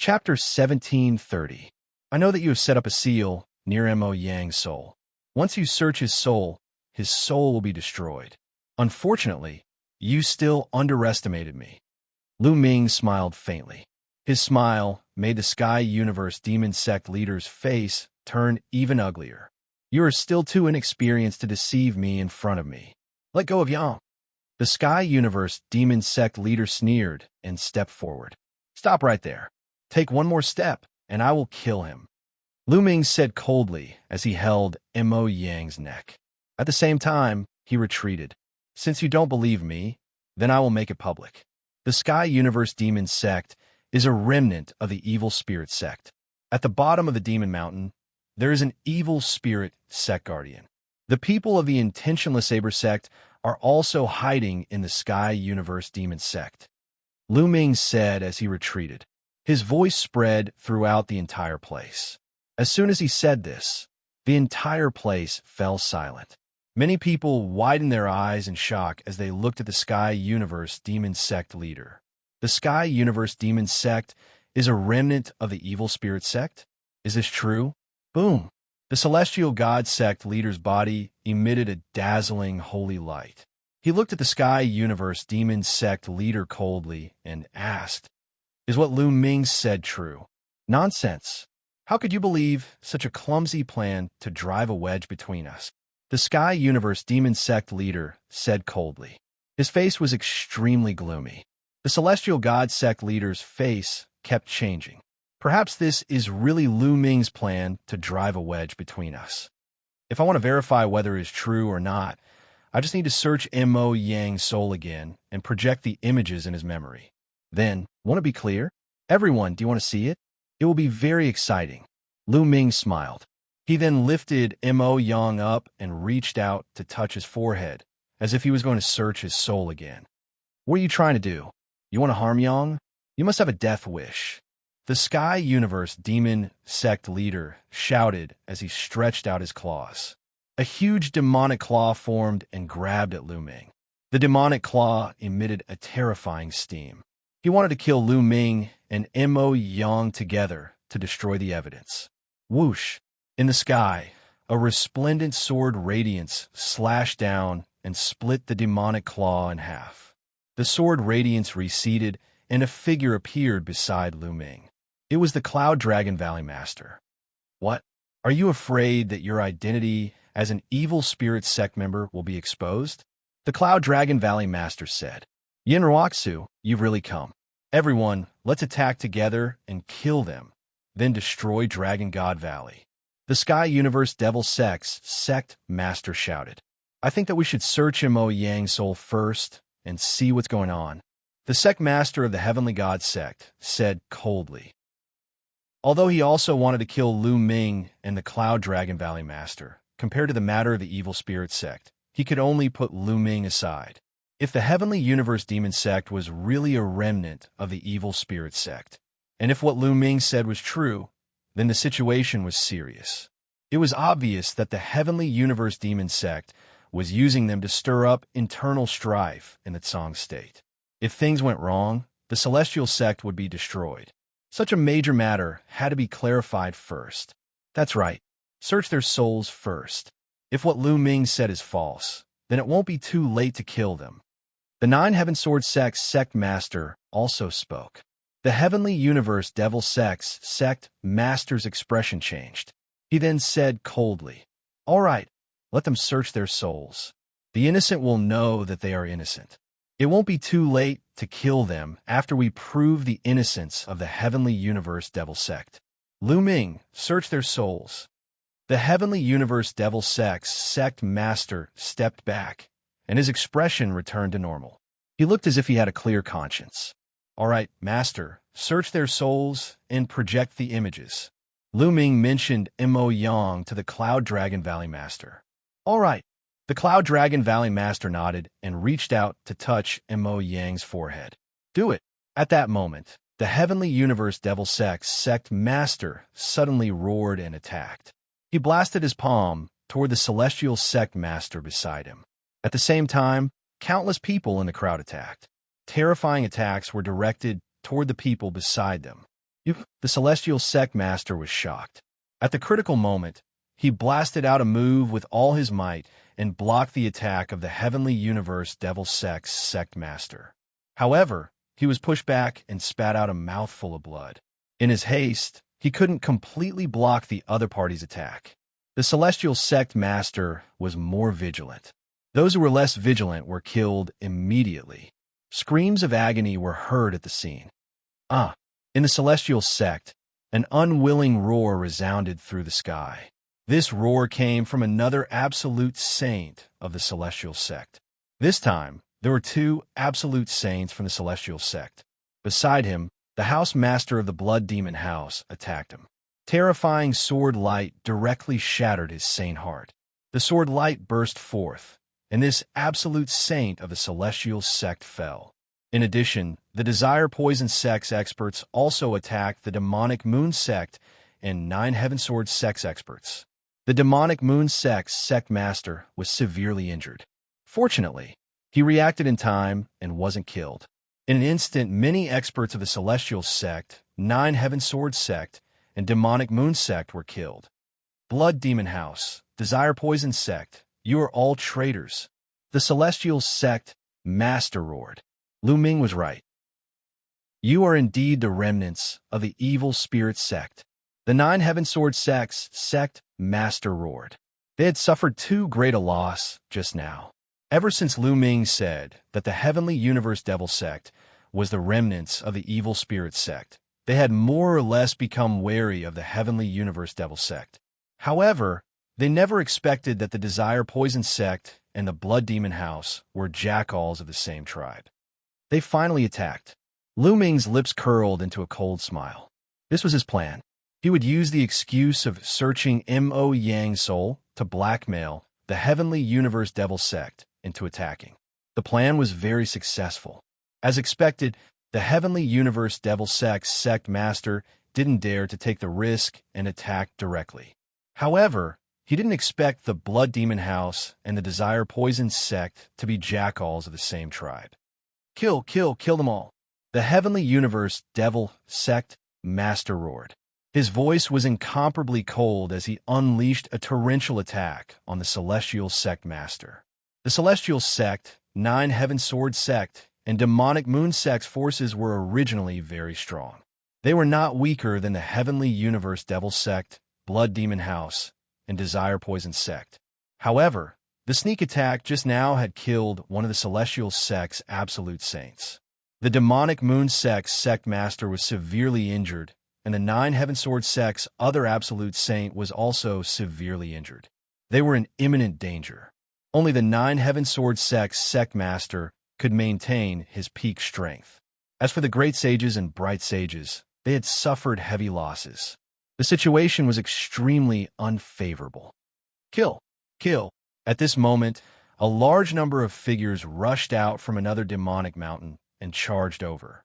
Chapter 1730. I know that you have set up a seal near Mo Yang's soul. Once you search his soul will be destroyed. Unfortunately, you still underestimated me. Lu Ming smiled faintly. His smile made the Sky Universe Demon Sect leader's face turn even uglier. You are still too inexperienced to deceive me in front of me. Let go of Yang. The Sky Universe Demon Sect leader sneered and stepped forward. Stop right there. Take one more step, and I will kill him. Lu Ming said coldly as he held Mo Yang's neck. At the same time, he retreated. Since you don't believe me, then I will make it public. The Sky Universe Demon Sect is a remnant of the Evil Spirit Sect. At the bottom of the Demon Mountain, there is an Evil Spirit Sect Guardian. The people of the Intentionless Saber Sect are also hiding in the Sky Universe Demon Sect. Lu Ming said as he retreated. His voice spread throughout the entire place. As soon as he said this, the entire place fell silent. Many people widened their eyes in shock as they looked at the Sky Universe Demon Sect leader. The Sky Universe Demon Sect is a remnant of the Evil Spirit Sect? Is this true? Boom! The Celestial God Sect leader's body emitted a dazzling holy light. He looked at the Sky Universe Demon Sect leader coldly and asked, Is what Lu Ming said true? Nonsense. How could you believe such a clumsy plan to drive a wedge between us? The Sky Universe Demon Sect leader said coldly. His face was extremely gloomy. The Celestial God Sect leader's face kept changing. Perhaps this is really Lu Ming's plan to drive a wedge between us. If I want to verify whether it is true or not, I just need to search Mo Yang's soul again and project the images in his memory. Then, want to be clear? Everyone, do you want to see it? It will be very exciting. Lu Ming smiled. He then lifted Mo Yang up and reached out to touch his forehead, as if he was going to search his soul again. What are you trying to do? You want to harm Yang? You must have a death wish. The Sky Universe Demon Sect leader shouted as he stretched out his claws. A huge demonic claw formed and grabbed at Lu Ming. The demonic claw emitted a terrifying steam. He wanted to kill Lu Ming and Mo Yang together to destroy the evidence. Whoosh! In the sky, a resplendent sword radiance slashed down and split the demonic claw in half. The sword radiance receded, and a figure appeared beside Lu Ming. It was the Cloud Dragon Valley Master. What? Are you afraid that your identity as an evil spirit sect member will be exposed? The Cloud Dragon Valley Master said. Yin Wuxia, you've really come. Everyone, let's attack together and kill them, then destroy Dragon God Valley. The Sky Universe Devil Sect Master shouted. I think that we should search Mo Yang's soul first and see what's going on. The Sect Master of the Heavenly God Sect said coldly. Although he also wanted to kill Lu Ming and the Cloud Dragon Valley Master, compared to the matter of the Evil Spirit Sect, he could only put Lu Ming aside. If the Heavenly Universe Demon Sect was really a remnant of the Evil Spirit Sect, and if what Lu Ming said was true, then the situation was serious. It was obvious that the Heavenly Universe Demon Sect was using them to stir up internal strife in the Tsang state. If things went wrong, the Celestial Sect would be destroyed. Such a major matter had to be clarified first. That's right. Search their souls first. If what Lu Ming said is false, then it won't be too late to kill them. The Nine Heaven Sword Sect Master also spoke. The Heavenly Universe Devil Sect Master's expression changed. He then said coldly, All right, let them search their souls. The innocent will know that they are innocent. It won't be too late to kill them after we prove the innocence of the Heavenly Universe Devil Sect. Lu Ming, search their souls. The Heavenly Universe Devil Sect Master stepped back, and his expression returned to normal. He looked as if he had a clear conscience. All right, Master, search their souls and project the images. Lu Ming mentioned Mo Yang to the Cloud Dragon Valley Master. All right. The Cloud Dragon Valley Master nodded and reached out to touch Mo Yang's forehead. Do it. At that moment, the Heavenly Universe Devil Sect Master suddenly roared and attacked. He blasted his palm toward the Celestial Sect Master beside him. At the same time, countless people in the crowd attacked. Terrifying attacks were directed toward the people beside them. The celestial sect master was shocked. At the critical moment, he blasted out a move with all his might and blocked the attack of the heavenly universe devil sect master. However, he was pushed back and spat out a mouthful of blood. In his haste, he couldn't completely block the other party's attack. The celestial sect master was more vigilant. Those who were less vigilant were killed immediately. Screams of agony were heard at the scene. In the celestial sect, an unwilling roar resounded through the sky. This roar came from another absolute saint of the celestial sect. This time, there were two absolute saints from the celestial sect. Beside him, the house master of the blood demon house attacked him. Terrifying sword light directly shattered his sane heart. The sword light burst forth, and this absolute saint of the celestial sect fell. In addition, the Desire Poison Sects experts also attacked the Demonic Moon Sect and 9 Heaven Sword Sects experts. The Demonic Moon Sects sect master was severely injured. Fortunately, he reacted in time and wasn't killed. In an instant, many experts of the Celestial Sect, 9 Heaven Sword Sect, and Demonic Moon Sect were killed. Blood Demon House, Desire Poison Sect, you are all traitors. The Celestial Sect master roared. Lu Ming was right. You are indeed the remnants of the evil spirit sect. The 9 Heaven Sword Sects sect master roared. They had suffered too great a loss just now. Ever since Lu Ming said that the Heavenly Universe Devil Sect was the remnants of the evil spirit sect, they had more or less become wary of the Heavenly Universe Devil Sect. However, they never expected that the Desire Poison Sect and the Blood Demon House were jackals of the same tribe. They finally attacked. Lu Ming's lips curled into a cold smile. This was his plan. He would use the excuse of searching Mo Yang's soul to blackmail the Heavenly Universe Devil Sect into attacking. The plan was very successful. As expected, the Heavenly Universe Devil sect master didn't dare to take the risk and attack directly. However, he didn't expect the Blood Demon House and the Desire Poison Sect to be jackals of the same tribe. Kill them all. The Heavenly Universe Devil Sect master roared. His voice was incomparably cold as he unleashed a torrential attack on the Celestial Sect master. The Celestial Sect, 9 Heaven Sword Sect, and Demonic Moon Sect's forces were originally very strong. They were not weaker than the Heavenly Universe Devil Sect, Blood Demon House, and Desire Poison Sect. However, the sneak attack just now had killed one of the Celestial Sect's absolute saints. The Demonic Moon Sect's sect master was severely injured, and the 9 Heaven Sword Sect's other absolute saint was also severely injured. They were in imminent danger. Only the 9 Heaven Sword Sect's sect master could maintain his peak strength. As for the Great Sages and Bright Sages, they had suffered heavy losses. The situation was extremely unfavorable. Kill. At this moment, a large number of figures rushed out from another demonic mountain and charged over.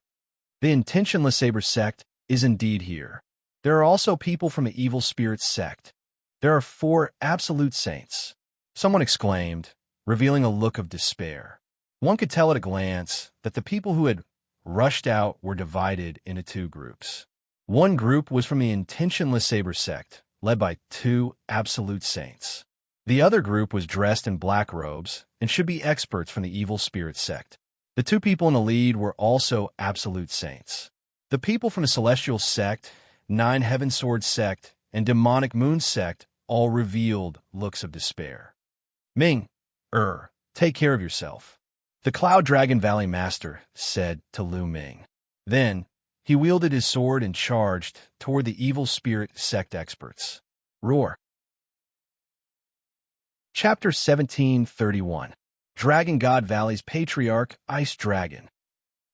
The Intentionless Saber sect is indeed here. There are also people from the Evil Spirit sect. There are 4 absolute saints. Someone exclaimed, revealing a look of despair. One could tell at a glance that the people who had rushed out were divided into 2 groups. One group was from the Intentionless Saber sect, led by 2 absolute saints. The other group was dressed in black robes and should be experts from the Evil Spirit sect. The 2 people in the lead were also absolute saints. The people from the Celestial Sect, 9 Heaven Sword Sect, and Demonic Moon Sect all revealed looks of despair. Ming, take care of yourself, the Cloud Dragon Valley Master said to Lu Ming. Then, he wielded his sword and charged toward the Evil Spirit sect experts. Roar. Chapter 1731. Dragon God Valley's Patriarch, Ice Dragon.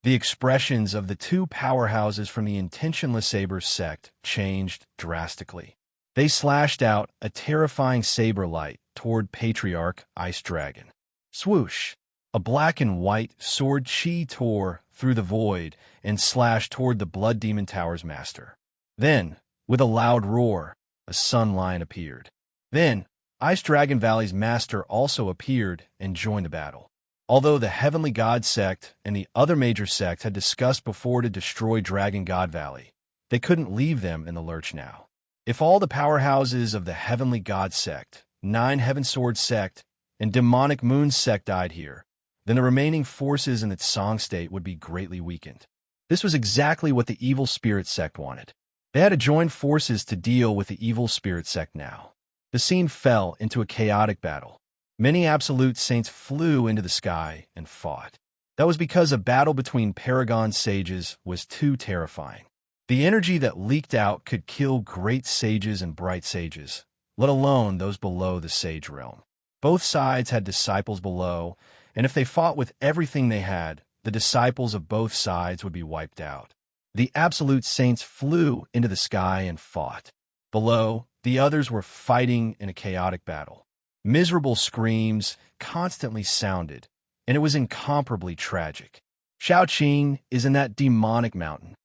The expressions of the 2 powerhouses from the Intentionless Saber sect changed drastically. They slashed out a terrifying saber light toward Patriarch Ice Dragon. Swoosh! A black and white sword chi tore through the void and slashed toward the Blood Demon Tower's master. Then, with a loud roar, a sun lion appeared. Then, Ice Dragon Valley's master also appeared and joined the battle. Although the Heavenly God sect and the other major sects had discussed before to destroy Dragon God Valley, They couldn't leave them in the lurch now. If all the powerhouses of the Heavenly God Sect, Nine Heaven Sword Sect, and Demonic Moon Sect died here, then the remaining forces in its Song State would be greatly weakened. This was exactly what the Evil Spirit Sect wanted. They had to join forces to deal with the Evil Spirit Sect now. The scene fell into a chaotic battle. Many Absolute Saints flew into the sky and fought. That was because a battle between Paragon Sages was too terrifying. The energy that leaked out could kill great sages and bright sages, let alone those below the sage realm. Both sides had disciples below, and if they fought with everything they had, the disciples of both sides would be wiped out. The Absolute Saints flew into the sky and fought. Below, the others were fighting in a chaotic battle. Miserable screams constantly sounded, and it was incomparably tragic. Xiaoqing is in that demonic mountain.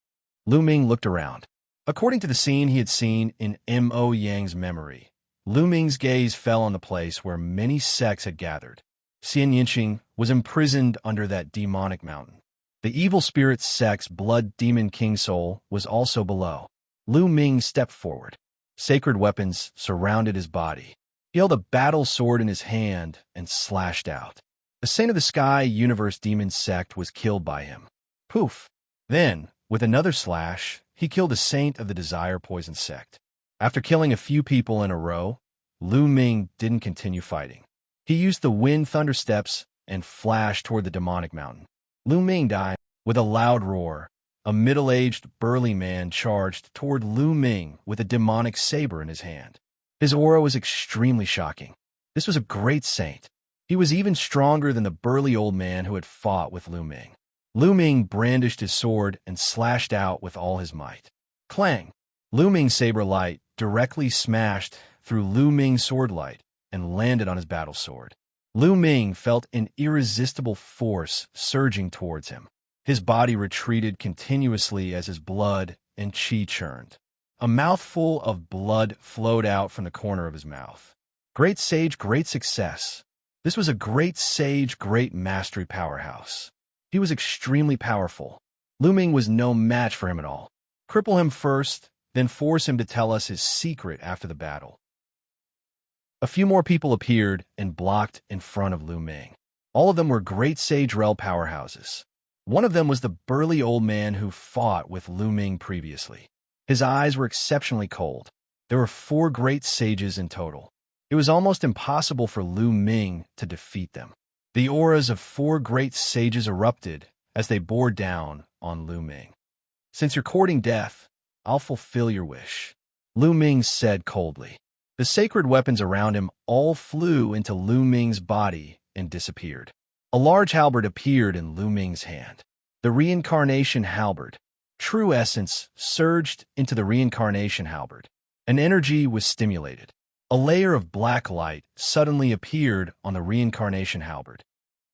Lu Ming looked around. According to the scene he had seen in Mo Yang's memory, Lu Ming's gaze fell on the place where many sects had gathered. Xianxia was imprisoned under that demonic mountain. The evil spirit sect's blood demon king soul was also below. Lu Ming stepped forward. Sacred weapons surrounded his body. He held a battle sword in his hand and slashed out. The Saint of the Sky Universe Demon Sect was killed by him. Poof! Then, with another slash, he killed a Saint of the Desire Poison Sect. After killing a few people in a row, Lu Ming didn't continue fighting. He used the Wind Thunder Steps and flashed toward the demonic mountain. Lu Ming died. With a loud roar, a middle-aged, burly man charged toward Lu Ming with a demonic saber in his hand. His aura was extremely shocking. This was a great saint. He was even stronger than the burly old man who had fought with Lu Ming. Lu Ming brandished his sword and slashed out with all his might. Clang! Lu Ming's saber light directly smashed through Lu Ming's sword light and landed on his battle sword. Lu Ming felt an irresistible force surging towards him. His body retreated continuously as his blood and qi churned. A mouthful of blood flowed out from the corner of his mouth. Great sage, great success. This was a great sage, great mastery powerhouse. He was extremely powerful. Lu Ming was no match for him at all. Cripple him first, then force him to tell us his secret after the battle. A few more people appeared and blocked in front of Lu Ming. All of them were great sage rel powerhouses. One of them was the burly old man who fought with Lu Ming previously. His eyes were exceptionally cold. There were 4 great sages in total. It was almost impossible for Lu Ming to defeat them. The auras of 4 great sages erupted as they bore down on Lu Ming. Since you're courting death, I'll fulfill your wish, Lu Ming said coldly. The sacred weapons around him all flew into Lu Ming's body and disappeared. A large halberd appeared in Lu Ming's hand. The reincarnation halberd. True essence surged into the reincarnation halberd. An energy was stimulated. A layer of black light suddenly appeared on the reincarnation halberd.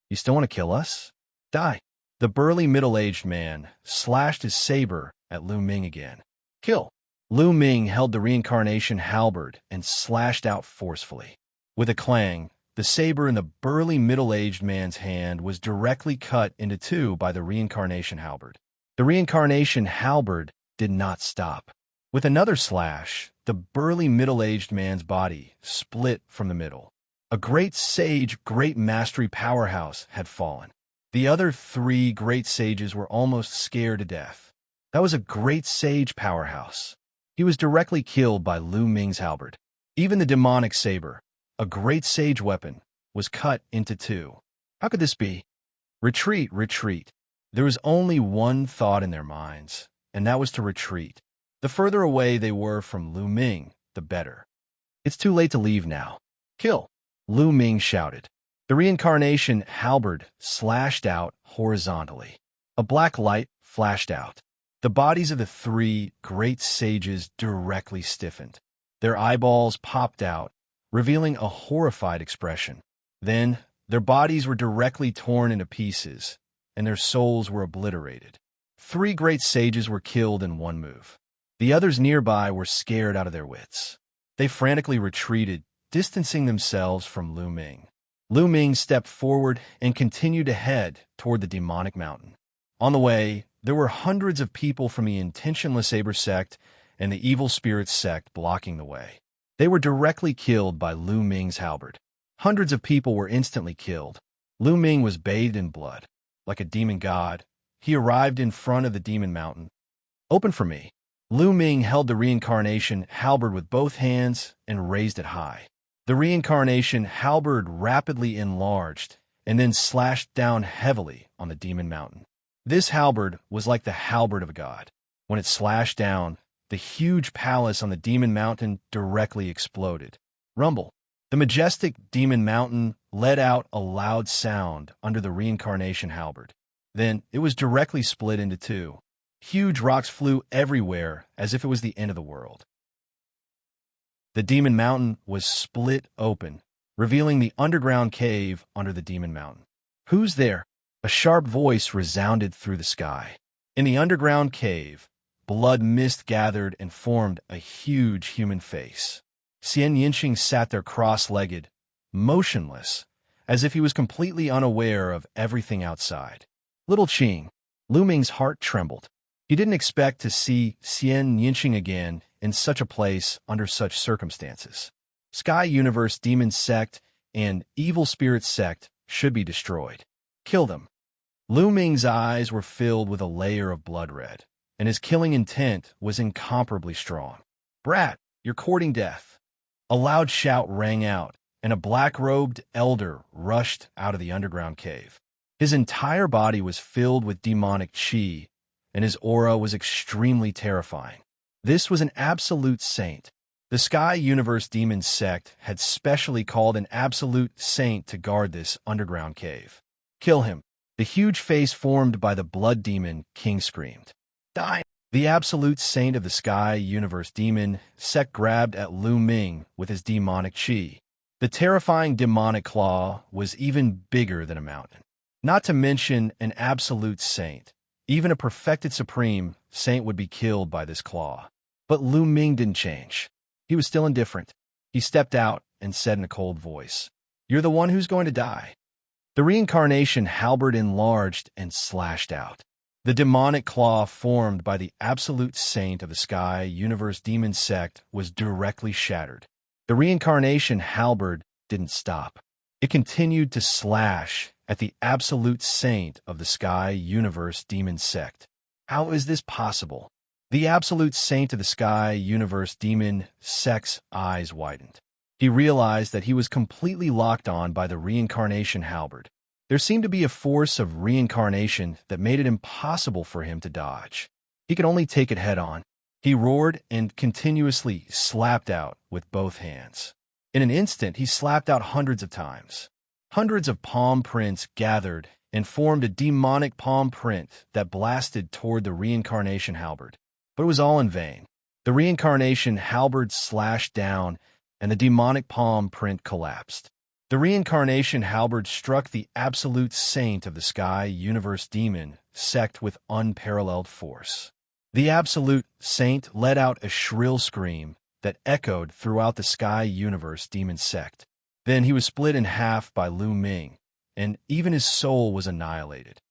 You still want to kill us? Die. The burly middle-aged man slashed his saber at Lu Ming again. Kill. Lu Ming held the reincarnation halberd and slashed out forcefully. With a clang, the saber in the burly middle-aged man's hand was directly cut into 2 by the reincarnation halberd. The reincarnation halberd did not stop. With another slash, the burly middle-aged man's body split from the middle. A great sage, great mastery powerhouse had fallen. The other 3 great sages were almost scared to death. That was a great sage powerhouse. He was directly killed by Lu Ming's halberd. Even the demonic saber, a great sage weapon, was cut into 2. How could this be? Retreat, retreat. There was only one thought in their minds, and that was to retreat. The further away they were from Lu Ming, the better. It's too late to leave now. Kill, Lu Ming shouted. The reincarnation halberd slashed out horizontally. A black light flashed out. The bodies of the 3 great sages directly stiffened. Their eyeballs popped out, revealing a horrified expression. Then, their bodies were directly torn into pieces, and their souls were obliterated. 3 great sages were killed in one move. The others nearby were scared out of their wits. They frantically retreated, distancing themselves from Lu Ming. Lu Ming stepped forward and continued to head toward the demonic mountain. On the way, there were hundreds of people from the Intentionless Saber sect and the Evil Spirits sect blocking the way. They were directly killed by Lu Ming's halberd. Hundreds of people were instantly killed. Lu Ming was bathed in blood. Like a demon god, he arrived in front of the demon mountain. "Open for me." Lu Ming held the reincarnation halberd with both hands and raised it high. The reincarnation halberd rapidly enlarged and then slashed down heavily on the demon mountain. This halberd was like the halberd of a god. When it slashed down, the huge palace on the demon mountain directly exploded. Rumble. The majestic demon mountain let out a loud sound under the reincarnation halberd. Then it was directly split into two. Huge rocks flew everywhere as if it was the end of the world. The demon mountain was split open, revealing the underground cave under the demon mountain. "Who's there?" A sharp voice resounded through the sky. In the underground cave, blood mist gathered and formed a huge human face. Xianxia sat there cross-legged, motionless, as if he was completely unaware of everything outside. Little Qing. Lu Ming's heart trembled. He didn't expect to see Xianxia again in such a place under such circumstances. Sky Universe Demon Sect and Evil Spirit Sect should be destroyed. Kill them. Lu Ming's eyes were filled with a layer of blood red, and his killing intent was incomparably strong. "Brat, you're courting death." A loud shout rang out, and a black-robed elder rushed out of the underground cave. His entire body was filled with demonic qi, and his aura was extremely terrifying. This was an absolute saint. The Sky Universe Demon Sect had specially called an absolute saint to guard this underground cave. "Kill him." The huge face formed by the blood demon king screamed. "Die!" The absolute saint of the Sky Universe Demon Sect grabbed at Lu Ming with his demonic qi. The terrifying demonic claw was even bigger than a mountain. Not to mention an absolute saint. Even a perfected supreme saint would be killed by this claw. But Lu Ming didn't change. He was still indifferent. He stepped out and said in a cold voice, "You're the one who's going to die." The reincarnation halberd enlarged and slashed out. The demonic claw formed by the absolute saint of the Sky Universe Demon Sect was directly shattered. The reincarnation halberd didn't stop. It continued to slash at the absolute saint of the Sky Universe Demon Sect. How is this possible? The absolute saint of the Sky Universe Demon Sect's eyes widened. He realized that he was completely locked on by the reincarnation halberd. There seemed to be a force of reincarnation that made it impossible for him to dodge. He could only take it head-on. He roared and continuously slapped out with both hands. In an instant, he slapped out hundreds of times. Hundreds of palm prints gathered and formed a demonic palm print that blasted toward the reincarnation halberd. But it was all in vain. The reincarnation halberd slashed down, and the demonic palm print collapsed. The reincarnation halberd struck the absolute saint of the Sky Universe Demon Sect with unparalleled force. The absolute saint let out a shrill scream that echoed throughout the Sky Universe Demon Sect. Then he was split in half by Lu Ming, and even his soul was annihilated.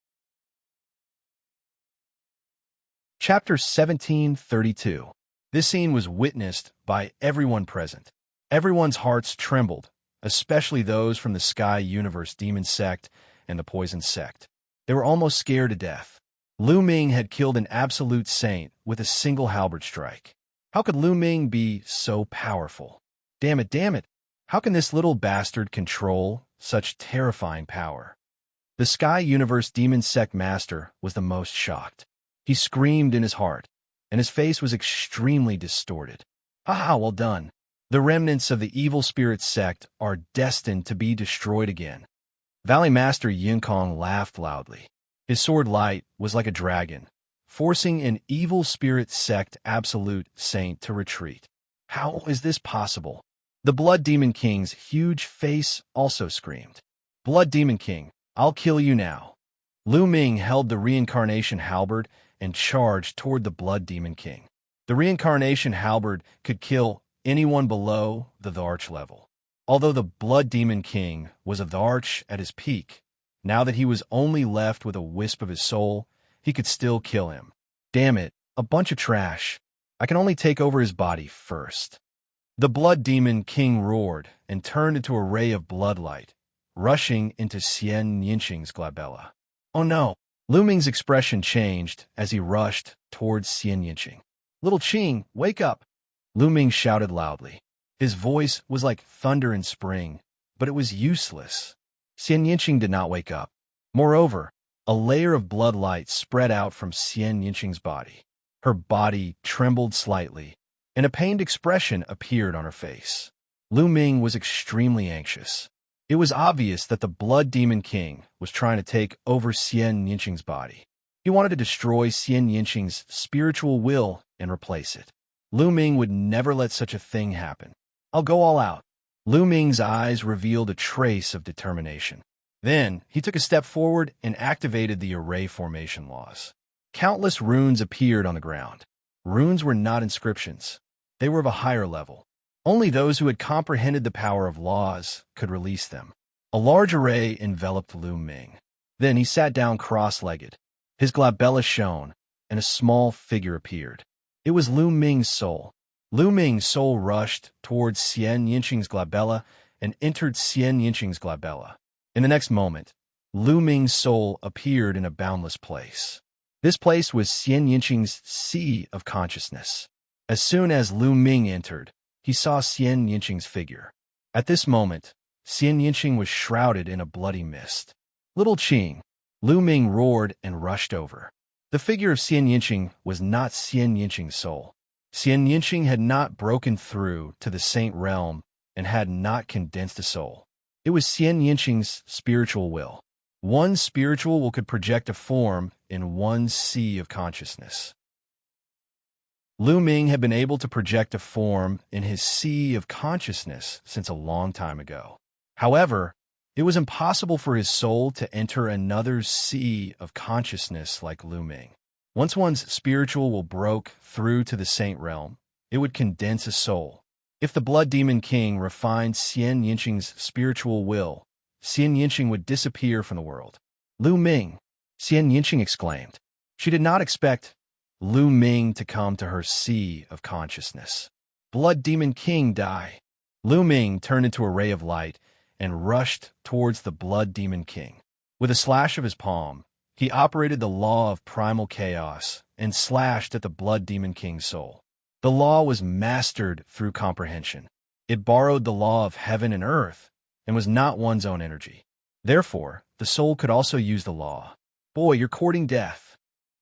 Chapter 1732. This scene was witnessed by everyone present. Everyone's hearts trembled, especially those from the Sky Universe Demon Sect and the Poison Sect. They were almost scared to death. Lu Ming had killed an absolute saint with a single halberd strike. How could Lu Ming be so powerful? Damn it, how can this little bastard control such terrifying power? The Sky Universe Demon Sect Master was the most shocked. He screamed in his heart, and his face was extremely distorted. "Haha, well done. The remnants of the Evil Spirit Sect are destined to be destroyed again." Valley Master Yinkong laughed loudly. His sword light was like a dragon, forcing an Evil Spirit Sect absolute saint to retreat. How is this possible? The Blood Demon King's huge face also screamed. "Blood Demon King, I'll kill you now." Lu Ming held the reincarnation halberd and charged toward the Blood Demon King. The reincarnation halberd could kill anyone below the Tharch level. Although the Blood Demon King was a Tharch at his peak, now that he was only left with a wisp of his soul, he could still kill him. Damn it, a bunch of trash. I can only take over his body first. The blood demon king roared and turned into a ray of bloodlight, rushing into Xianxia's glabella. Oh no! Lu Ming's expression changed as he rushed towards Xianxia. Little Qing, wake up! Lu Ming shouted loudly. His voice was like thunder in spring, but it was useless. Xianxia did not wake up. Moreover, a layer of bloodlight spread out from Xianxia's body. Her body trembled slightly, and a pained expression appeared on her face. Lu Ming was extremely anxious. It was obvious that the Blood Demon King was trying to take over Xianxia's body. He wanted to destroy Xianxia's spiritual will and replace it. Lu Ming would never let such a thing happen. I'll go all out. Lu Ming's eyes revealed a trace of determination. Then, he took a step forward and activated the array formation laws. Countless runes appeared on the ground. Runes were not inscriptions. They were of a higher level. Only those who had comprehended the power of laws could release them. A large array enveloped Lu Ming. Then he sat down cross-legged. His glabella shone, and a small figure appeared. It was Lu Ming's soul. Lu Ming's soul rushed towards Xianxia's glabella and entered Xianxia's glabella. In the next moment, Lu Ming's soul appeared in a boundless place. This place was Xianxia's sea of consciousness. As soon as Lu Ming entered, he saw Xianxia's figure. At this moment, Xianxia was shrouded in a bloody mist. Little Qing, Lu Ming roared and rushed over. The figure of Xianxia was not Xianxia's soul. Xianxia had not broken through to the saint realm and had not condensed a soul. It was Xianxia's spiritual will. One spiritual will could project a form in one sea of consciousness. Lu Ming had been able to project a form in his sea of consciousness since a long time ago. However, it was impossible for his soul to enter another sea of consciousness like Lu Ming. Once one's spiritual will broke through to the saint realm, it would condense a soul. If the Blood Demon King refined Xianxia's spiritual will, Xianxia would disappear from the world. Lu Ming, Xianxia exclaimed. She did not expect Lu Ming to come to her sea of consciousness. Blood Demon King, die. Lu Ming turned into a ray of light and rushed towards the Blood Demon King. With a slash of his palm, he operated the law of primal chaos and slashed at the Blood Demon King's soul. The law was mastered through comprehension. It borrowed the law of heaven and earth and was not one's own energy. Therefore, the soul could also use the law. Boy, you're courting death.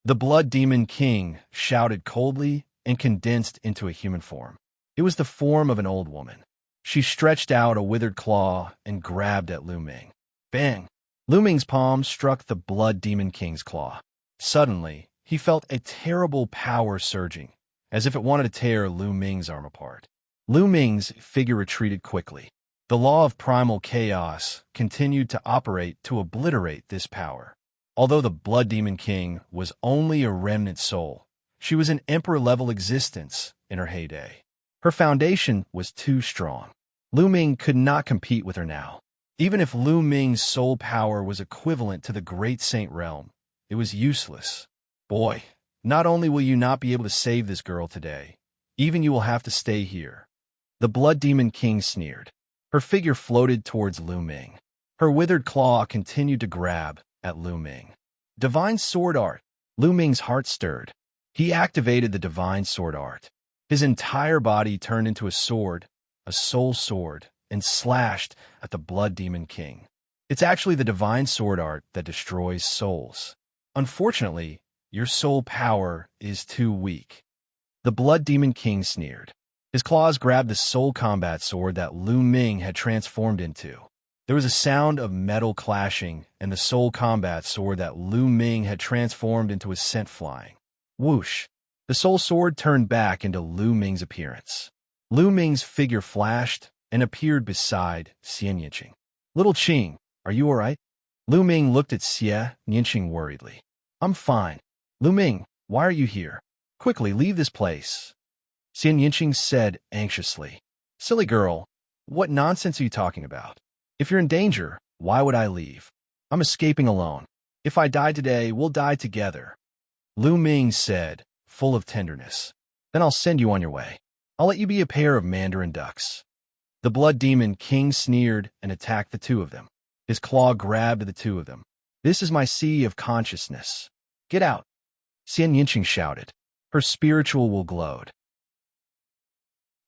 The Blood Demon King shouted coldly and condensed into a human form. It was the form of an old woman. She stretched out a withered claw and grabbed at Lu Ming. Bang! Lu Ming's palm struck the Blood Demon King's claw. Suddenly, he felt a terrible power surging, as if it wanted to tear Lu Ming's arm apart. Lu Ming's figure retreated quickly. The law of primal chaos continued to operate to obliterate this power. Although the Blood Demon King was only a remnant soul, she was an emperor-level existence in her heyday. Her foundation was too strong. Lu Ming could not compete with her now. Even if Lu Ming's soul power was equivalent to the Great Saint Realm, it was useless. Boy, not only will you not be able to save this girl today, even you will have to stay here. The Blood Demon King sneered. Her figure floated towards Lu Ming. Her withered claw continued to grab at Lu Ming. Divine Sword Art. Lu Ming's heart stirred. He activated the Divine Sword Art. His entire body turned into a sword, a soul sword, and slashed at the Blood Demon King. It's actually the Divine Sword Art that destroys souls. Unfortunately, your soul power is too weak. The Blood Demon King sneered. His claws grabbed the soul combat sword that Lu Ming had transformed into. There was a sound of metal clashing, and the soul combat sword that Lu Ming had transformed into was sent flying. Whoosh! The soul sword turned back into Lu Ming's appearance. Lu Ming's figure flashed and appeared beside Xianxia. Little Qing, are you all right? Lu Ming looked at Xianxia worriedly. I'm fine. Lu Ming, why are you here? Quickly, leave this place. Xianxia said anxiously. Silly girl, what nonsense are you talking about? If you're in danger, why would I leave? I'm escaping alone. If I die today, we'll die together. Lu Ming said, full of tenderness. Then I'll send you on your way. I'll let you be a pair of mandarin ducks. The Blood Demon King sneered and attacked the two of them. His claw grabbed the two of them. This is my sea of consciousness. Get out. Xianxia shouted. Her spiritual will glowed.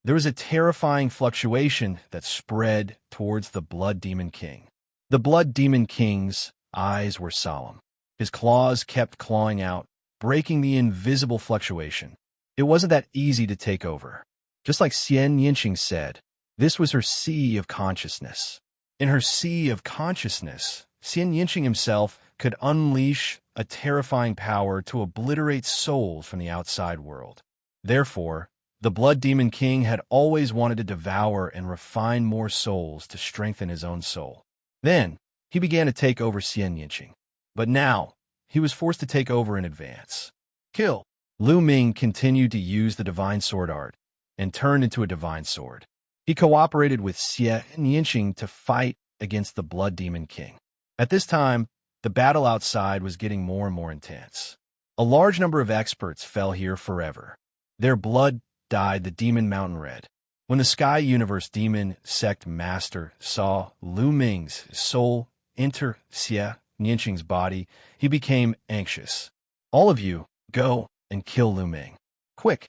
There was a terrifying fluctuation that spread towards the Blood Demon King. The Blood Demon King's eyes were solemn. His claws kept clawing out, breaking the invisible fluctuation. It wasn't that easy to take over. Just like Xianxia said, this was her sea of consciousness. In her sea of consciousness, Xianxia himself could unleash a terrifying power to obliterate souls from the outside world. Therefore, the Blood Demon King had always wanted to devour and refine more souls to strengthen his own soul. Then, he began to take over Xianxia. But now, he was forced to take over in advance. Kill! Lu Ming continued to use the divine sword art and turned into a divine sword. He cooperated with Xianxia to fight against the Blood Demon King. At this time, the battle outside was getting more and more intense. A large number of experts fell here forever. Their blood dyed the Demon Mountain red. When the Sky Universe Demon Sect Master saw Lu Ming's soul enter Xianxia's body, he became anxious. All of you, go and kill Lu Ming. Quick!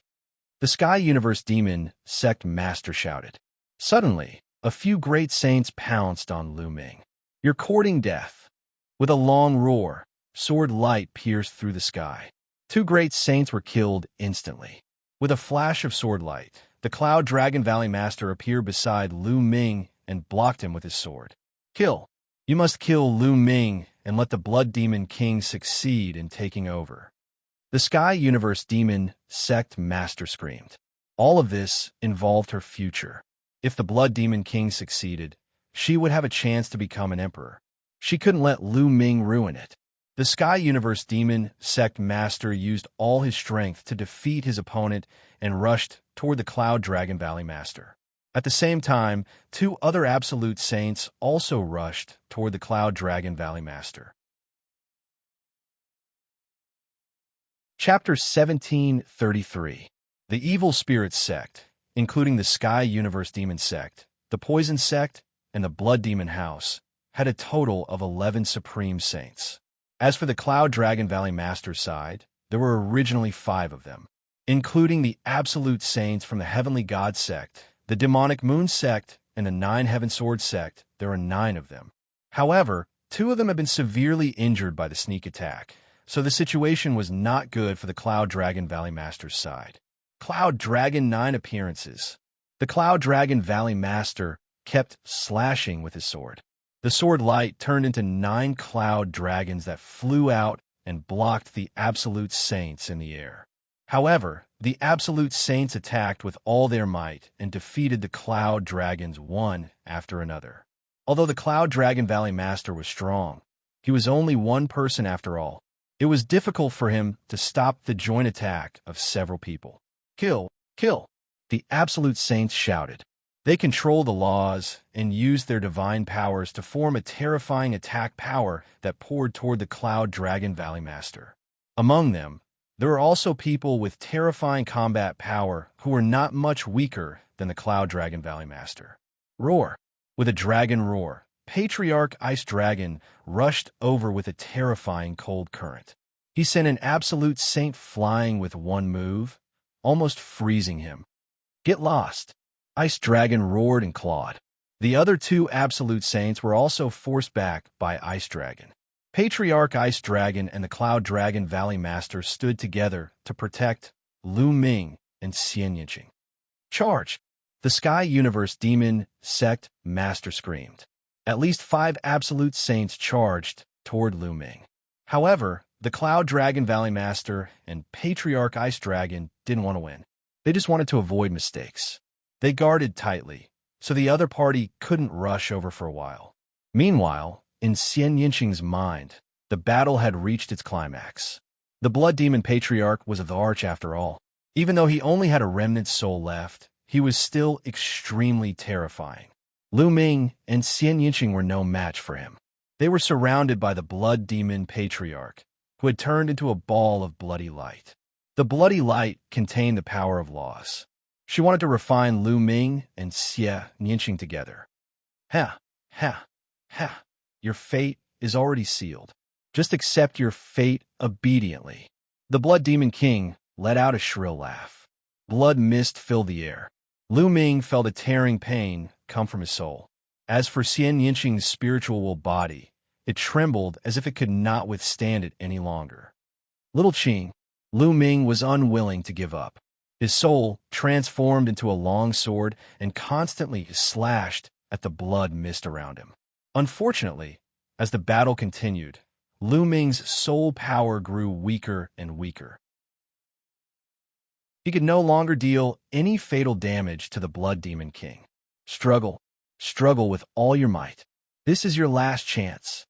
The Sky Universe Demon Sect Master shouted. Suddenly, a few great saints pounced on Lu Ming. You're courting death. With a long roar, sword light pierced through the sky. Two great saints were killed instantly. With a flash of sword light, the Cloud Dragon Valley Master appeared beside Lu Ming and blocked him with his sword. Kill! You must kill Lu Ming and let the Blood Demon King succeed in taking over. The Sky Universe Demon Sect Master screamed. All of this involved her future. If the Blood Demon King succeeded, she would have a chance to become an emperor. She couldn't let Lu Ming ruin it. The Sky Universe Demon Sect Master used all his strength to defeat his opponent and rushed toward the Cloud Dragon Valley Master. At the same time, two other Absolute Saints also rushed toward the Cloud Dragon Valley Master. Chapter 1733. The Evil Spirit Sect, including the Sky Universe Demon Sect, the Poison Sect, and the Blood Demon House, had a total of 11 Supreme Saints. As for the Cloud Dragon Valley Master's side, there were originally 5 of them, including the Absolute Saints from the Heavenly God Sect, the Demonic Moon Sect, and the 9 Heaven Sword Sect. There are 9 of them. However, 2 of them have been severely injured by the sneak attack, so the situation was not good for the Cloud Dragon Valley Master's side. Cloud Dragon 9 appearances. The Cloud Dragon Valley Master kept slashing with his sword. The sword light turned into 9 cloud dragons that flew out and blocked the Absolute Saints in the air. However, the Absolute Saints attacked with all their might and defeated the cloud dragons one after another. Although the Cloud Dragon Valley Master was strong, he was only one person after all. It was difficult for him to stop the joint attack of several people. Kill! Kill! The Absolute Saints shouted. They controlled the laws and used their divine powers to form a terrifying attack power that poured toward the Cloud Dragon Valley Master. Among them, there were also people with terrifying combat power who were not much weaker than the Cloud Dragon Valley Master. Roar! With a dragon roar, Patriarch Ice Dragon rushed over with a terrifying cold current. He sent an Absolute Saint flying with one move, almost freezing him. Get lost! Ice Dragon roared and clawed. The other 2 Absolute Saints were also forced back by Ice Dragon. Patriarch Ice Dragon and the Cloud Dragon Valley Master stood together to protect Lu Ming and Xianxia. Charge! The Sky Universe Demon Sect Master screamed. At least 5 Absolute Saints charged toward Lu Ming. However, the Cloud Dragon Valley Master and Patriarch Ice Dragon didn't want to win. They just wanted to avoid mistakes. They guarded tightly, so the other party couldn't rush over for a while. Meanwhile, in Xianxia's mind, the battle had reached its climax. The Blood Demon Patriarch was of the Arch after all. Even though he only had a remnant soul left, he was still extremely terrifying. Lu Ming and Xianxia were no match for him. They were surrounded by the Blood Demon Patriarch, who had turned into a ball of bloody light. The bloody light contained the power of loss. She wanted to refine Lu Ming and Xianxia together. Ha, ha, ha. Your fate is already sealed. Just accept your fate obediently. The Blood Demon King let out a shrill laugh. Blood mist filled the air. Lu Ming felt a tearing pain come from his soul. As for Xianxia's spiritual body, it trembled as if it could not withstand it any longer. Little Qing, Lu Ming was unwilling to give up. His soul transformed into a long sword and constantly slashed at the blood mist around him. Unfortunately, as the battle continued, Lu Ming's soul power grew weaker and weaker. He could no longer deal any fatal damage to the Blood Demon King. Struggle with all your might. This is your last chance.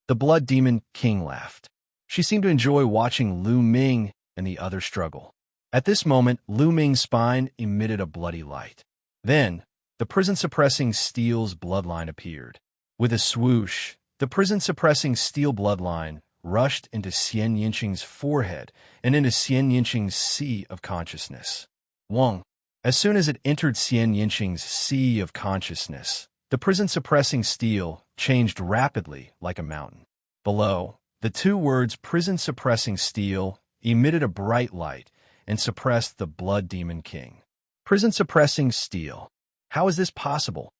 The Blood Demon King laughed. She seemed to enjoy watching Lu Ming and the other struggle. At this moment, Lu Ming's spine emitted a bloody light. Then, the prison-suppressing steel's bloodline appeared. With a swoosh, the prison-suppressing steel bloodline rushed into Xianxia's forehead and into Xianxia's sea of consciousness. Wang. As soon as it entered Xianxia's sea of consciousness, the prison-suppressing steel changed rapidly like a mountain. Below, the two words prison-suppressing steel emitted a bright light and suppressed the Blood Demon King. Prison-suppressing steel. How is this possible?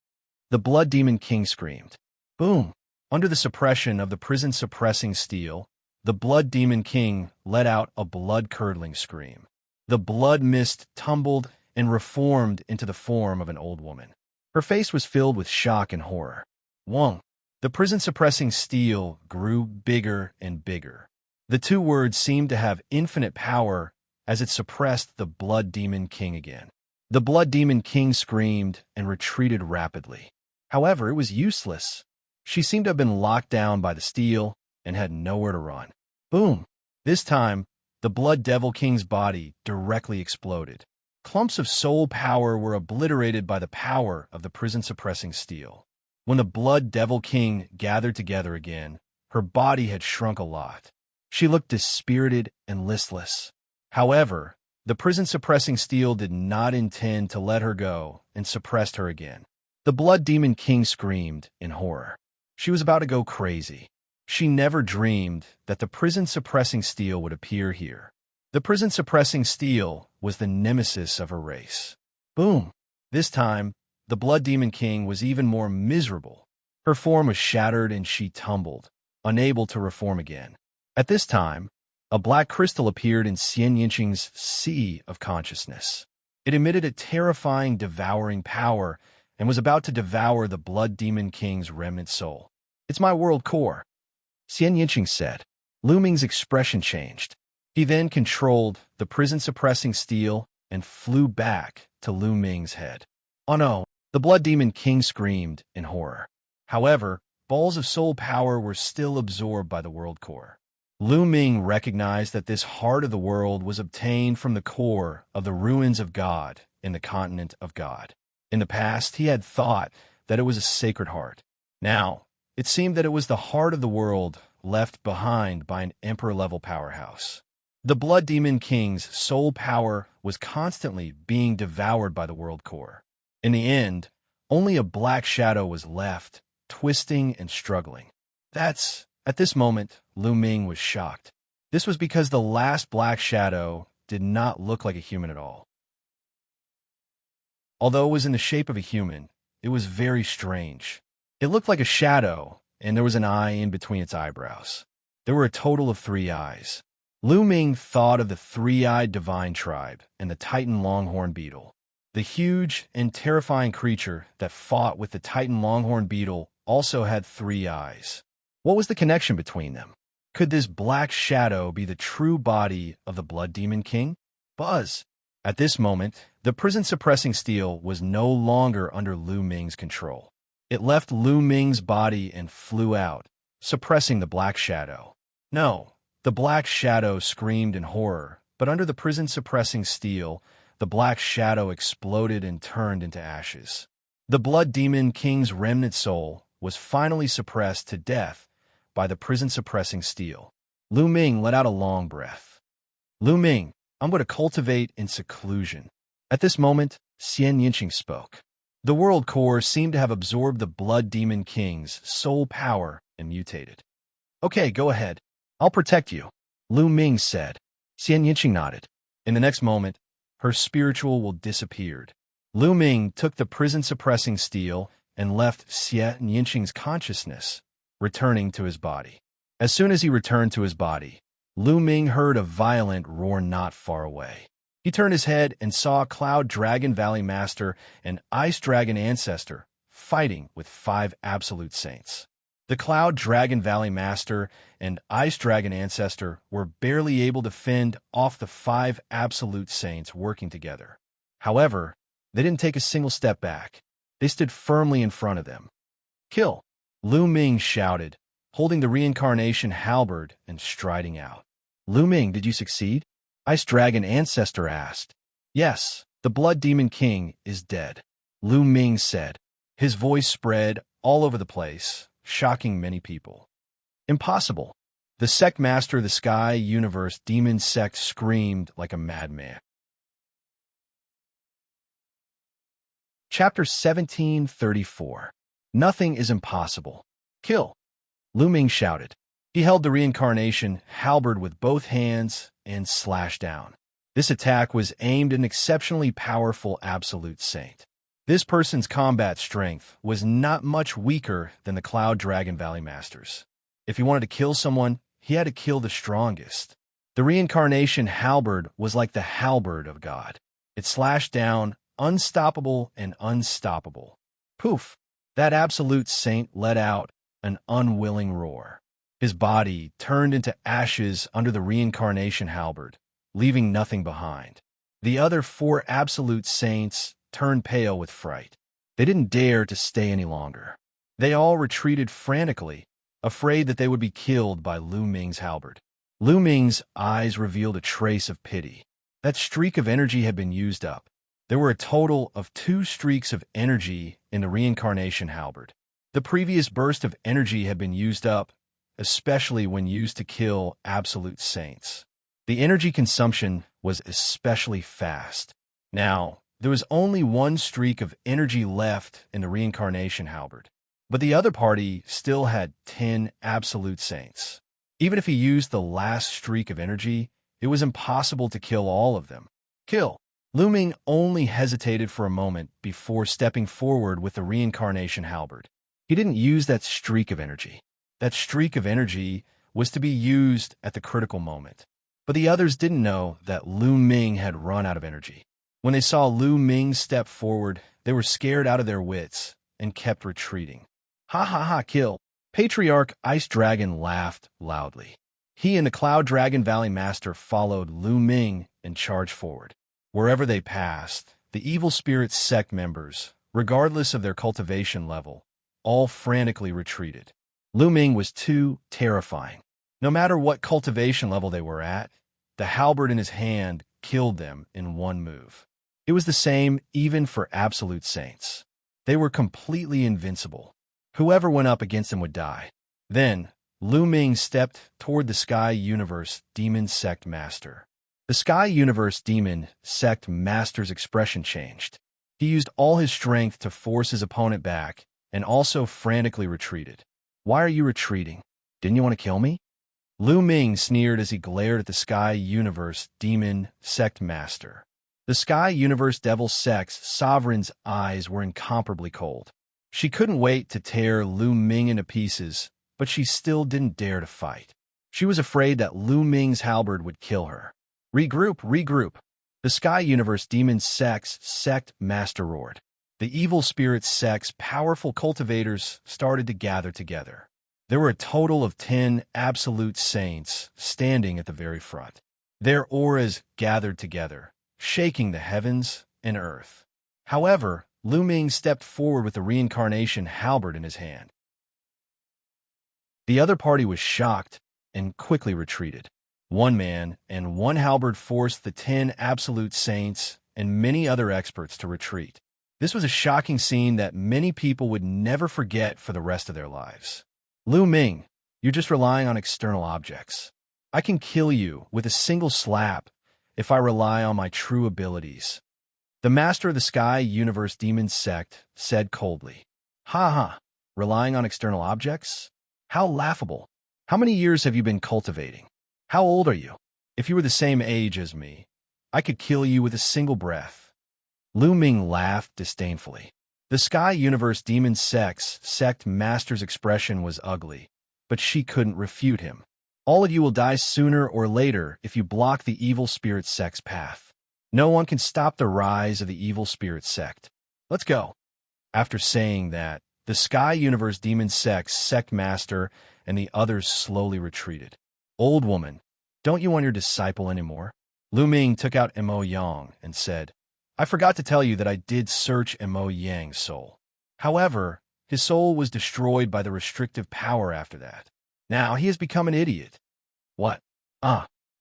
The Blood Demon King screamed. Boom! Under the suppression of the prison-suppressing steel, the Blood Demon King let out a blood-curdling scream. The blood mist tumbled and reformed into the form of an old woman. Her face was filled with shock and horror. Wang. The prison-suppressing steel grew bigger and bigger. The two words seemed to have infinite power as it suppressed the Blood Demon King again. The Blood Demon King screamed and retreated rapidly. However, it was useless. She seemed to have been locked down by the steel and had nowhere to run. Boom! This time, the Blood Devil King's body directly exploded. Clumps of soul power were obliterated by the power of the prison-suppressing steel. When the Blood Devil King gathered together again, her body had shrunk a lot. She looked dispirited and listless. However, the prison-suppressing steel did not intend to let her go and suppressed her again. The Blood Demon King screamed in horror. She was about to go crazy. She never dreamed that the prison-suppressing steel would appear here. The prison-suppressing steel was the nemesis of her race. Boom! This time, the Blood Demon King was even more miserable. Her form was shattered and she tumbled, unable to reform again. At this time, a black crystal appeared in Xianxia's sea of consciousness. It emitted a terrifying, devouring power and was about to devour the Blood Demon King's remnant soul. It's my world core, Xianxia said. Lu Ming's expression changed. He then controlled the prison-suppressing steel and flew back to Lu Ming's head. Oh no! The Blood Demon King screamed in horror. However, balls of soul power were still absorbed by the world core. Lu Ming recognized that this heart of the world was obtained from the core of the ruins of God in the continent of God. In the past, he had thought that it was a sacred heart. Now, it seemed that it was the heart of the world left behind by an emperor-level powerhouse. The Blood Demon King's soul power was constantly being devoured by the world core. In the end, only a black shadow was left, twisting and struggling. At this moment, Lu Ming was shocked. This was because the last black shadow did not look like a human at all. Although it was in the shape of a human, it was very strange. It looked like a shadow, and there was an eye in between its eyebrows. There were a total of 3 eyes. Lu Ming thought of the 3-eyed divine tribe and the Titan longhorn beetle. The huge and terrifying creature that fought with the Titan longhorn beetle also had 3 eyes. What was the connection between them? Could this black shadow be the true body of the Blood Demon King? Buzz! At this moment, the prison-suppressing steel was no longer under Lu Ming's control. It left Lu Ming's body and flew out, suppressing the black shadow. No, the black shadow screamed in horror, but under the prison-suppressing steel, the black shadow exploded and turned into ashes. The Blood Demon King's remnant soul was finally suppressed to death by the prison-suppressing steel. Lu Ming let out a long breath. Lu Ming, I'm going to cultivate in seclusion. At this moment, Xianxia spoke. The world core seemed to have absorbed the Blood Demon King's soul power and mutated. Okay, go ahead. I'll protect you, Lu Ming said. Xianxia nodded. In the next moment, her spiritual will disappeared. Lu Ming took the prison-suppressing steel and left Xianxia's consciousness, returning to his body. As soon as he returned to his body, Lu Ming heard a violent roar not far away. He turned his head and saw Cloud Dragon Valley Master and Ice Dragon Ancestor fighting with 5 Absolute Saints. The Cloud Dragon Valley Master and Ice Dragon Ancestor were barely able to fend off the 5 Absolute Saints working together. However, they didn't take a single step back. They stood firmly in front of them. Kill! Lu Ming shouted, holding the reincarnation halberd and striding out. Lu Ming, did you succeed? Ice Dragon Ancestor asked. Yes, the Blood Demon King is dead, Lu Ming said. His voice spread all over the place, shocking many people. Impossible. The sect master of the Sky Universe Demon Sect screamed like a madman. Chapter 1734. Nothing is impossible. Kill! Lu Ming shouted. He held the reincarnation halberd with both hands and slashed down. This attack was aimed at an exceptionally powerful Absolute Saint. This person's combat strength was not much weaker than the Cloud Dragon Valley Masters. If he wanted to kill someone, he had to kill the strongest. The reincarnation halberd was like the halberd of God. It slashed down, unstoppable and unstoppable. Poof! That Absolute Saint let out an unwilling roar. His body turned into ashes under the reincarnation halberd, leaving nothing behind. The other 4 Absolute Saints turned pale with fright. They didn't dare to stay any longer. They all retreated frantically, afraid that they would be killed by Lu Ming's halberd. Lu Ming's eyes revealed a trace of pity. That streak of energy had been used up. There were a total of 2 streaks of energy in the reincarnation halberd. The previous burst of energy had been used up, especially when used to kill Absolute Saints. The energy consumption was especially fast. Now, there was only 1 streak of energy left in the reincarnation halberd, but the other party still had 10 Absolute Saints. Even if he used the last streak of energy, it was impossible to kill all of them. Kill! Lu Ming only hesitated for a moment before stepping forward with the reincarnation halberd. He didn't use that streak of energy. That streak of energy was to be used at the critical moment. But the others didn't know that Lu Ming had run out of energy. When they saw Lu Ming step forward, they were scared out of their wits and kept retreating. Ha ha ha, kill! Patriarch Ice Dragon laughed loudly. He and the Cloud Dragon Valley Master followed Lu Ming and charged forward. Wherever they passed, the evil spirit sect members, regardless of their cultivation level, all frantically retreated. Lu Ming was too terrifying. No matter what cultivation level they were at, the halberd in his hand killed them in 1 move. It was the same even for Absolute Saints. They were completely invincible. Whoever went up against them would die. Then, Lu Ming stepped toward the Sky Universe Demon Sect Master. The Sky Universe Demon Sect Master's expression changed. He used all his strength to force his opponent back and also frantically retreated. Why are you retreating? Didn't you want to kill me? Lu Ming sneered as he glared at the Sky Universe Demon Sect Master. The Sky Universe Devil Sect's sovereign's eyes were incomparably cold. She couldn't wait to tear Lu Ming into pieces, but she still didn't dare to fight. She was afraid that Lu Ming's halberd would kill her. Regroup, regroup. The Sky Universe Demon Sect's Sect Master roared. The evil spirit sect's powerful cultivators started to gather together. There were a total of 10 Absolute Saints standing at the very front. Their auras gathered together, shaking the heavens and earth. However, Lu Ming stepped forward with the reincarnation halberd in his hand. The other party was shocked and quickly retreated. 1 man and 1 halberd forced the 10 Absolute Saints and many other experts to retreat. This was a shocking scene that many people would never forget for the rest of their lives. Lu Ming, you're just relying on external objects. I can kill you with a single slap if I rely on my true abilities. The Master of the Sky Universe Demon Sect said coldly. Ha ha, relying on external objects? How laughable. How many years have you been cultivating? How old are you? If you were the same age as me, I could kill you with a single breath. Lu Ming laughed disdainfully. The Sky Universe Demon Sect Master's expression was ugly, but she couldn't refute him. All of you will die sooner or later if you block the evil spirit sect's path. No one can stop the rise of the evil spirit sect. Let's go. After saying that, the Sky Universe Demon Sect Master and the others slowly retreated. Old woman, don't you want your disciple anymore? Lu Ming took out Mo Yang and said, I forgot to tell you that I did search Mo Yang's soul. However, his soul was destroyed by the restrictive power after that. Now he has become an idiot. What?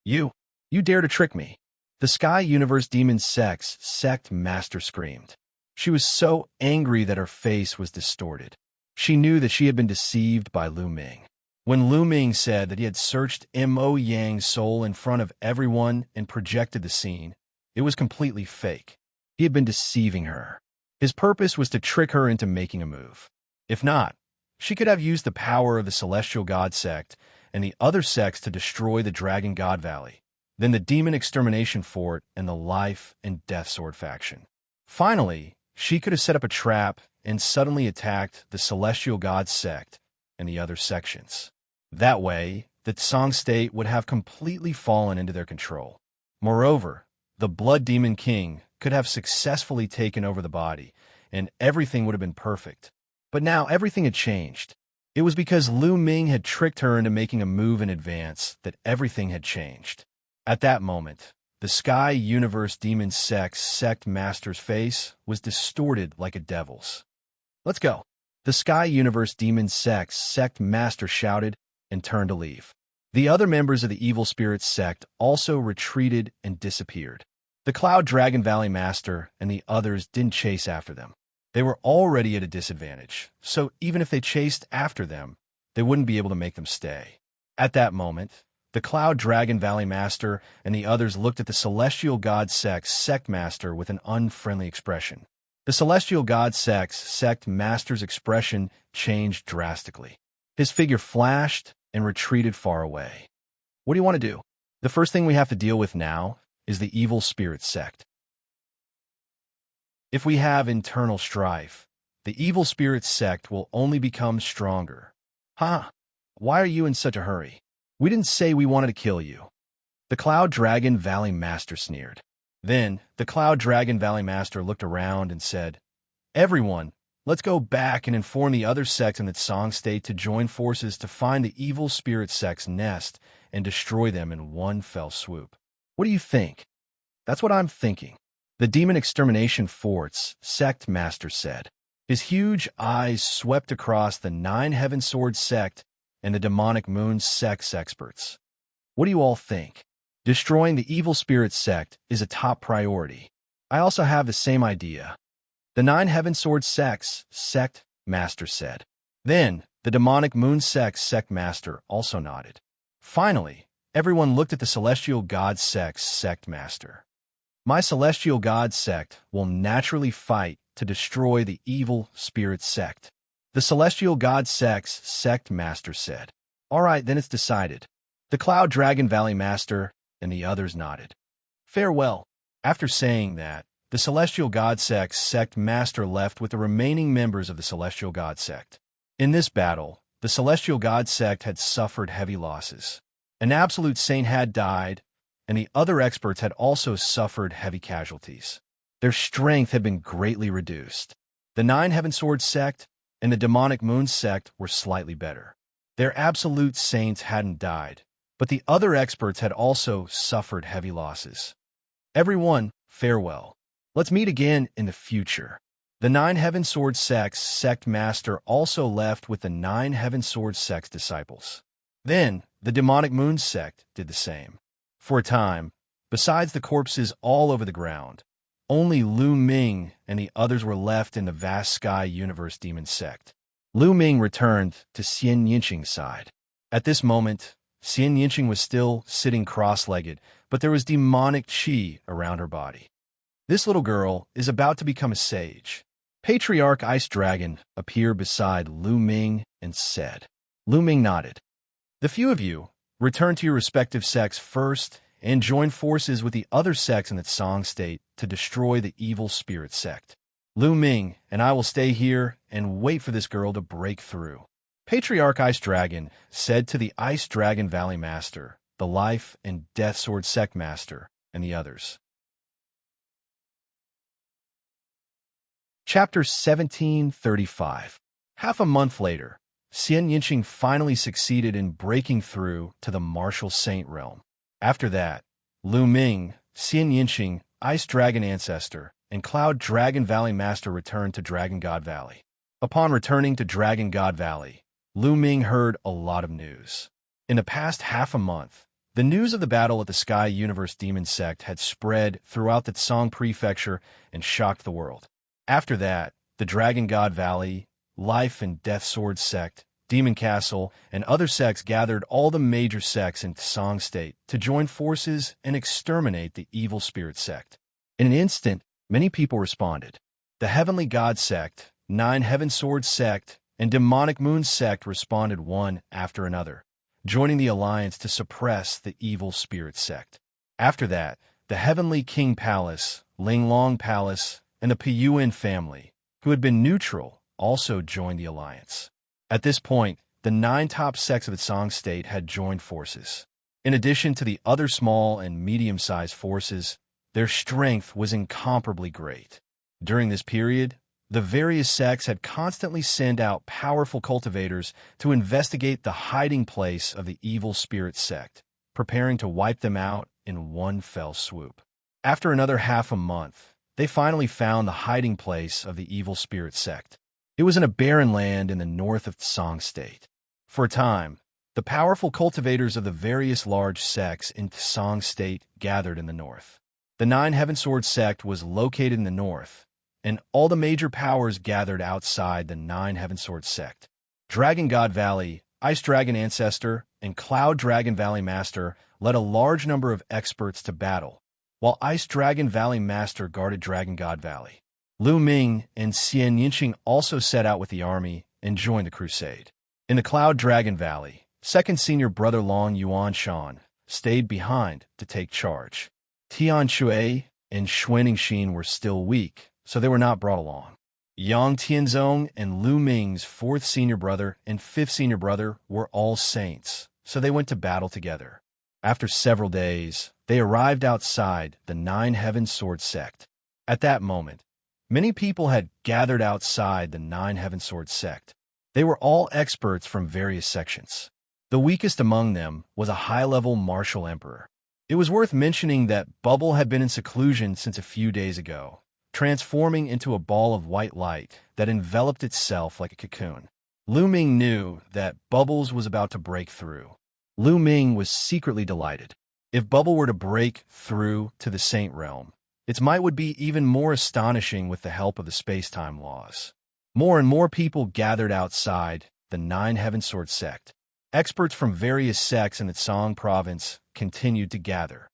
You dare to trick me. The Sky Universe Demon Sect Master screamed. She was so angry that her face was distorted. She knew that she had been deceived by Lu Ming. When Lu Ming said that he had searched Mo Yang's soul in front of everyone and projected the scene, it was completely fake. He had been deceiving her. His purpose was to trick her into making a move. If not, she could have used the power of the Celestial God Sect and the other sects to destroy the Dragon God Valley, then the Demon Extermination Fort and the Life and Death Sword faction. Finally, she could have set up a trap and suddenly attacked the Celestial God Sect and the other sections. That way, the Tsang State would have completely fallen into their control. Moreover, the Blood Demon King could have successfully taken over the body, and everything would have been perfect. But now everything had changed. It was because Lu Ming had tricked her into making a move in advance that everything had changed. At that moment, the Sky Universe Demon Sect Master's face was distorted like a devil's. Let's go. The Sky Universe Demon Sect Master shouted and turned to leave. The other members of the Evil Spirit Sect also retreated and disappeared. The Cloud Dragon Valley Master and the others didn't chase after them. They were already at a disadvantage, so even if they chased after them, they wouldn't be able to make them stay. At that moment, the Cloud Dragon Valley Master and the others looked at the Celestial God Sect Master with an unfriendly expression. The Celestial God Sect Master's expression changed drastically. His figure flashed and retreated far away. What do you want to do? The first thing we have to deal with now is the Evil Spirit Sect. If we have internal strife, the Evil Spirit Sect will only become stronger. Why are you in such a hurry? We didn't say we wanted to kill you. The Cloud Dragon Valley Master sneered. Then, the Cloud Dragon Valley Master looked around and said, Everyone, let's go back and inform the other sects in the Tsang State to join forces to find the Evil Spirit Sect's nest and destroy them in one fell swoop. What do you think? That's what I'm thinking. The Demon Extermination Fort's Sect Master said. His huge eyes swept across the 9 Heaven Sword Sect and the Demonic Moon Sect's experts. What do you all think? Destroying the Evil Spirit Sect is a top priority. I also have the same idea. The 9 Heaven Sword Sect's Sect Master said. Then, the Demonic Moon Sect's Sect Master also nodded. Finally, everyone looked at the Celestial God Sect's Sect Master. My Celestial God Sect will naturally fight to destroy the Evil Spirit Sect. The Celestial God Sect's Sect Master said. All right, then it's decided. The Cloud Dragon Valley Master and the others nodded. Farewell. After saying that, the Celestial God Sect's Sect Master left with the remaining members of the Celestial God Sect. In this battle, the Celestial God Sect had suffered heavy losses. An absolute saint had died, and the other experts had also suffered heavy casualties. Their strength had been greatly reduced. The 9 Heaven Sword Sect and the Demonic Moon Sect were slightly better. Their absolute saints hadn't died, but the other experts had also suffered heavy losses. Everyone, farewell. Let's meet again in the future. The 9 Heaven Sword Sect's Sect Master also left with the 9 Heaven Sword Sect's disciples. Then, the Demonic Moon Sect did the same. For a time, besides the corpses all over the ground, only Lu Ming and the others were left in the vast Sky Universe Demon Sect. Lu Ming returned to Xianxia's side. At this moment, Xianxia was still sitting cross-legged, but there was demonic qi around her body. This little girl is about to become a sage. Patriarch Ice Dragon appeared beside Lu Ming and said. Lu Ming nodded. The few of you, return to your respective sects first and join forces with the other sects in the Tsang state to destroy the evil spirit sect. Lu Ming and I will stay here and wait for this girl to break through. Patriarch Ice Dragon said to the Ice Dragon Valley Master, the Life and Death Sword Sect Master, and the others. Chapter 1735. Half a month later, Xianxia finally succeeded in breaking through to the Martial Saint realm. After that, Lu Ming, Xianxia, Ice Dragon Ancestor, and Cloud Dragon Valley Master returned to Dragon God Valley. Upon returning to Dragon God Valley, Lu Ming heard a lot of news. In the past half a month, the news of the battle at the Sky Universe Demon Sect had spread throughout the Tsang Prefecture and shocked the world. After that, the Dragon God Valley, Life and Death Sword Sect, Demon Castle, and other sects gathered all the major sects in Tsang State to join forces and exterminate the evil spirit sect. In an instant, many people responded. The Heavenly God Sect, Nine Heaven Sword Sect, and Demonic Moon Sect responded one after another, joining the alliance to suppress the evil spirit sect. After that, the Heavenly King Palace, Linglong Palace, and the Piyuan family, who had been neutral, also joined the alliance. At this point, the 9 top sects of the Tsang state had joined forces. In addition to the other small and medium-sized forces, their strength was incomparably great. During this period, the various sects had constantly sent out powerful cultivators to investigate the hiding place of the evil spirit sect, preparing to wipe them out in one fell swoop. After another half a month, they finally found the hiding place of the evil spirit sect. It was in a barren land in the north of Tsang State. For a time, the powerful cultivators of the various large sects in Tsang State gathered in the north. The Nine Heaven Sword sect was located in the north, and all the major powers gathered outside the Nine Heaven Sword sect. Dragon God Valley, Ice Dragon Ancestor, and Cloud Dragon Valley Master led a large number of experts to battle, while Ice Dragon Valley Master guarded Dragon God Valley. Lu Ming and Xianxia also set out with the army and joined the crusade. In the Cloud Dragon Valley, second senior brother Long Yuan Shan stayed behind to take charge. Tian Shui and Xuanixin were still weak, so they were not brought along. Yang Tianzong and Lu Ming's fourth senior brother and fifth senior brother were all saints, so they went to battle together. After several days, they arrived outside the Nine Heaven Sword sect. At that moment, many people had gathered outside the Nine Heaven Sword sect. They were all experts from various sections. The weakest among them was a high-level martial emperor. It was worth mentioning that Bubble had been in seclusion since a few days ago, transforming into a ball of white light that enveloped itself like a cocoon. Lu Ming knew that Bubbles was about to break through. Lu Ming was secretly delighted. If Bubble were to break through to the Saint Realm, its might would be even more astonishing with the help of the space-time laws. More and more people gathered outside the Nine Heaven Sword sect. Experts from various sects in the Tsang province continued to gather.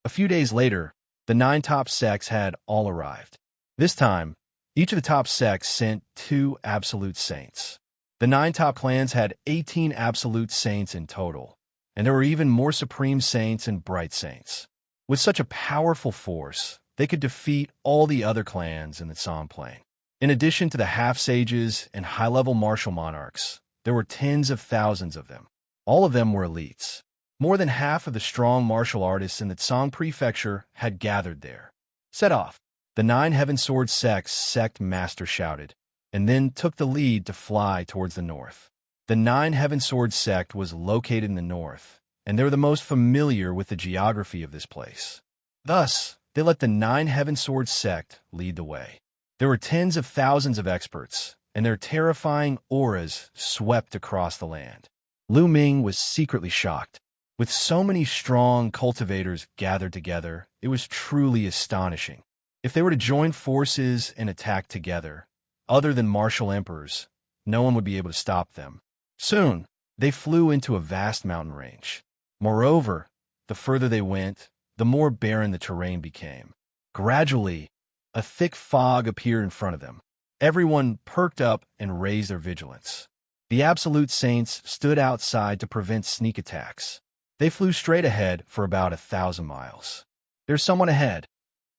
A few days later, the 9 top sects had all arrived. This time, each of the top sects sent 2 absolute saints. The 9 top clans had 18 absolute saints in total, and there were even more supreme saints and bright saints. With such a powerful force, they could defeat all the other clans in the Tsang Plain. In addition to the half-sages and high-level martial monarchs, there were tens of thousands of them. All of them were elites. More than half of the strong martial artists in the Tsang Prefecture had gathered there. Set off, the Nine Heaven Sword sect's sect master shouted, and then took the lead to fly towards the north. The Nine Heaven Sword sect was located in the north, and they were the most familiar with the geography of this place. Thus, they let the Nine Heaven Sword sect lead the way. There were tens of thousands of experts, and their terrifying auras swept across the land. Lu Ming was secretly shocked. With so many strong cultivators gathered together, it was truly astonishing. If they were to join forces and attack together, other than martial emperors, no one would be able to stop them. Soon, They flew into a vast mountain range. Moreover, the further they went, the more barren the terrain became. Gradually, a thick fog appeared in front of them. Everyone perked up and raised their vigilance. The Absolute Saints stood outside to prevent sneak attacks. They flew straight ahead for about 1,000 miles. "There's someone ahead."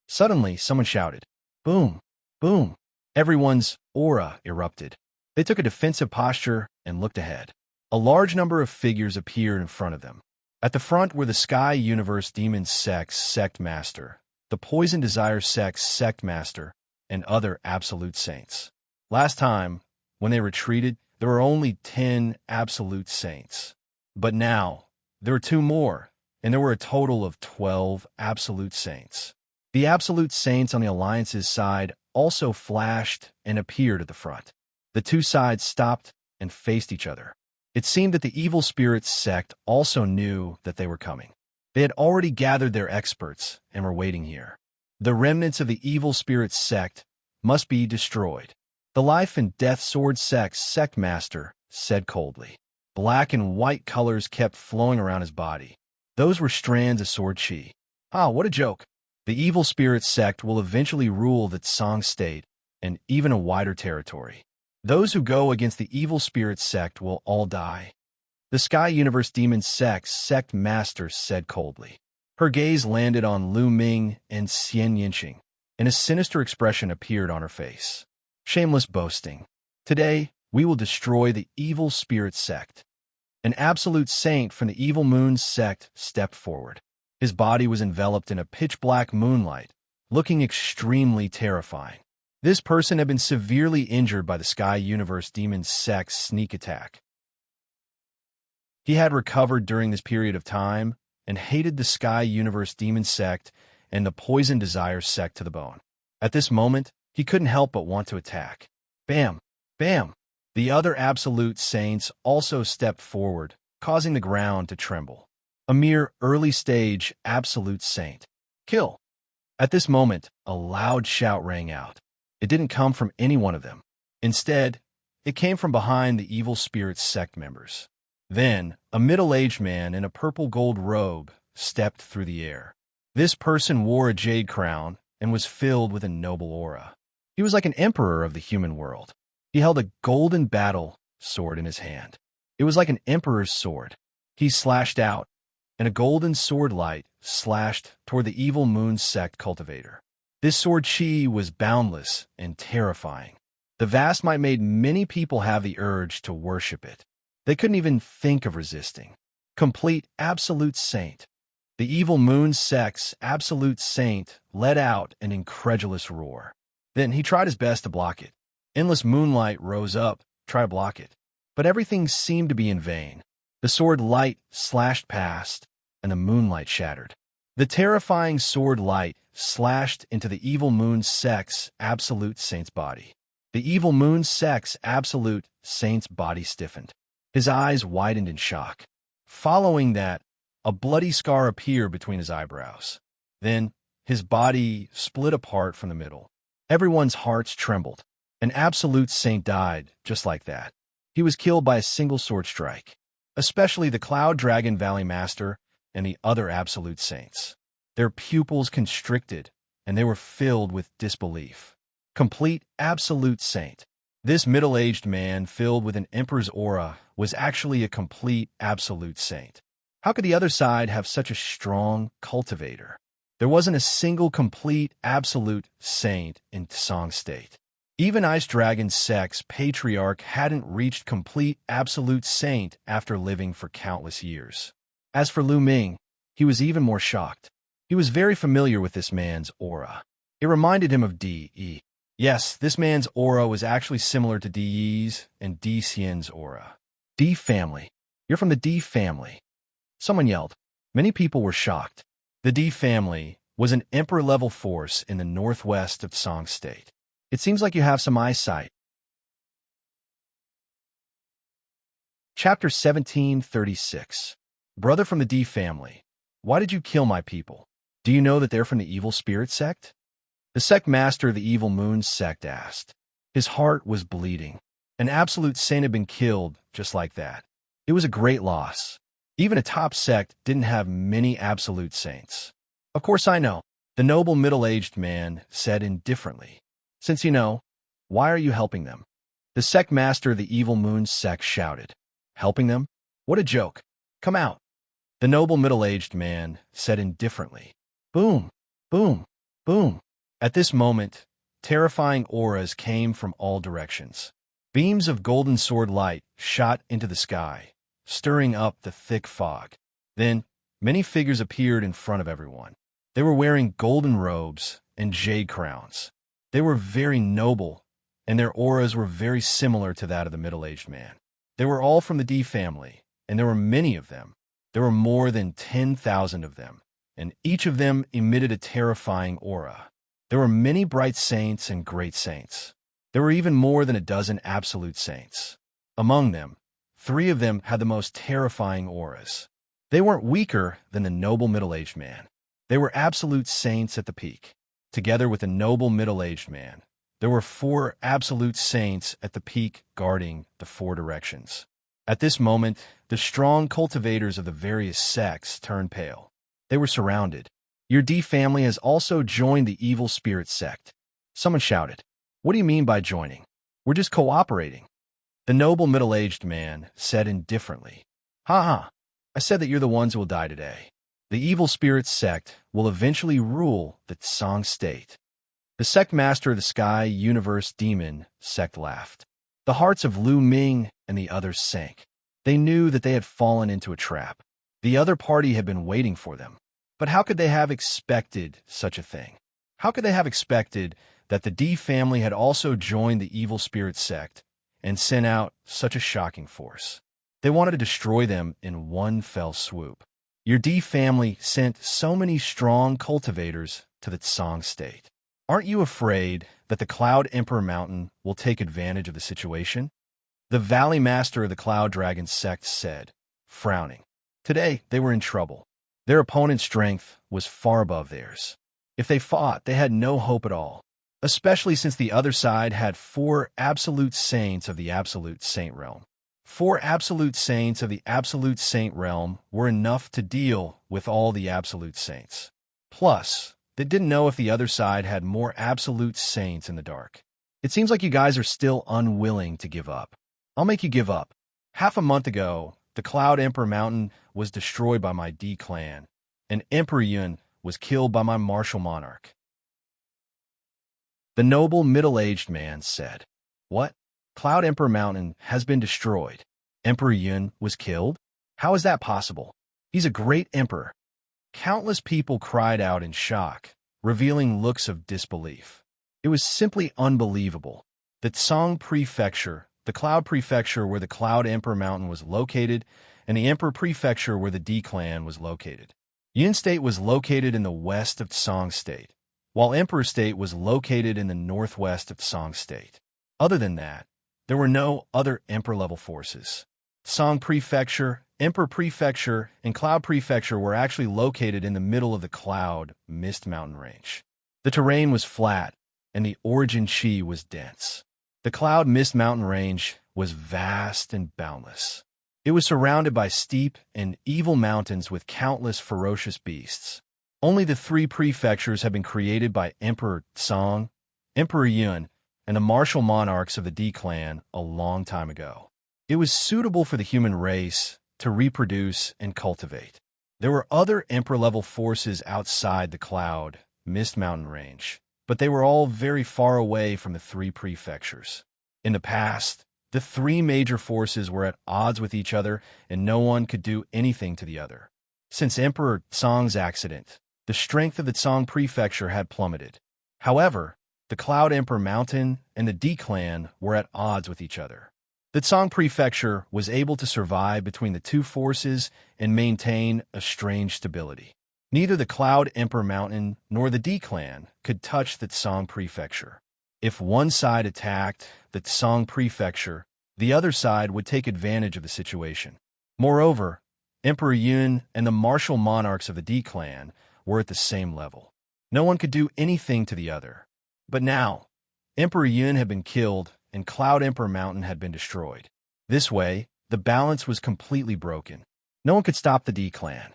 Suddenly, someone shouted, "Boom! Boom!" Everyone's aura erupted. They took a defensive posture and looked ahead. A large number of figures appeared in front of them. At the front were the Sky Universe Demon Sect's Sect Master, the Poison Desire Sect's Sect Master, and other Absolute Saints. Last time, when they retreated, there were only 10 Absolute Saints. But now, there were 2 more, and there were a total of 12 Absolute Saints. The Absolute Saints on the Alliance's side also flashed and appeared at the front. The 2 sides stopped and faced each other. It seemed that the Evil Spirits sect also knew that they were coming. They had already gathered their experts and were waiting here. The remnants of the Evil Spirits sect must be destroyed. The Life and Death Sword Sect's Sect Master said coldly. Black and white colors kept flowing around his body. Those were strands of sword chi. Ah, what a joke. The Evil Spirits sect will eventually rule the Tsang state and even a wider territory. Those who go against the Evil Spirits sect will all die. The Sky Universe Demon Sect's Sect Master said coldly. Her gaze landed on Lu Ming and Xianxia, and a sinister expression appeared on her face. Shameless boasting. Today, we will destroy the Evil Spirit sect. An Absolute Saint from the Evil Moon sect stepped forward. His body was enveloped in a pitch-black moonlight, looking extremely terrifying. This person had been severely injured by the Sky Universe Demon Sect's sneak attack. He had recovered during this period of time and hated the Sky Universe Demon Sect and the Poison Desire Sect to the bone. At this moment, he couldn't help but want to attack. Bam! Bam! The other Absolute Saints also stepped forward, causing the ground to tremble. A mere early-stage Absolute Saint. Kill! At this moment, a loud shout rang out. It didn't come from any one of them. Instead, it came from behind the Evil Spirit sect members. Then, a middle-aged man in a purple-gold robe stepped through the air. This person wore a jade crown and was filled with a noble aura. He was like an emperor of the human world. He held a golden battle sword in his hand. It was like an emperor's sword. He slashed out, and a golden sword light slashed toward the Evil Moon sect cultivator. This sword chi was boundless and terrifying. The vast might made many people have the urge to worship it. They couldn't even think of resisting. Complete Absolute Saint. The Evil Moon sect's Absolute Saint let out an incredulous roar. Then he tried his best to block it. Endless moonlight rose up, try to block it. But everything seemed to be in vain. The sword light slashed past, and the moonlight shattered. The terrifying sword light slashed into the Evil Moon sect's Absolute Saint's body. The Evil Moon sect's Absolute Saint's body stiffened. His eyes widened in shock. Following that, a bloody scar appeared between his eyebrows. Then, his body split apart from the middle. Everyone's hearts trembled. An Absolute Saint died just like that. He was killed by a single sword strike. Especially the Cloud Dragon Valley Master and the other Absolute Saints. Their pupils constricted, and they were filled with disbelief. Complete Absolute Saint. This middle-aged man filled with an emperor's aura was actually a complete Absolute Saint. How could the other side have such a strong cultivator? There wasn't a single complete Absolute Saint in Tsang State. Even Ice Dragon Sect's patriarch hadn't reached complete Absolute Saint after living for countless years. As for Lu Ming, he was even more shocked. He was very familiar with this man's aura. It reminded him of D.E. Yes, this man's aura was actually similar to D.E.'s and D. Xian's aura. D family. You're from the D family. Someone yelled. Many people were shocked. The D family was an emperor-level force in the northwest of Tsang State. It seems like you have some eyesight. Chapter 1736. Brother from the D family, why did you kill my people? Do you know that they're from the Evil Spirit sect? The sect master of the Evil Moon sect asked. His heart was bleeding. An Absolute Saint had been killed just like that. It was a great loss. Even a top sect didn't have many absolute saints. Of course I know, the noble middle-aged man said indifferently. Since you know, why are you helping them? The sect master of the Evil Moon sect shouted. Helping them? What a joke. Come out. The noble middle-aged man said indifferently. Boom, boom, boom. At this moment, terrifying auras came from all directions. Beams of golden sword light shot into the sky, stirring up the thick fog. Then, many figures appeared in front of everyone. They were wearing golden robes and jade crowns. They were very noble, and their auras were very similar to that of the middle-aged man. They were all from the D family, and there were many of them. There were more than 10,000 of them, and each of them emitted a terrifying aura. There were many bright saints and great saints. There were even more than a dozen absolute saints. Among them, 3 of them had the most terrifying auras. They weren't weaker than the noble middle-aged man. They were absolute saints at the peak. Together with the noble middle-aged man, there were 4 absolute saints at the peak guarding the 4 directions. At this moment, the strong cultivators of the various sects turned pale. They were surrounded. Your D family has also joined the evil spirit sect. Someone shouted. What do you mean by joining? We're just cooperating. The noble middle-aged man said indifferently. Ha ha, I said that you're the ones who will die today. The evil spirit sect will eventually rule the Tsang state. The sect master of the Sky Universe Demon sect laughed. The hearts of Lu Ming and the others sank. They knew that they had fallen into a trap. The other party had been waiting for them. But how could they have expected such a thing? How could they have expected that the D family had also joined the evil spirit sect and sent out such a shocking force? They wanted to destroy them in one fell swoop. Your D family sent so many strong cultivators to the Tsang state. Aren't you afraid that the Cloud Emperor Mountain will take advantage of the situation? The Valley Master of the Cloud Dragon sect said, frowning. Today, they were in trouble. Their opponent's strength was far above theirs. If they fought, they had no hope at all, especially since the other side had 4 absolute saints of the Absolute Saint realm. 4 absolute saints of the Absolute Saint realm were enough to deal with all the absolute saints. Plus, they didn't know if the other side had more absolute saints in the dark. It seems like you guys are still unwilling to give up. I'll make you give up. Half a month ago, the Cloud Emperor Mountain was destroyed by my D clan, and Emperor Yun was killed by my martial monarch. The noble middle-aged man said, What? Cloud Emperor Mountain has been destroyed. Emperor Yun was killed? How is that possible? He's a great emperor. Countless people cried out in shock, revealing looks of disbelief. It was simply unbelievable. The Tsang Prefecture, the Cloud Prefecture where the Cloud Emperor Mountain was located, and the Emperor Prefecture where the D clan was located. Yun State was located in the west of Tsang State, while Emperor State was located in the northwest of Tsang State. Other than that, there were no other Emperor-level forces. Tsang Prefecture, Emperor Prefecture, and Cloud Prefecture were actually located in the middle of the Cloud Mist Mountain Range. The terrain was flat, and the origin chi was dense. The Cloud Mist Mountain Range was vast and boundless. It was surrounded by steep and evil mountains with countless ferocious beasts. Only the 3 prefectures had been created by Emperor Tsang, Emperor Yun, and the martial monarchs of the D clan a long time ago. It was suitable for the human race to reproduce and cultivate. There were other emperor-level forces outside the Cloud Mist Mountain Range, but they were all very far away from the 3 prefectures. In the past, the 3 major forces were at odds with each other, and no one could do anything to the other. Since Emperor Tsang's accident, the strength of the Tsang Prefecture had plummeted. However, the Cloud Emperor Mountain and the D clan were at odds with each other. The Tsang Prefecture was able to survive between the 2 forces and maintain a strange stability. Neither the Cloud Emperor Mountain nor the D clan could touch the Tsang Prefecture. If one side attacked the Tsang Prefecture, the other side would take advantage of the situation. Moreover, Emperor Yun and the martial monarchs of the D clan were at the same level. No one could do anything to the other. But now, Emperor Yun had been killed and Cloud Emperor Mountain had been destroyed. This way, The balance was completely broken. No one could stop the D clan.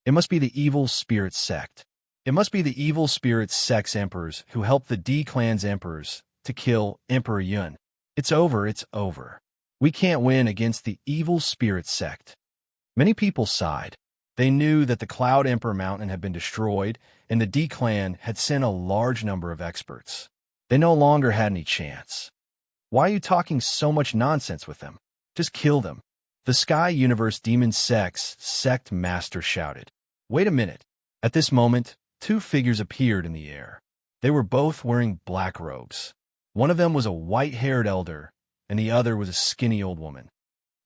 It must be the evil spirit sect. It must be the evil spirit sect's emperors who helped the D clan's emperors to kill Emperor Yun. It's over, it's over. We can't win against the evil spirit sect. Many people sighed. They knew that the Cloud Emperor Mountain had been destroyed, and the D clan had sent a large number of experts. They no longer had any chance. Why are you talking so much nonsense with them? Just kill them. The Sky Universe Demon Sect's sect master shouted. Wait a minute. At this moment, two figures appeared in the air. They were both wearing black robes. One of them was a white-haired elder, and the other was a skinny old woman.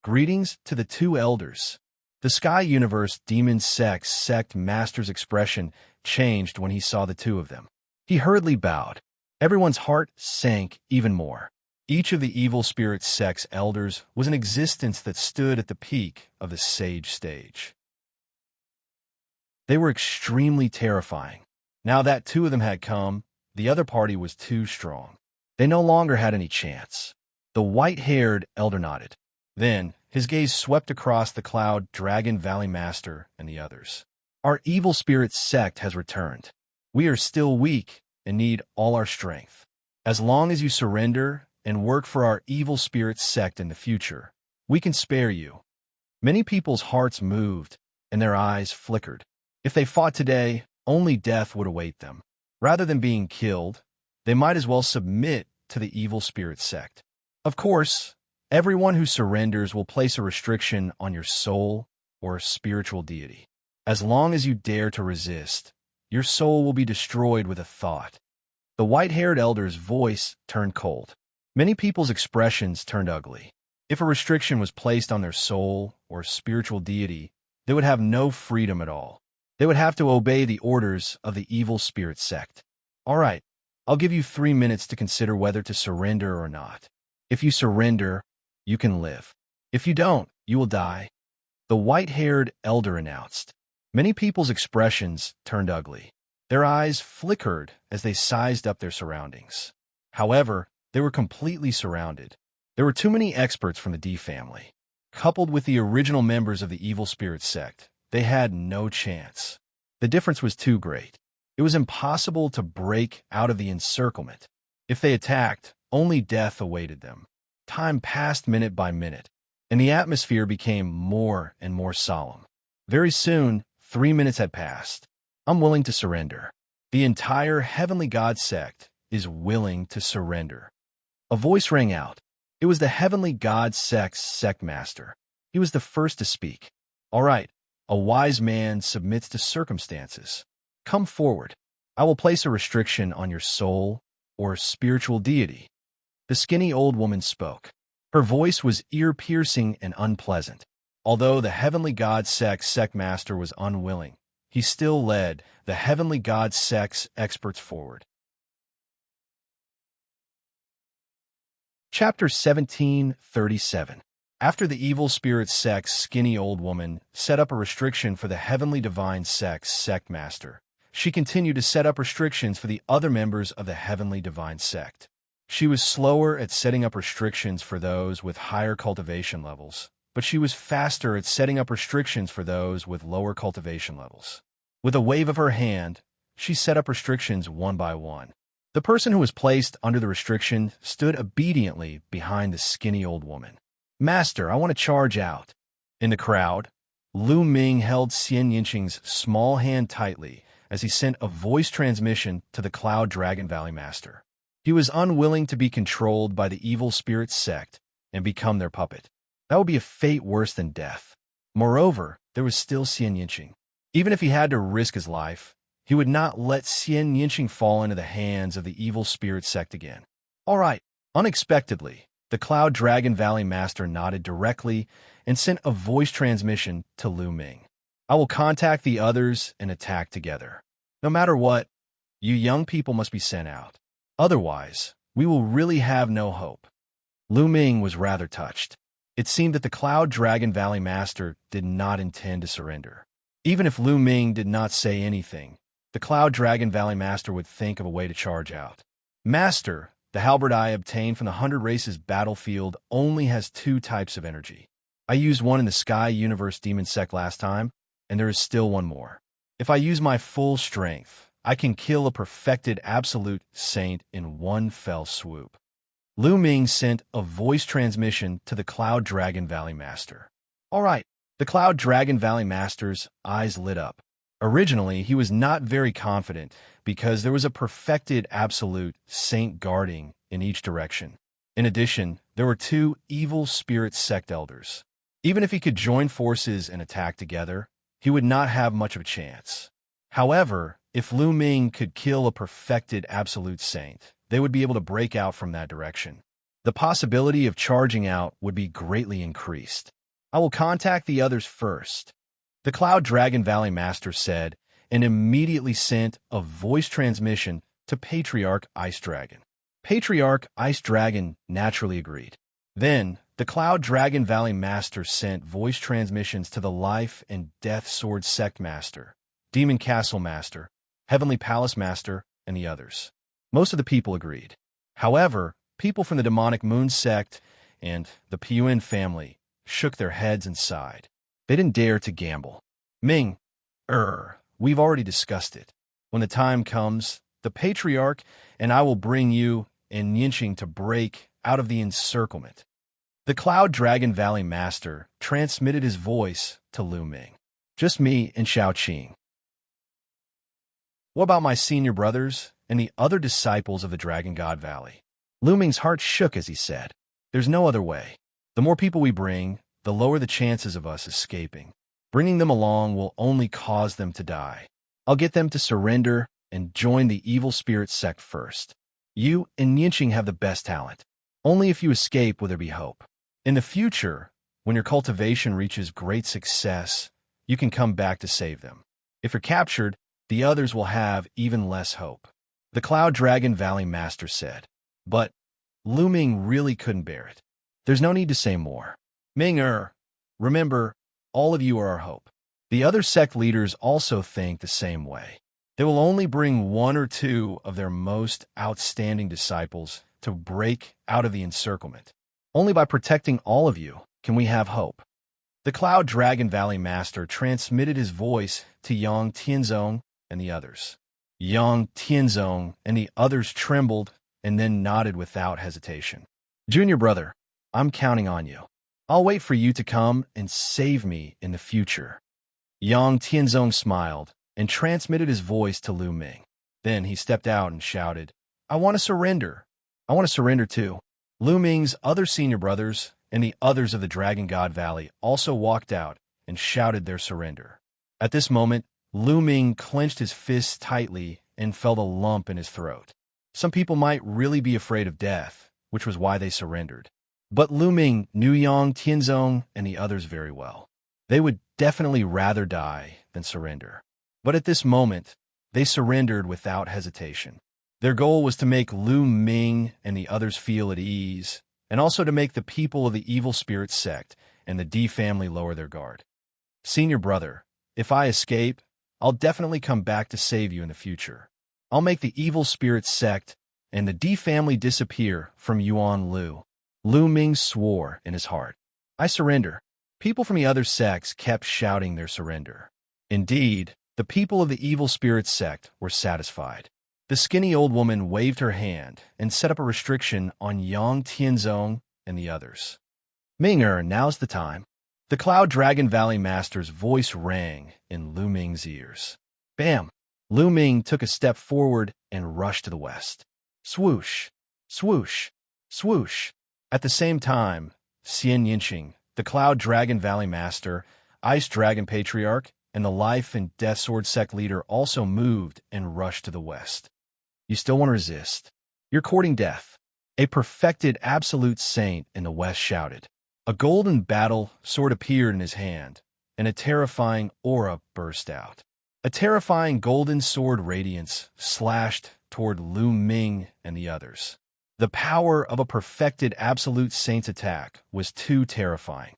Greetings to the two elders. The Sky Universe Demon Sect's sect master's expression changed when he saw the two of them. He hurriedly bowed. Everyone's heart sank even more. Each of the evil spirit sect's elders was an existence that stood at the peak of the sage stage. They were extremely terrifying. Now that two of them had come, the other party was too strong. They no longer had any chance. The white-haired elder nodded. Then, his gaze swept across the Cloud Dragon Valley Master and the others. Our evil spirit sect has returned. We are still weak and need all our strength. As long as you surrender and work for our evil spirit sect in the future, we can spare you. Many people's hearts moved and their eyes flickered. If they fought today, only death would await them. Rather than being killed, they might as well submit to the evil spirit sect. Of course, everyone who surrenders will place a restriction on your soul or spiritual deity. As long as you dare to resist, your soul will be destroyed with a thought. The white-haired elder's voice turned cold. Many people's expressions turned ugly. If a restriction was placed on their soul or spiritual deity, they would have no freedom at all. They would have to obey the orders of the evil spirit sect. All right, I'll give you 3 minutes to consider whether to surrender or not. If you surrender, you can live. If you don't, you will die. The white-haired elder announced. Many people's expressions turned ugly. Their eyes flickered as they sized up their surroundings. However, they were completely surrounded. There were too many experts from the D family. Coupled with the original members of the evil spirit sect, they had no chance. The difference was too great. It was impossible to break out of the encirclement. If they attacked, only death awaited them. Time passed minute by minute, and the atmosphere became more and more solemn. Very soon, 3 minutes had passed. I'm willing to surrender. The entire Heavenly God sect is willing to surrender. A voice rang out. It was the Heavenly God sect's sect master. He was the first to speak. All right, a wise man submits to circumstances. Come forward. I will place a restriction on your soul or spiritual deity. The skinny old woman spoke. Her voice was ear-piercing and unpleasant. Although the Heavenly God sect's sect master was unwilling, he still led the Heavenly God sect's experts forward. Chapter 1737. After the evil spirit sect's skinny old woman set up a restriction for the Heavenly Divine sect's sect master, she continued to set up restrictions for the other members of the Heavenly Divine sect. She was slower at setting up restrictions for those with higher cultivation levels, but she was faster at setting up restrictions for those with lower cultivation levels. With a wave of her hand, she set up restrictions one by one. The person who was placed under the restriction stood obediently behind the skinny old woman. Master, I want to charge out. In the crowd, Lu Ming held Xianxia's small hand tightly as he sent a voice transmission to the Cloud Dragon Valley Master. He was unwilling to be controlled by the evil spirit sect and become their puppet. That would be a fate worse than death. Moreover, there was still Xianxia. Even if he had to risk his life, he would not let Xianxia fall into the hands of the evil spirit sect again. All right. Unexpectedly, the Cloud Dragon Valley Master nodded directly and sent a voice transmission to Lu Ming. I will contact the others and attack together. No matter what, you young people must be sent out. Otherwise, we will really have no hope. Lu Ming was rather touched. It seemed that the Cloud Dragon Valley Master did not intend to surrender. Even if Lu Ming did not say anything, the Cloud Dragon Valley Master would think of a way to charge out. Master, the halberd I obtained from the 100 Races battlefield only has 2 types of energy. I used one in the Sky Universe Demon Sect last time, and there is still one more. If I use my full strength, I can kill a perfected absolute saint in one fell swoop. Lu Ming sent a voice transmission to the Cloud Dragon Valley Master. All right, the Cloud Dragon Valley Master's eyes lit up. Originally, he was not very confident because there was a perfected absolute saint guarding in each direction. In addition, there were 2 evil spirit sect elders. Even if he could join forces and attack together, he would not have much of a chance. However, if Lu Ming could kill a perfected absolute saint, they would be able to break out from that direction. The possibility of charging out would be greatly increased. I will contact the others first, the Cloud Dragon Valley Master said, and immediately sent a voice transmission to Patriarch Ice Dragon. Patriarch Ice Dragon naturally agreed. Then, the Cloud Dragon Valley Master sent voice transmissions to the Life and Death Sword Sect Master, Demon Castle Master, Heavenly Palace Master, and the others. Most of the people agreed. However, people from the Demonic Moon Sect and the Piyuan family shook their heads and sighed. They didn't dare to gamble. Ming, we've already discussed it. When the time comes, the Patriarch and I will bring you and Yinxing to break out of the encirclement. The Cloud Dragon Valley Master transmitted his voice to Lu Ming. Just me and Xiaoqing. What about my senior brothers and the other disciples of the Dragon God Valley? Lu Ming's heart shook as he said, there's no other way. The more people we bring, the lower the chances of us escaping. Bringing them along will only cause them to die. I'll get them to surrender and join the evil spirit sect first. You and Yinxing have the best talent. Only if you escape will there be hope. In the future, when your cultivation reaches great success, you can come back to save them. If you're captured, the others will have even less hope. The Cloud Dragon Valley Master said. But Lu Ming really couldn't bear it. There's no need to say more. Ming, remember, all of you are our hope. The other sect leaders also think the same way. They will only bring 1 or 2 of their most outstanding disciples to break out of the encirclement. Only by protecting all of you can we have hope. The Cloud Dragon Valley Master transmitted his voice to Yang Tianzong and the others. Yang Tianzong and the others trembled and then nodded without hesitation. Junior brother, I'm counting on you. I'll wait for you to come and save me in the future. Yang Tianzong smiled and transmitted his voice to Lu Ming. Then he stepped out and shouted, I want to surrender. I want to surrender too. Lu Ming's other senior brothers and the others of the Dragon God Valley also walked out and shouted their surrender. At this moment, Lu Ming clenched his fists tightly and felt a lump in his throat. Some people might really be afraid of death, which was why they surrendered. But Lu Ming knew Yang Tianzong and the others very well. They would definitely rather die than surrender. But at this moment, they surrendered without hesitation. Their goal was to make Lu Ming and the others feel at ease, and also to make the people of the evil spirit sect and the D family lower their guard. Senior brother, if I escape, I'll definitely come back to save you in the future. I'll make the evil spirit sect and the D family disappear from Yuan Lu. Lu Ming swore in his heart. I surrender. People from the other sects kept shouting their surrender. Indeed, the people of the evil spirit sect were satisfied. The skinny old woman waved her hand and set up a restriction on Yang Tianzong and the others. Ming, now's the time. The Cloud Dragon Valley Master's voice rang in Lu Ming's ears. Bam! Lu Ming took a step forward and rushed to the west. Swoosh! Swoosh! Swoosh! At the same time, Yinxing, the Cloud Dragon Valley Master, Ice Dragon Patriarch, and the Life and Death Sword Sect leader also moved and rushed to the west. You still want to resist? You're courting death. A perfected absolute saint in the west shouted. A golden battle sword appeared in his hand, and a terrifying aura burst out. A terrifying golden sword radiance slashed toward Lu Ming and the others. The power of a perfected absolute saint's attack was too terrifying.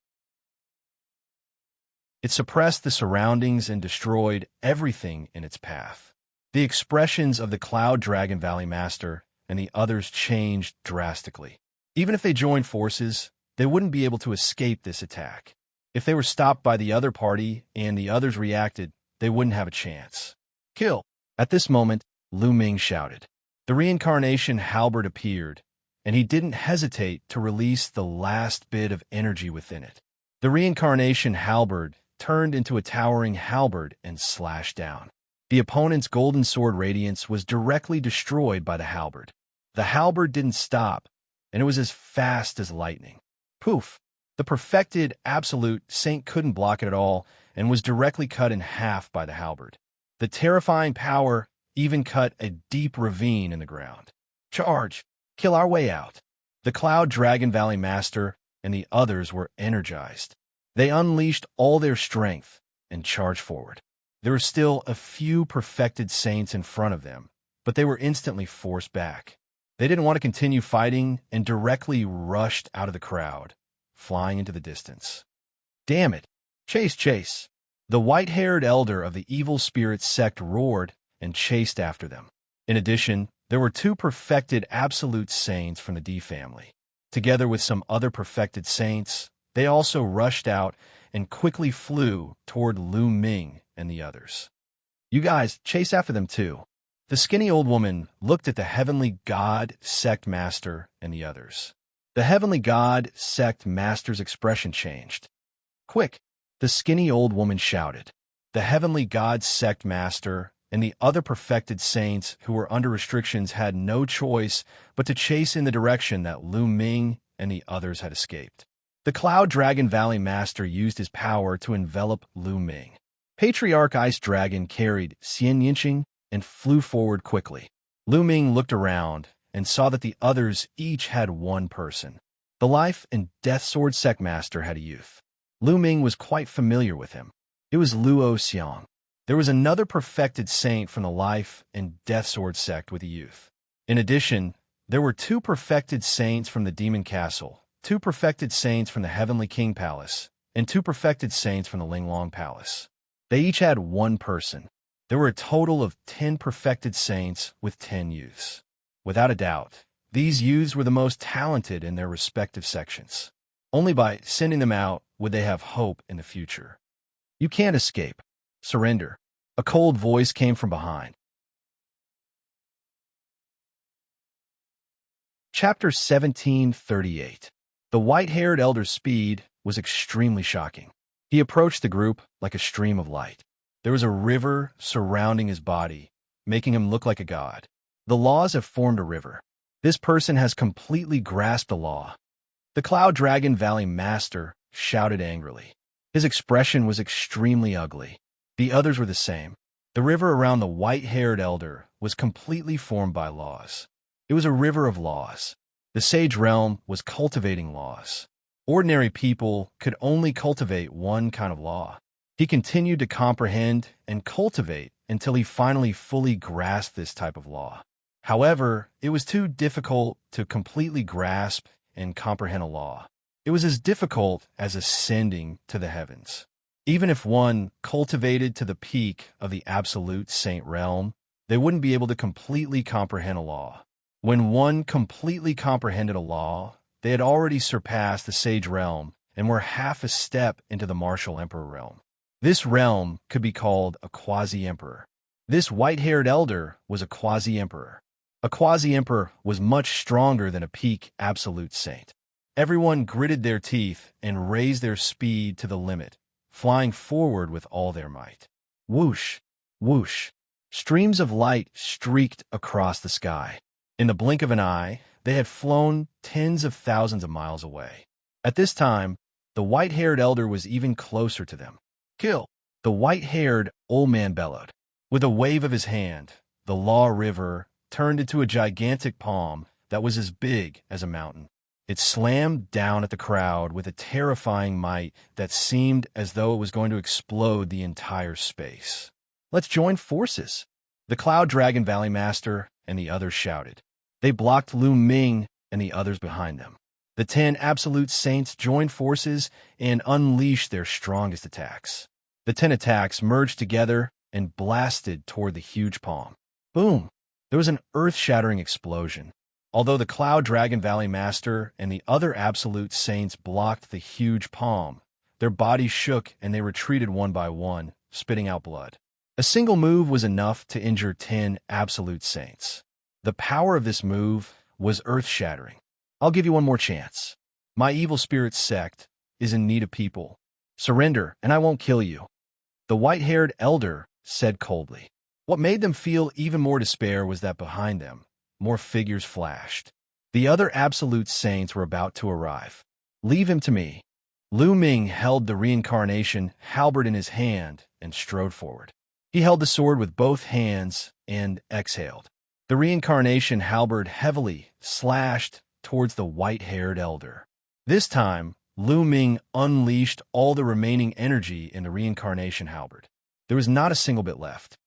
It suppressed the surroundings and destroyed everything in its path. The expressions of the Cloud Dragon Valley Master and the others changed drastically. Even if they joined forces, they wouldn't be able to escape this attack. If they were stopped by the other party and the others reacted, they wouldn't have a chance. Kill! At this moment, Lu Ming shouted. The reincarnation halberd appeared, and he didn't hesitate to release the last bit of energy within it. The reincarnation halberd turned into a towering halberd and slashed down. The opponent's golden sword radiance was directly destroyed by the halberd. The halberd didn't stop, and it was as fast as lightning. Poof! The perfected absolute saint couldn't block it at all and was directly cut in half by the halberd. The terrifying power even cut a deep ravine in the ground. Charge! Kill our way out! The Cloud Dragon Valley Master and the others were energized. They unleashed all their strength and charged forward. There were still a few perfected saints in front of them, but they were instantly forced back. They didn't want to continue fighting and directly rushed out of the crowd, flying into the distance. Damn it! Chase, chase! The white-haired elder of the evil spirit sect roared and chased after them. In addition, there were two perfected absolute saints from the D family. Together with some other perfected saints, they also rushed out and quickly flew toward Lu Ming and the others. You guys, chase after them too. The skinny old woman looked at the Heavenly God Sect Master and the others. The Heavenly God Sect Master's expression changed. Quick! The skinny old woman shouted. The Heavenly God Sect Master and the other perfected saints who were under restrictions had no choice but to chase in the direction that Lu Ming and the others had escaped. The Cloud Dragon Valley Master used his power to envelop Lu Ming. Patriarch Ice Dragon carried Xianxia and flew forward quickly. Lu Ming looked around and saw that the others each had one person. The Life and Death Sword Sect Master had a youth. Lu Ming was quite familiar with him. It was Luo Xiang. There was another perfected saint from the Life and Death Sword sect with a youth. In addition, there were two perfected saints from the Demon Castle, two perfected saints from the Heavenly King Palace, and two perfected saints from the Linglong Palace. They each had one person. There were a total of 10 perfected saints with 10 youths. Without a doubt, these youths were the most talented in their respective sections. Only by sending them out would they have hope in the future. You can't escape. Surrender. A cold voice came from behind. Chapter 1738. The white-haired elder's speed was extremely shocking. He approached the group like a stream of light. There was a river surrounding his body, making him look like a god. The laws have formed a river. This person has completely grasped the law. The Cloud Dragon Valley Master shouted angrily. His expression was extremely ugly. The others were the same. The river around the white-haired elder was completely formed by laws. It was a river of laws. The Sage Realm was cultivating laws. Ordinary people could only cultivate one kind of law. He continued to comprehend and cultivate until he finally fully grasped this type of law. However, it was too difficult to completely grasp and comprehend a law. It was as difficult as ascending to the heavens. Even if one cultivated to the peak of the absolute saint realm, they wouldn't be able to completely comprehend a law. When one completely comprehended a law, they had already surpassed the sage realm and were half a step into the martial emperor realm. This realm could be called a quasi-emperor. This white-haired elder was a quasi-emperor. A quasi-emperor was much stronger than a peak absolute saint. Everyone gritted their teeth and raised their speed to the limit, flying forward with all their might. Whoosh, whoosh. Streams of light streaked across the sky. In the blink of an eye, they had flown tens of thousands of miles away. At this time, the white-haired elder was even closer to them. Kill! The white-haired old man bellowed. With a wave of his hand, the Law River turned into a gigantic palm that was as big as a mountain. It slammed down at the crowd with a terrifying might that seemed as though it was going to explode the entire space. Let's join forces. The Cloud Dragon Valley Master and the others shouted. They blocked Lu Ming and the others behind them. The 10 absolute saints joined forces and unleashed their strongest attacks. The 10 attacks merged together and blasted toward the huge palm. Boom! There was an earth-shattering explosion. Although the Cloud Dragon Valley Master and the other absolute saints blocked the huge palm, Their bodies shook and they retreated one by one, spitting out blood. A single move was enough to injure 10 absolute saints. The power of this move was earth-shattering. I'll give you one more chance. My evil spirit sect is in need of people. Surrender, and I won't kill you. The white-haired elder said coldly. What made them feel even more despair was that behind them, more figures flashed. The other absolute saints were about to arrive. Leave him to me. Lu Ming held the reincarnation halberd in his hand and strode forward. He held the sword with both hands and exhaled. The reincarnation halberd heavily slashed towards the white-haired elder. This time, Lu Ming unleashed all the remaining energy in the reincarnation halberd. There was not a single bit left.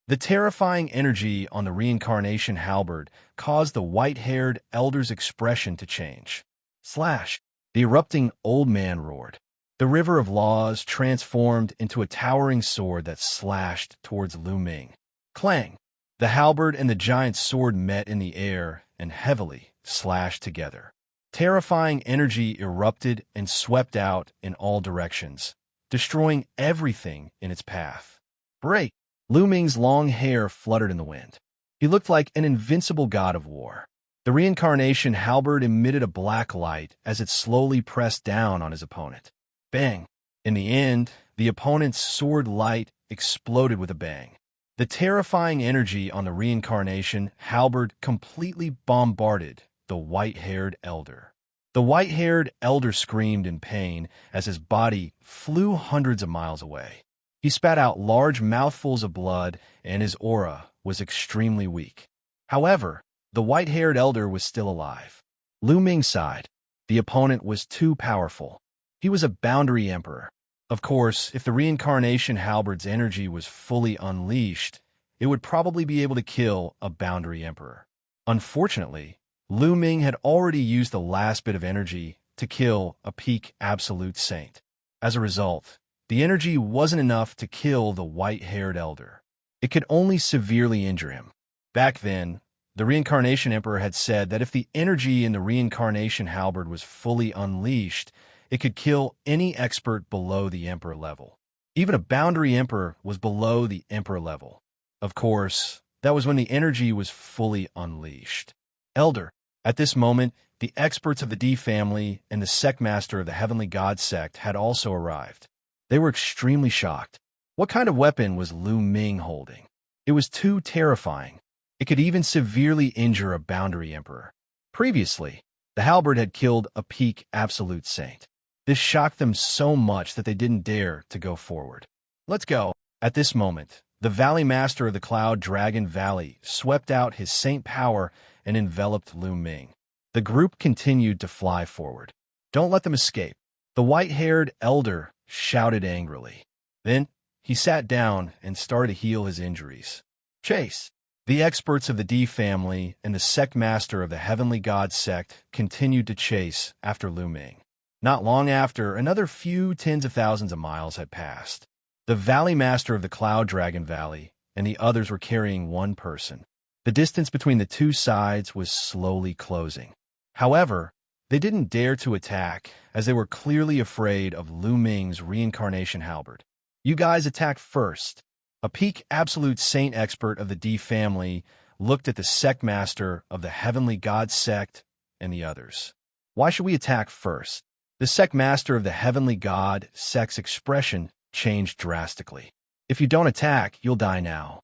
The terrifying energy on the reincarnation halberd caused the white-haired elder's expression to change. Slash! The erupting old man roared. The river of laws transformed into a towering sword that slashed towards Lu Ming. Clang! The halberd and the giant sword met in the air and heavily slashed together. Terrifying energy erupted and swept out in all directions, destroying everything in its path. Break! Lu Ming's long hair fluttered in the wind. He looked like an invincible god of war. The reincarnation halberd emitted a black light as it slowly pressed down on his opponent. Bang! In the end, the opponent's sword light exploded with a bang. The terrifying energy on the reincarnation halberd completely bombarded the white-haired elder. The white-haired elder screamed in pain as his body flew hundreds of miles away. He spat out large mouthfuls of blood, and his aura was extremely weak. However, the white-haired elder was still alive. Lu Ming sighed. The opponent was too powerful. He was a boundary emperor. Of course, if the reincarnation halberd's energy was fully unleashed, it would probably be able to kill a boundary emperor. Unfortunately, Lu Ming had already used the last bit of energy to kill a peak absolute saint. As a result, the energy wasn't enough to kill the white-haired elder. It could only severely injure him. Back then, the reincarnation emperor had said that if the energy in the reincarnation halberd was fully unleashed, it could kill any expert below the emperor level. Even a boundary emperor was below the emperor level. Of course, that was when the energy was fully unleashed. Elder, at this moment, the experts of the D family and the sect master of the Heavenly God sect had also arrived. They were extremely shocked. What kind of weapon was Lu Ming holding? It was too terrifying. It could even severely injure a boundary emperor. Previously, the halberd had killed a peak absolute saint. This shocked them so much that they didn't dare to go forward. Let's go. At this moment, the Valley Master of the Cloud Dragon Valley swept out his saint power and enveloped Lu Ming. The group continued to fly forward. Don't let them escape. The white-haired elder shouted angrily. Then, he sat down and started to heal his injuries. Chase! The experts of the D family and the sect master of the Heavenly God sect continued to chase after Lu Ming. Not long after, another few tens of thousands of miles had passed. The Valley Master of the Cloud Dragon Valley and the others were carrying one person. The distance between the two sides was slowly closing. However, they didn't dare to attack, as they were clearly afraid of Lu Ming's reincarnation halberd. You guys attack first. A peak absolute saint expert of the D family looked at the sect master of the Heavenly God sect and the others. Why should we attack first? The sect master of the Heavenly God sect's expression changed drastically. If you don't attack, you'll die now.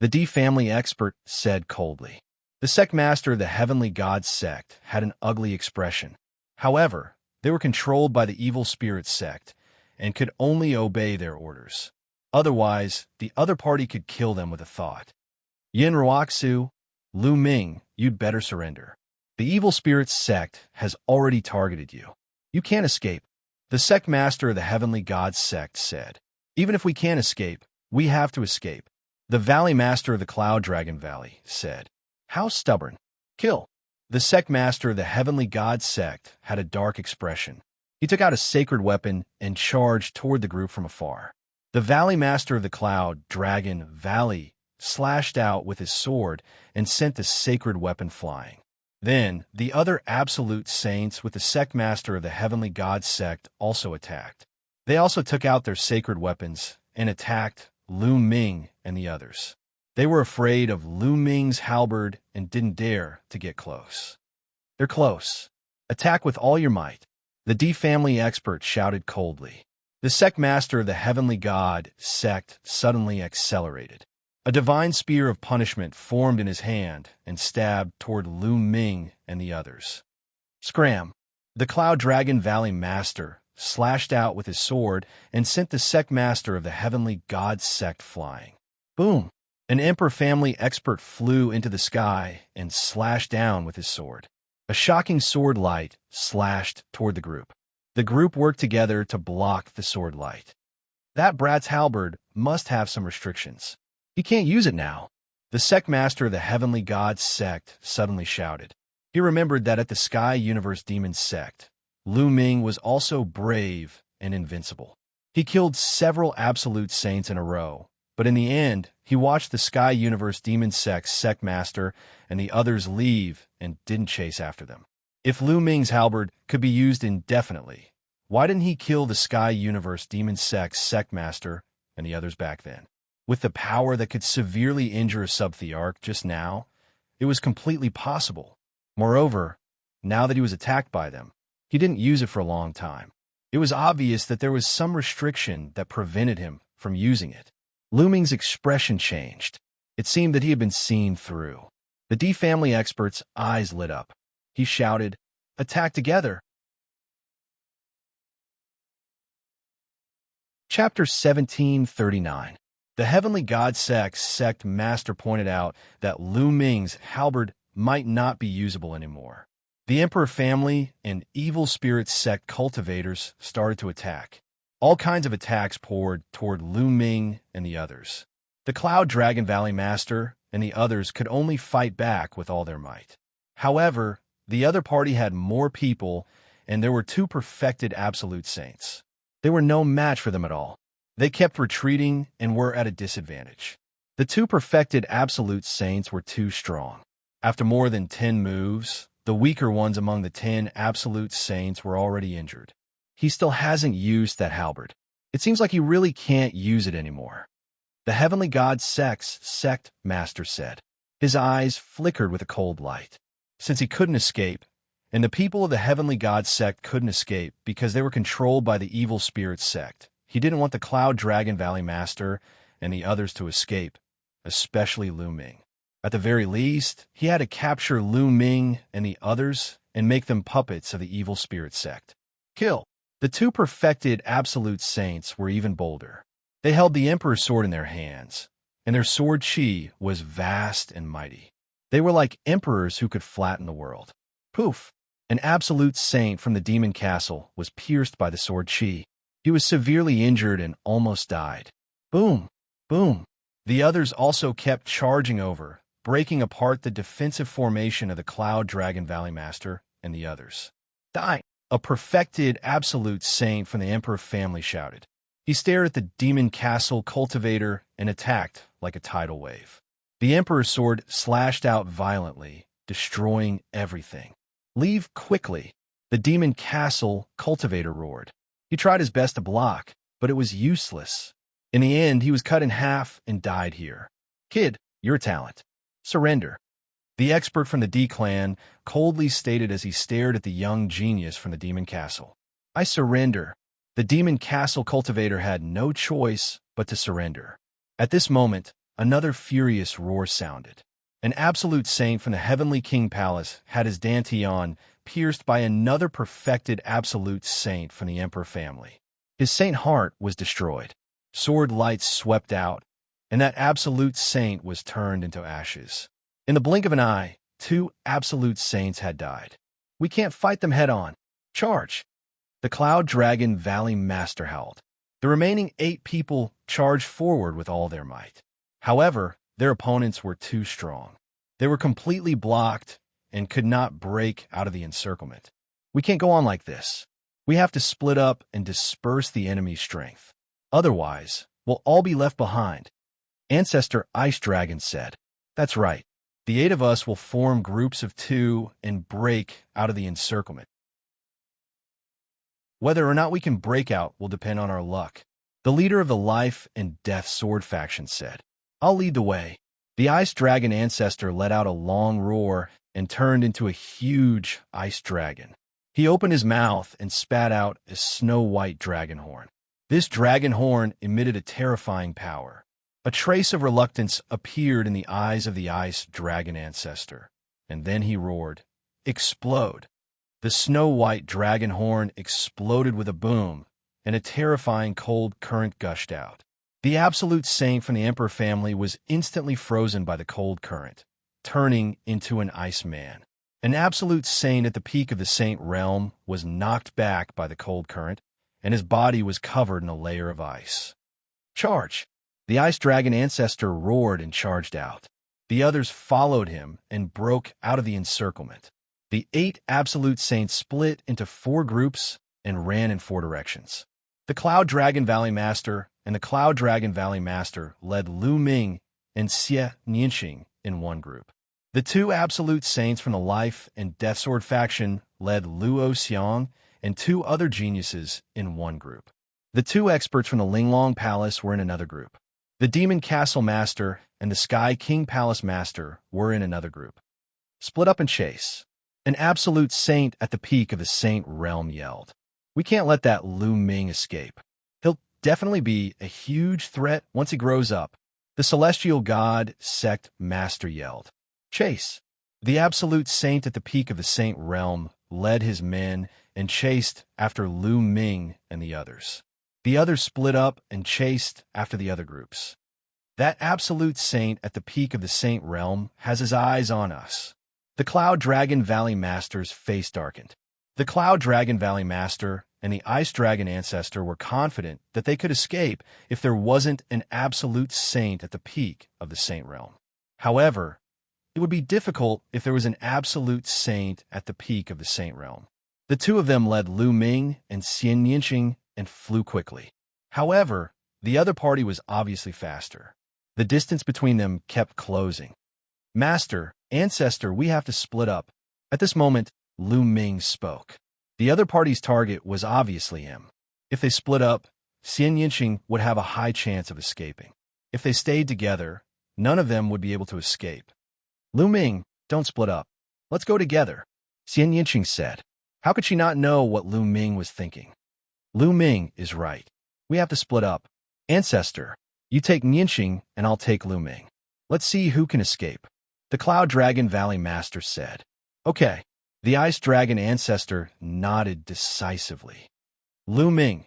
The D family expert said coldly. The sect master of the Heavenly God sect had an ugly expression. However, they were controlled by the evil spirit sect and could only obey their orders. Otherwise, the other party could kill them with a thought. Yin Ruoxu, Lu Ming, you'd better surrender. The evil spirit sect has already targeted you. You can't escape. The sect master of the Heavenly God sect said. Even if we can't escape, we have to escape. The Valley Master of the Cloud Dragon Valley said. How stubborn. Kill. The sect master of the Heavenly God sect had a dark expression. He took out a sacred weapon and charged toward the group from afar. The Valley Master of the Cloud Dragon Valley slashed out with his sword and sent the sacred weapon flying. Then, the other absolute saints with the sect master of the heavenly god sect also attacked. They also took out their sacred weapons and attacked Lu Ming and the others. They were afraid of Lu Ming's halberd and didn't dare to get close. They're close. Attack with all your might, the D family expert shouted coldly. The sect master of the heavenly god sect suddenly accelerated. A divine spear of punishment formed in his hand and stabbed toward Lu Ming and the others. Scram! The Cloud Dragon Valley master slashed out with his sword and sent the sect master of the heavenly god sect flying. Boom! An Emperor family expert flew into the sky and slashed down with his sword. A shocking sword light slashed toward the group. The group worked together to block the sword light. That brat's halberd must have some restrictions. He can't use it now. The sect master of the heavenly god sect suddenly shouted. He remembered that at the Sky Universe Demon sect, Lu Ming was also brave and invincible. He killed several absolute saints in a row, but in the end, he watched the Sky Universe Demon sect master and the others leave and didn't chase after them. If Lu Ming's halberd could be used indefinitely, why didn't he kill the Sky Universe Demon sect master and the others back then? With the power that could severely injure a sub-thearch just now, it was completely possible. Moreover, now that he was attacked by them, he didn't use it for a long time. It was obvious that there was some restriction that prevented him from using it. Lu Ming's expression changed. It seemed that he had been seen through. The D family expert's eyes lit up. He shouted, "Attack together!" Chapter 1739. The Heavenly God sect master pointed out that Lu Ming's halberd might not be usable anymore. The Emperor family and evil spirit sect cultivators started to attack. All kinds of attacks poured toward Lu Ming and the others. The Cloud Dragon Valley master and the others could only fight back with all their might. However, the other party had more people, and there were two perfected absolute saints. They were no match for them at all. They kept retreating and were at a disadvantage. The two perfected absolute saints were too strong. After more than 10 moves, the weaker ones among the 10 absolute saints were already injured. He still hasn't used that halberd. It seems like he really can't use it anymore. The Heavenly God sect master said. His eyes flickered with a cold light. Since he couldn't escape, and the people of the Heavenly God sect couldn't escape because they were controlled by the evil spirit sect, he didn't want the Cloud Dragon Valley master and the others to escape, especially Lu Ming. At the very least, he had to capture Lu Ming and the others and make them puppets of the evil spirit sect. Kill. The two perfected absolute saints were even bolder. They held the Emperor's sword in their hands, and their sword chi was vast and mighty. They were like emperors who could flatten the world. Poof! An absolute saint from the demon castle was pierced by the sword chi. He was severely injured and almost died. Boom! Boom! The others also kept charging over, breaking apart the defensive formation of the Cloud Dragon Valley Master and the others. Die! A perfected absolute saint from the Emperor family shouted. He stared at the demon castle cultivator and attacked like a tidal wave. The Emperor's sword slashed out violently, destroying everything. Leave quickly! The demon castle cultivator roared. He tried his best to block, but it was useless. In the end, he was cut in half and died here. Kid, you're a talent. Surrender. The expert from the D-clan coldly stated as he stared at the young genius from the demon castle. I surrender. The demon castle cultivator had no choice but to surrender. At this moment, another furious roar sounded. An absolute saint from the Heavenly King Palace had his dantian pierced by another perfected absolute saint from the Emperor family. His saint heart was destroyed. Sword lights swept out, and that absolute saint was turned into ashes. In the blink of an eye, two absolute saints had died. We can't fight them head-on. Charge! The Cloud Dragon Valley Master howled. The remaining 8 people charged forward with all their might. However, their opponents were too strong. They were completely blocked and could not break out of the encirclement. We can't go on like this. We have to split up and disperse the enemy's strength. Otherwise, we'll all be left behind. Ancestor Ice Dragon said. That's right. The 8 of us will form groups of 2 and break out of the encirclement. Whether or not we can break out will depend on our luck. The leader of the Life and Death Sword faction said, I'll lead the way. The Ice Dragon ancestor let out a long roar and turned into a huge ice dragon. He opened his mouth and spat out a snow-white dragon horn. This dragon horn emitted a terrifying power. A trace of reluctance appeared in the eyes of the Ice Dragon ancestor, and then he roared, Explode! The snow-white dragon horn exploded with a boom, and a terrifying cold current gushed out. The Absolute Saint from the Emperor family was instantly frozen by the cold current, turning into an ice man. An Absolute Saint at the peak of the Saint realm was knocked back by the cold current, and his body was covered in a layer of ice. Charge! The Ice Dragon ancestor roared and charged out. The others followed him and broke out of the encirclement. The 8 Absolute Saints split into 4 groups and ran in 4 directions. The Cloud Dragon Valley Master and the Cloud Dragon Valley Master led Lu Ming and Xianxia in one group. The 2 Absolute Saints from the Life and Death Sword faction led Luo Xiang and 2 other geniuses in one group. The 2 experts from the Linglong Palace were in another group. The Demon Castle Master and the Sky King Palace Master were in another group. Split up and chase. An Absolute Saint at the peak of the Saint realm yelled, We can't let that Lu Ming escape. He'll definitely be a huge threat once he grows up. The Celestial God Sect Master yelled, Chase! The Absolute Saint at the peak of the Saint realm led his men and chased after Lu Ming and the others. The others split up and chased after the other groups. That Absolute Saint at the peak of the Saint realm has his eyes on us. The Cloud Dragon Valley Master's face darkened. The Cloud Dragon Valley Master and the Ice Dragon ancestor were confident that they could escape if there wasn't an Absolute Saint at the peak of the Saint realm. However, it would be difficult if there was an Absolute Saint at the peak of the Saint realm. The 2 of them led Lu Ming and Xianxia and flew quickly. However, the other party was obviously faster. The distance between them kept closing. Master, Ancestor, we have to split up. At this moment, Lu Ming spoke. The other party's target was obviously him. If they split up, Xianxia would have a high chance of escaping. If they stayed together, none of them would be able to escape. Lu Ming, don't split up. Let's go together, Xianxia said. How could she not know what Lu Ming was thinking? Lu Ming is right. We have to split up. Ancestor, you take Nianxing and I'll take Lu Ming. Let's see who can escape. The Cloud Dragon Valley Master said. Okay. The Ice Dragon ancestor nodded decisively. Lu Ming.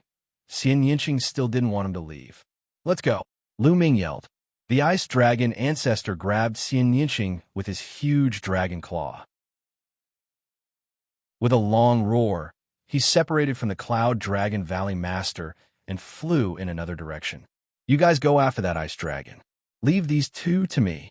Xianxia still didn't want him to leave. Let's go. Lu Ming yelled. The Ice Dragon ancestor grabbed Xianxia with his huge dragon claw. With a long roar, he separated from the Cloud Dragon Valley Master and flew in another direction. You guys go after that Ice Dragon. Leave these 2 to me.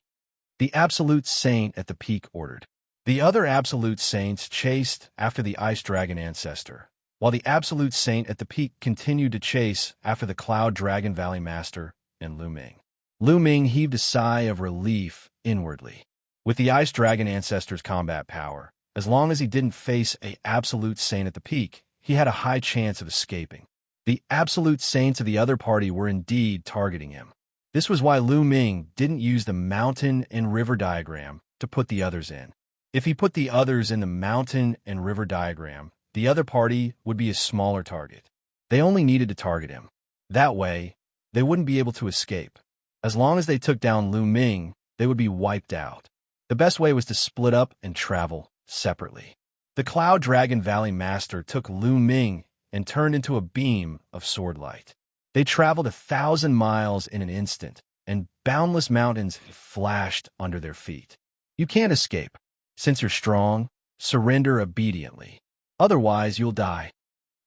The Absolute Saint at the peak ordered. The other Absolute Saints chased after the Ice Dragon ancestor, while the Absolute Saint at the peak continued to chase after the Cloud Dragon Valley Master and Lu Ming. Lu Ming heaved a sigh of relief inwardly. With the Ice Dragon ancestor's combat power, as long as he didn't face an Absolute Saint at the peak, he had a high chance of escaping. The Absolute Saints of the other party were indeed targeting him. This was why Lu Ming didn't use the mountain and river diagram to put the others in. If he put the others in the mountain and river diagram, the other party would be a smaller target. They only needed to target him. That way, they wouldn't be able to escape. As long as they took down Lu Ming, they would be wiped out. The best way was to split up and travel separately. The Cloud Dragon Valley Master took Lu Ming and turned into a beam of sword light. They traveled 1,000 miles in an instant, and boundless mountains flashed under their feet. You can't escape. Since you're strong, surrender obediently. Otherwise, you'll die.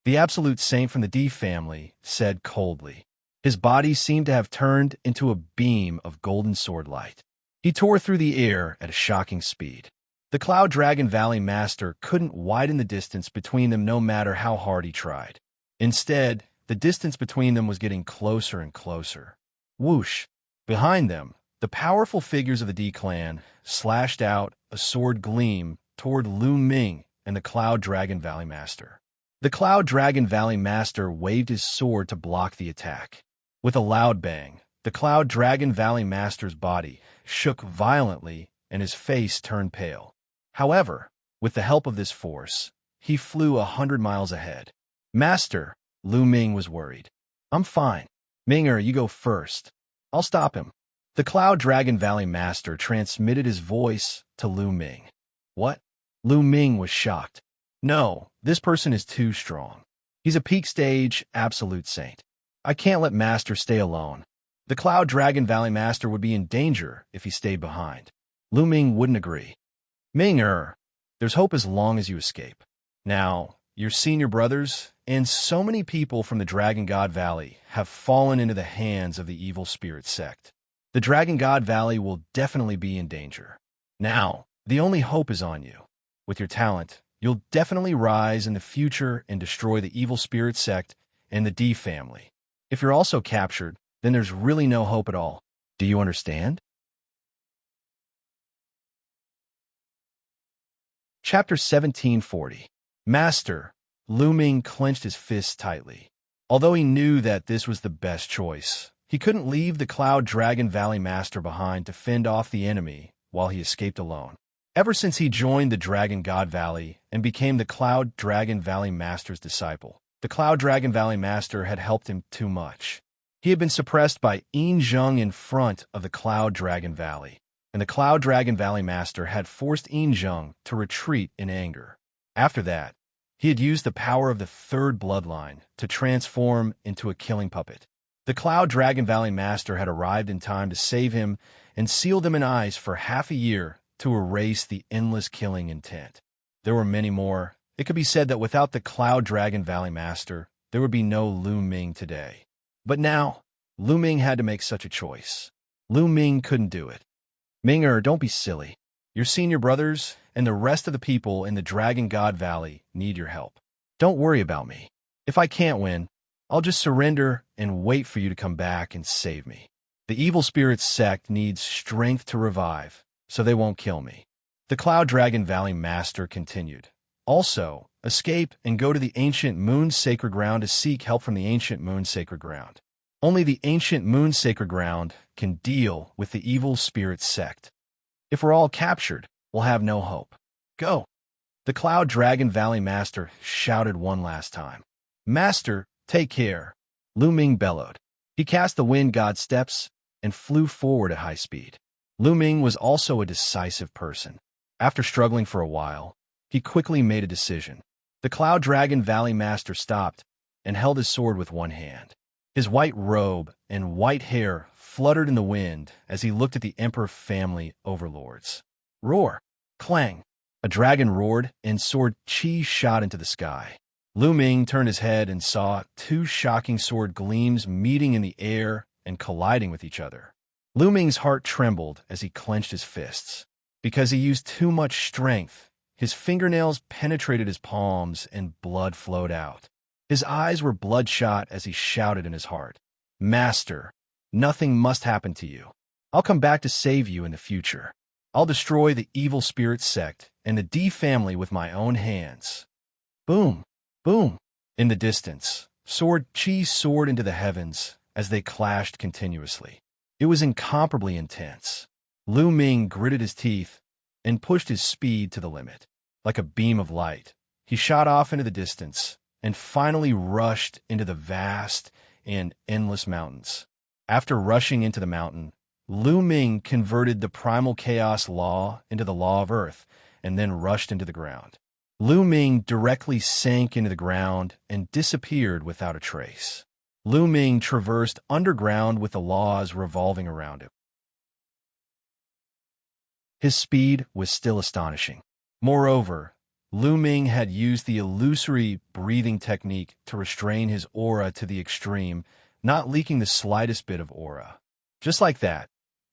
The Absolute Saint from the D family said coldly. His body seemed to have turned into a beam of golden sword light. He tore through the air at a shocking speed. The Cloud Dragon Valley Master couldn't widen the distance between them no matter how hard he tried. Instead, the distance between them was getting closer and closer. Whoosh! Behind them, the powerful figures of the D clan slashed out a sword gleam toward Lu Ming and the Cloud Dragon Valley Master. The Cloud Dragon Valley Master waved his sword to block the attack. With a loud bang, the Cloud Dragon Valley Master's body shook violently and his face turned pale. However, with the help of this force, he flew 100 miles ahead. Master, Lu Ming was worried. I'm fine. Minger, you go first. I'll stop him. The Cloud Dragon Valley Master transmitted his voice to Lu Ming. What? Lu Ming was shocked. No, this person is too strong. He's a peak stage absolute saint. I can't let Master stay alone. The Cloud Dragon Valley Master would be in danger if he stayed behind. Lu Ming wouldn't agree. Minger, there's hope as long as you escape. Now, your senior brothers and so many people from the Dragon God Valley have fallen into the hands of the evil spirit sect. The Dragon God Valley will definitely be in danger. Now, the only hope is on you. With your talent, you'll definitely rise in the future and destroy the evil spirit sect and the D family. If you're also captured, then there's really no hope at all. Do you understand? Chapter 1740. Master, Lu Ming clenched his fists tightly. Although he knew that this was the best choice, he couldn't leave the Cloud Dragon Valley Master behind to fend off the enemy while he escaped alone. Ever since he joined the Dragon God Valley and became the Cloud Dragon Valley Master's disciple, the Cloud Dragon Valley Master had helped him too much. He had been suppressed by Yin Zheng in front of the Cloud Dragon Valley, and the Cloud Dragon Valley Master had forced Yin Zheng to retreat in anger. After that, he had used the power of the third bloodline to transform into a killing puppet. The Cloud Dragon Valley Master had arrived in time to save him and sealed him in ice for half a year to erase the endless killing intent. There were many more. It could be said that without the Cloud Dragon Valley Master, there would be no Lu Ming today. But now, Lu Ming had to make such a choice. Lu Ming couldn't do it. Minger, don't be silly. Your senior brothers and the rest of the people in the Dragon God Valley need your help. Don't worry about me. If I can't win, I'll just surrender and wait for you to come back and save me. The evil spirit sect needs strength to revive, so they won't kill me. The Cloud Dragon Valley Master continued. Also, escape and go to the Ancient Moon Sacred Ground to seek help from the Ancient Moon Sacred Ground. Only the Ancient Moon Sacred Ground can deal with the evil spirit sect. If we're all captured, we'll have no hope. Go! The Cloud Dragon Valley Master shouted one last time. Master, take care! Lu Ming bellowed. He cast the Wind God steps and flew forward at high speed. Lu Ming was also a decisive person. After struggling for a while, he quickly made a decision. The Cloud Dragon Valley Master stopped and held his sword with one hand. His white robe and white hair fluttered in the wind as he looked at the Emperor family overlords. Roar! Clang! A dragon roared and sword chi shot into the sky. Lu Ming turned his head and saw two shocking sword gleams meeting in the air and colliding with each other. Lu Ming's heart trembled as he clenched his fists. Because he used too much strength, his fingernails penetrated his palms and blood flowed out. His eyes were bloodshot as he shouted in his heart, Master, nothing must happen to you. I'll come back to save you in the future. I'll destroy the evil spirit sect and the D family with my own hands. Boom! Boom! In the distance, sword chi soared into the heavens as they clashed continuously. It was incomparably intense. Lu Ming gritted his teeth and pushed his speed to the limit. Like a beam of light, he shot off into the distance and finally rushed into the vast and endless mountains. After rushing into the mountain, Lu Ming converted the primal chaos law into the law of earth and then rushed into the ground. Lu Ming directly sank into the ground and disappeared without a trace. Lu Ming traversed underground with the laws revolving around him. His speed was still astonishing. Moreover, Lu Ming had used the illusory breathing technique to restrain his aura to the extreme, not leaking the slightest bit of aura. Just like that,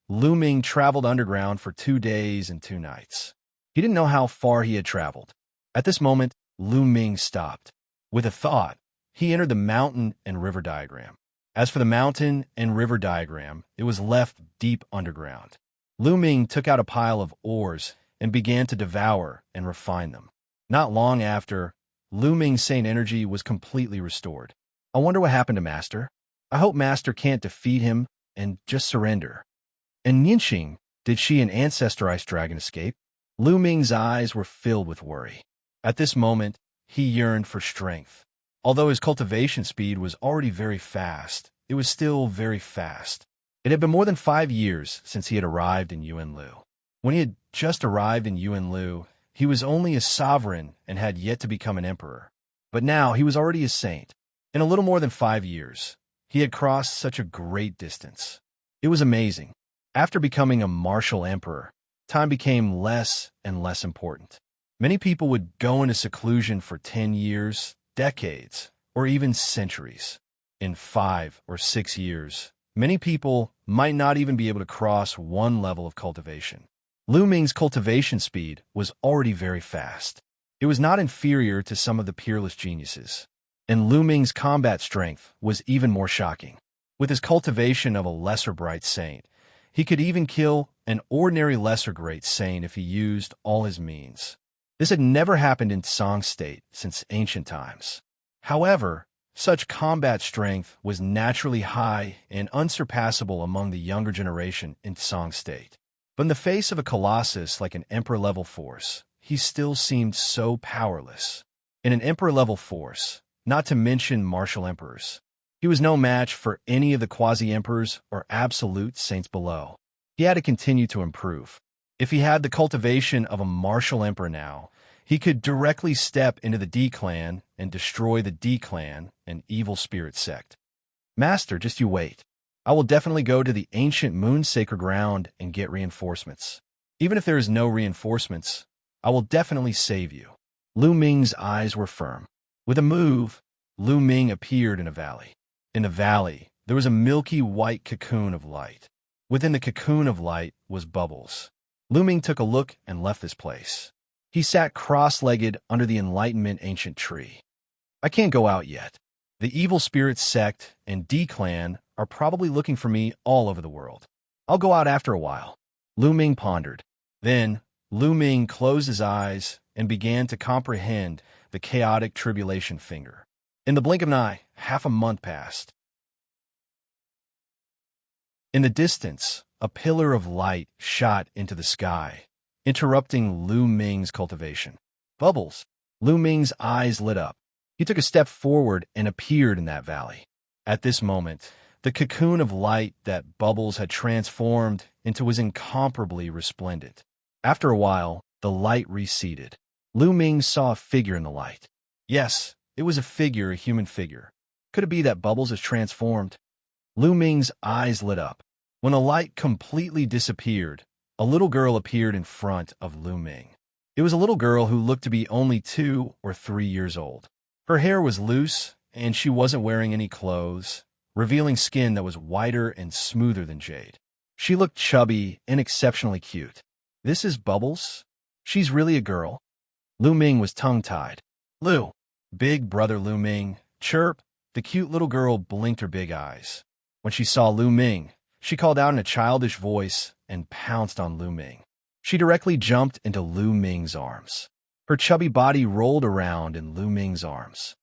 Lu Ming traveled underground for 2 days and 2 nights. He didn't know how far he had traveled. At this moment, Lu Ming stopped. With a thought, he entered the mountain and river diagram. As for the mountain and river diagram, it was left deep underground. Lu Ming took out a pile of ores and began to devour and refine them. Not long after, Lu Ming's sane energy was completely restored. I wonder what happened to Master. I hope Master can't defeat him and just surrender. And Nianxing, did she and Ancestor Ice Dragon escape? Lu Ming's eyes were filled with worry. At this moment, he yearned for strength. Although his cultivation speed was already very fast, it was still very fast. It had been more than 5 years since he had arrived in Yuanlu. When he had just arrived in Yuanlu, he was only a sovereign and had yet to become an emperor. But now he was already a saint. In a little more than 5 years, he had crossed such a great distance. It was amazing. After becoming a martial emperor, time became less and less important. Many people would go into seclusion for 10 years, decades, or even centuries. In 5 or 6 years, many people might not even be able to cross one level of cultivation. Lu Ming's cultivation speed was already very fast. It was not inferior to some of the peerless geniuses. And Lu Ming's combat strength was even more shocking. With his cultivation of a lesser bright saint, he could even kill an ordinary lesser great saint if he used all his means. This had never happened in Song State since ancient times. However, such combat strength was naturally high and unsurpassable among the younger generation in Song State. But in the face of a colossus like an emperor-level force, he still seemed so powerless. In an emperor-level force, not to mention martial emperors, he was no match for any of the quasi-emperors or absolute saints below. He had to continue to improve. If he had the cultivation of a martial emperor now, he could directly step into the D-clan and destroy the D-clan, an evil spirit sect. Master, just you wait. I will definitely go to the ancient moon sacred ground and get reinforcements. Even if there is no reinforcements, I will definitely save you. Lu Ming's eyes were firm. With a move, Lu Ming appeared in a valley. In the valley, there was a milky white cocoon of light. Within the cocoon of light was Bubbles. Lu Ming took a look and left this place. He sat cross-legged under the Enlightenment ancient tree. I can't go out yet. The evil spirit sect and D-clan are probably looking for me all over the world. I'll go out after a while. Lu Ming pondered. Then, Lu Ming closed his eyes and began to comprehend the chaotic tribulation finger. In the blink of an eye, half a month passed. In the distance, a pillar of light shot into the sky, interrupting Lu Ming's cultivation. Bubbles. Lu Ming's eyes lit up. He took a step forward and appeared in that valley. At this moment, the cocoon of light that Bubbles had transformed into was incomparably resplendent. After a while, the light receded. Lu Ming saw a figure in the light. Yes, it was a figure, a human figure. Could it be that Bubbles is transformed? Lu Ming's eyes lit up. When the light completely disappeared, a little girl appeared in front of Lu Ming. It was a little girl who looked to be only 2 or 3 years old. Her hair was loose, and she wasn't wearing any clothes, revealing skin that was whiter and smoother than jade. She looked chubby and exceptionally cute. This is Bubbles? She's really a girl? Lu Ming was tongue-tied. Lu. Big brother Lu Ming. Chirp. The cute little girl blinked her big eyes. When she saw Lu Ming, she called out in a childish voice and pounced on Lu Ming. She directly jumped into Lu Ming's arms. Her chubby body rolled around in Lu Ming's arms.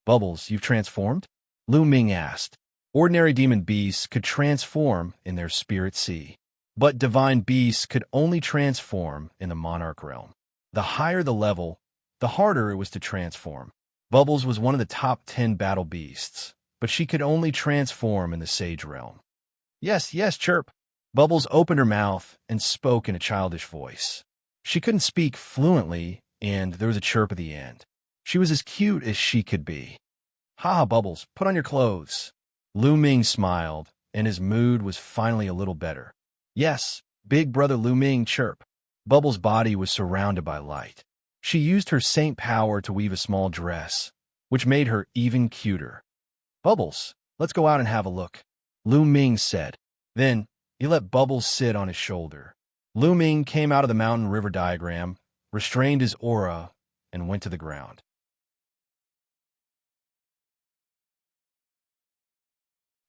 Bubbles, you've transformed? Lu Ming asked. Ordinary demon beasts could transform in their spirit sea, but divine beasts could only transform in the monarch realm. The higher the level, the harder it was to transform. Bubbles was one of the top 10 battle beasts, but she could only transform in the sage realm. Yes, yes, Chirp. Bubbles opened her mouth and spoke in a childish voice. She couldn't speak fluently, and there was a chirp at the end. She was as cute as she could be. Ha, Bubbles, put on your clothes. Lu Ming smiled, and his mood was finally a little better. Yes, big brother Lu Ming, chirp. Bubbles' body was surrounded by light. She used her saint power to weave a small dress, which made her even cuter. Bubbles, let's go out and have a look, Lu Ming said. Then, he let Bubbles sit on his shoulder. Lu Ming came out of the mountain river diagram, restrained his aura, and went to the ground.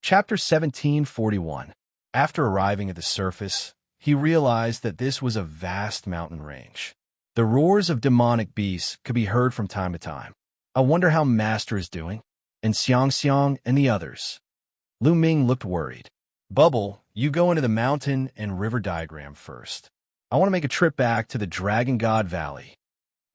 Chapter 1741. After arriving at the surface, he realized that this was a vast mountain range. The roars of demonic beasts could be heard from time to time. I wonder how Master is doing, and Xianxia and the others. Lu Ming looked worried. Bubble, you go into the mountain and river diagram first. I want to make a trip back to the Dragon God Valley.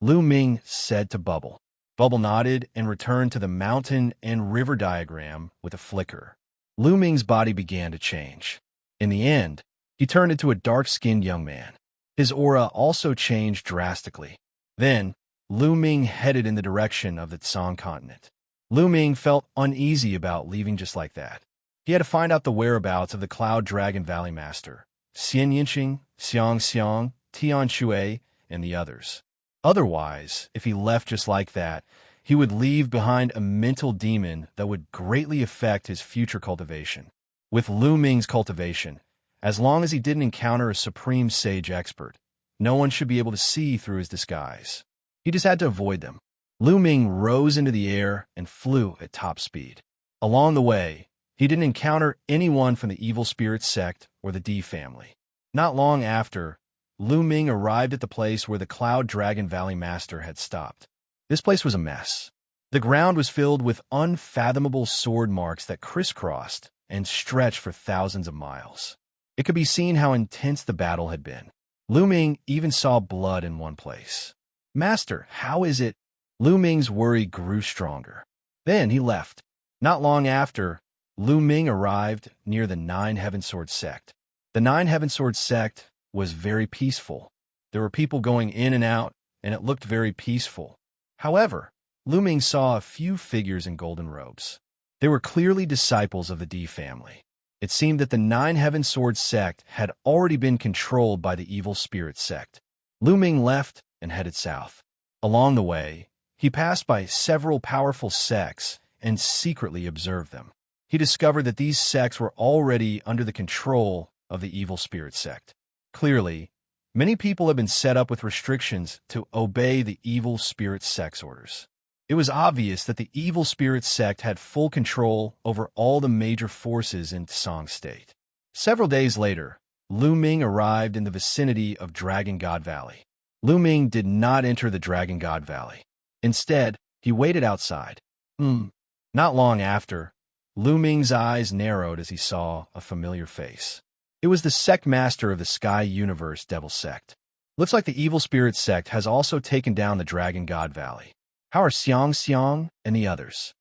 Lu Ming said to Bubble. Bubble nodded and returned to the mountain and river diagram with a flicker. Lu Ming's body began to change. In the end, he turned into a dark-skinned young man. His aura also changed drastically. Then, Lu Ming headed in the direction of the Tsang continent. Lu Ming felt uneasy about leaving just like that. He had to find out the whereabouts of the Cloud Dragon Valley Master, Xianxia, Xianxia, Tianshui, and the others. Otherwise, if he left just like that, he would leave behind a mental demon that would greatly affect his future cultivation. With Lu Ming's cultivation, as long as he didn't encounter a supreme sage expert, no one should be able to see through his disguise. He just had to avoid them. Lu Ming rose into the air and flew at top speed. Along the way, he didn't encounter anyone from the evil spirit sect or the D family. Not long after, Lu Ming arrived at the place where the Cloud Dragon Valley Master had stopped. This place was a mess. The ground was filled with unfathomable sword marks that crisscrossed and stretched for thousands of miles. It could be seen how intense the battle had been. Lu Ming even saw blood in one place. Master, how is it? Lu Ming's worry grew stronger. Then he left. Not long after, Lu Ming arrived near the Nine Heaven Sword sect. The Nine Heaven Sword sect was very peaceful. There were people going in and out, and it looked very peaceful. However, Lu Ming saw a few figures in golden robes. They were clearly disciples of the D family. It seemed that the Nine Heaven Sword sect had already been controlled by the evil spirit sect. Lu Ming left and headed south. Along the way, he passed by several powerful sects and secretly observed them. He discovered that these sects were already under the control of the evil spirit sect. Clearly, many people have been set up with restrictions to obey the evil spirit sect's orders. It was obvious that the evil spirit sect had full control over all the major forces in Tsang State. Several days later, Lu Ming arrived in the vicinity of Dragon God Valley. Lu Ming did not enter the Dragon God Valley. Instead, he waited outside. Not long after, Lu Ming's eyes narrowed as he saw a familiar face. It was the sect master of the Sky Universe Devil Sect. Looks like the evil spirit sect has also taken down the Dragon God Valley. How are Xianxia and the others?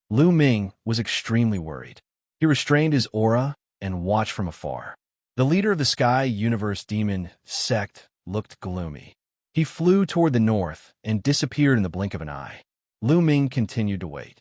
Lu Ming was extremely worried. He restrained his aura and watched from afar. The leader of the Sky Universe Demon sect looked gloomy. He flew toward the north and disappeared in the blink of an eye. Lu Ming continued to wait.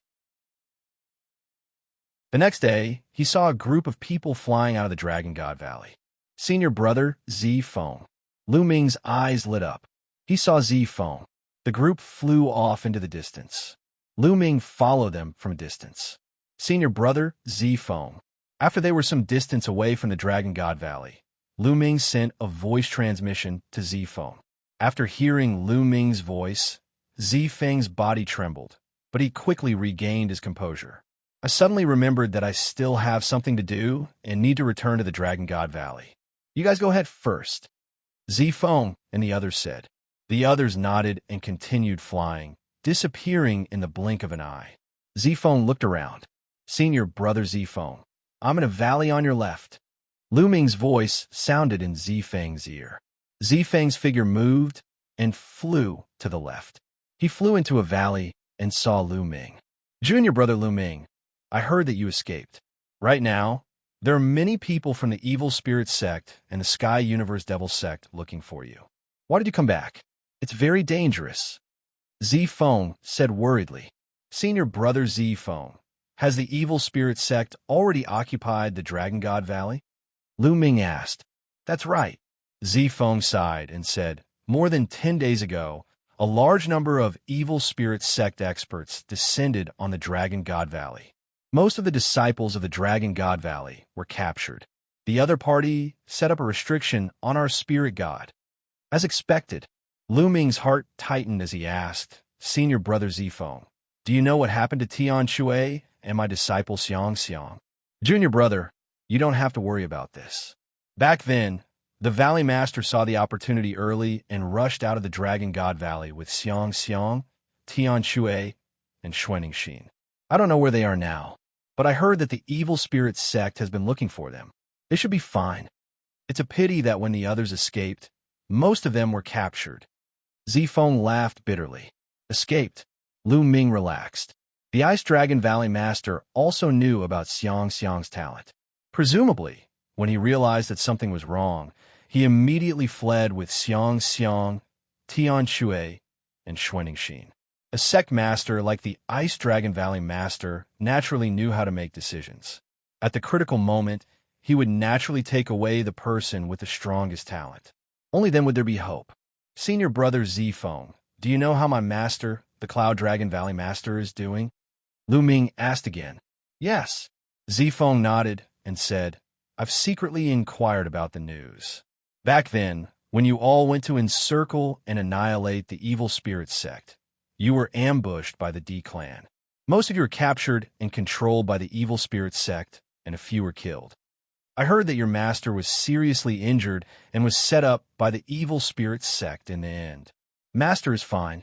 The next day, he saw a group of people flying out of the Dragon God Valley. Senior brother Zifeng. Lu Ming's eyes lit up. He saw Zifeng. The group flew off into the distance. Lu Ming followed them from a distance. Senior brother Zifeng. After they were some distance away from the Dragon God Valley, Lu Ming sent a voice transmission to Zifeng. After hearing Lu Ming's voice, Zifeng's body trembled, but he quickly regained his composure. I suddenly remembered that I still have something to do and need to return to the Dragon God Valley. You guys go ahead first. Zifeng and the others said. The others nodded and continued flying, disappearing in the blink of an eye. Zifeng looked around. Senior brother Zifeng, I'm in a valley on your left. Lu Ming's voice sounded in Zifeng's ear. Zifeng's figure moved and flew to the left. He flew into a valley and saw Lu Ming. Junior brother Lu Ming, I heard that you escaped. Right now, there are many people from the evil spirit sect and the Sky Universe Devil sect looking for you. Why did you come back? It's very dangerous. Zifeng said worriedly. Senior brother Zifeng, has the evil spirit sect already occupied the Dragon God Valley? Lu Ming asked. That's right. Zifeng sighed and said, more than 10 days ago, a large number of evil spirit sect experts descended on the Dragon God Valley. Most of the disciples of the Dragon God Valley were captured. The other party set up a restriction on our spirit god. As expected, Lu Ming's heart tightened as he asked, Senior brother Zifeng, do you know what happened to Tianshui and my disciple Xianxia? Junior brother, you don't have to worry about this. Back then, the Valley Master saw the opportunity early and rushed out of the Dragon God Valley with Xianxia, Tianshui, and Xuanxin. I don't know where they are now, but I heard that the evil spirit sect has been looking for them. They should be fine. It's a pity that when the others escaped, most of them were captured. Zifeng laughed bitterly. Escaped. Lu Ming relaxed. The Ice Dragon Valley Master also knew about Xianxiang's talent. Presumably, when he realized that something was wrong, he immediately fled with Xianxia, Tianshui, and Xuanxin. A sect master like the Ice Dragon Valley Master naturally knew how to make decisions. At the critical moment, he would naturally take away the person with the strongest talent. Only then would there be hope. Senior brother Zifeng, do you know how my master, the Cloud Dragon Valley Master, is doing? Lu Ming asked again. Yes. Zifeng nodded and said, I've secretly inquired about the news. Back then, when you all went to encircle and annihilate the evil spirit sect, you were ambushed by the D clan. Most of you were captured and controlled by the evil spirit sect, and a few were killed. I heard that your master was seriously injured and was set up by the evil spirit sect in the end. Master is fine.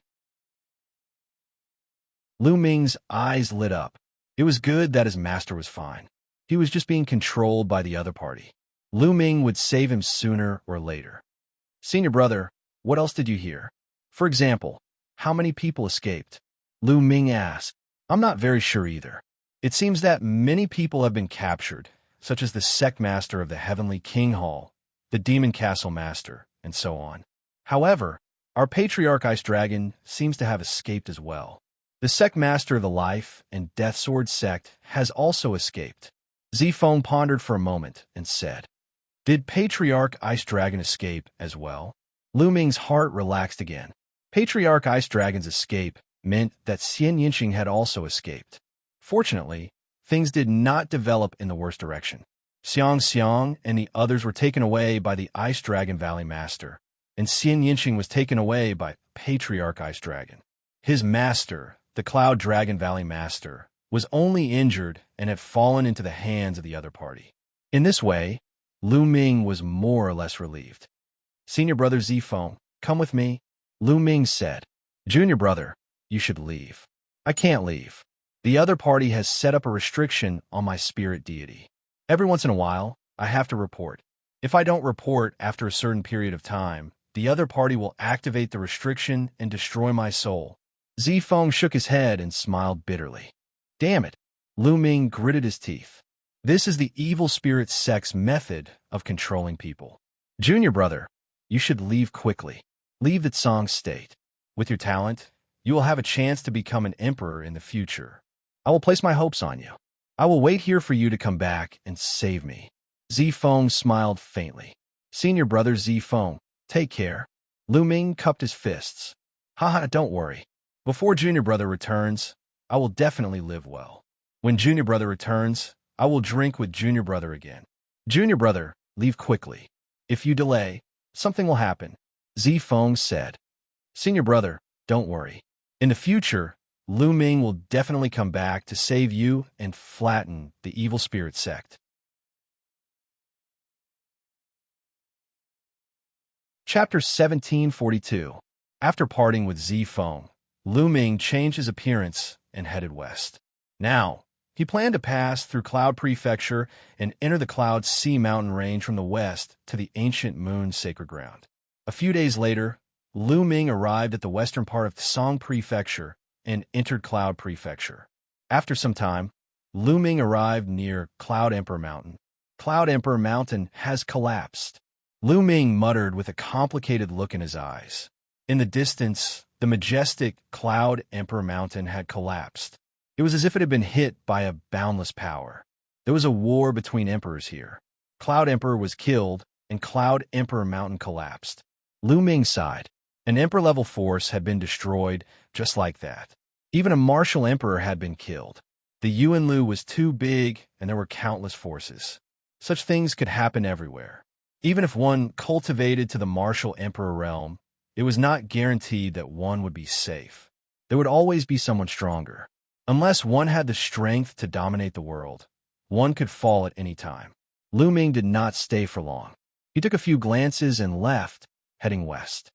Lu Ming's eyes lit up. It was good that his master was fine. He was just being controlled by the other party. Lu Ming would save him sooner or later. Senior brother, what else did you hear? For example, how many people escaped? Lu Ming asked. I'm not very sure either. It seems that many people have been captured, such as the sect master of the Heavenly King Hall, the Demon Castle Master, and so on. However, our Patriarch Ice Dragon seems to have escaped as well. The sect master of the Life and Death Sword sect has also escaped. Zifeng pondered for a moment and said, Did Patriarch Ice Dragon escape as well? Lu Ming's heart relaxed again. Patriarch Ice Dragon's escape meant that Xianxia had also escaped. Fortunately, things did not develop in the worst direction. Xianxia and the others were taken away by the Ice Dragon Valley Master, and Xianxia was taken away by Patriarch Ice Dragon. His master, the Cloud Dragon Valley Master, was only injured and had fallen into the hands of the other party. In this way, Lu Ming was more or less relieved. Senior brother Zifeng, come with me, Lu Ming said. Junior brother, you should leave. I can't leave. The other party has set up a restriction on my spirit deity. Every once in a while, I have to report. If I don't report after a certain period of time, the other party will activate the restriction and destroy my soul. Zifeng shook his head and smiled bitterly. Damn it. Lu Ming gritted his teeth. This is the evil spirit sect's method of controlling people. Junior brother, you should leave quickly. Leave the Tsang state. With your talent, you will have a chance to become an emperor in the future. I will place my hopes on you. I will wait here for you to come back and save me. Zifeng smiled faintly. Senior brother Zifeng, take care. Lu Ming cupped his fists. Haha, don't worry. Before Junior brother returns, I will definitely live well. When Junior brother returns, I will drink with Junior brother again. Junior brother, leave quickly. If you delay, something will happen, Zifeng said. Senior brother, don't worry. In the future, Lu Ming will definitely come back to save you and flatten the evil spirit sect. Chapter 1742. After parting with Zifeng, Lu Ming changed his appearance and headed west. Now, he planned to pass through Cloud Prefecture and enter the Cloud Sea Mountain Range from the west to the ancient Moon Sacred Ground. A few days later, Lu Ming arrived at the western part of Song Prefecture and entered Cloud Prefecture. After some time, Lu Ming arrived near Cloud Emperor Mountain. Cloud Emperor Mountain has collapsed. Lu Ming muttered with a complicated look in his eyes. In the distance, the majestic Cloud Emperor Mountain had collapsed. It was as if it had been hit by a boundless power. There was a war between emperors here. Cloud Emperor was killed, and Cloud Emperor Mountain collapsed. Lu Ming sighed. An emperor-level force had been destroyed just like that. Even a martial emperor had been killed. The Yuan Lu was too big, and there were countless forces. Such things could happen everywhere. Even if one cultivated to the martial emperor realm, it was not guaranteed that one would be safe. There would always be someone stronger. Unless one had the strength to dominate the world, one could fall at any time. Lu Ming did not stay for long. He took a few glances and left, heading west.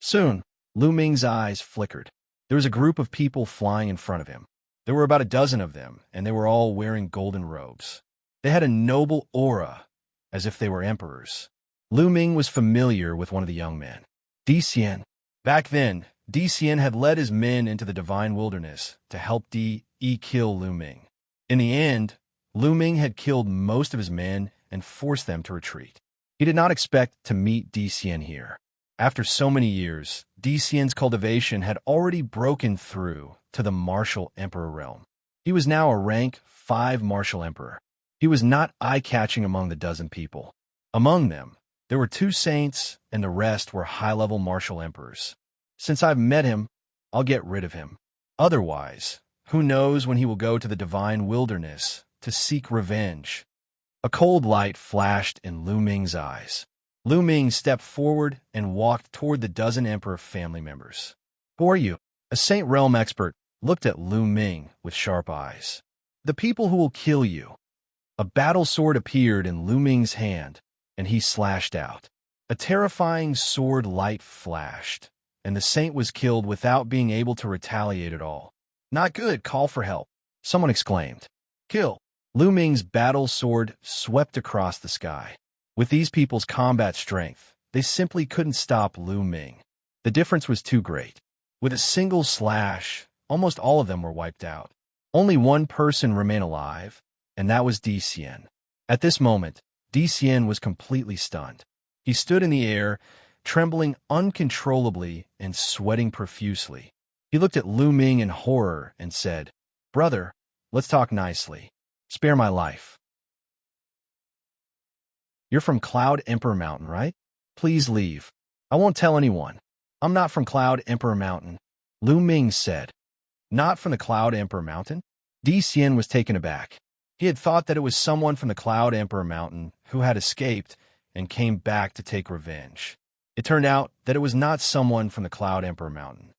Soon, Lu Ming's eyes flickered. There was a group of people flying in front of him. There were about a dozen of them, and they were all wearing golden robes. They had a noble aura, as if they were emperors. Lu Ming was familiar with one of the young men, Di Xian. Back then, Di Xian had led his men into the divine wilderness to help Di kill Lu Ming. In the end, Lu Ming had killed most of his men and forced them to retreat. He did not expect to meet Di Xian here. After so many years, Di Xian's cultivation had already broken through to the martial emperor realm. He was now a rank 5 martial emperor. He was not eye-catching among the dozen people. Among them, there were 2 saints, and the rest were high-level martial emperors. Since I've met him, I'll get rid of him. Otherwise, who knows when he will go to the divine wilderness to seek revenge. A cold light flashed in Lu Ming's eyes. Lu Ming stepped forward and walked toward the dozen emperor family members. "Who are you?" A Saint Realm expert looked at Lu Ming with sharp eyes. "The people who will kill you." A battle sword appeared in Lu Ming's hand, and he slashed out. A terrifying sword light flashed, and the saint was killed without being able to retaliate at all. "Not good, call for help," someone exclaimed. "Kill." Lu Ming's battle sword swept across the sky. With these people's combat strength, they simply couldn't stop Lu Ming. The difference was too great. With a single slash, almost all of them were wiped out. Only one person remained alive, and that was Di Xian. At this moment, Di Xian was completely stunned. He stood in the air, trembling uncontrollably and sweating profusely. He looked at Lu Ming in horror and said, "Brother, let's talk nicely. Spare my life." "You're from Cloud Emperor Mountain, right? Please leave. I won't tell anyone." "I'm not from Cloud Emperor Mountain," Lu Ming said. "Not from the Cloud Emperor Mountain?" Di Xian was taken aback. He had thought that it was someone from the Cloud Emperor Mountain who had escaped and came back to take revenge. It turned out that it was not someone from the Cloud Emperor Mountain.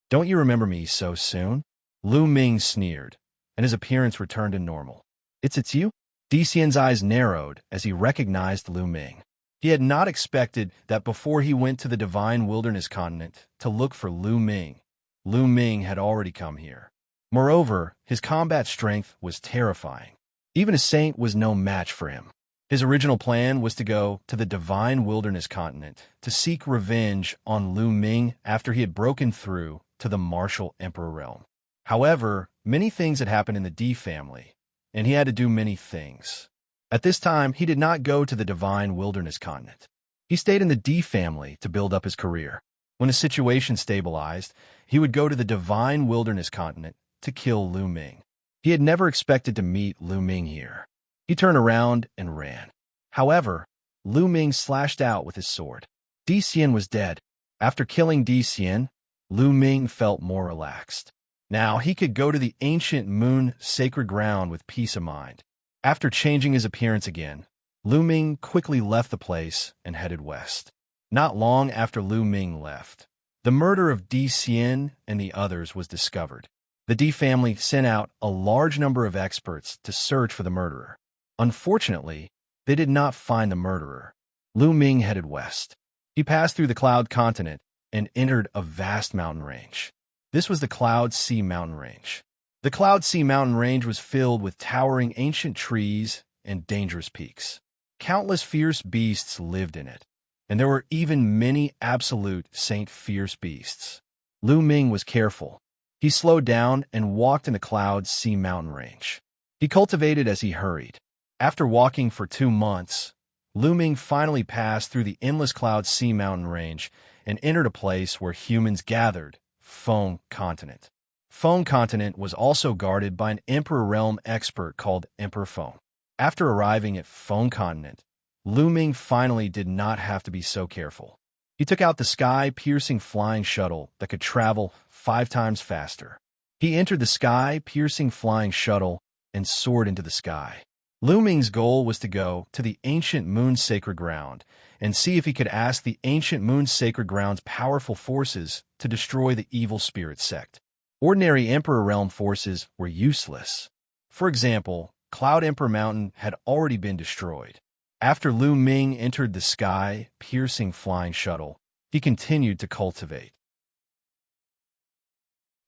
"Don't you remember me so soon?" Lu Ming sneered, and his appearance returned to normal. It's you?" Di Xian's eyes narrowed as he recognized Lu Ming. He had not expected that before he went to the Divine Wilderness continent to look for Lu Ming had already come here. Moreover, his combat strength was terrifying. Even a saint was no match for him. His original plan was to go to the Divine Wilderness continent to seek revenge on Lu Ming after he had broken through to the martial emperor realm. However, many things had happened in the Di family, and he had to do many things. At this time, he did not go to the Divine Wilderness continent. He stayed in the Di family to build up his career. When the situation stabilized, he would go to the Divine Wilderness continent to kill Lu Ming. He had never expected to meet Lu Ming here. He turned around and ran. However, Lu Ming slashed out with his sword. Di Xian was dead. After killing Di Xian, Lu Ming felt more relaxed. Now he could go to the ancient moon sacred ground with peace of mind. After changing his appearance again, Lu Ming quickly left the place and headed west. Not long after Lu Ming left, the murder of Di Xian and the others was discovered. The Di family sent out a large number of experts to search for the murderer. Unfortunately, they did not find the murderer. Lu Ming headed west. He passed through the Cloud Continent and entered a vast mountain range. This was the Cloud Sea Mountain Range. The Cloud Sea Mountain Range was filled with towering ancient trees and dangerous peaks. Countless fierce beasts lived in it, and there were even many absolute saint fierce beasts. Lu Ming was careful. He slowed down and walked in the Cloud Sea Mountain Range. He cultivated as he hurried. After walking for 2 months, Lu Ming finally passed through the endless Cloud Sea Mountain Range and entered a place where humans gathered, Feng Continent. Feng Continent was also guarded by an Emperor Realm expert called Emperor Feng. After arriving at Feng Continent, Lu Ming finally did not have to be so careful. He took out the sky-piercing flying shuttle that could travel 5 times faster. He entered the sky-piercing flying shuttle and soared into the sky. Lu Ming's goal was to go to the ancient moon sacred ground and see if he could ask the ancient moon sacred ground's powerful forces to destroy the evil spirit sect. Ordinary Emperor Realm forces were useless. For example, Cloud Emperor Mountain had already been destroyed. After Lu Ming entered the sky-piercing flying shuttle, he continued to cultivate.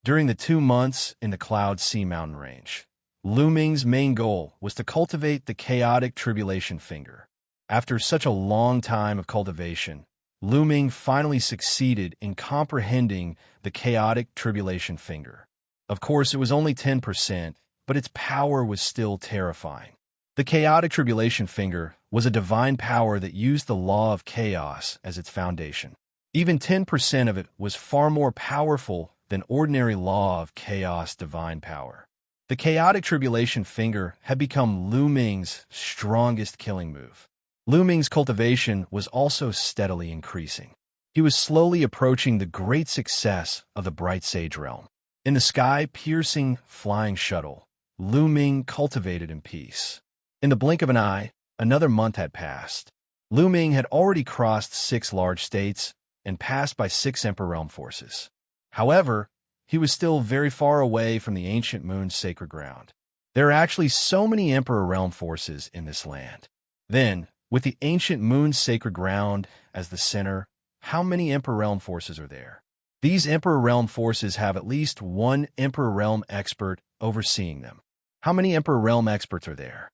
During the 2 months in the Cloud Sea mountain range, Lu Ming's main goal was to cultivate the chaotic tribulation finger. After such a long time of cultivation, Lu Ming finally succeeded in comprehending the chaotic tribulation finger. Of course, it was only 10%, but its power was still terrifying. The chaotic tribulation finger was a divine power that used the law of chaos as its foundation. Even 10% of it was far more powerful than ordinary law of chaos divine power. The chaotic tribulation finger had become Lu Ming's strongest killing move. Lu Ming's cultivation was also steadily increasing. He was slowly approaching the great success of the Bright Sage realm. In the sky-piercing flying shuttle, Lu Ming cultivated in peace. In the blink of an eye, another month had passed. Lu Ming had already crossed 6 large states and passed by 6 Emperor Realm forces. However, he was still very far away from the ancient moon's sacred ground. There are actually so many Emperor Realm forces in this land. Then, with the ancient moon's sacred ground as the center, how many Emperor Realm forces are there? These Emperor Realm forces have at least 1 Emperor Realm expert overseeing them. How many Emperor Realm experts are there?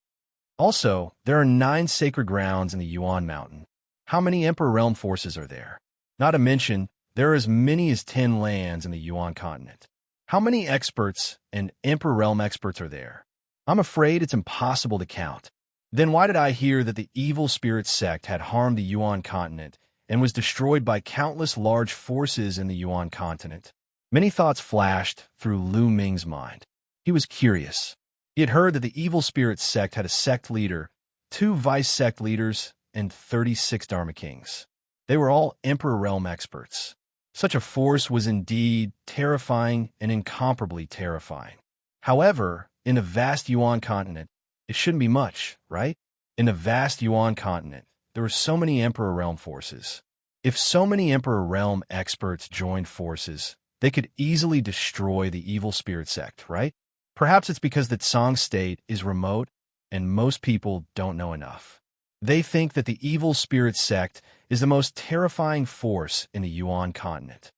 Also, there are 9 sacred grounds in the Yuan Mountain. How many Emperor Realm forces are there? Not to mention, there are as many as 10 lands in the Yuan continent. How many experts and Emperor Realm experts are there? I'm afraid it's impossible to count. Then why did I hear that the evil spirit sect had harmed the Yuan continent and was destroyed by countless large forces in the Yuan continent? Many thoughts flashed through Lu Ming's mind. He was curious. He had heard that the evil spirit sect had a sect leader, 2 vice-sect leaders, and 36 Dharma kings. They were all Emperor Realm experts. Such a force was indeed terrifying and incomparably terrifying. However, in the vast Yuan continent, it shouldn't be much, right? In the vast Yuan continent, there were so many Emperor Realm forces. If so many Emperor Realm experts joined forces, they could easily destroy the evil spirit sect, right? Perhaps it's because the Tsang state is remote and most people don't know enough. They think that the evil spirit sect is the most terrifying force in the Yuan continent.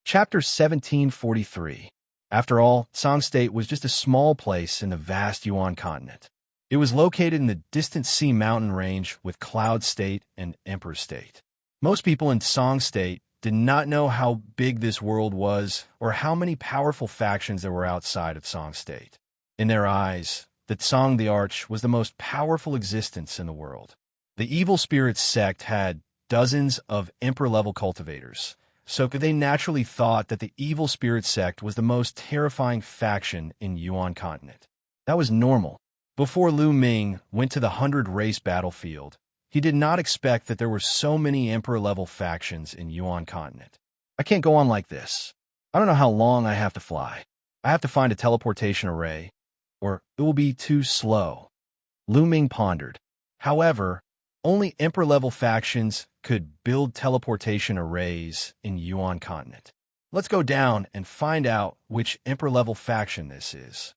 Chapter 1743. After all, Tsang State was just a small place in the vast Yuan continent. It was located in the distant Sea mountain range with Cloud State and Emperor State. Most people in Tsang State did not know how big this world was or how many powerful factions there were outside of Tsang State. In their eyes, the Tsang the Arch was the most powerful existence in the world. The evil spirit sect had dozens of emperor-level cultivators, so they naturally thought that the evil spirit sect was the most terrifying faction in Yuan continent. That was normal. Before Lu Ming went to the 100-race battlefield, he did not expect that there were so many emperor-level factions in Yuan continent. I can't go on like this. I don't know how long I have to fly. I have to find a teleportation array, or it will be too slow. Lu Ming pondered. However, only emperor-level factions could build teleportation arrays in Yuan continent. Let's go down and find out which emperor-level faction this is.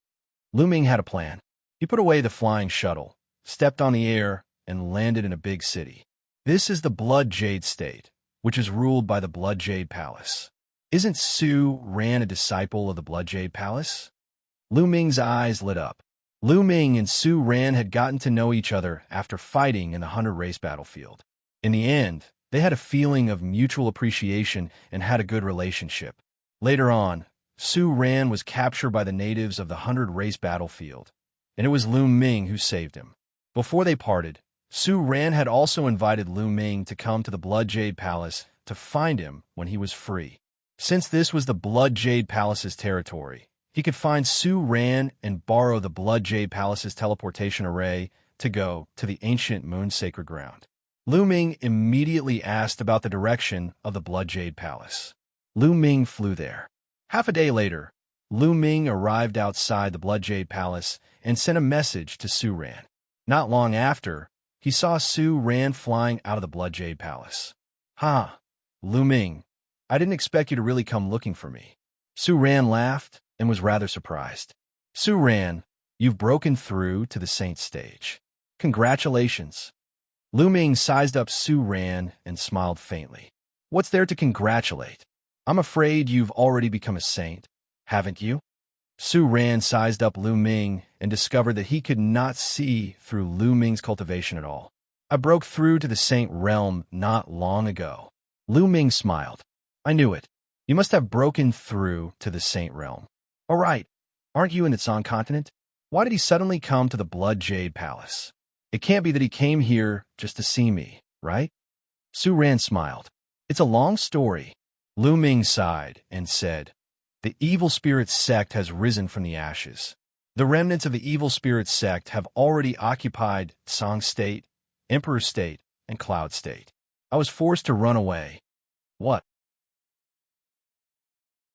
Lu Ming had a plan. He put away the flying shuttle, stepped on the air, and landed in a big city. This is the Blood Jade State, which is ruled by the Blood Jade Palace. Isn't Su Ran a disciple of the Blood Jade Palace? Lu Ming's eyes lit up. Lu Ming and Su Ran had gotten to know each other after fighting in the 100-race battlefield. In the end, they had a feeling of mutual appreciation and had a good relationship. Later on, Su Ran was captured by the natives of the 100-race battlefield, and it was Lu Ming who saved him. Before they parted, Su Ran had also invited Lu Ming to come to the Blood Jade Palace to find him when he was free. Since this was the Blood Jade Palace's territory, he could find Su Ran and borrow the Blood Jade Palace's teleportation array to go to the ancient moon's sacred ground. Lu Ming immediately asked about the direction of the Blood Jade Palace. Lu Ming flew there. Half a day later, Lu Ming arrived outside the Blood Jade Palace and sent a message to Su Ran. Not long after, he saw Su Ran flying out of the Blood Jade Palace. Lu Ming, I didn't expect you to really come looking for me. Su Ran laughed and was rather surprised. Su Ran, you've broken through to the saint stage. Congratulations. Lu Ming sized up Su Ran and smiled faintly. What's there to congratulate? I'm afraid you've already become a saint, haven't you? Su Ran sized up Lu Ming and discovered that he could not see through Lu Ming's cultivation at all. I broke through to the saint realm not long ago. Lu Ming smiled. I knew it. You must have broken through to the saint realm. All right, aren't you in the Tsang continent? Why did he suddenly come to the Blood Jade Palace? It can't be that he came here just to see me, right? Su Ran smiled. It's a long story. Lu Ming sighed and said, the evil spirit sect has risen from the ashes. The remnants of the evil spirit sect have already occupied Tsang State, Emperor State, and Cloud State. I was forced to run away. What?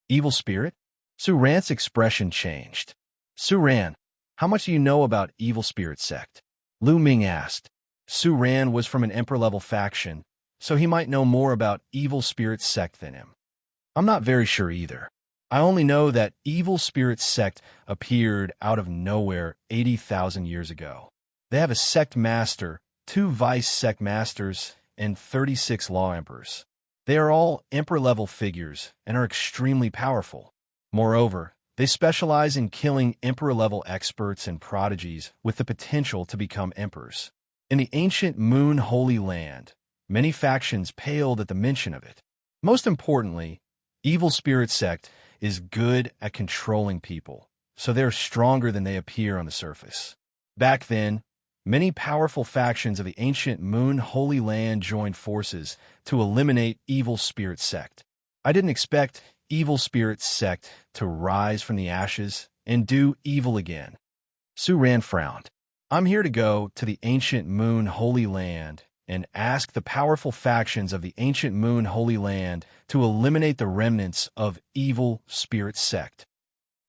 Evil spirit? Su Ran's expression changed. Su Ran, how much do you know about evil spirit sect? Lu Ming asked. Su Ran was from an emperor-level faction, so he might know more about evil spirit sect than him. I'm not very sure either. I only know that evil spirit sect appeared out of nowhere 80,000 years ago. They have a sect master, 2 vice sect masters, and 36 law emperors. They are all emperor-level figures and are extremely powerful. Moreover, they specialize in killing emperor-level experts and prodigies with the potential to become emperors. In the ancient Moon Holy Land, many factions paled at the mention of it. Most importantly, evil spirit sect is good at controlling people, so they're stronger than they appear on the surface. Back then, many powerful factions of the ancient Moon Holy Land joined forces to eliminate evil spirit sect. I didn't expect evil spirit sect to rise from the ashes and do evil again. Su Ran frowned. I'm here to go to the ancient Moon Holy Land and ask the powerful factions of the ancient Moon Holy Land to eliminate the remnants of evil spirit sect.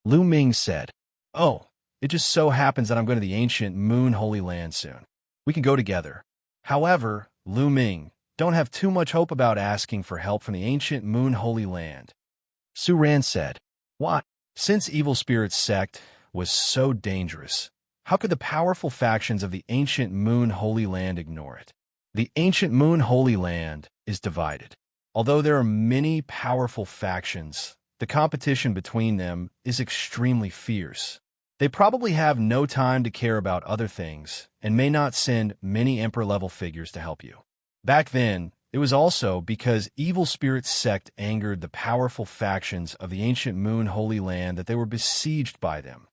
Lu Ming said, Oh, it just so happens that I'm going to the ancient Moon Holy Land soon. We can go together. However, Lu Ming, don't have too much hope about asking for help from the ancient Moon Holy Land. Su Ran said, What? Since evil spirit sect was so dangerous, how could the powerful factions of the ancient Moon Holy Land ignore it? The ancient Moon Holy Land is divided. Although there are many powerful factions, the competition between them is extremely fierce. They probably have no time to care about other things and may not send many emperor-level figures to help you. Back then, it was also because evil spirit sect angered the powerful factions of the ancient Moon Holy Land that they were besieged by them.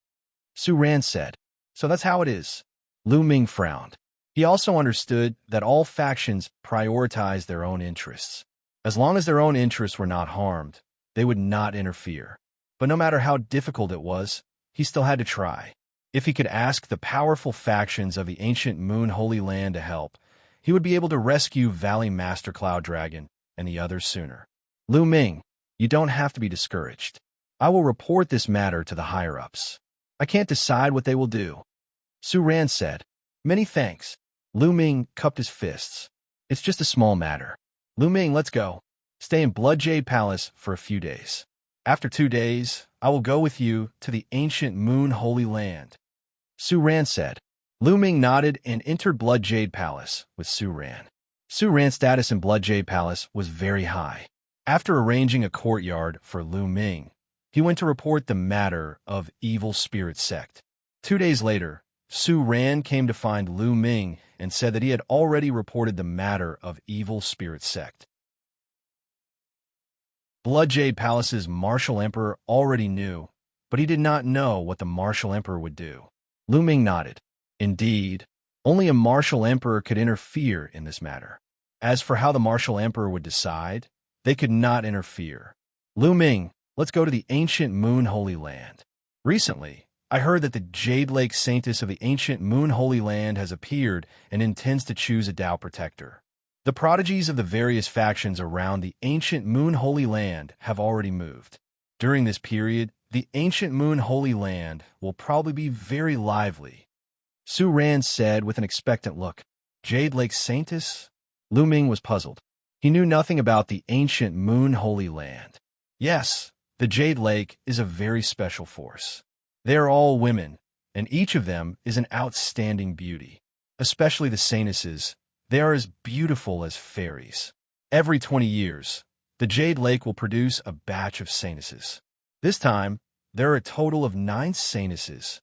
Su Ran said, So that's how it is. Lu Ming frowned. He also understood that all factions prioritize their own interests. As long as their own interests were not harmed, they would not interfere. But no matter how difficult it was, he still had to try. If he could ask the powerful factions of the ancient Moon Holy Land to help, he would be able to rescue Valley Master Cloud Dragon and the others sooner. Lu Ming, you don't have to be discouraged. I will report this matter to the higher-ups. I can't decide what they will do. Su Ran said, Many thanks. Lu Ming cupped his fists. It's just a small matter. Lu Ming, let's go. Stay in Blood Jade Palace for a few days. After 2 days, I will go with you to the ancient Moon Holy Land. Su Ran said. Lu Ming nodded and entered Blood Jade Palace with Su Ran. Su Ran's status in Blood Jade Palace was very high. After arranging a courtyard for Lu Ming, he went to report the matter of evil spirit sect. 2 days later, Su Ran came to find Lu Ming and said that he had already reported the matter of evil spirit sect. Blood Jade Palace's Martial Emperor already knew, but he did not know what the Martial Emperor would do. Lu Ming nodded. Indeed, only a Martial Emperor could interfere in this matter. As for how the Martial Emperor would decide, they could not interfere. Lu Ming, let's go to the ancient Moon Holy Land. Recently, I heard that the Jade Lake Saintess of the ancient Moon Holy Land has appeared and intends to choose a Tao protector. The prodigies of the various factions around the ancient Moon Holy Land have already moved. During this period, the ancient Moon Holy Land will probably be very lively. Su Ran said with an expectant look. Jade Lake Saintess? Lu Ming was puzzled. He knew nothing about the ancient Moon Holy Land. Yes, The Jade Lake is a very special force. They are all women, and each of them is an outstanding beauty. Especially the Sanesses, they are as beautiful as fairies. Every 20 years, the Jade Lake will produce a batch of Sanesses. This time, there are a total of 9 Sanesses.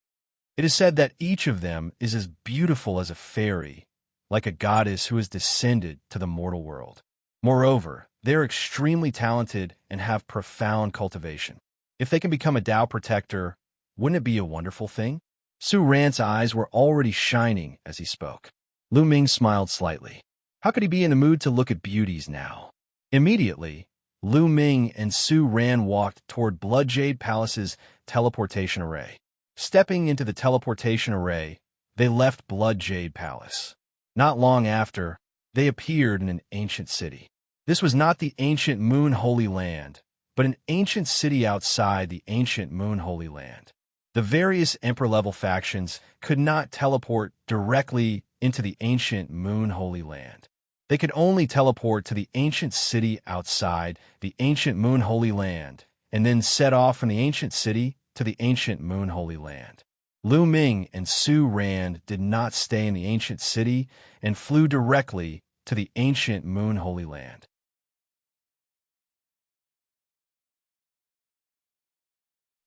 It is said that each of them is as beautiful as a fairy, like a goddess who has descended to the mortal world. Moreover, they are extremely talented and have profound cultivation. If they can become a Tao protector, wouldn't it be a wonderful thing? Su Ran's eyes were already shining as he spoke. Lu Ming smiled slightly. How could he be in the mood to look at beauties now? Immediately, Lu Ming and Su Ran walked toward Blood Jade Palace's teleportation array. Stepping into the teleportation array, they left Blood Jade Palace. Not long after, they appeared in an ancient city. This was not the ancient Moon Holy Land, but an ancient city outside the ancient Moon Holy Land. The various Emperor-level factions could not teleport directly into the ancient Moon Holy Land. They could only teleport to the ancient city outside the ancient Moon Holy Land, and then set off from the ancient city to the ancient Moon Holy Land. Lu Ming and Su Ran did not stay in the ancient city and flew directly to the ancient Moon Holy Land.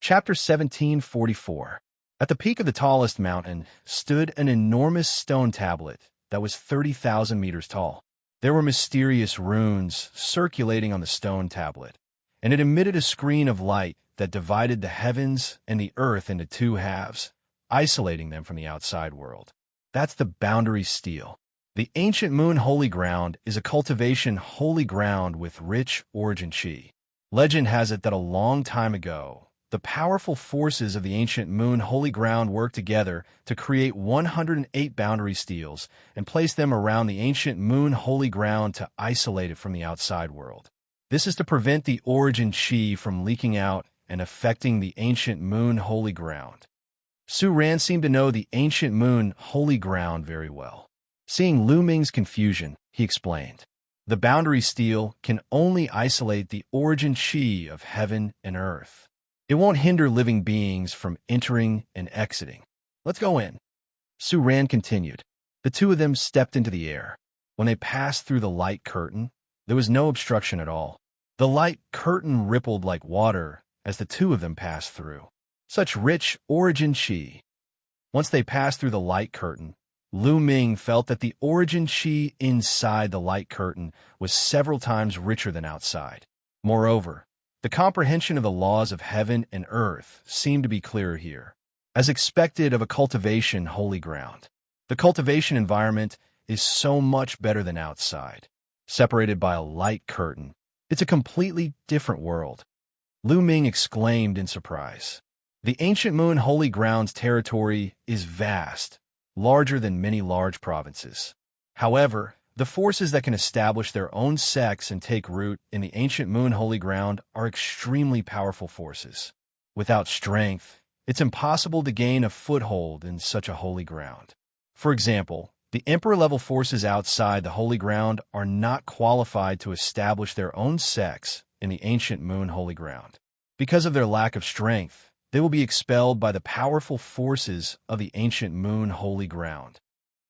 Chapter 1744. At the peak of the tallest mountain stood an enormous stone tablet that was 30,000 meters tall. There were mysterious runes circulating on the stone tablet, and it emitted a screen of light that divided the heavens and the earth into 2 halves, isolating them from the outside world. That's the boundary steel. The ancient Moon Holy Ground is a cultivation holy ground with rich origin chi. Legend has it that a long time ago, the powerful forces of the ancient Moon Holy Ground worked together to create 108 boundary steels and place them around the ancient Moon Holy Ground to isolate it from the outside world. This is to prevent the origin chi from leaking out and affecting the ancient Moon Holy Ground. Su Ran seemed to know the ancient Moon Holy Ground very well. Seeing Lu Ming's confusion, he explained, "The boundary steel can only isolate the origin chi of heaven and earth. It won't hinder living beings from entering and exiting. Let's go in." Su Ran continued. The 2 of them stepped into the air. When they passed through the light curtain, there was no obstruction at all. The light curtain rippled like water as the 2 of them passed through. Such rich origin chi. Once they passed through the light curtain, Lu Ming felt that the origin chi inside the light curtain was several times richer than outside. Moreover, the comprehension of the laws of heaven and earth seemed to be clearer here. As expected of a cultivation holy ground, the cultivation environment is so much better than outside. Separated by a light curtain, it's a completely different world. Lu Ming exclaimed in surprise. The ancient Moon Holy Ground's territory is vast, larger than many large provinces. However, the forces that can establish their own sects and take root in the ancient Moon Holy Ground are extremely powerful forces. Without strength, it's impossible to gain a foothold in such a holy ground. For example, the Emperor-level forces outside the Holy Ground are not qualified to establish their own sects in the ancient Moon Holy Ground. Because of their lack of strength, they will be expelled by the powerful forces of the ancient Moon Holy Ground.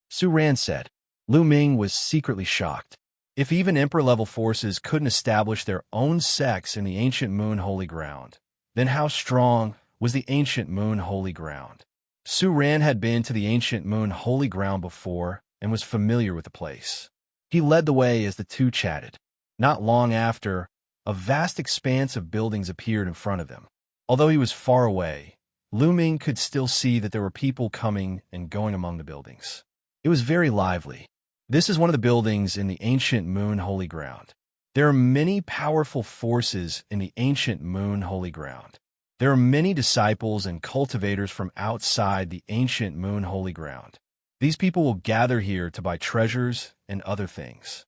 Su Ran said. Lu Ming was secretly shocked. If even Emperor-level forces couldn't establish their own sects in the ancient Moon Holy Ground, then how strong was the ancient Moon Holy Ground? Su Ran had been to the ancient Moon Holy Ground before and was familiar with the place. He led the way as the 2 chatted. Not long after, a vast expanse of buildings appeared in front of them. Although he was far away, Lu Ming could still see that there were people coming and going among the buildings. It was very lively. This is one of the buildings in the ancient Moon Holy Ground. There are many powerful forces in the ancient Moon Holy Ground. There are many disciples and cultivators from outside the ancient Moon Holy Ground. These people will gather here to buy treasures and other things.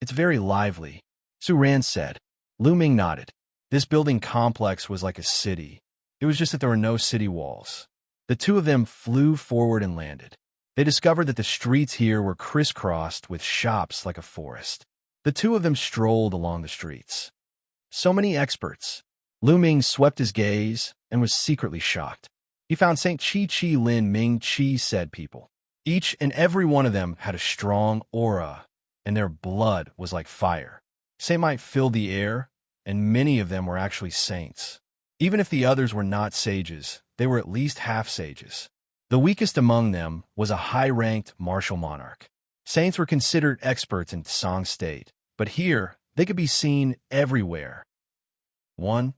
It's very lively, Su Ran said. Lu Ming nodded. This building complex was like a city. It was just that there were no city walls. The 2 of them flew forward and landed. They discovered that the streets here were crisscrossed with shops like a forest. The 2 of them strolled along the streets. So many experts. Lu Ming swept his gaze and was secretly shocked. He found St. Chi Chi Lin Ming Chi said people. Each and every one of them had a strong aura, and their blood was like fire. Saint might fill the air, and many of them were actually saints. Even if the others were not sages, they were at least half-sages. The weakest among them was a high-ranked martial monarch. Saints were considered experts in Song State, but here they could be seen everywhere. 1.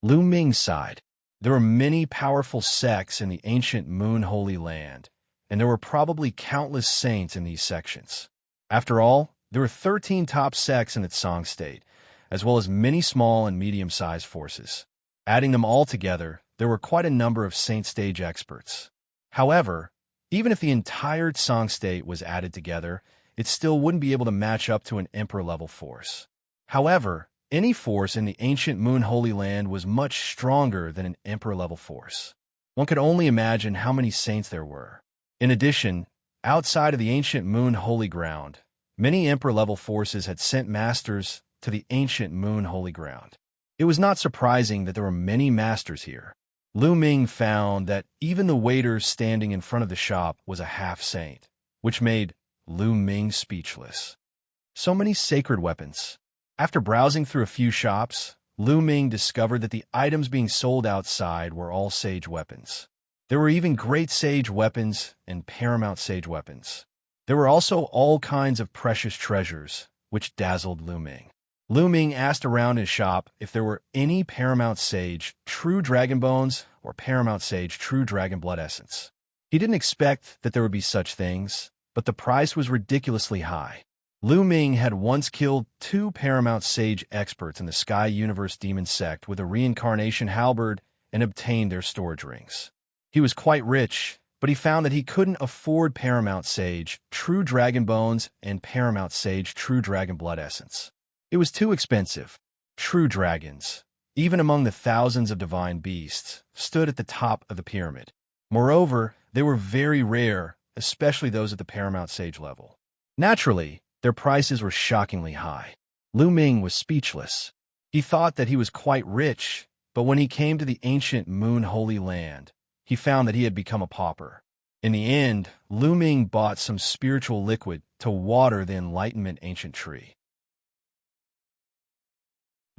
Lu Ming's side. There were many powerful sects in the ancient Moon Holy Land, and there were probably countless saints in these sections. After all, there were 13 top sects in its Song State, as well as many small and medium-sized forces. Adding them all together, there were quite a number of saint stage experts. However, even if the entire Song State was added together, it still wouldn't be able to match up to an emperor-level force. However, any force in the ancient Moon Holy Land was much stronger than an emperor-level force. One could only imagine how many saints there were. In addition, outside of the ancient Moon Holy Ground, many emperor-level forces had sent masters to the ancient Moon Holy Ground. It was not surprising that there were many masters here. Lu Ming found that even the waiter standing in front of the shop was a half-saint, which made Lu Ming speechless. So many sacred weapons. After browsing through a few shops, Lu Ming discovered that the items being sold outside were all sage weapons. There were even great sage weapons and paramount sage weapons. There were also all kinds of precious treasures, which dazzled Lu Ming. Lu Ming asked around his shop if there were any Paramount Sage True Dragon Bones or Paramount Sage True Dragon Blood Essence. He didn't expect that there would be such things, but the price was ridiculously high. Lu Ming had once killed 2 Paramount Sage experts in the Sky Universe Demon Sect with a reincarnation halberd and obtained their storage rings. He was quite rich, but he found that he couldn't afford Paramount Sage True Dragon Bones and Paramount Sage True Dragon Blood Essence. It was too expensive. True dragons, even among the thousands of divine beasts, stood at the top of the pyramid. Moreover, they were very rare, especially those at the Paramount Sage level. Naturally, their prices were shockingly high. Lu Ming was speechless. He thought that he was quite rich, but when he came to the ancient Moon Holy Land, he found that he had become a pauper. In the end, Lu Ming bought some spiritual liquid to water the Enlightenment ancient tree.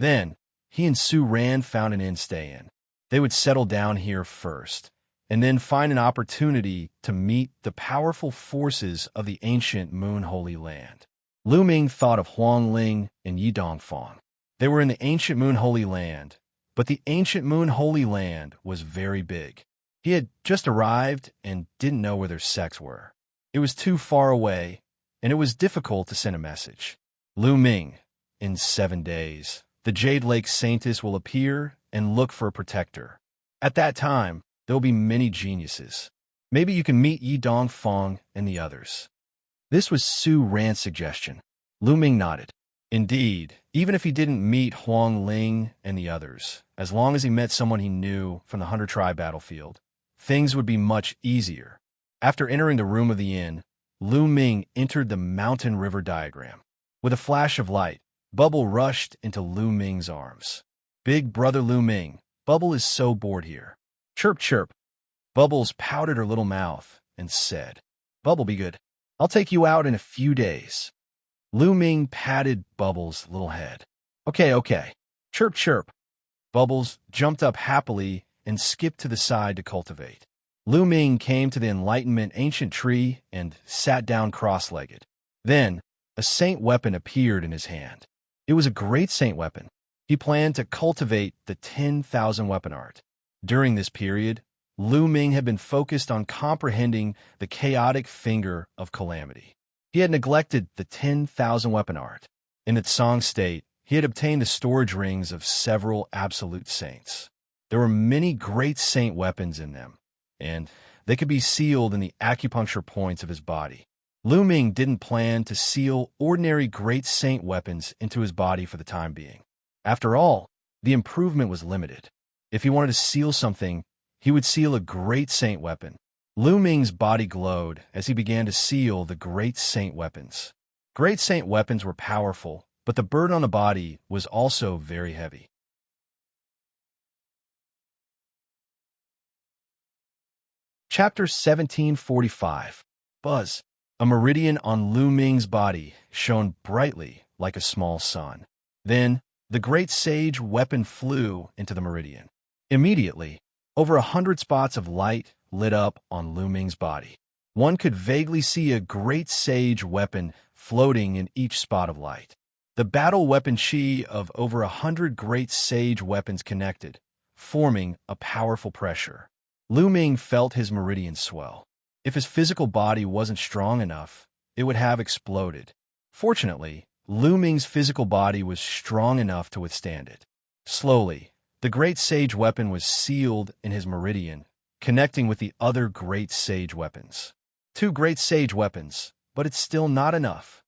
Then, he and Su Ran found an inn to stay in. They would settle down here first, and then find an opportunity to meet the powerful forces of the ancient Moon Holy Land. Lu Ming thought of Huang Ling and Yi Dongfang. They were in the ancient Moon Holy Land, but the ancient Moon Holy Land was very big. He had just arrived and didn't know where their sects were. It was too far away, and it was difficult to send a message. Lu Ming, in 7 days, the Jade Lake Saintess will appear and look for a protector. At that time, there will be many geniuses. Maybe you can meet Yi Dongfang and the others. This was Su Ran's suggestion. Lu Ming nodded. Indeed, even if he didn't meet Huang Ling and the others, as long as he met someone he knew from the Hunter Tribe battlefield, things would be much easier. After entering the room of the inn, Lu Ming entered the mountain river diagram. With a flash of light, Bubble rushed into Lu Ming's arms. Big brother Lu Ming, Bubble is so bored here. Chirp, chirp. Bubbles pouted her little mouth and said, Bubble, be good. I'll take you out in a few days. Lu Ming patted Bubbles' little head. Okay. Chirp, chirp. Bubbles jumped up happily and skipped to the side to cultivate. Lu Ming came to the Enlightenment ancient tree and sat down cross-legged. Then, a saint weapon appeared in his hand. It was a great saint weapon. He planned to cultivate the 10,000 weapon art. During this period, Lu Ming had been focused on comprehending the chaotic finger of calamity. He had neglected the 10,000 weapon art. In its song state, he had obtained the storage rings of several absolute saints. There were many great saint weapons in them, and they could be sealed in the acupuncture points of his body. Lu Ming didn't plan to seal ordinary great saint weapons into his body for the time being. After all, the improvement was limited. If he wanted to seal something, he would seal a great saint weapon. Lu Ming's body glowed as he began to seal the great saint weapons. Great saint weapons were powerful, but the burden on the body was also very heavy. Chapter 1745. Buzz. A meridian on Lu Ming's body shone brightly like a small sun. Then, the great sage weapon flew into the meridian. Immediately, over 100 spots of light lit up on Lu Ming's body. One could vaguely see a great sage weapon floating in each spot of light. The battle weapon chi of over 100 great sage weapons connected, forming a powerful pressure. Lu Ming felt his meridian swell. If his physical body wasn't strong enough, it would have exploded. Fortunately, Lu Ming's physical body was strong enough to withstand it. Slowly, the great sage weapon was sealed in his meridian, connecting with the other great sage weapons. 2 great sage weapons, but it's still not enough.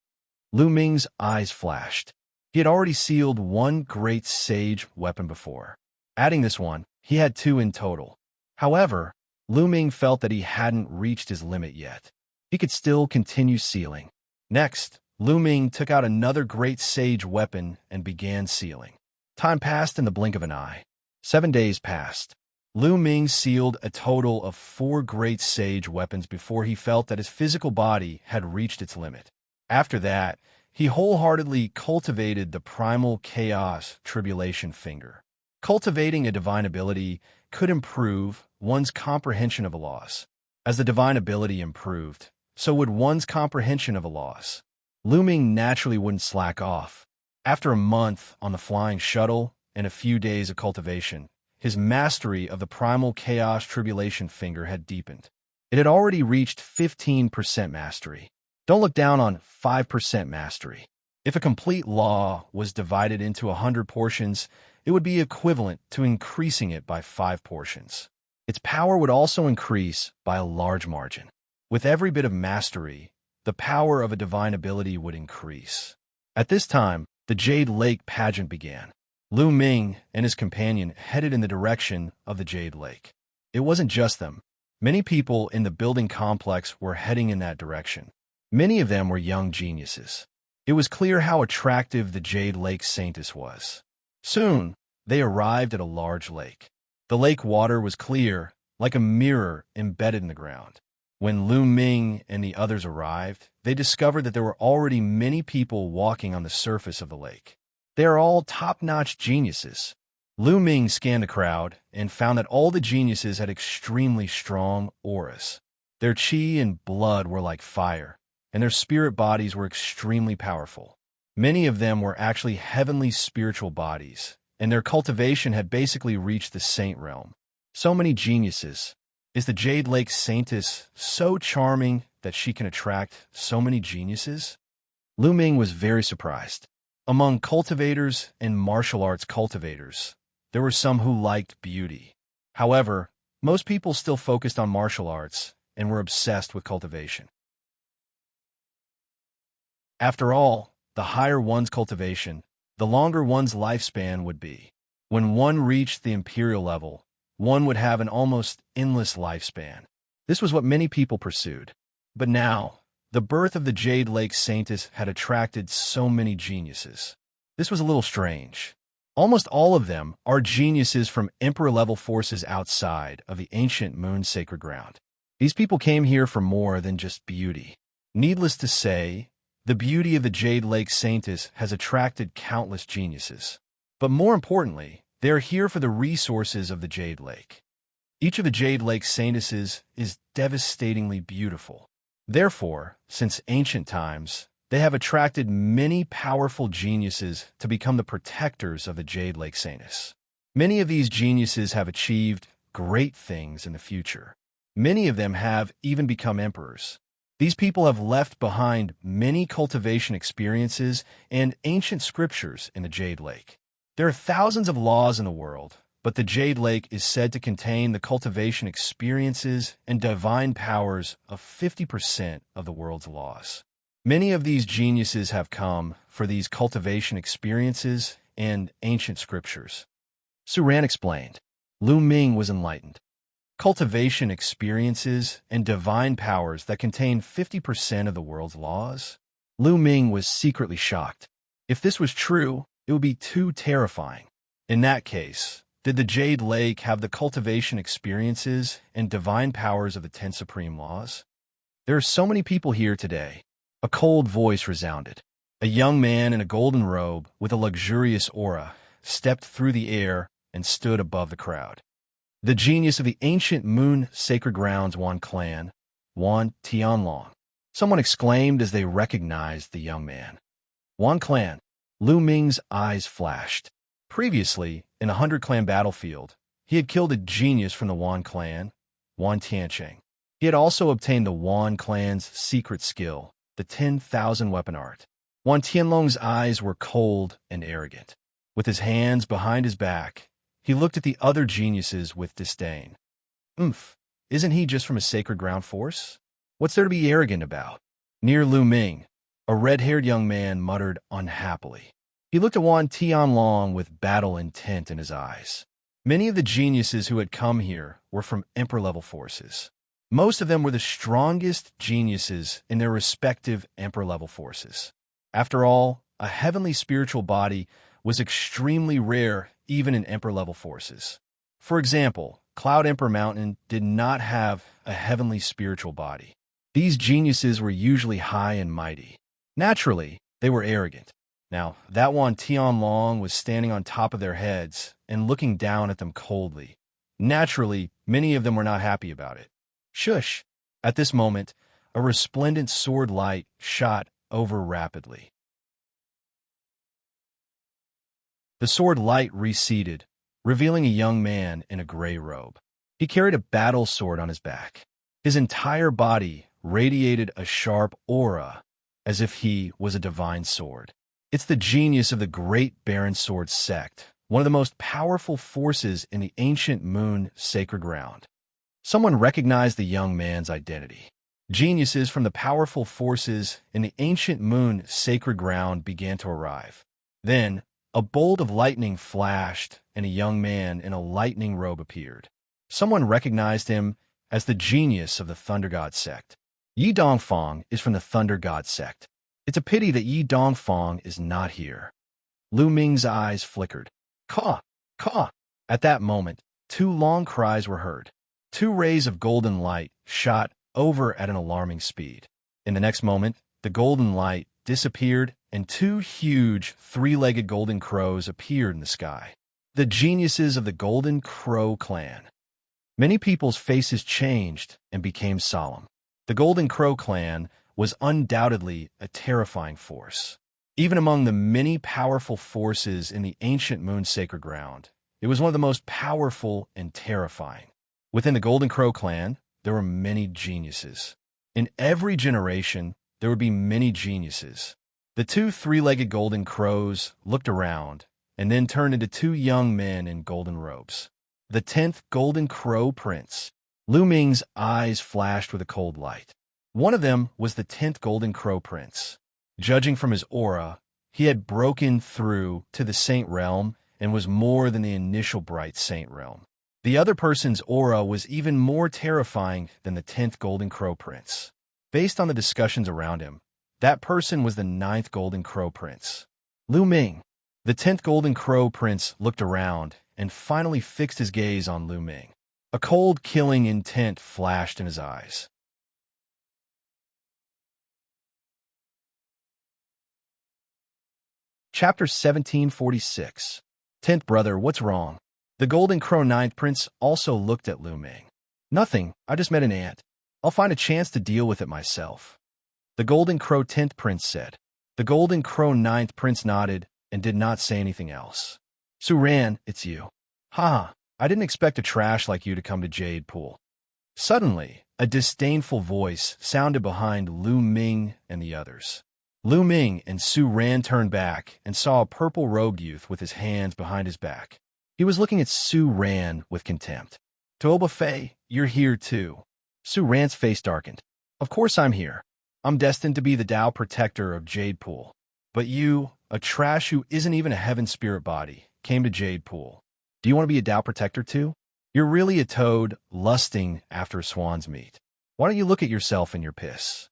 Lu Ming's eyes flashed. He had already sealed 1 great sage weapon before. Adding this one, he had 2 in total. However, Lu Ming felt that he hadn't reached his limit yet. He could still continue sealing. Next, Lu Ming took out another great sage weapon and began sealing. Time passed in the blink of an eye. 7 days passed. Lu Ming sealed a total of 4 great sage weapons before he felt that his physical body had reached its limit. After that, he wholeheartedly cultivated the primal chaos tribulation finger. Cultivating a divine ability could improve one's comprehension of a loss. As the divine ability improved, so would one's comprehension of a loss. Lu Ming naturally wouldn't slack off. After a month on the flying shuttle and a few days of cultivation, his mastery of the primal chaos tribulation finger had deepened. It had already reached 15% mastery. Don't look down on 5% mastery. If a complete law was divided into 100 portions, it would be equivalent to increasing it by 5 portions. Its power would also increase by a large margin. With every bit of mastery, the power of a divine ability would increase. At this time, the Jade Lake pageant began. Lu Ming and his companion headed in the direction of the Jade Lake. It wasn't just them. Many people in the building complex were heading in that direction. Many of them were young geniuses. It was clear how attractive the Jade Lake Saintess was. Soon, they arrived at a large lake. The lake water was clear, like a mirror embedded in the ground. When Lu Ming and the others arrived, they discovered that there were already many people walking on the surface of the lake. They are all top-notch geniuses. Lu Ming scanned the crowd and found that all the geniuses had extremely strong auras. Their chi and blood were like fire, and their spirit bodies were extremely powerful. Many of them were actually heavenly spiritual bodies, and their cultivation had basically reached the saint realm. So many geniuses. Is the Jade Lake Saintess so charming that she can attract so many geniuses? Lu Ming was very surprised. Among cultivators and martial arts cultivators, there were some who liked beauty. However, most people still focused on martial arts and were obsessed with cultivation. After all, the higher one's cultivation, the longer one's lifespan would be. When one reached the imperial level, one would have an almost endless lifespan. This was what many people pursued. But now, the birth of the Jade Lake Saintess had attracted so many geniuses. This was a little strange. Almost all of them are geniuses from Emperor-level forces outside of the ancient Moon Sacred Ground. These people came here for more than just beauty. Needless to say, the beauty of the Jade Lake Saintess has attracted countless geniuses. But more importantly, they are here for the resources of the Jade Lake. Each of the Jade Lake Saintesses is devastatingly beautiful. Therefore, since ancient times, they have attracted many powerful geniuses to become the protectors of the Jade Lake Saintess. Many of these geniuses have achieved great things in the future. Many of them have even become emperors. These people have left behind many cultivation experiences and ancient scriptures in the Jade Lake. There are thousands of laws in the world, but the Jade Lake is said to contain the cultivation experiences and divine powers of 50% of the world's laws. Many of these geniuses have come for these cultivation experiences and ancient scriptures. Su Ran explained. Lu Ming was enlightened. Cultivation experiences and divine powers that contain 50% of the world's laws? Lu Ming was secretly shocked. If this was true, it would be too terrifying. In that case, did the Jade Lake have the cultivation experiences and divine powers of the 10 supreme laws? There are so many people here today. A cold voice resounded. A young man in a golden robe with a luxurious aura stepped through the air and stood above the crowd. The genius of the ancient moon sacred grounds Wan clan, Wan Tianlong. Someone exclaimed as they recognized the young man. Wan clan. Lu Ming's eyes flashed. Previously, in a 100-clan battlefield, he had killed a genius from the Wan clan, Wan Tiancheng. He had also obtained the Wan clan's secret skill, the 10,000 weapon art. Wan Tianlong's eyes were cold and arrogant. With his hands behind his back, he looked at the other geniuses with disdain. Isn't he just from a sacred ground force? What's there to be arrogant about? Near Lu Ming, a red-haired young man muttered unhappily. He looked at Wan Tianlong with battle intent in his eyes. Many of the geniuses who had come here were from Emperor-level forces. Most of them were the strongest geniuses in their respective Emperor-level forces. After all, a heavenly spiritual body was extremely rare even in Emperor-level forces. For example, Cloud Emperor Mountain did not have a heavenly spiritual body. These geniuses were usually high and mighty. Naturally, they were arrogant. Now, that Wan Tianlong was standing on top of their heads and looking down at them coldly. Naturally, many of them were not happy about it. Shush! At this moment, a resplendent sword light shot over rapidly. The sword light receded, revealing a young man in a gray robe. He carried a battle sword on his back. His entire body radiated a sharp aura, as if he was a divine sword. It's the genius of the Great Baron Sword sect, one of the most powerful forces in the ancient moon sacred ground. Someone recognized the young man's identity. Geniuses from the powerful forces in the ancient moon sacred ground began to arrive. Then, a bolt of lightning flashed, and a young man in a lightning robe appeared. Someone recognized him as the genius of the Thunder God sect. Yi Dongfang is from the Thunder God sect. It's a pity that Yi Dongfang is not here. Lu Ming's eyes flickered. Caw! Caw! At that moment, two long cries were heard. Two rays of golden light shot over at an alarming speed. In the next moment, the golden light disappeared and two huge, three-legged golden crows appeared in the sky. The geniuses of the Golden Crow clan. Many people's faces changed and became solemn. The Golden Crow clan was undoubtedly a terrifying force. Even among the many powerful forces in the ancient moon sacred ground, it was one of the most powerful and terrifying. Within the Golden Crow clan, there were many geniuses. In every generation, there would be many geniuses. The two three-legged golden crows looked around and then turned into two young men in golden robes. The 10th Golden Crow Prince. Lu Ming's eyes flashed with a cold light. One of them was the 10th Golden Crow Prince. Judging from his aura, he had broken through to the Saint Realm and was more than the initial Bright Saint Realm. The other person's aura was even more terrifying than the 10th Golden Crow Prince. Based on the discussions around him, that person was the 9th Golden Crow Prince. Lu Ming. The 10th Golden Crow Prince looked around and finally fixed his gaze on Lu Ming. A cold, killing intent flashed in his eyes. Chapter 1746. 10th Brother, what's wrong? The Golden Crow 9th Prince also looked at Lu Ming. Nothing, I just met an ant. I'll find a chance to deal with it myself. The Golden Crow 10th Prince said. The Golden Crow 9th Prince nodded and did not say anything else. Suran, it's you. Ha, I didn't expect a trash like you to come to Jade Pool. Suddenly, a disdainful voice sounded behind Lu Ming and the others. Lu Ming and Su Ran turned back and saw a purple-robed youth with his hands behind his back. He was looking at Su Ran with contempt. Toba Fei, you're here too. Su Ran's face darkened. Of course I'm here. I'm destined to be the Tao protector of Jade Pool. But you, a trash who isn't even a heaven spirit body, came to Jade Pool. Do you want to be a Tao protector too? You're really a toad lusting after swan's meat. Why don't you look at yourself in your piss?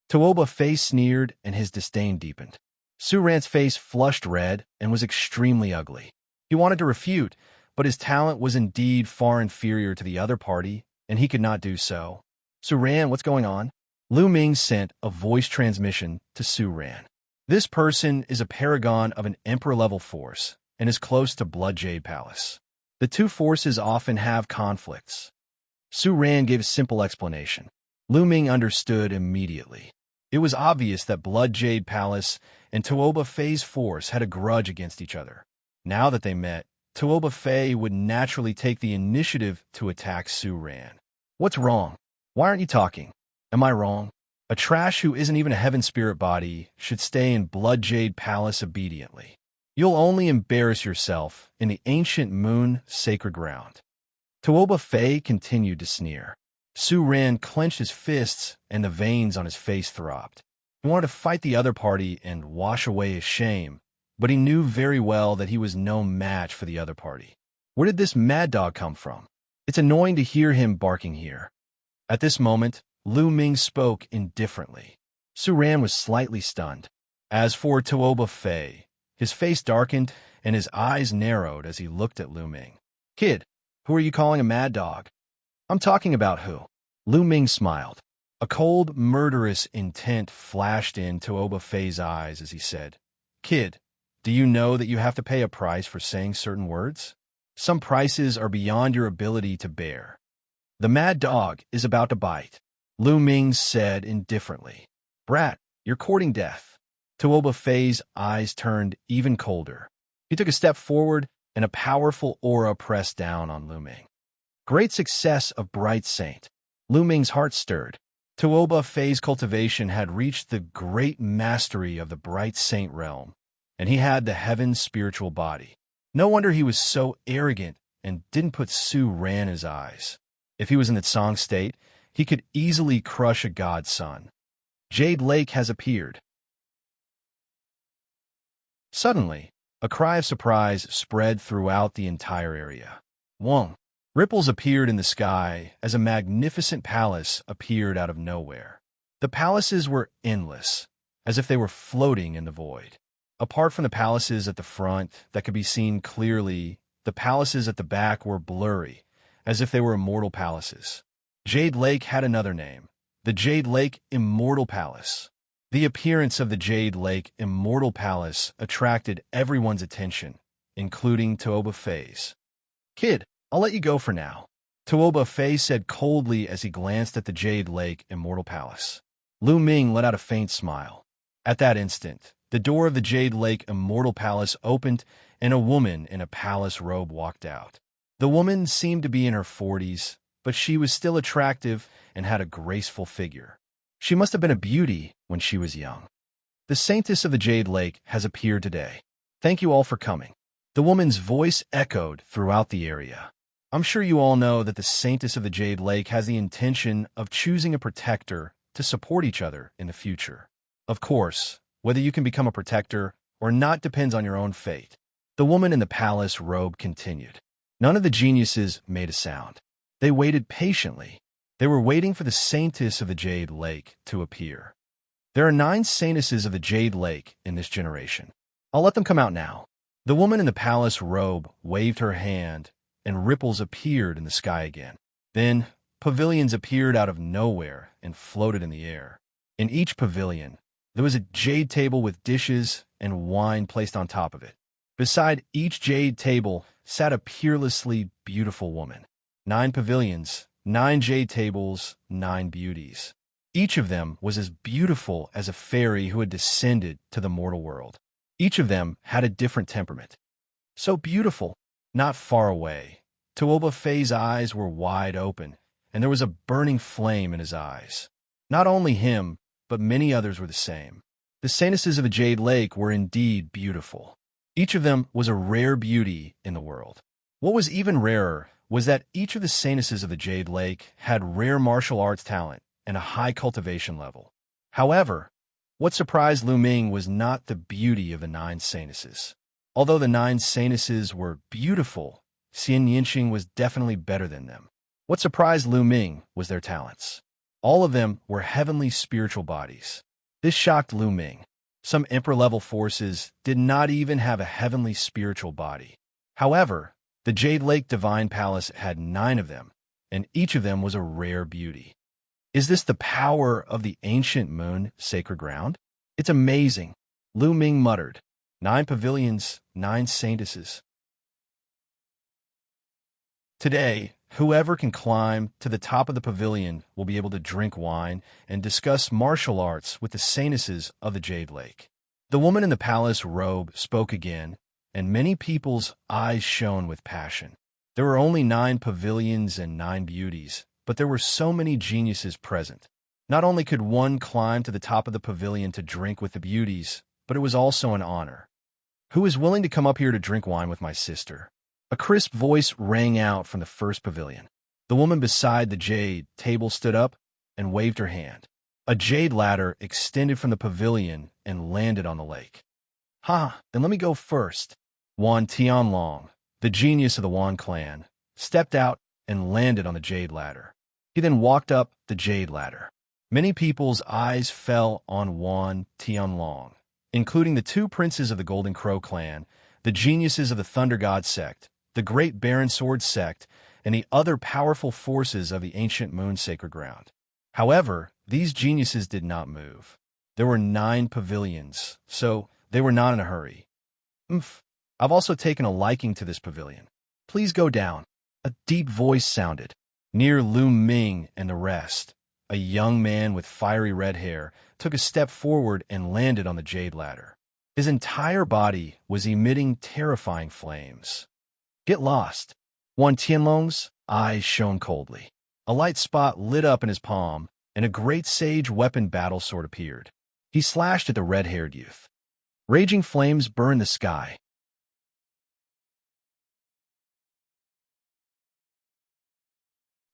Tuoba Fei sneered and his disdain deepened. Su Ran's face flushed red and was extremely ugly. He wanted to refute, but his talent was indeed far inferior to the other party, and he could not do so. Su Ran, what's going on? Lu Ming sent a voice transmission to Su Ran. This person is a paragon of an emperor-level force and is close to Blood Jade Palace. The two forces often have conflicts. Su Ran gave a simple explanation. Lu Ming understood immediately. It was obvious that Blood Jade Palace and Tuoba Fei's force had a grudge against each other. Now that they met, Tuoba Fei would naturally take the initiative to attack Su Ran. What's wrong? Why aren't you talking? Am I wrong? A trash who isn't even a heaven spirit body should stay in Blood Jade Palace obediently. You'll only embarrass yourself in the ancient moon sacred ground. Tuoba Fei continued to sneer. Su Ran clenched his fists and the veins on his face throbbed. He wanted to fight the other party and wash away his shame, but he knew very well that he was no match for the other party. Where did this mad dog come from? It's annoying to hear him barking here. At this moment, Lu Ming spoke indifferently. Su Ran was slightly stunned. As for Tuoba Fei, his face darkened and his eyes narrowed as he looked at Lu Ming. Kid, who are you calling a mad dog? I'm talking about who? Lu Ming smiled. A cold, murderous intent flashed in Tuoba Fei's eyes as he said, Kid, do you know that you have to pay a price for saying certain words? Some prices are beyond your ability to bear. The mad dog is about to bite. Lu Ming said indifferently. Brat, you're courting death. Tuoba Fei's eyes turned even colder. He took a step forward, and a powerful aura pressed down on Lu Ming. Great success of Bright Saint. Lu Ming's heart stirred. Tuoba Fei's cultivation had reached the great mastery of the Bright Saint realm, and he had the heaven's spiritual body. No wonder he was so arrogant and didn't put Su Ran in his eyes. If he was in that song state, he could easily crush a god's son. Jade Lake has appeared. Suddenly, a cry of surprise spread throughout the entire area. Wong. Ripples appeared in the sky as a magnificent palace appeared out of nowhere. The palaces were endless, as if they were floating in the void. Apart from the palaces at the front that could be seen clearly, the palaces at the back were blurry, as if they were immortal palaces. Jade Lake had another name, the Jade Lake Immortal Palace. The appearance of the Jade Lake Immortal Palace attracted everyone's attention, including Tuoba Fei's. Kid, I'll let you go for now, Tuoba Fei said coldly as he glanced at the Jade Lake Immortal Palace. Lu Ming let out a faint smile. At that instant, the door of the Jade Lake Immortal Palace opened and a woman in a palace robe walked out. The woman seemed to be in her 40s, but she was still attractive and had a graceful figure. She must have been a beauty when she was young. The Saintess of the Jade Lake has appeared today. Thank you all for coming. The woman's voice echoed throughout the area. I'm sure you all know that the Saintess of the Jade Lake has the intention of choosing a protector to support each other in the future. Of course, whether you can become a protector or not depends on your own fate. The woman in the palace robe continued. None of the geniuses made a sound. They waited patiently. They were waiting for the Saintess of the Jade Lake to appear. There are 9 Saintesses of the Jade Lake in this generation. I'll let them come out now. The woman in the palace robe waved her hand, and ripples appeared in the sky again. Then, pavilions appeared out of nowhere and floated in the air. In each pavilion, there was a jade table with dishes and wine placed on top of it. Beside each jade table sat a peerlessly beautiful woman. 9 pavilions, 9 jade tables, 9 beauties. Each of them was as beautiful as a fairy who had descended to the mortal world. Each of them had a different temperament. So beautiful, not far away. Tuoba Fei's eyes were wide open, and there was a burning flame in his eyes. Not only him, but many others were the same. The Saintesses of the Jade Lake were indeed beautiful. Each of them was a rare beauty in the world. What was even rarer was that each of the Saintesses of the Jade Lake had rare martial arts talent and a high cultivation level. However, what surprised Lu Ming was not the beauty of the 9 Saintesses. Although the 9 Saintesses were beautiful, Xianxia was definitely better than them. What surprised Lu Ming was their talents. All of them were heavenly spiritual bodies. This shocked Lu Ming. Some emperor-level forces did not even have a heavenly spiritual body. However, the Jade Lake Divine Palace had 9 of them, and each of them was a rare beauty. Is this the power of the ancient moon sacred ground? It's amazing, Lu Ming muttered. 9 pavilions, 9 saintesses. Today, whoever can climb to the top of the pavilion will be able to drink wine and discuss martial arts with the saintesses of the Jade Lake. The woman in the palace robe spoke again, and many people's eyes shone with passion. There were only 9 pavilions and 9 beauties, but there were so many geniuses present. Not only could one climb to the top of the pavilion to drink with the beauties, but it was also an honor. Who is willing to come up here to drink wine with my sister? A crisp voice rang out from the first pavilion. The woman beside the jade table stood up and waved her hand. A jade ladder extended from the pavilion and landed on the lake. Then let me go first. Wan Tianlong, the genius of the Wan clan, stepped out and landed on the jade ladder. He then walked up the jade ladder. Many people's eyes fell on Wan Tianlong, including the 2 princes of the Golden Crow clan, the geniuses of the Thunder God sect, the Great Baron Sword sect, and the other powerful forces of the ancient moon sacred ground. However, these geniuses did not move. There were 9 pavilions, so they were not in a hurry. I've also taken a liking to this pavilion. Please go down. A deep voice sounded. Near Lu Ming and the rest, a young man with fiery red hair took a step forward and landed on the jade ladder. His entire body was emitting terrifying flames. Get lost. Wan Tianlong's eyes shone coldly. A light spot lit up in his palm, and a great sage weapon battle sword appeared. He slashed at the red-haired youth. Raging flames burned the sky.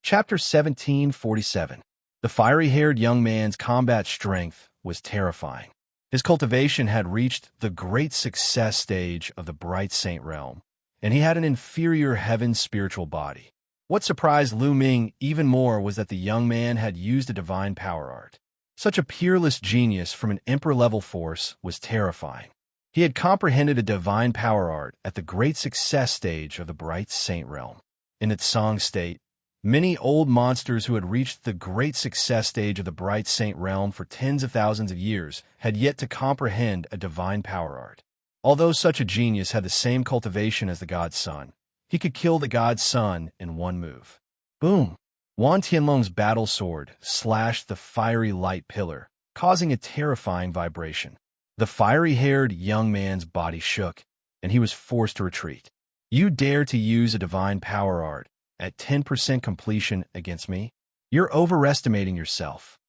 Chapter 1747. The fiery-haired young man's combat strength was terrifying. His cultivation had reached the great success stage of the Bright Saint realm, and he had an inferior heaven spiritual body. What surprised Lu Ming even more was that the young man had used a divine power art. Such a peerless genius from an emperor-level force was terrifying. He had comprehended a divine power art at the great success stage of the Bright Saint realm. In its song state, many old monsters who had reached the great success stage of the Bright Saint realm for tens of thousands of years had yet to comprehend a divine power art. Although such a genius had the same cultivation as the God's Son, he could kill the God's Son in one move. Boom! Wan Tianlong's battle sword slashed the fiery light pillar, causing a terrifying vibration. The fiery-haired young man's body shook, and he was forced to retreat. You dare to use a divine power art at 10% completion against me? You're overestimating yourself.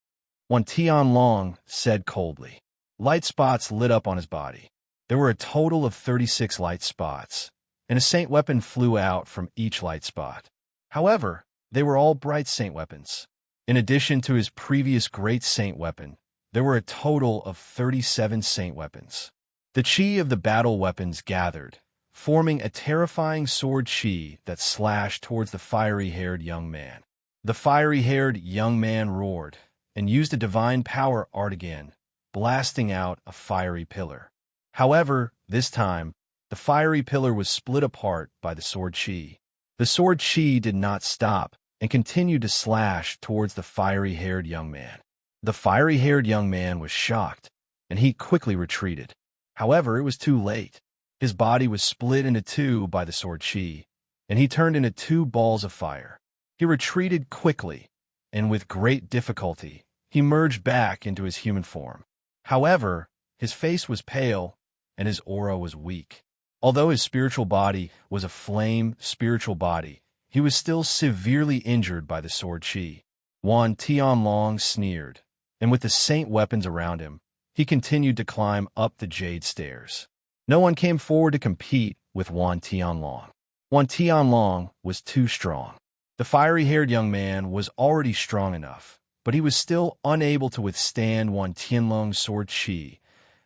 Wan Tianlong said coldly. Light spots lit up on his body. There were a total of 36 light spots, and a saint weapon flew out from each light spot. However, they were all bright saint weapons. In addition to his previous great saint weapon, there were a total of 37 saint weapons. The chi of the battle weapons gathered, forming a terrifying sword chi that slashed towards the fiery-haired young man. The fiery-haired young man roared and used a divine power art again, blasting out a fiery pillar. However, this time, the fiery pillar was split apart by the sword chi. The sword chi did not stop and continued to slash towards the fiery-haired young man. The fiery-haired young man was shocked, and he quickly retreated. However, it was too late. His body was split into 2 by the sword chi, and he turned into 2 balls of fire. He retreated quickly, and with great difficulty, he merged back into his human form. However, his face was pale, and his aura was weak. Although his spiritual body was a flame spiritual body, he was still severely injured by the sword chi. Wan Tianlong sneered, and with the saint weapons around him, he continued to climb up the jade stairs. No one came forward to compete with Wan Tianlong. Wan Tianlong was too strong. The fiery-haired young man was already strong enough, but he was still unable to withstand Wan Tianlong's sword chi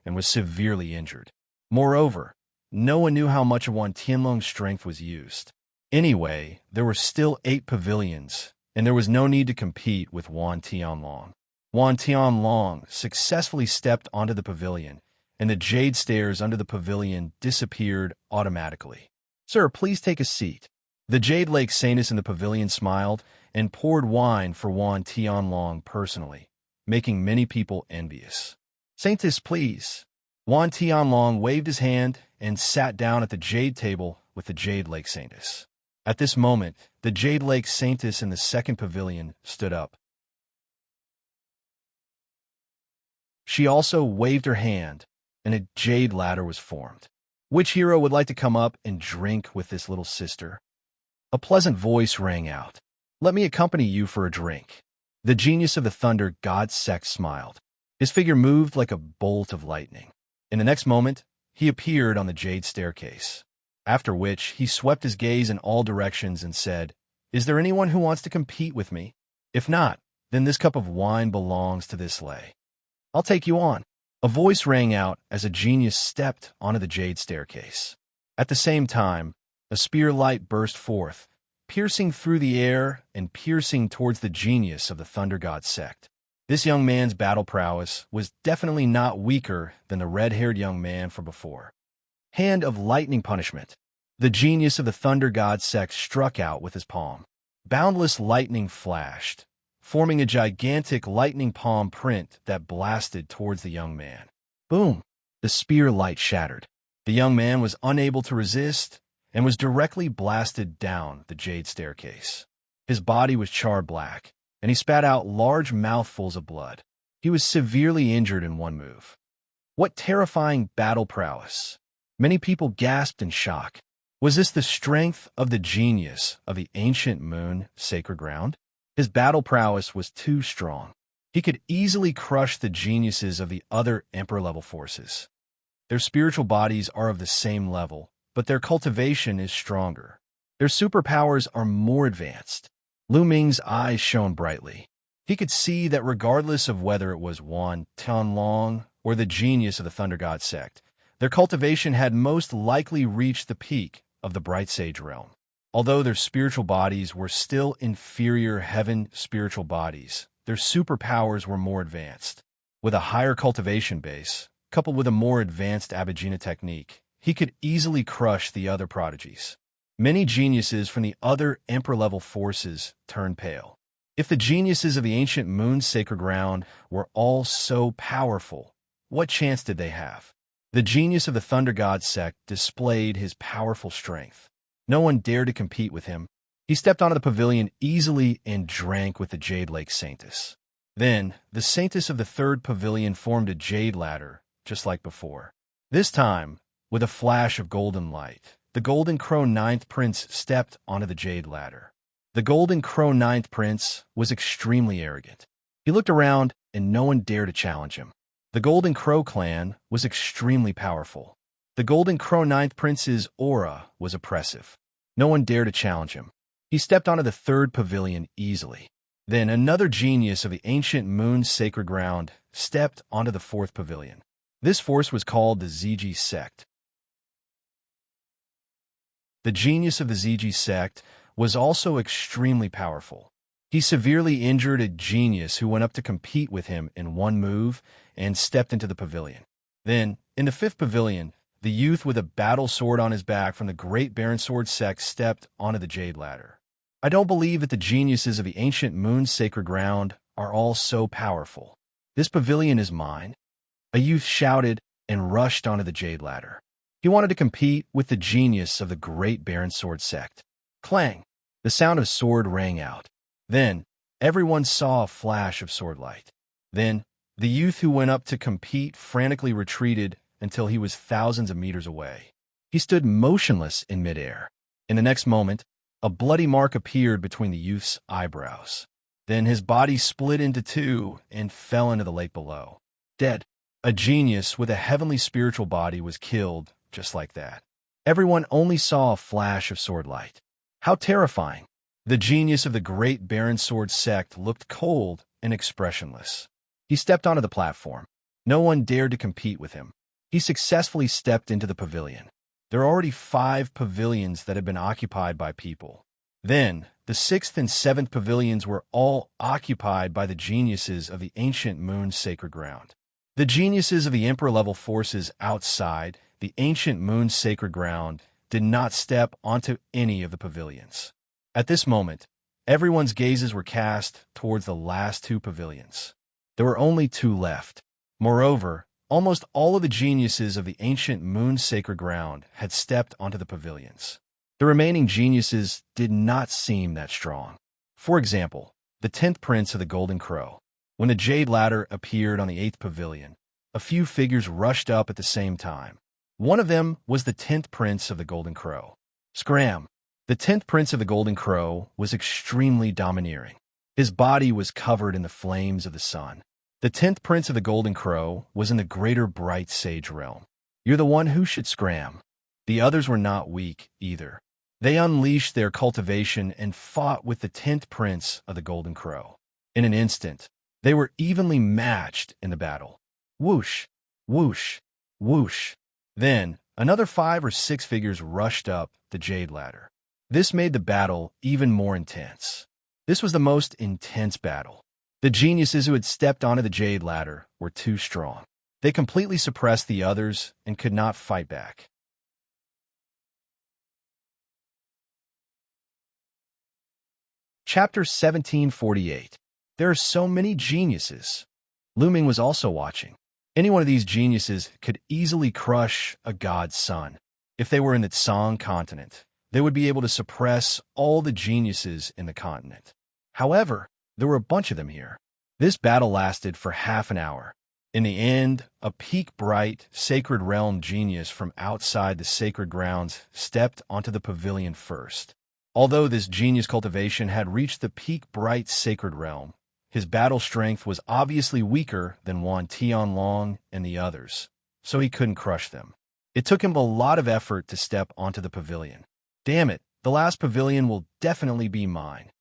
and was severely injured. Moreover, no one knew how much of Wan Tianlong's strength was used. Anyway, there were still 8 pavilions, and there was no need to compete with Wan Tianlong. Wan Tianlong successfully stepped onto the pavilion and the jade stairs under the pavilion disappeared automatically. "Sir, please take a seat." The Jade Lake Saintess in the pavilion smiled and poured wine for Wan Tianlong personally, making many people envious. "Saintess, please." Wan Tianlong waved his hand and sat down at the jade table with the Jade Lake Saintess. At this moment, the Jade Lake Saintess in the second pavilion stood up. She also waved her hand, and a jade ladder was formed. "Which hero would like to come up and drink with this little sister?" A pleasant voice rang out. "Let me accompany you for a drink." The genius of the Thunder God Sect smiled. His figure moved like a bolt of lightning. In the next moment, he appeared on the jade staircase. After which, he swept his gaze in all directions and said, "Is there anyone who wants to compete with me? If not, then this cup of wine belongs to this lay. I'll take you on." A voice rang out as a genius stepped onto the jade staircase. At the same time, a spear light burst forth, piercing through the air and piercing towards the genius of the Thunder God Sect. This young man's battle prowess was definitely not weaker than the red-haired young man from before. Hand of lightning punishment. The genius of the Thunder God Sect struck out with his palm. Boundless lightning flashed, forming a gigantic lightning palm print that blasted towards the young man. Boom! The spear light shattered. The young man was unable to resist and was directly blasted down the jade staircase. His body was charred black, and he spat out large mouthfuls of blood. He was severely injured in one move. What terrifying battle prowess! Many people gasped in shock. Was this the strength of the genius of the ancient moon sacred ground? His battle prowess was too strong. He could easily crush the geniuses of the other Emperor-level forces. Their spiritual bodies are of the same level, but their cultivation is stronger. Their superpowers are more advanced. Lu Ming's eyes shone brightly. He could see that regardless of whether it was Wan Tianlong or the genius of the Thunder God Sect, their cultivation had most likely reached the peak of the Bright Sage realm. Although their spiritual bodies were still inferior heaven spiritual bodies, their superpowers were more advanced. With a higher cultivation base, coupled with a more advanced Abhijna technique, he could easily crush the other prodigies. Many geniuses from the other Emperor-level forces turned pale. If the geniuses of the ancient moon's sacred ground were all so powerful, what chance did they have? The genius of the Thunder God Sect displayed his powerful strength. No one dared to compete with him. He stepped onto the pavilion easily and drank with the Jade Lake Saintess. Then, the Saintess of the third pavilion formed a jade ladder, just like before. This time, with a flash of golden light, the Golden Crow Ninth Prince stepped onto the jade ladder. The Golden Crow Ninth Prince was extremely arrogant. He looked around, and no one dared to challenge him. The Golden Crow clan was extremely powerful. The Golden Crow Ninth Prince's aura was oppressive. No one dared to challenge him. He stepped onto the third pavilion easily. Then another genius of the ancient moon's sacred ground stepped onto the fourth pavilion. This force was called the Ziji Sect. The genius of the Ziji Sect was also extremely powerful. He severely injured a genius who went up to compete with him in one move and stepped into the pavilion. Then, in the fifth pavilion, the youth with a battle sword on his back from the Great Baron Sword Sect stepped onto the jade ladder. I don't believe that the geniuses of the ancient moon's sacred ground are all so powerful. This pavilion is mine. A youth shouted and rushed onto the jade ladder. He wanted to compete with the genius of the Great Baron Sword Sect. Clang! The sound of sword rang out. Then, everyone saw a flash of sword light. Then, the youth who went up to compete frantically retreated until he was thousands of meters away. He stood motionless in midair. In the next moment, a bloody mark appeared between the youth's eyebrows. Then his body split into two and fell into the lake below. Dead. A genius with a heavenly spiritual body was killed just like that. Everyone only saw a flash of sword light. How terrifying! The genius of the Great Baron Sword Sect looked cold and expressionless. He stepped onto the platform. No one dared to compete with him. He successfully stepped into the pavilion. There are already 5 pavilions that had been occupied by people. Then, the 6th and 7th pavilions were all occupied by the geniuses of the ancient moon's sacred ground. The geniuses of the Emperor-level forces outside the ancient moon's sacred ground did not step onto any of the pavilions. At this moment, everyone's gazes were cast towards the last two pavilions. There were only two left. Moreover, almost all of the geniuses of the ancient moon's sacred ground had stepped onto the pavilions. The remaining geniuses did not seem that strong. For example, the 10th Prince of the Golden Crow. When the Jade Ladder appeared on the 8th pavilion, a few figures rushed up at the same time. One of them was the 10th Prince of the Golden Crow. Scram! The 10th Prince of the Golden Crow was extremely domineering. His body was covered in the flames of the sun. The 10th Prince of the Golden Crow was in the greater bright sage realm. You're the one who should scram. The others were not weak, either. They unleashed their cultivation and fought with the 10th Prince of the Golden Crow. In an instant, they were evenly matched in the battle. Whoosh, whoosh, whoosh. Then, another 5 or 6 figures rushed up the Jade Ladder. This made the battle even more intense. This was the most intense battle. The geniuses who had stepped onto the Jade Ladder were too strong. They completely suppressed the others and could not fight back. Chapter 1748. There are so many geniuses. Lu Ming was also watching. Any one of these geniuses could easily crush a god's son. If they were in the Tsang continent, they would be able to suppress all the geniuses in the continent. However, there were a bunch of them here. This battle lasted for half an hour. In the end, a peak-bright, sacred realm genius from outside the sacred grounds stepped onto the pavilion first. Although this genius cultivation had reached the peak-bright sacred realm, his battle strength was obviously weaker than Wan Tianlong and the others, so he couldn't crush them. It took him a lot of effort to step onto the pavilion. Damn it, the last pavilion will definitely be mine.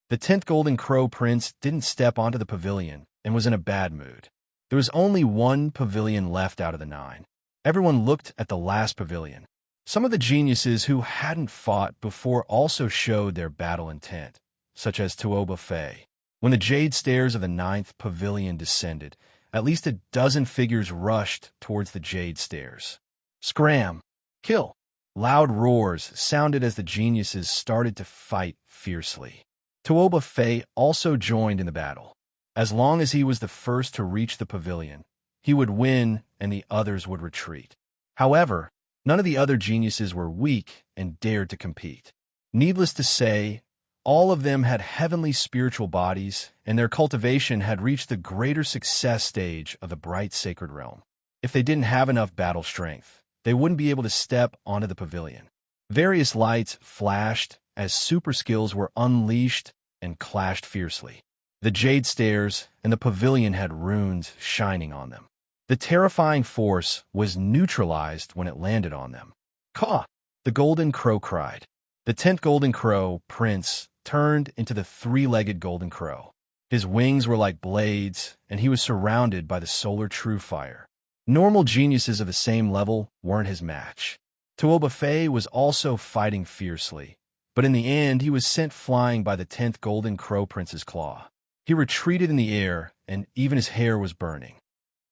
The 10th Golden Crow Prince didn't step onto the pavilion and was in a bad mood. There was only one pavilion left out of the 9. Everyone looked at the last pavilion. Some of the geniuses who hadn't fought before also showed their battle intent, such as Tuoba Fei. When the jade stairs of the 9th pavilion descended, at least a dozen figures rushed towards the jade stairs. Scram! Kill! Loud roars sounded as the geniuses started to fight fiercely. Tuoba Fei also joined in the battle. As long as he was the first to reach the pavilion, he would win and the others would retreat. However, none of the other geniuses were weak and dared to compete. Needless to say, all of them had heavenly spiritual bodies, and their cultivation had reached the greater success stage of the bright sacred realm. If they didn't have enough battle strength, they wouldn't be able to step onto the pavilion. Various lights flashed as super skills were unleashed and clashed fiercely. The jade stairs and the pavilion had runes shining on them. The terrifying force was neutralized when it landed on them. Caw! The Golden Crow cried. The 10th Golden Crow Prince turned into the 3-legged Golden Crow. His wings were like blades, and he was surrounded by the solar true fire. Normal geniuses of the same level weren't his match. Tuoba Fei was also fighting fiercely, but in the end he was sent flying by the 10th Golden Crow Prince's claw. He retreated in the air, and even his hair was burning.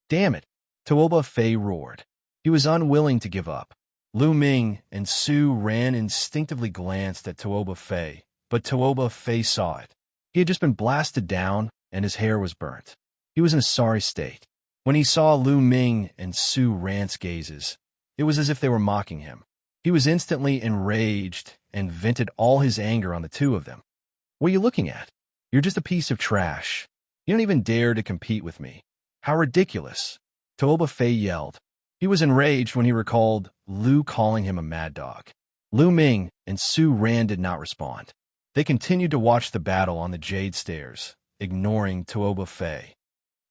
Damn it! Tuoba Fei roared. He was unwilling to give up. Lu Ming and Su Ran instinctively glanced at Tuoba Fei, but Tuoba Fei saw it. He had just been blasted down, and his hair was burnt. He was in a sorry state. When he saw Lu Ming and Su Ran's gazes, it was as if they were mocking him. He was instantly enraged and vented all his anger on the two of them. What are you looking at? You're just a piece of trash. You don't even dare to compete with me. How ridiculous. Tuoba Fei yelled. He was enraged when he recalled Lu calling him a mad dog. Lu Ming and Su Ran did not respond. They continued to watch the battle on the jade stairs, ignoring Tuoba Fei.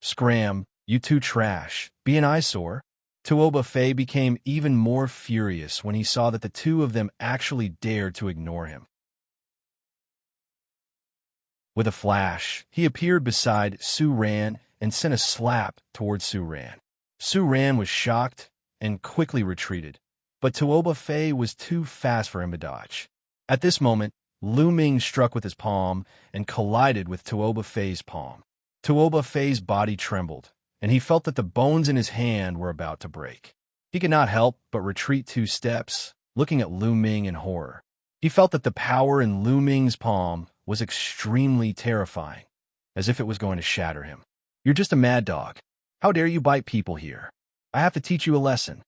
Scram, you two trash. Be an eyesore. Tuoba Fei became even more furious when he saw that the two of them actually dared to ignore him. With a flash, he appeared beside Su Ran and sent a slap towards Su Ran. Su Ran was shocked and quickly retreated, but Tuoba Fei was too fast for him to dodge. At this moment, Lu Ming struck with his palm and collided with Tuoba Fei's palm. Tuoba Fei's body trembled, and he felt that the bones in his hand were about to break. He could not help but retreat 2 steps, looking at Lu Ming in horror. He felt that the power in Lu Ming's palm was extremely terrifying, as if it was going to shatter him. "You're just a mad dog. How dare you bite people here? I have to teach you a lesson."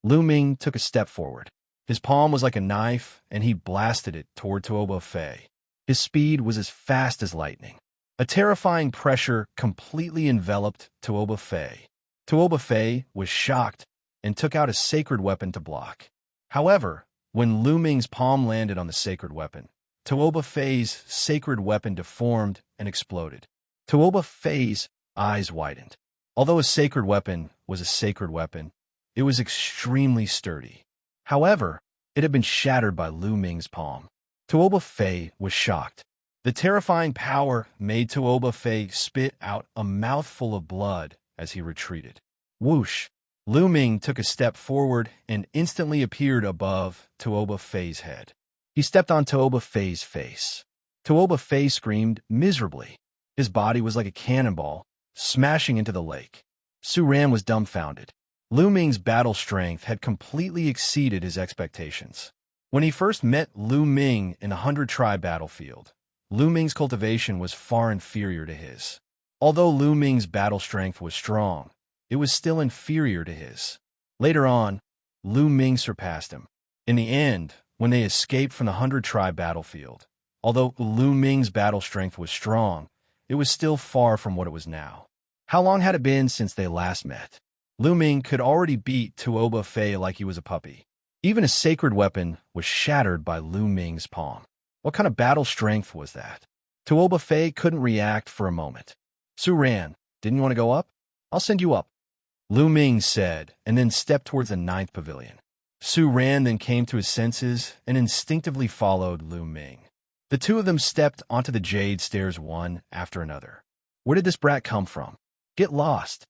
Lu Ming took a step forward. His palm was like a knife, and he blasted it toward Tuoba Fei. His speed was as fast as lightning. A terrifying pressure completely enveloped Tuoba Fei. Tuoba Fei was shocked and took out a sacred weapon to block. However, when Lu Ming's palm landed on the sacred weapon, Tuoba Fei's sacred weapon deformed and exploded. Tuoba Fei's eyes widened. Although a sacred weapon was a sacred weapon, it was extremely sturdy. However, it had been shattered by Lu Ming's palm. Tuoba Fei was shocked. The terrifying power made Tuoba Fei spit out a mouthful of blood as he retreated. Whoosh! Lu Ming took a step forward and instantly appeared above Tuoba Fei's head. He stepped on Tuoba Fei's face. Tuoba Fei screamed miserably. His body was like a cannonball, smashing into the lake. Su Ran was dumbfounded. Lu Ming's battle strength had completely exceeded his expectations. When he first met Lu Ming in a 100-tribe battlefield, Lu Ming's cultivation was far inferior to his. Although Lu Ming's battle strength was strong, it was still inferior to his. Later on, Lu Ming surpassed him. In the end, when they escaped from the 100-tribe battlefield, although Lu Ming's battle strength was strong, it was still far from what it was now. How long had it been since they last met? Lu Ming could already beat Tuoba Fei like he was a puppy. Even a sacred weapon was shattered by Lu Ming's palm. What kind of battle strength was that? Tuoba Fei couldn't react for a moment. "Su Ran, didn't you want to go up? I'll send you up," Lu Ming said, and then stepped towards the 9th pavilion. Su Ran then came to his senses and instinctively followed Lu Ming. The two of them stepped onto the jade stairs one after another. Where did this brat come from? Get lost.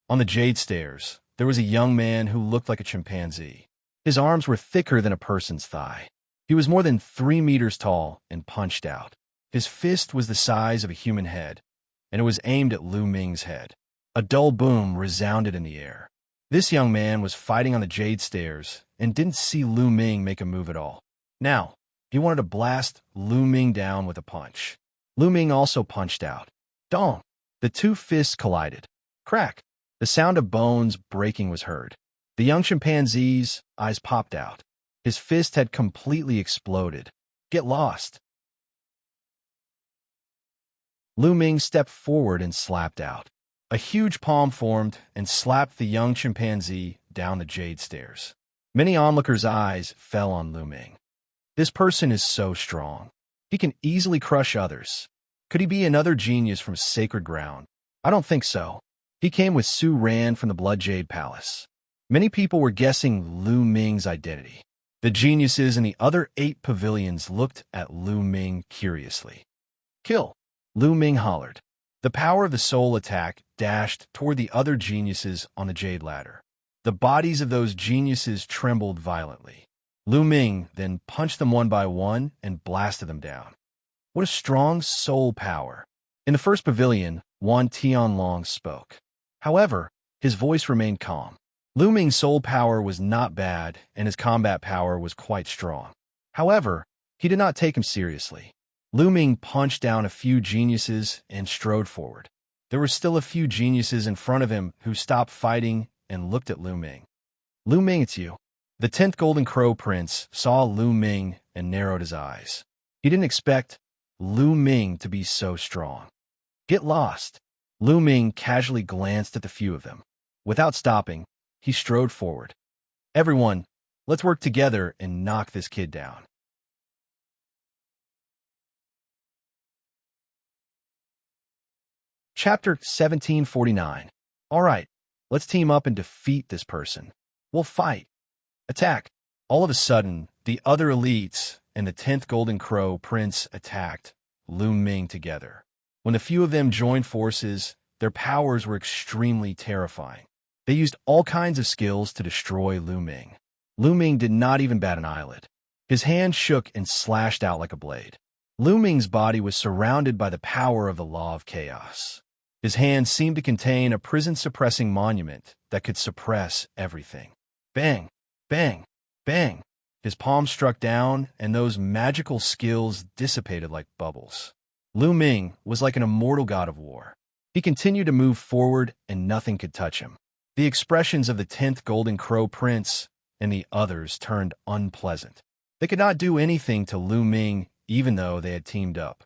On the jade stairs, there was a young man who looked like a chimpanzee. His arms were thicker than a person's thigh. He was more than 3 meters tall and punched out. His fist was the size of a human head, and it was aimed at Lu Ming's head. A dull boom resounded in the air. This young man was fighting on the jade stairs and didn't see Lu Ming make a move at all. Now, he wanted to blast Lu Ming down with a punch. Lu Ming also punched out. Dong! The two fists collided. Crack! The sound of bones breaking was heard. The young chimpanzee's eyes popped out. His fist had completely exploded. Get lost. Lu Ming stepped forward and slapped out. A huge palm formed and slapped the young chimpanzee down the jade stairs. Many onlookers' eyes fell on Lu Ming. This person is so strong. He can easily crush others. Could he be another genius from sacred ground? I don't think so. He came with Su Ran from the Blood Jade Palace. Many people were guessing Lu Ming's identity. The geniuses in the other 8 pavilions looked at Lu Ming curiously. Kill! Lu Ming hollered. The power of the soul attack dashed toward the other geniuses on the jade ladder. The bodies of those geniuses trembled violently. Lu Ming then punched them one by one and blasted them down. What a strong soul power. In the first pavilion, Wan Tianlong spoke. However, his voice remained calm. Lu Ming's soul power was not bad, and his combat power was quite strong. However, he did not take him seriously. Lu Ming punched down a few geniuses and strode forward. There were still a few geniuses in front of him who stopped fighting and looked at Lu Ming. Lu Ming, it's you. The 10th Golden Crow Prince saw Lu Ming and narrowed his eyes. He didn't expect Lu Ming to be so strong. Get lost. Lu Ming casually glanced at the few of them. Without stopping, he strode forward. Everyone, let's work together and knock this kid down. Chapter 1749. All right, let's team up and defeat this person. We'll fight. Attack. All of a sudden, the other elites and the 10th Golden Crow Prince attacked Lu Ming together. When the few of them joined forces, their powers were extremely terrifying. They used all kinds of skills to destroy Lu Ming. Lu Ming did not even bat an eyelid. His hand shook and slashed out like a blade. Lu Ming's body was surrounded by the power of the law of chaos. His hand seemed to contain a prison-suppressing monument that could suppress everything. Bang! Bang! Bang! His palm struck down, and those magical skills dissipated like bubbles. Lu Ming was like an immortal god of war. He continued to move forward, and nothing could touch him. The expressions of the 10th Golden Crow Prince and the others turned unpleasant. They could not do anything to Lu Ming, even though they had teamed up.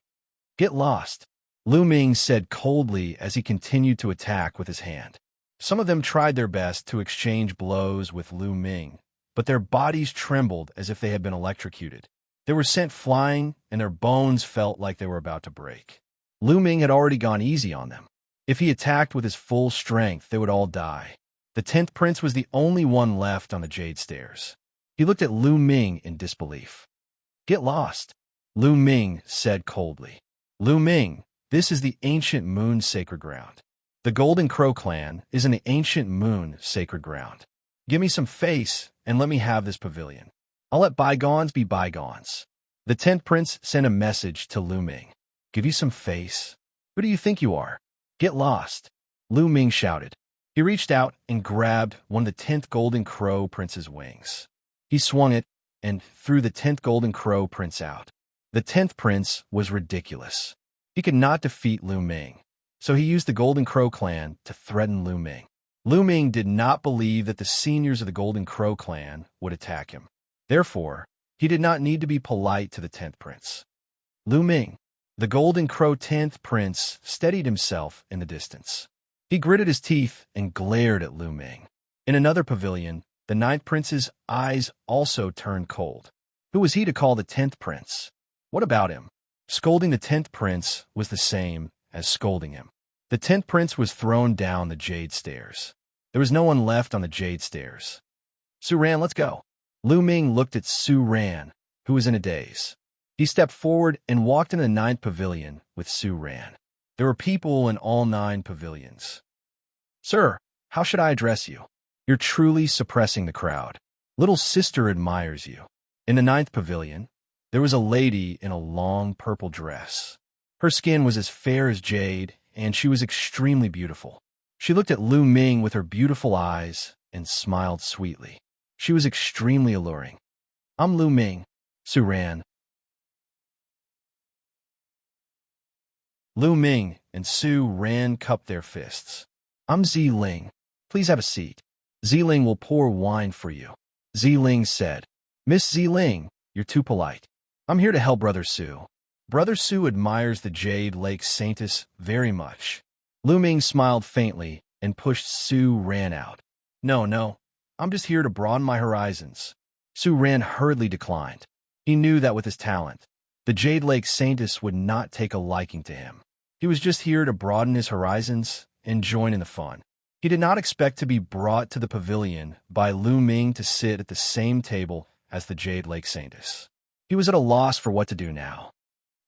"Get lost," Lu Ming said coldly as he continued to attack with his hand. Some of them tried their best to exchange blows with Lu Ming, but their bodies trembled as if they had been electrocuted. They were sent flying, and their bones felt like they were about to break. Lu Ming had already gone easy on them. If he attacked with his full strength, they would all die. The 10th Prince was the only one left on the Jade Stairs. He looked at Lu Ming in disbelief. "Get lost," Lu Ming said coldly. "Lu Ming, this is the ancient moon sacred ground. The Golden Crow clan is in the ancient moon sacred ground. Give me some face and let me have this pavilion. I'll let bygones be bygones." The 10th Prince sent a message to Lu Ming. "Give you some face? Who do you think you are? Get lost," Lu Ming shouted. He reached out and grabbed one of the 10th Golden Crow Prince's wings. He swung it and threw the 10th Golden Crow Prince out. The 10th Prince was ridiculous. He could not defeat Lu Ming, so he used the Golden Crow clan to threaten Lu Ming. Lu Ming did not believe that the seniors of the Golden Crow clan would attack him. Therefore, he did not need to be polite to the 10th Prince. Lu Ming, the Golden Crow 10th Prince, steadied himself in the distance. He gritted his teeth and glared at Lu Ming. In another pavilion, the 9th Prince's eyes also turned cold. Who was he to call the 10th Prince? What about him? Scolding the 10th Prince was the same as scolding him. The 10th Prince was thrown down the Jade Stairs. There was no one left on the Jade Stairs. "Su Ran, let's go." Lu Ming looked at Su Ran, who was in a daze. He stepped forward and walked in the 9th pavilion with Su Ran. There were people in all 9 pavilions. "Sir, how should I address you? You're truly suppressing the crowd. Little sister admires you." In the 9th pavilion, there was a lady in a long purple dress. Her skin was as fair as jade, and she was extremely beautiful. She looked at Lu Ming with her beautiful eyes and smiled sweetly. She was extremely alluring. "I'm Lu Ming," Su Ran. Lu Ming and Su Ran cupped their fists. "I'm Ziling. Please have a seat. Ziling will pour wine for you," Ziling said. "Miss Ziling, you're too polite. I'm here to help Brother Su. Brother Su admires the Jade Lake Saintess very much." Lu Ming smiled faintly and pushed Su Ran out. No, I'm just here to broaden my horizons." Su Ran hurriedly declined. He knew that with his talent, the Jade Lake Saintess would not take a liking to him. He was just here to broaden his horizons and join in the fun. He did not expect to be brought to the pavilion by Lu Ming to sit at the same table as the Jade Lake Saintess. He was at a loss for what to do now.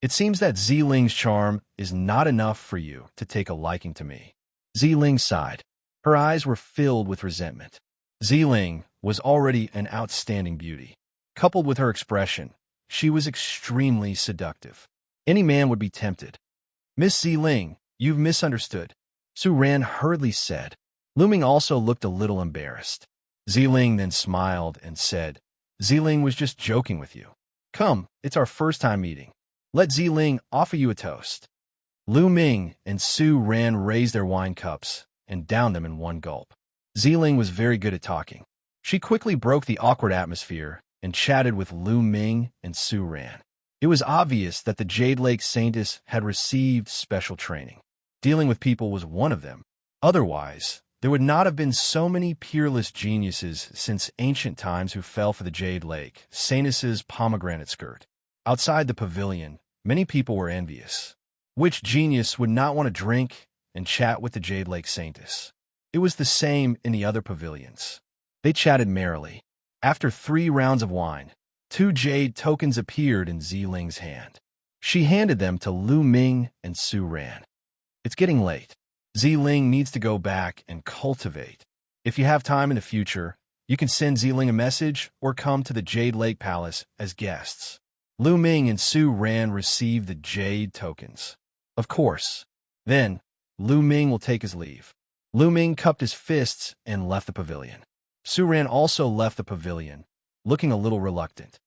"It seems that Ziling's charm is not enough for you to take a liking to me." Ziling sighed. Her eyes were filled with resentment. Ziling was already an outstanding beauty. Coupled with her expression, she was extremely seductive. Any man would be tempted. "Miss Ziling, you've misunderstood," Su Ran hurriedly said. Lu Ming also looked a little embarrassed. Ziling then smiled and said, "Ziling was just joking with you. Come, it's our first time meeting. Let Ziling offer you a toast." Lu Ming and Su Ran raised their wine cups and downed them in one gulp. Ziling was very good at talking. She quickly broke the awkward atmosphere and chatted with Lu Ming and Su Ran. It was obvious that the Jade Lake Saintess had received special training. Dealing with people was one of them. Otherwise, there would not have been so many peerless geniuses since ancient times who fell for the Jade Lake Saintess's pomegranate skirt. Outside the pavilion, many people were envious. Which genius would not want to drink and chat with the Jade Lake Saintess? It was the same in the other pavilions. They chatted merrily. After 3 rounds of wine, 2 jade tokens appeared in Ziling's hand. She handed them to Lu Ming and Su Ran. "It's getting late. Ziling needs to go back and cultivate. If you have time in the future, you can send Ziling a message or come to the Jade Lake Palace as guests." Lu Ming and Su Ran received the jade tokens. Of course. Then, Lu Ming will take his leave." Lu Ming cupped his fists and left the pavilion. Su Ran also left the pavilion, looking a little reluctant.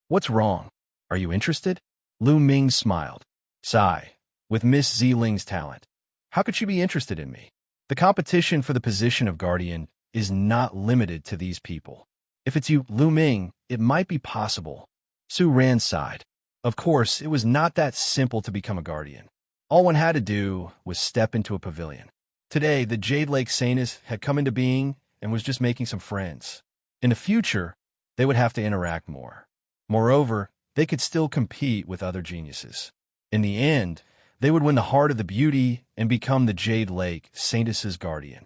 "What's wrong? Are you interested?" Lu Ming smiled. "Sigh, with Miss Ziling's talent, how could she be interested in me? The competition for the position of guardian is not limited to these people. If it's you, Lu Ming, it might be possible." Su Ran sighed. Of course, it was not that simple to become a guardian. All one had to do was step into a pavilion. Today, the Jade Lake Saintess had come into being and was just making some friends. In the future, they would have to interact more. Moreover, they could still compete with other geniuses. In the end, they would win the heart of the beauty and become the Jade Lake Saintess's guardian.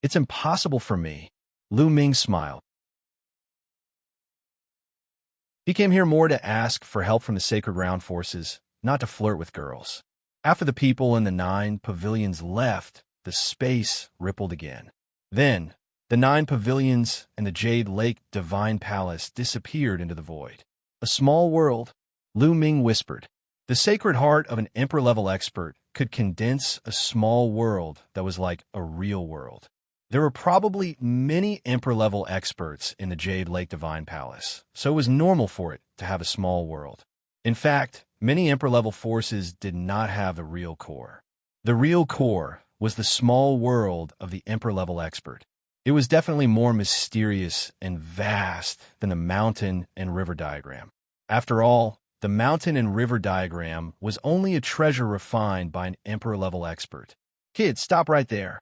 "It's impossible for me," Lu Ming smiled. He came here more to ask for help from the Sacred Round Forces, not to flirt with girls. After the people in the 9 pavilions left, the space rippled again. Then, the 9 pavilions and the Jade Lake Divine Palace disappeared into the void. "A small world," Lu Ming whispered. The sacred heart of an Emperor-level expert could condense a small world that was like a real world. There were probably many Emperor-level experts in the Jade Lake Divine Palace, so it was normal for it to have a small world. In fact, many Emperor-level forces did not have the real core. The real core was the small world of the Emperor-level expert. It was definitely more mysterious and vast than the mountain and river diagram. After all, the mountain and river diagram was only a treasure refined by an Emperor-level expert. "Kid, stop right there."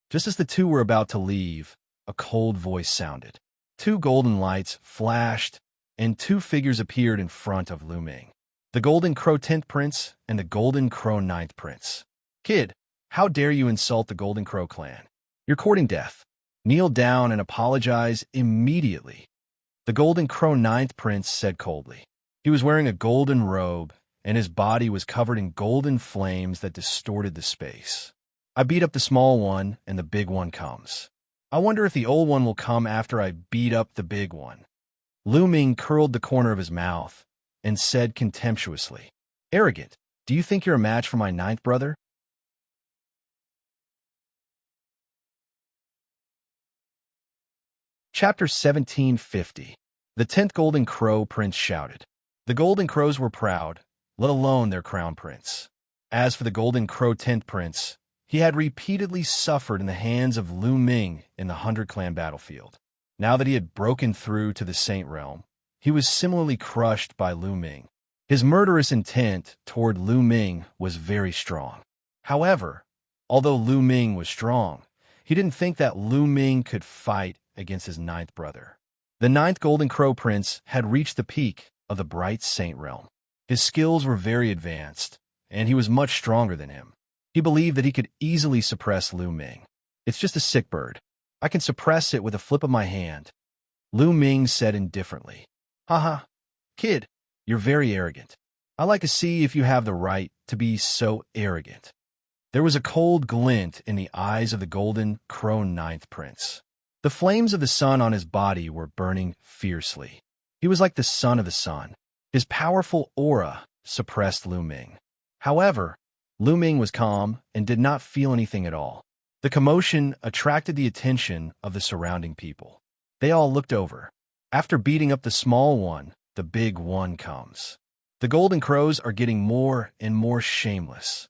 Just as the two were about to leave, a cold voice sounded. 2 golden lights flashed, and 2 figures appeared in front of Lu Ming. The Golden Crow 10th Prince and the Golden Crow 9th Prince. "Kid, how dare you insult the Golden Crow clan? You're courting death. Kneel down and apologize immediately." The Golden Crow 9th Prince said coldly. He was wearing a golden robe, and his body was covered in golden flames that distorted the space. "I beat up the small one, and the big one comes. I wonder if the old one will come after I beat up the big one." Lu Ming curled the corner of his mouth and said contemptuously, "Arrogant, do you think you're a match for my 9th brother?" Chapter 1750. The 10th Golden Crow Prince shouted. The Golden Crows were proud, let alone their crown prince. As for the Golden Crow 10th Prince, he had repeatedly suffered in the hands of Lu Ming in the 100-clan battlefield. Now that he had broken through to the Saint Realm, he was similarly crushed by Lu Ming. His murderous intent toward Lu Ming was very strong. However, although Lu Ming was strong, he didn't think that Lu Ming could fight against his 9th brother. The 9th Golden Crow Prince had reached the peak of the bright Saint Realm. His skills were very advanced, and he was much stronger than him. He believed that he could easily suppress Lu Ming. "It's just a sick bird. I can suppress it with a flip of my hand," Lu Ming said indifferently. "Haha, kid, you're very arrogant. I like to see if you have the right to be so arrogant." There was a cold glint in the eyes of the Golden Crow 9th Prince. The flames of the sun on his body were burning fiercely. He was like the son of the sun. His powerful aura suppressed Lu Ming. However, Lu Ming was calm and did not feel anything at all. The commotion attracted the attention of the surrounding people. They all looked over. After beating up the small one, the big one comes. The Golden Crows are getting more and more shameless.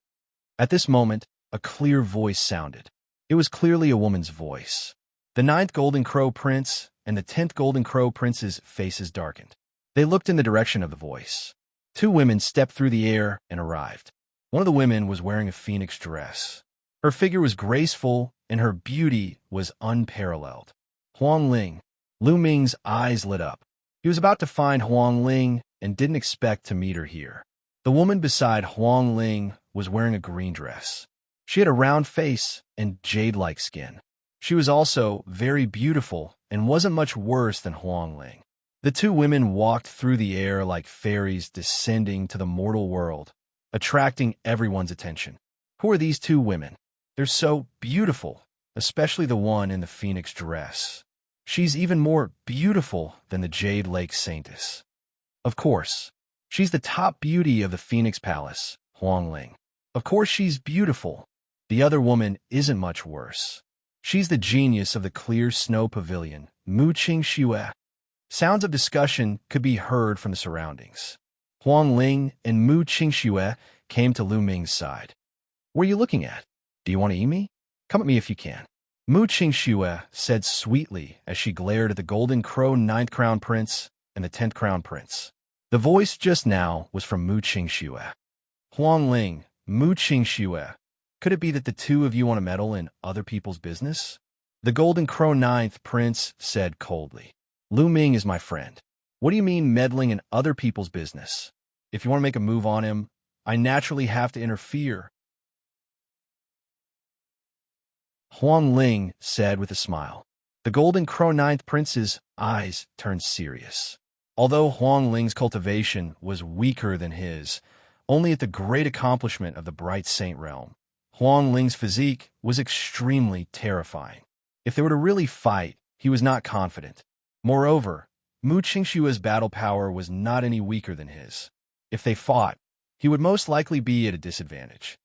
At this moment, a clear voice sounded. It was clearly a woman's voice. The 9th Golden Crow Prince and the 10th Golden Crow Prince's faces darkened. They looked in the direction of the voice. 2 women stepped through the air and arrived. One of the women was wearing a phoenix dress. Her figure was graceful, and her beauty was unparalleled. Huang Ling. Lu Ming's eyes lit up. He was about to find Huang Ling and didn't expect to meet her here. The woman beside Huang Ling was wearing a green dress. She had a round face and jade-like skin. She was also very beautiful and wasn't much worse than Huang Ling. The 2 women walked through the air like fairies descending to the mortal world, attracting everyone's attention. Who are these 2 women? They're so beautiful, especially the one in the phoenix dress. She's even more beautiful than the Jade Lake Saintess. Of course, she's the top beauty of the Phoenix Palace, Huang Ling. Of course she's beautiful. The other woman isn't much worse. She's the genius of the clear snow pavilion, Xianxia. Sounds of discussion could be heard from the surroundings. Huang Ling and Xianxia came to Lu Ming's side. "What are you looking at? Do you want to eat me? Come at me if you can." Xianxia said sweetly as she glared at the Golden Crow 9th Crown Prince and the 10th Crown Prince. The voice just now was from Xianxia. "Huang Ling, Xianxia, could it be that the two of you want to meddle in other people's business?" The Golden Crow 9th Prince said coldly. "Lu Ming is my friend. What do you mean meddling in other people's business? If you want to make a move on him, I naturally have to interfere." Huang Ling said with a smile. The Golden Crow 9th Prince's eyes turned serious. Although Huang Ling's cultivation was weaker than his, only at the great accomplishment of the Bright Saint realm, Huang Ling's physique was extremely terrifying. If they were to really fight, he was not confident. Moreover, Xianxia's battle power was not any weaker than his. If they fought, he would most likely be at a disadvantage.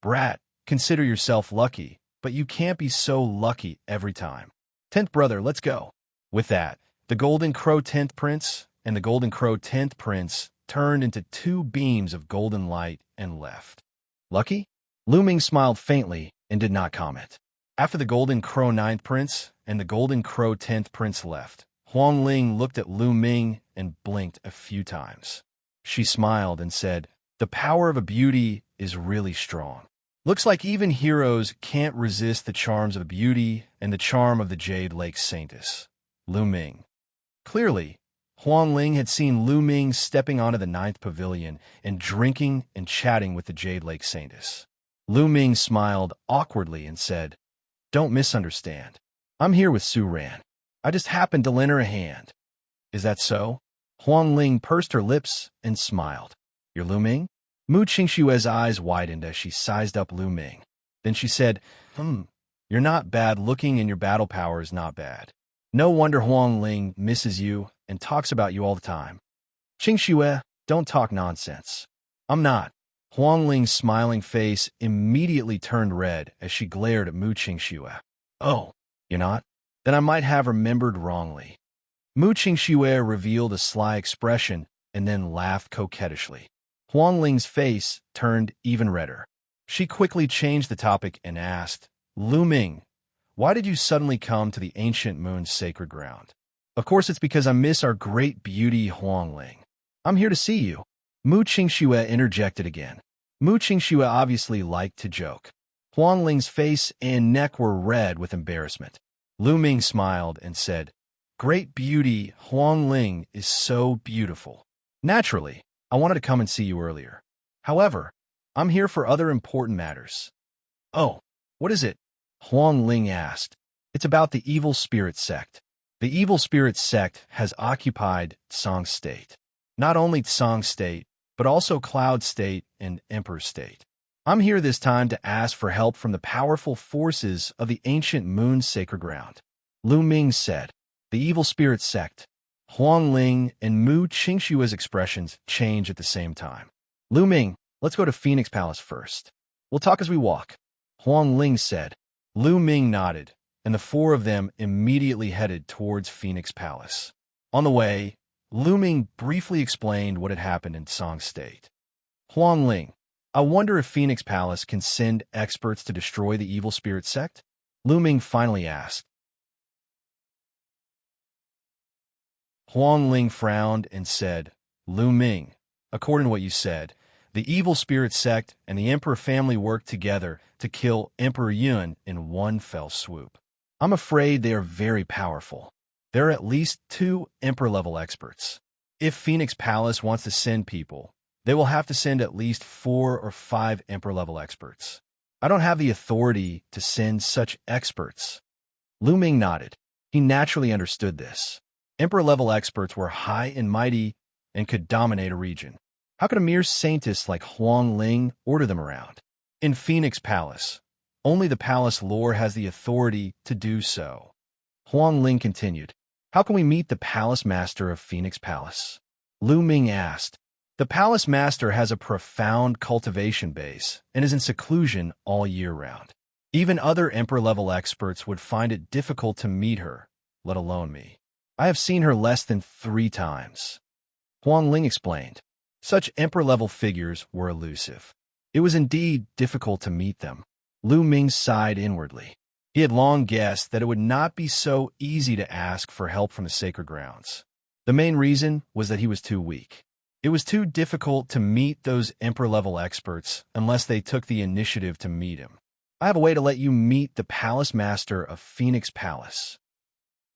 "Brat, consider yourself lucky, but you can't be so lucky every time. 10th brother, let's go." With that, the Golden Crow 10th Prince and the Golden Crow 10th Prince turned into two beams of golden light and left. "Lucky?" Lu Ming smiled faintly and did not comment. After the Golden Crow 9th Prince and the Golden Crow 10th Prince left, Huang Ling looked at Lu Ming and blinked a few times. She smiled and said, "The power of a beauty is really strong. Looks like even heroes can't resist the charms of beauty and the charm of the Jade Lake Saintess, Lu Ming." Clearly, Huang Ling had seen Lu Ming stepping onto the 9th Pavilion and drinking and chatting with the Jade Lake Saintess. Lu Ming smiled awkwardly and said, "Don't misunderstand. I'm here with Su Ran. I just happened to lend her a hand." "Is that so?" Huang Ling pursed her lips and smiled. "You're Lu Ming?" Xianxia's eyes widened as she sized up Lu Ming. Then she said, "You're not bad looking and your battle power is not bad. No wonder Huang Ling misses you and talks about you all the time." "Xianxia, don't talk nonsense." "I'm not." Huang Ling's smiling face immediately turned red as she glared at Xianxia. "Oh, you're not? Then I might have remembered wrongly." Xianxia revealed a sly expression and then laughed coquettishly. Huang Ling's face turned even redder. She quickly changed the topic and asked, "Lu Ming, why did you suddenly come to the ancient moon's sacred ground?" "Of course it's because I miss our great beauty, Huang Ling. I'm here to see you." Xianxia interjected again. Xianxia obviously liked to joke. Huang Ling's face and neck were red with embarrassment. Lu Ming smiled and said, "Great beauty, Huang Ling is so beautiful. Naturally, I wanted to come and see you earlier. However, I'm here for other important matters." "Oh, what is it?" Huang Ling asked. "It's about the evil spirit sect. The evil spirit sect has occupied Tsang State. Not only Tsang State, but also Cloud State and Emperor State. I'm here this time to ask for help from the powerful forces of the ancient moon's sacred ground." Lu Ming said, "The evil spirit sect." Huang Ling and Xianxia's expressions changed at the same time. "Lu Ming, let's go to Phoenix Palace first. We'll talk as we walk," Huang Ling said. Lu Ming nodded, and the four of them immediately headed towards Phoenix Palace. On the way, Lu Ming briefly explained what had happened in Tsang State. "Huang Ling, I wonder if Phoenix Palace can send experts to destroy the evil spirit sect?" Lu Ming finally asked. Huang Ling frowned and said, "Lu Ming, according to what you said, the evil spirit sect and the Emperor family worked together to kill Emperor Yun in one fell swoop. I'm afraid they are very powerful. There are at least 2 Emperor-level experts. If Phoenix Palace wants to send people, they will have to send at least 4 or 5 Emperor-level experts. I don't have the authority to send such experts." Lu Ming nodded. He naturally understood this. Emperor-level experts were high and mighty and could dominate a region. How could a mere saintess like Huang Ling order them around? In Phoenix Palace, only the palace lord has the authority to do so. Huang Ling continued, "How can we meet the palace master of Phoenix Palace?" Lu Ming asked. The Palace Master has a profound cultivation base and is in seclusion all year round. Even other Emperor-level experts would find it difficult to meet her, let alone me. I have seen her less than 3 times. Huang Ling explained. Such Emperor-level figures were elusive. It was indeed difficult to meet them. Lu Ming sighed inwardly. He had long guessed that it would not be so easy to ask for help from the sacred grounds. The main reason was that he was too weak. It was too difficult to meet those Emperor-level experts unless they took the initiative to meet him. I have a way to let you meet the Palace Master of Phoenix Palace.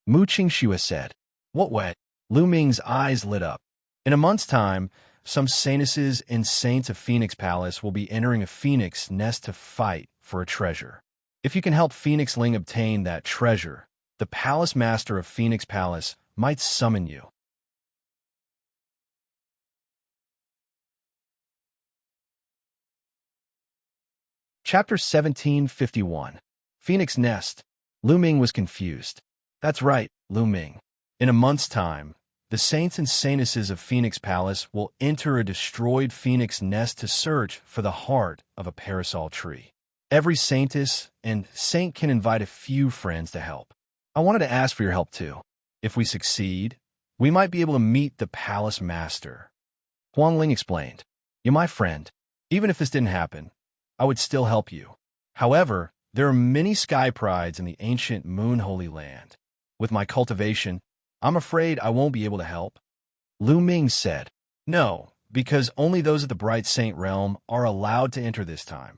Mu Xianxia said. What way? Lu Ming's eyes lit up. In a month's time, some saintesses and saints of Phoenix Palace will be entering a phoenix nest to fight for a treasure. If you can help Phoenix Ling obtain that treasure, the Palace Master of Phoenix Palace might summon you. Chapter 1751. Phoenix Nest. Lu Ming was confused. That's right, Lu Ming. In a month's time, the saints and saintesses of Phoenix Palace will enter a destroyed phoenix nest to search for the heart of a parasol tree. Every saintess and saint can invite a few friends to help. I wanted to ask for your help too. If we succeed, we might be able to meet the Palace Master. Huang Ling explained. You're my friend. Even if this didn't happen, I would still help you. However, there are many sky prides in the ancient Moon Holy Land. With my cultivation, I'm afraid I won't be able to help. Lu Ming said. No, because only those of the Bright Saint realm are allowed to enter this time.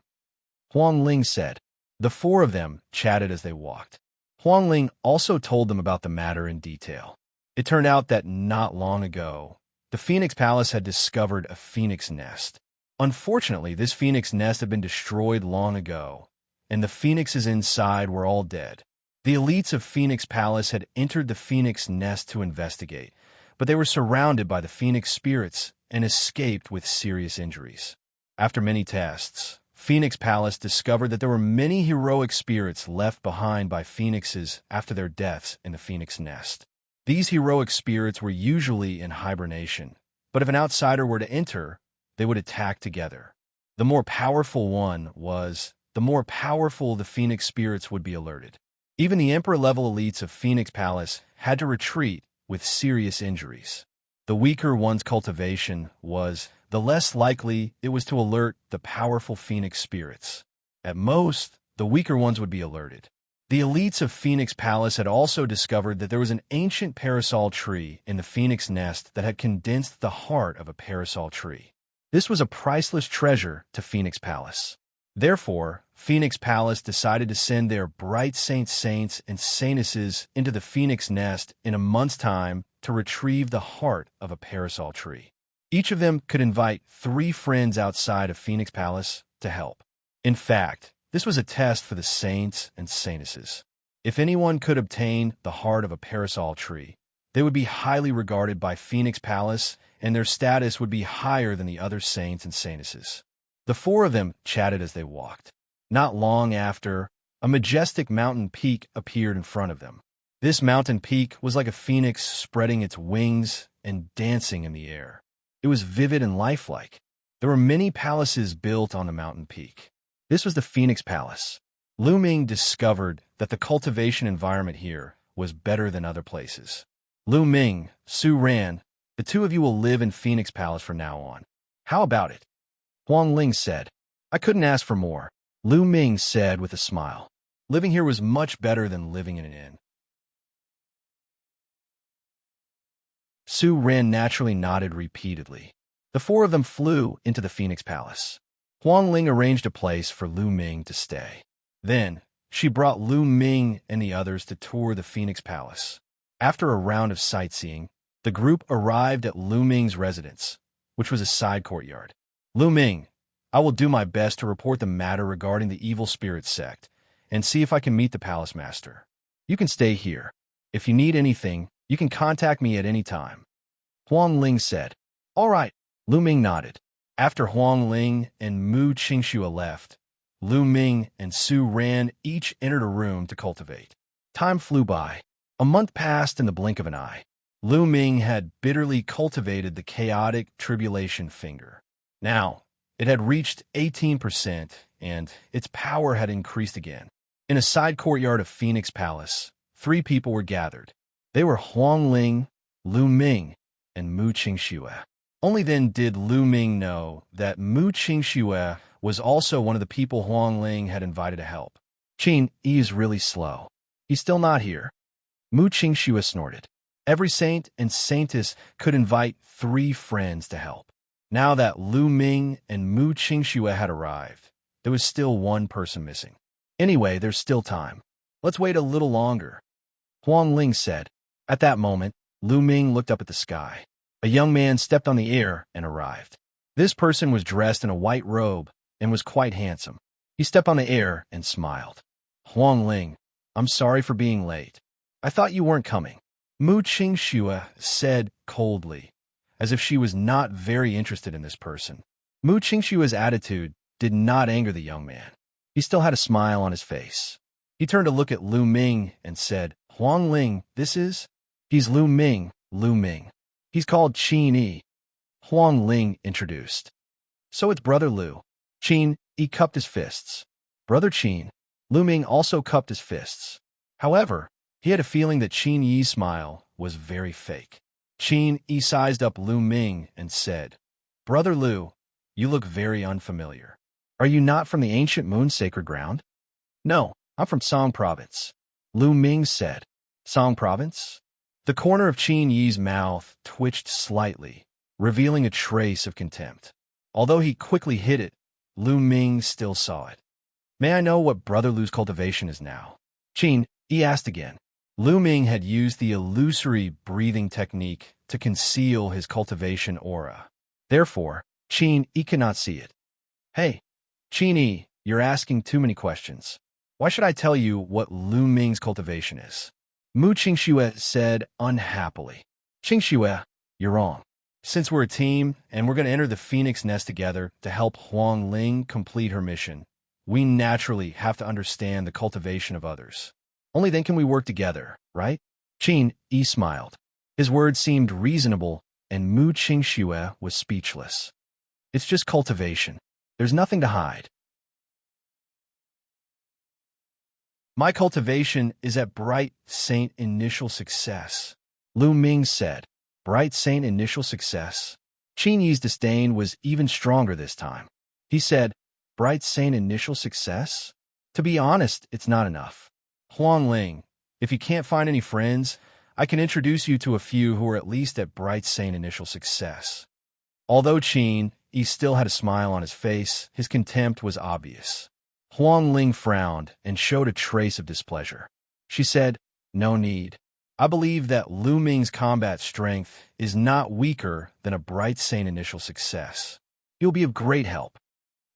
Huang Ling said. The 4 of them chatted as they walked. Huang Ling also told them about the matter in detail. It turned out that not long ago, the Phoenix Palace had discovered a phoenix nest. Unfortunately, this phoenix nest had been destroyed long ago, and the phoenixes inside were all dead. The elites of Phoenix Palace had entered the phoenix nest to investigate, but they were surrounded by the phoenix spirits and escaped with serious injuries. After many tests, Phoenix Palace discovered that there were many heroic spirits left behind by phoenixes after their deaths in the phoenix nest. These heroic spirits were usually in hibernation, but if an outsider were to enter, they would attack together. The more powerful one was, the more powerful the phoenix spirits would be alerted. Even the Emperor-level elites of Phoenix Palace had to retreat with serious injuries. The weaker one's cultivation was, the less likely it was to alert the powerful phoenix spirits. At most, the weaker ones would be alerted. The elites of Phoenix Palace had also discovered that there was an ancient parasol tree in the phoenix nest that had condensed the heart of a parasol tree. This was a priceless treasure to Phoenix Palace. Therefore, Phoenix Palace decided to send their bright saints and saintesses into the phoenix nest in a month's time to retrieve the heart of a parasol tree. Each of them could invite 3 friends outside of Phoenix Palace to help. In fact, this was a test for the saints and saintesses. If anyone could obtain the heart of a parasol tree, they would be highly regarded by Phoenix Palace, and their status would be higher than the other saints and saintesses. The 4 of them chatted as they walked. Not long after, a majestic mountain peak appeared in front of them. This mountain peak was like a phoenix spreading its wings and dancing in the air. It was vivid and lifelike. There were many palaces built on the mountain peak. This was the Phoenix Palace. Lu Ming discovered that the cultivation environment here was better than other places. Lu Ming, Su Ran, the 2 of you will live in Phoenix Palace from now on. How about it? Huang Ling said. I couldn't ask for more. Lu Ming said with a smile. Living here was much better than living in an inn. Su Ran naturally nodded repeatedly. The 4 of them flew into the Phoenix Palace. Huang Ling arranged a place for Lu Ming to stay. Then, she brought Lu Ming and the others to tour the Phoenix Palace. After a round of sightseeing, the group arrived at Lu Ming's residence, which was a side courtyard. Lu Ming, I will do my best to report the matter regarding the evil spirit sect and see if I can meet the Palace Master. You can stay here. If you need anything, you can contact me at any time. Huang Ling said. All right. Lu Ming nodded. After Huang Ling and Mu Xianxia left, Lu Ming and Su Ran each entered a room to cultivate. Time flew by. A month passed in the blink of an eye. Lu Ming had bitterly cultivated the chaotic tribulation finger. Now, it had reached 18%, and its power had increased again. In a side courtyard of Phoenix Palace, 3 people were gathered. They were Huang Ling, Lu Ming, and Mu Qingxue. Only then did Lu Ming know that Mu Qingxue was also one of the people Huang Ling had invited to help. Qin Yi is really slow. He's still not here. Mu Qingxue snorted. Every saint and saintess could invite 3 friends to help. Now that Lu Ming and Mu Qingxue had arrived, there was still 1 person missing. Anyway, there's still time. Let's wait a little longer, Huang Ling said. At that moment, Lu Ming looked up at the sky. A young man stepped on the air and arrived. This person was dressed in a white robe and was quite handsome. He stepped on the air and smiled. Huang Ling, I'm sorry for being late. I thought you weren't coming, Mu Qingxue said coldly, as if she was not very interested in this person. Mu Qingxue's attitude did not anger the young man. He still had a smile on his face. He turned to look at Lu Ming and said, Huang Ling, he's Lu Ming, Lu Ming. He's called Qin Yi. Huang Ling introduced. So it's Brother Lu. Qin Yi cupped his fists. Brother Qin. Lu Ming also cupped his fists. However, he had a feeling that Qin Yi's smile was very fake. Qin Yi sized up Lu Ming and said, Brother Lu, you look very unfamiliar. Are you not from the ancient moon sacred ground? No, I'm from Song Province, Lu Ming said. Song Province? The corner of Qin Yi's mouth twitched slightly, revealing a trace of contempt. Although he quickly hid it, Lu Ming still saw it. May I know what Brother Lu's cultivation is now? Qin Yi asked again. Lu Ming had used the illusory breathing technique to conceal his cultivation aura. Therefore, Qin Yi could not see it. Hey, Qin Yi, you're asking too many questions. Why should I tell you what Lu Ming's cultivation is? Mu Qingxue said unhappily. Qingxue, you're wrong. Since we're a team and we're going to enter the Phoenix Nest together to help Huang Ling complete her mission, we naturally have to understand the cultivation of others. Only then can we work together, right? Qin Yi smiled. His words seemed reasonable, and Mu Qingxue was speechless. It's just cultivation. There's nothing to hide. My cultivation is at Bright Saint Initial Success, Lu Ming said. Bright Saint Initial Success? Qin Yi's disdain was even stronger this time. He said, Bright Saint Initial Success? To be honest, it's not enough. Huang Ling, if you can't find any friends, I can introduce you to a few who are at least at Bright Saint Initial Success. Although Qin Yi still had a smile on his face, his contempt was obvious. Huang Ling frowned and showed a trace of displeasure. She said, No need. I believe that Lu Ming's combat strength is not weaker than a Bright Saint Initial Success. He'll be of great help.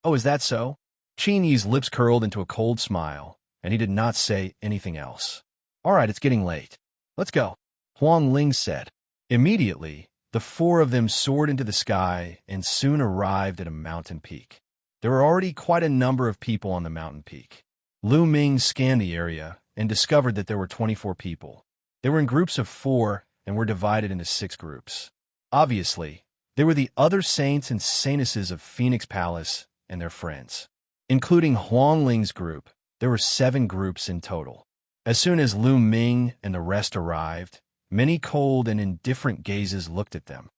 Oh, is that so? Qin Yi's lips curled into a cold smile, and he did not say anything else. All right, it's getting late. Let's go, Huang Ling said. Immediately, the 4 of them soared into the sky and soon arrived at a mountain peak. There were already quite a number of people on the mountain peak. Lu Ming scanned the area and discovered that there were 24 people. They were in groups of 4 and were divided into 6 groups. Obviously, they were the other saints and saintesses of Phoenix Palace and their friends. Including Huang Ling's group, there were 7 groups in total. As soon as Lu Ming and the rest arrived, many cold and indifferent gazes looked at them.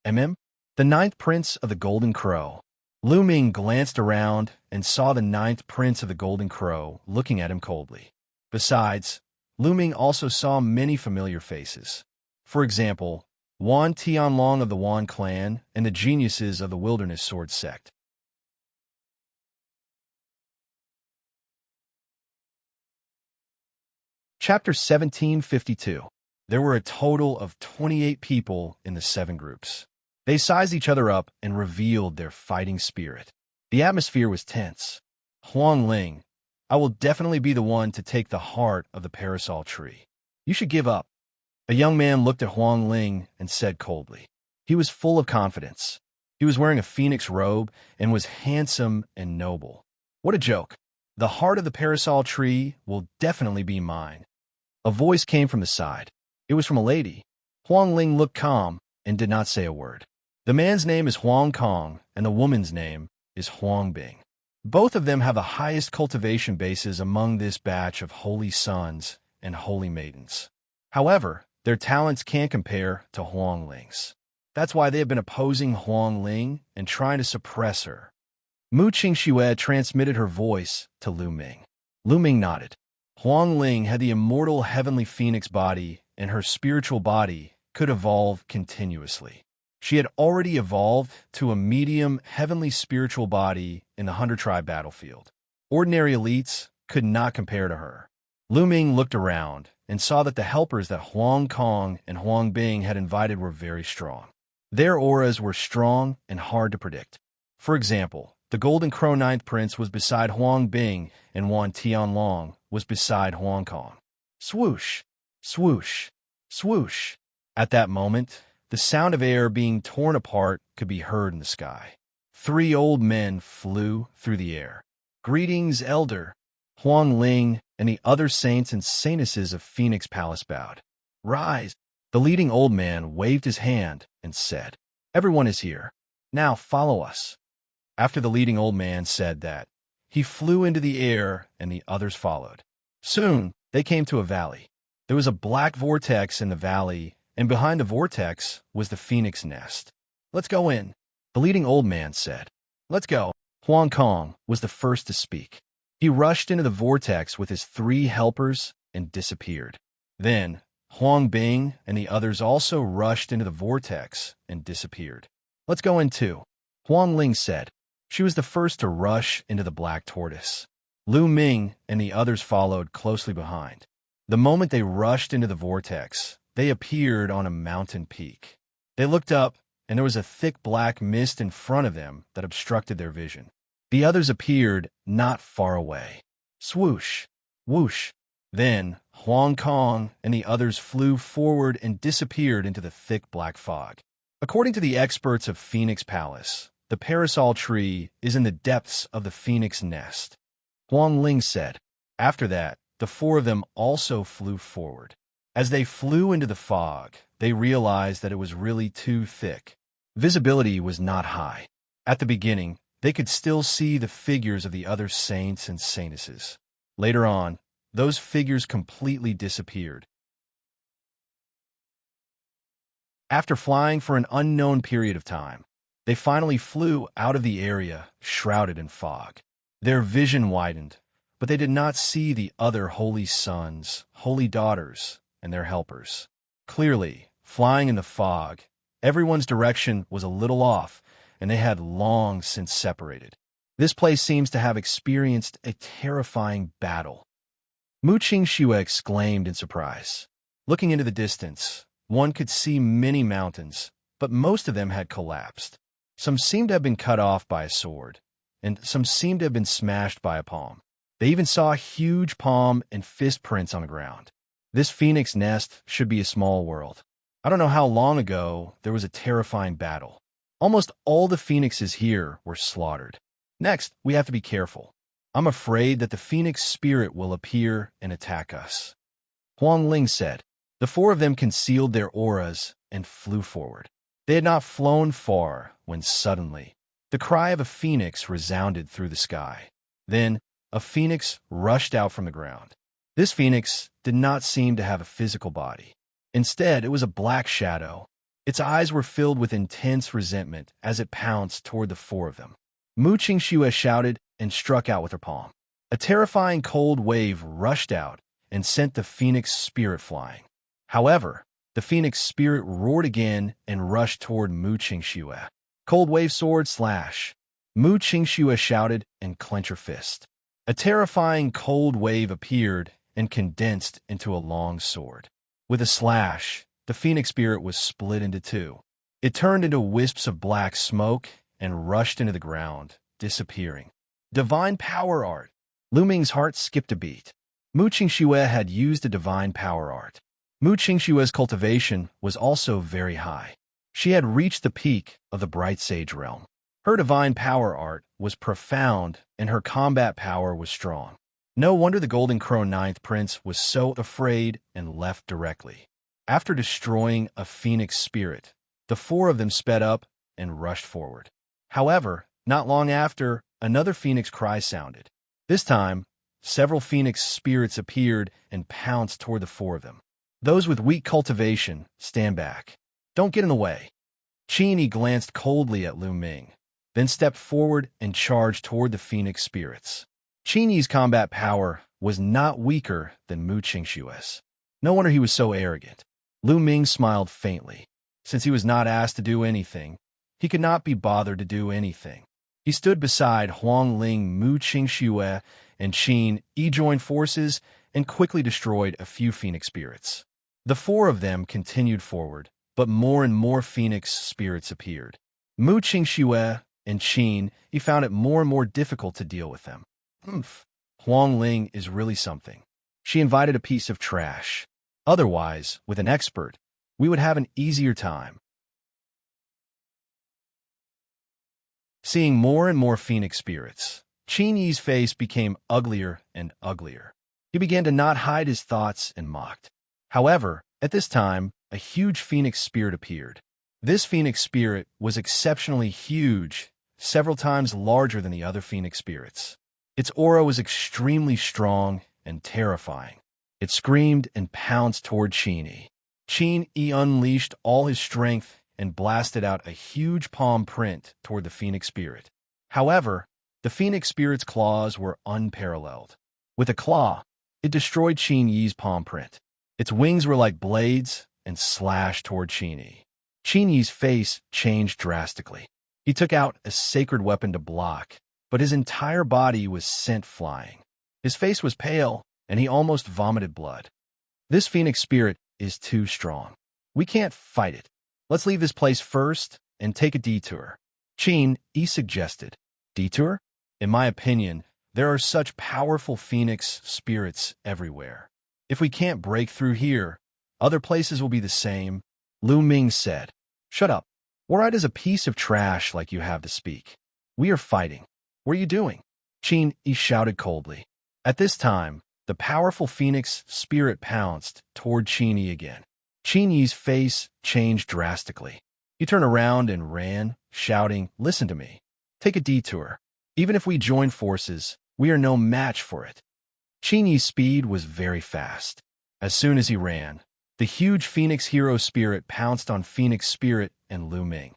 The 9th Prince of the Golden Crow. Lu Ming glanced around and saw the 9th Prince of the Golden Crow looking at him coldly. Besides, Lu Ming also saw many familiar faces. For example, Wan Tianlong of the Wan clan and the geniuses of the Wilderness Sword sect. Chapter 1752. There were a total of 28 people in the 7 groups. They sized each other up and revealed their fighting spirit. The atmosphere was tense. Huang Ling, I will definitely be the one to take the heart of the parasol tree. You should give up. A young man looked at Huang Ling and said coldly. He was full of confidence. He was wearing a phoenix robe and was handsome and noble. What a joke. The heart of the parasol tree will definitely be mine. A voice came from the side. It was from a lady. Huang Ling looked calm and did not say a word. The man's name is Huang Kong, and the woman's name is Huang Bing. Both of them have the highest cultivation bases among this batch of holy sons and holy maidens. However, their talents can't compare to Huang Ling's. That's why they have been opposing Huang Ling and trying to suppress her. Mu Qingxue transmitted her voice to Lu Ming. Lu Ming nodded. Huang Ling had the immortal heavenly phoenix body, and her spiritual body could evolve continuously. She had already evolved to a medium heavenly spiritual body in the 100-tribe battlefield. Ordinary elites could not compare to her. Lu Ming looked around and saw that the helpers that Huang Kong and Huang Bing had invited were very strong. Their auras were strong and hard to predict. For example, the Golden Crow Ninth Prince was beside Huang Bing, and Wan Tianlong was beside Huang Kong. Swoosh, swoosh, swoosh. At that moment, the sound of air being torn apart could be heard in the sky. 3 old men flew through the air. Greetings, Elder. Huang Ling and the other saints and saintesses of Phoenix Palace bowed. Rise. The leading old man waved his hand and said, Everyone is here. Now follow us. After the leading old man said that, he flew into the air and the others followed. Soon, they came to a valley. There was a black vortex in the valley, and behind the vortex was the phoenix nest. Let's go in, the leading old man said. Let's go. Huang Kong was the first to speak. He rushed into the vortex with his 3 helpers and disappeared. Then, Huang Bing and the others also rushed into the vortex and disappeared. Let's go in too, Huang Ling said. She was the first to rush into the black tortoise. Lu Ming and the others followed closely behind. The moment they rushed into the vortex, they appeared on a mountain peak. They looked up, and there was a thick black mist in front of them that obstructed their vision. The others appeared not far away. Swoosh, whoosh. Then, Huang Kong and the others flew forward and disappeared into the thick black fog. According to the experts of Phoenix Palace, the parasol tree is in the depths of the phoenix nest, Huang Ling said. After that, the 4 of them also flew forward. As they flew into the fog, they realized that it was really too thick. Visibility was not high. At the beginning, they could still see the figures of the other saints and saintesses. Later on, those figures completely disappeared. After flying for an unknown period of time, they finally flew out of the area shrouded in fog. Their vision widened, but they did not see the other holy sons, holy daughters, and their helpers. Clearly, flying in the fog, everyone's direction was a little off, and they had long since separated. This place seems to have experienced a terrifying battle. Mu Qingxue exclaimed in surprise. Looking into the distance, one could see many mountains, but most of them had collapsed. Some seemed to have been cut off by a sword, and some seemed to have been smashed by a palm. They even saw huge palm and fist prints on the ground. This phoenix nest should be a small world. I don't know how long ago there was a terrifying battle. Almost all the phoenixes here were slaughtered. Next, we have to be careful. I'm afraid that the phoenix spirit will appear and attack us. Huang Ling said. The 4 of them concealed their auras and flew forward. They had not flown far when suddenly, the cry of a phoenix resounded through the sky. Then, a phoenix rushed out from the ground. This phoenix did not seem to have a physical body. Instead, it was a black shadow. Its eyes were filled with intense resentment as it pounced toward the 4 of them. Mu Qingxue shouted and struck out with her palm. A terrifying cold wave rushed out and sent the phoenix spirit flying. However, the phoenix spirit roared again and rushed toward Mu Qingxue. Cold wave sword slash. Mu Qingxue shouted and clenched her fist. A terrifying cold wave appeared and condensed into a long sword. With a slash, the phoenix spirit was split into 2. It turned into wisps of black smoke and rushed into the ground, disappearing. Divine power art. Lu Ming's heart skipped a beat. Mu Qingxue had used a divine power art. Mu Qingxue's cultivation was also very high. She had reached the peak of the bright sage realm. Her divine power art was profound and her combat power was strong. No wonder the Golden Crow Ninth Prince was so afraid and left directly. After destroying a phoenix spirit, the four of them sped up and rushed forward. However, not long after, another phoenix cry sounded. This time, several phoenix spirits appeared and pounced toward the four of them. Those with weak cultivation, stand back. Don't get in the way. Qini glanced coldly at Lu Ming, then stepped forward and charged toward the phoenix spirits. Qini's combat power was not weaker than Mu Qingshue's. No wonder he was so arrogant. Lu Ming smiled faintly. Since he was not asked to do anything, he could not be bothered to do anything. He stood beside Huang Ling, Mu Qingxue, and Qin Yi joined forces and quickly destroyed a few phoenix spirits. The four of them continued forward, but more and more phoenix spirits appeared. Mu Qingxue and Qin Yi found it more and more difficult to deal with them. Huang Ling is really something. She invited a piece of trash. Otherwise, with an expert, we would have an easier time. Seeing more and more phoenix spirits, Qin Yi's face became uglier and uglier. He began to not hide his thoughts and mocked. However, at this time, a huge phoenix spirit appeared. This phoenix spirit was exceptionally huge, several times larger than the other phoenix spirits. Its aura was extremely strong and terrifying. It screamed and pounced toward Qin Yi. Qin Yi unleashed all his strength and blasted out a huge palm print toward the phoenix spirit. However, the phoenix spirit's claws were unparalleled. With a claw, it destroyed Qin Yi's palm print. Its wings were like blades and slashed toward Qin Yi. Qin Yi's face changed drastically. He took out a sacred weapon to block, but his entire body was sent flying. His face was pale, and he almost vomited blood. This phoenix spirit is too strong. We can't fight it. Let's leave this place first and take a detour. Qin Yi suggested. Detour? In my opinion, there are such powerful phoenix spirits everywhere. If we can't break through here, other places will be the same. Lu Ming said. Shut up. Were I as a piece of trash like you have to speak? We are fighting. What are you doing? Qin Yi shouted coldly. At this time, the powerful phoenix spirit pounced toward Qin Yi again. Qin Yi's face changed drastically. He turned around and ran, shouting, Listen to me. Take a detour. Even if we join forces, we are no match for it. Qin Yi's speed was very fast. As soon as he ran, the huge phoenix hero spirit pounced on phoenix spirit and Lu Ming.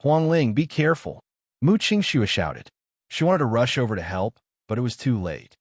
Huang Ling, be careful. Mu Qingxue shouted. She wanted to rush over to help, but it was too late.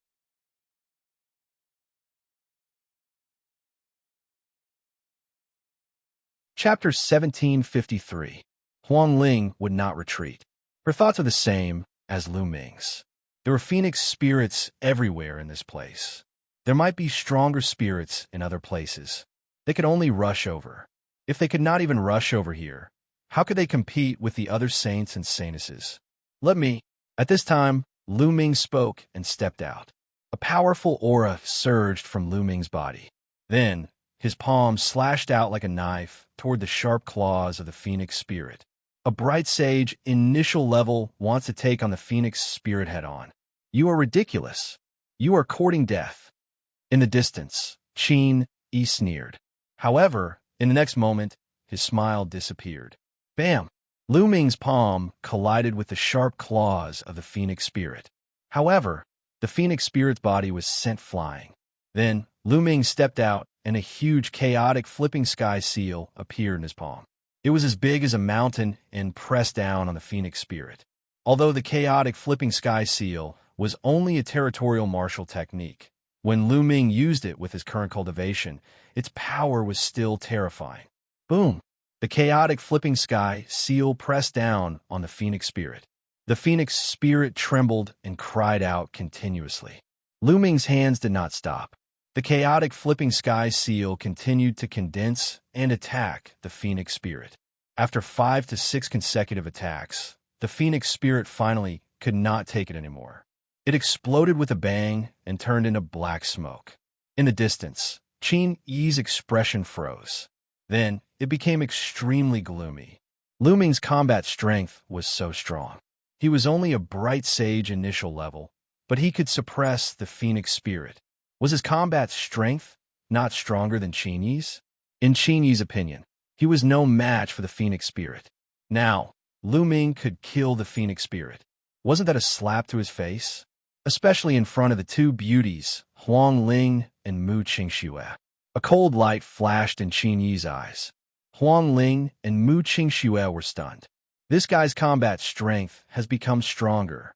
Chapter 1753. Huang Ling would not retreat. Her thoughts are the same as Lu Ming's. There were phoenix spirits everywhere in this place. There might be stronger spirits in other places. They could only rush over. If they could not even rush over here, how could they compete with the other saints and saintesses? Let me. At this time, Lu Ming spoke and stepped out. A powerful aura surged from Lu Ming's body. Then, his palm slashed out like a knife toward the sharp claws of the phoenix spirit. A bright sage, initial level, wants to take on the phoenix spirit head-on. You are ridiculous. You are courting death. In the distance, Qin Yi sneered. However, in the next moment, his smile disappeared. Bam! Lu Ming's palm collided with the sharp claws of the phoenix spirit. However, the phoenix spirit's body was sent flying. Then, Lu Ming stepped out, and a huge chaotic flipping sky seal appeared in his palm. It was as big as a mountain and pressed down on the phoenix spirit. Although the chaotic flipping sky seal was only a territorial martial technique, when Lu Ming used it with his current cultivation, its power was still terrifying. Boom! The chaotic flipping sky seal pressed down on the phoenix spirit. The phoenix spirit trembled and cried out continuously. Lu Ming's hands did not stop. The chaotic flipping sky seal continued to condense and attack the phoenix spirit. After 5 to 6 consecutive attacks, the phoenix spirit finally could not take it anymore. It exploded with a bang and turned into black smoke. In the distance, Qin Yi's expression froze. Then, it became extremely gloomy. Lu Ming's combat strength was so strong. He was only a bright sage initial level, but he could suppress the phoenix spirit. Was his combat strength not stronger than Qin Yi's? In Qinyi's opinion, he was no match for the Phoenix Spirit. Now, Lu Ming could kill the Phoenix Spirit. Wasn't that a slap to his face? Especially in front of the two beauties, Huang Ling and Mu Qingxue. A cold light flashed in Qinyi's eyes. Huang Ling and Mu Qingxue were stunned. This guy's combat strength has become stronger.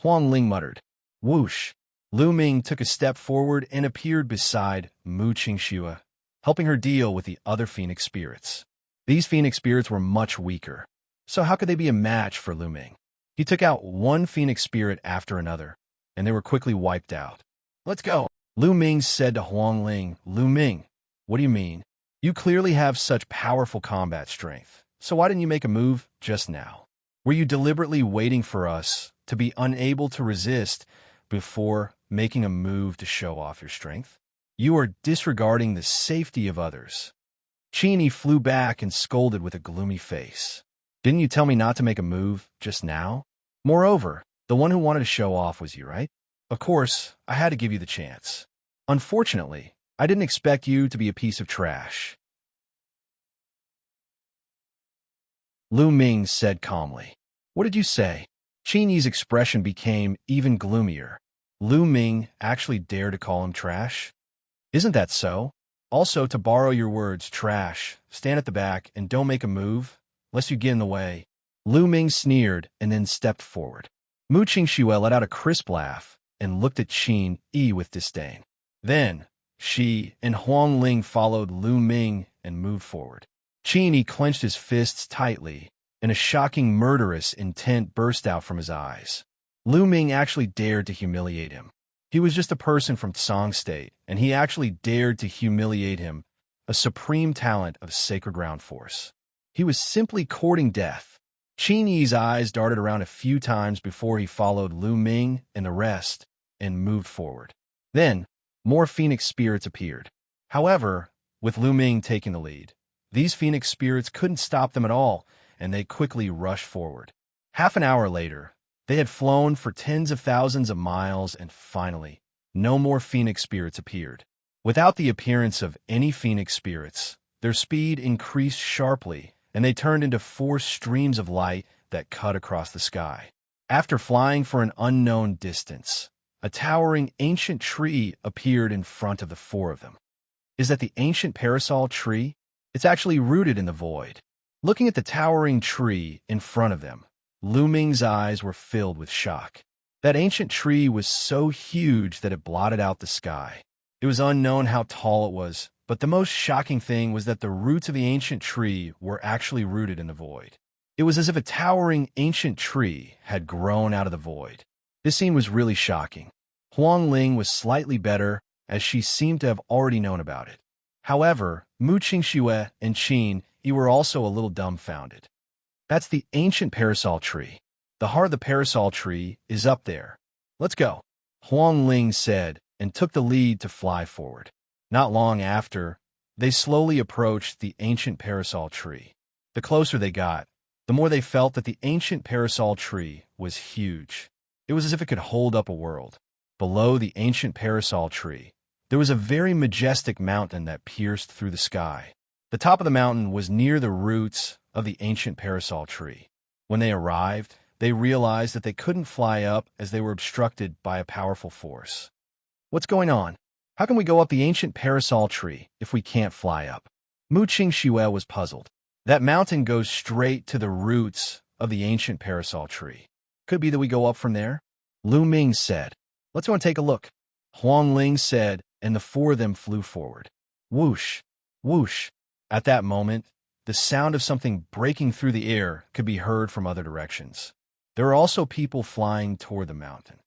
Huang Ling muttered. Whoosh! Lu Ming took a step forward and appeared beside Mu Qingxue, helping her deal with the other Phoenix Spirits. These Phoenix Spirits were much weaker, so how could they be a match for Lu Ming? He took out one Phoenix Spirit after another, and they were quickly wiped out. Let's go! Lu Ming said to Huang Ling. Lu Ming, what do you mean? You clearly have such powerful combat strength, so why didn't you make a move just now? Were you deliberately waiting for us to be unable to resist before making a move to show off your strength? You are disregarding the safety of others. Qinyi flew back and scolded with a gloomy face. Didn't you tell me not to make a move just now? Moreover, the one who wanted to show off was you, right? Of course, I had to give you the chance. Unfortunately, I didn't expect you to be a piece of trash. Lu Ming said calmly. What did you say? Qinyi's expression became even gloomier. Lu Ming actually dared to call him trash? Isn't that so? Also, to borrow your words, trash, stand at the back and don't make a move, lest you get in the way. Lu Ming sneered and then stepped forward. Mu Qingxue let out a crisp laugh and looked at Qinyi with disdain. Then, she and Huang Ling followed Lu Ming and moved forward. Qinyi clenched his fists tightly, and a shocking murderous intent burst out from his eyes. Lu Ming actually dared to humiliate him. He was just a person from Tsang State, and he actually dared to humiliate him, a supreme talent of sacred ground force. He was simply courting death. Qinyi's eyes darted around a few times before he followed Lu Ming and the rest and moved forward. Then, more Phoenix Spirits appeared. However, with Lu Ming taking the lead, these Phoenix Spirits couldn't stop them at all, and they quickly rushed forward. Half an hour later, they had flown for tens of thousands of miles, and finally, no more Phoenix Spirits appeared. Without the appearance of any Phoenix Spirits, their speed increased sharply, and they turned into 4 streams of light that cut across the sky. After flying for an unknown distance, a towering ancient tree appeared in front of the 4 of them. Is that the ancient parasol tree? It's actually rooted in the void. Looking at the towering tree in front of them, Lu Ming's eyes were filled with shock. That ancient tree was so huge that it blotted out the sky. It was unknown how tall it was, but the most shocking thing was that the roots of the ancient tree were actually rooted in the void. It was as if a towering ancient tree had grown out of the void. This scene was really shocking. Huang Ling was slightly better, as she seemed to have already known about it. However, Mu Qingxue and Qinyi were also a little dumbfounded. That's the ancient parasol tree. The heart of the parasol tree is up there. Let's go, Huang Ling said, and took the lead to fly forward. Not long after, they slowly approached the ancient parasol tree. The closer they got, the more they felt that the ancient parasol tree was huge. It was as if it could hold up a world. Below the ancient parasol tree, there was a very majestic mountain that pierced through the sky. The top of the mountain was near the roots of the ancient parasol tree. When they arrived, they realized that they couldn't fly up as they were obstructed by a powerful force. What's going on? How can we go up the ancient parasol tree if we can't fly up? Mu Qingxue was puzzled. That mountain goes straight to the roots of the ancient parasol tree. Could be that we go up from there? Lu Ming said. Let's go and take a look. Huang Ling said, and the 4 of them flew forward. Whoosh, whoosh. At that moment, the sound of something breaking through the air could be heard from other directions. There were also people flying toward the mountain.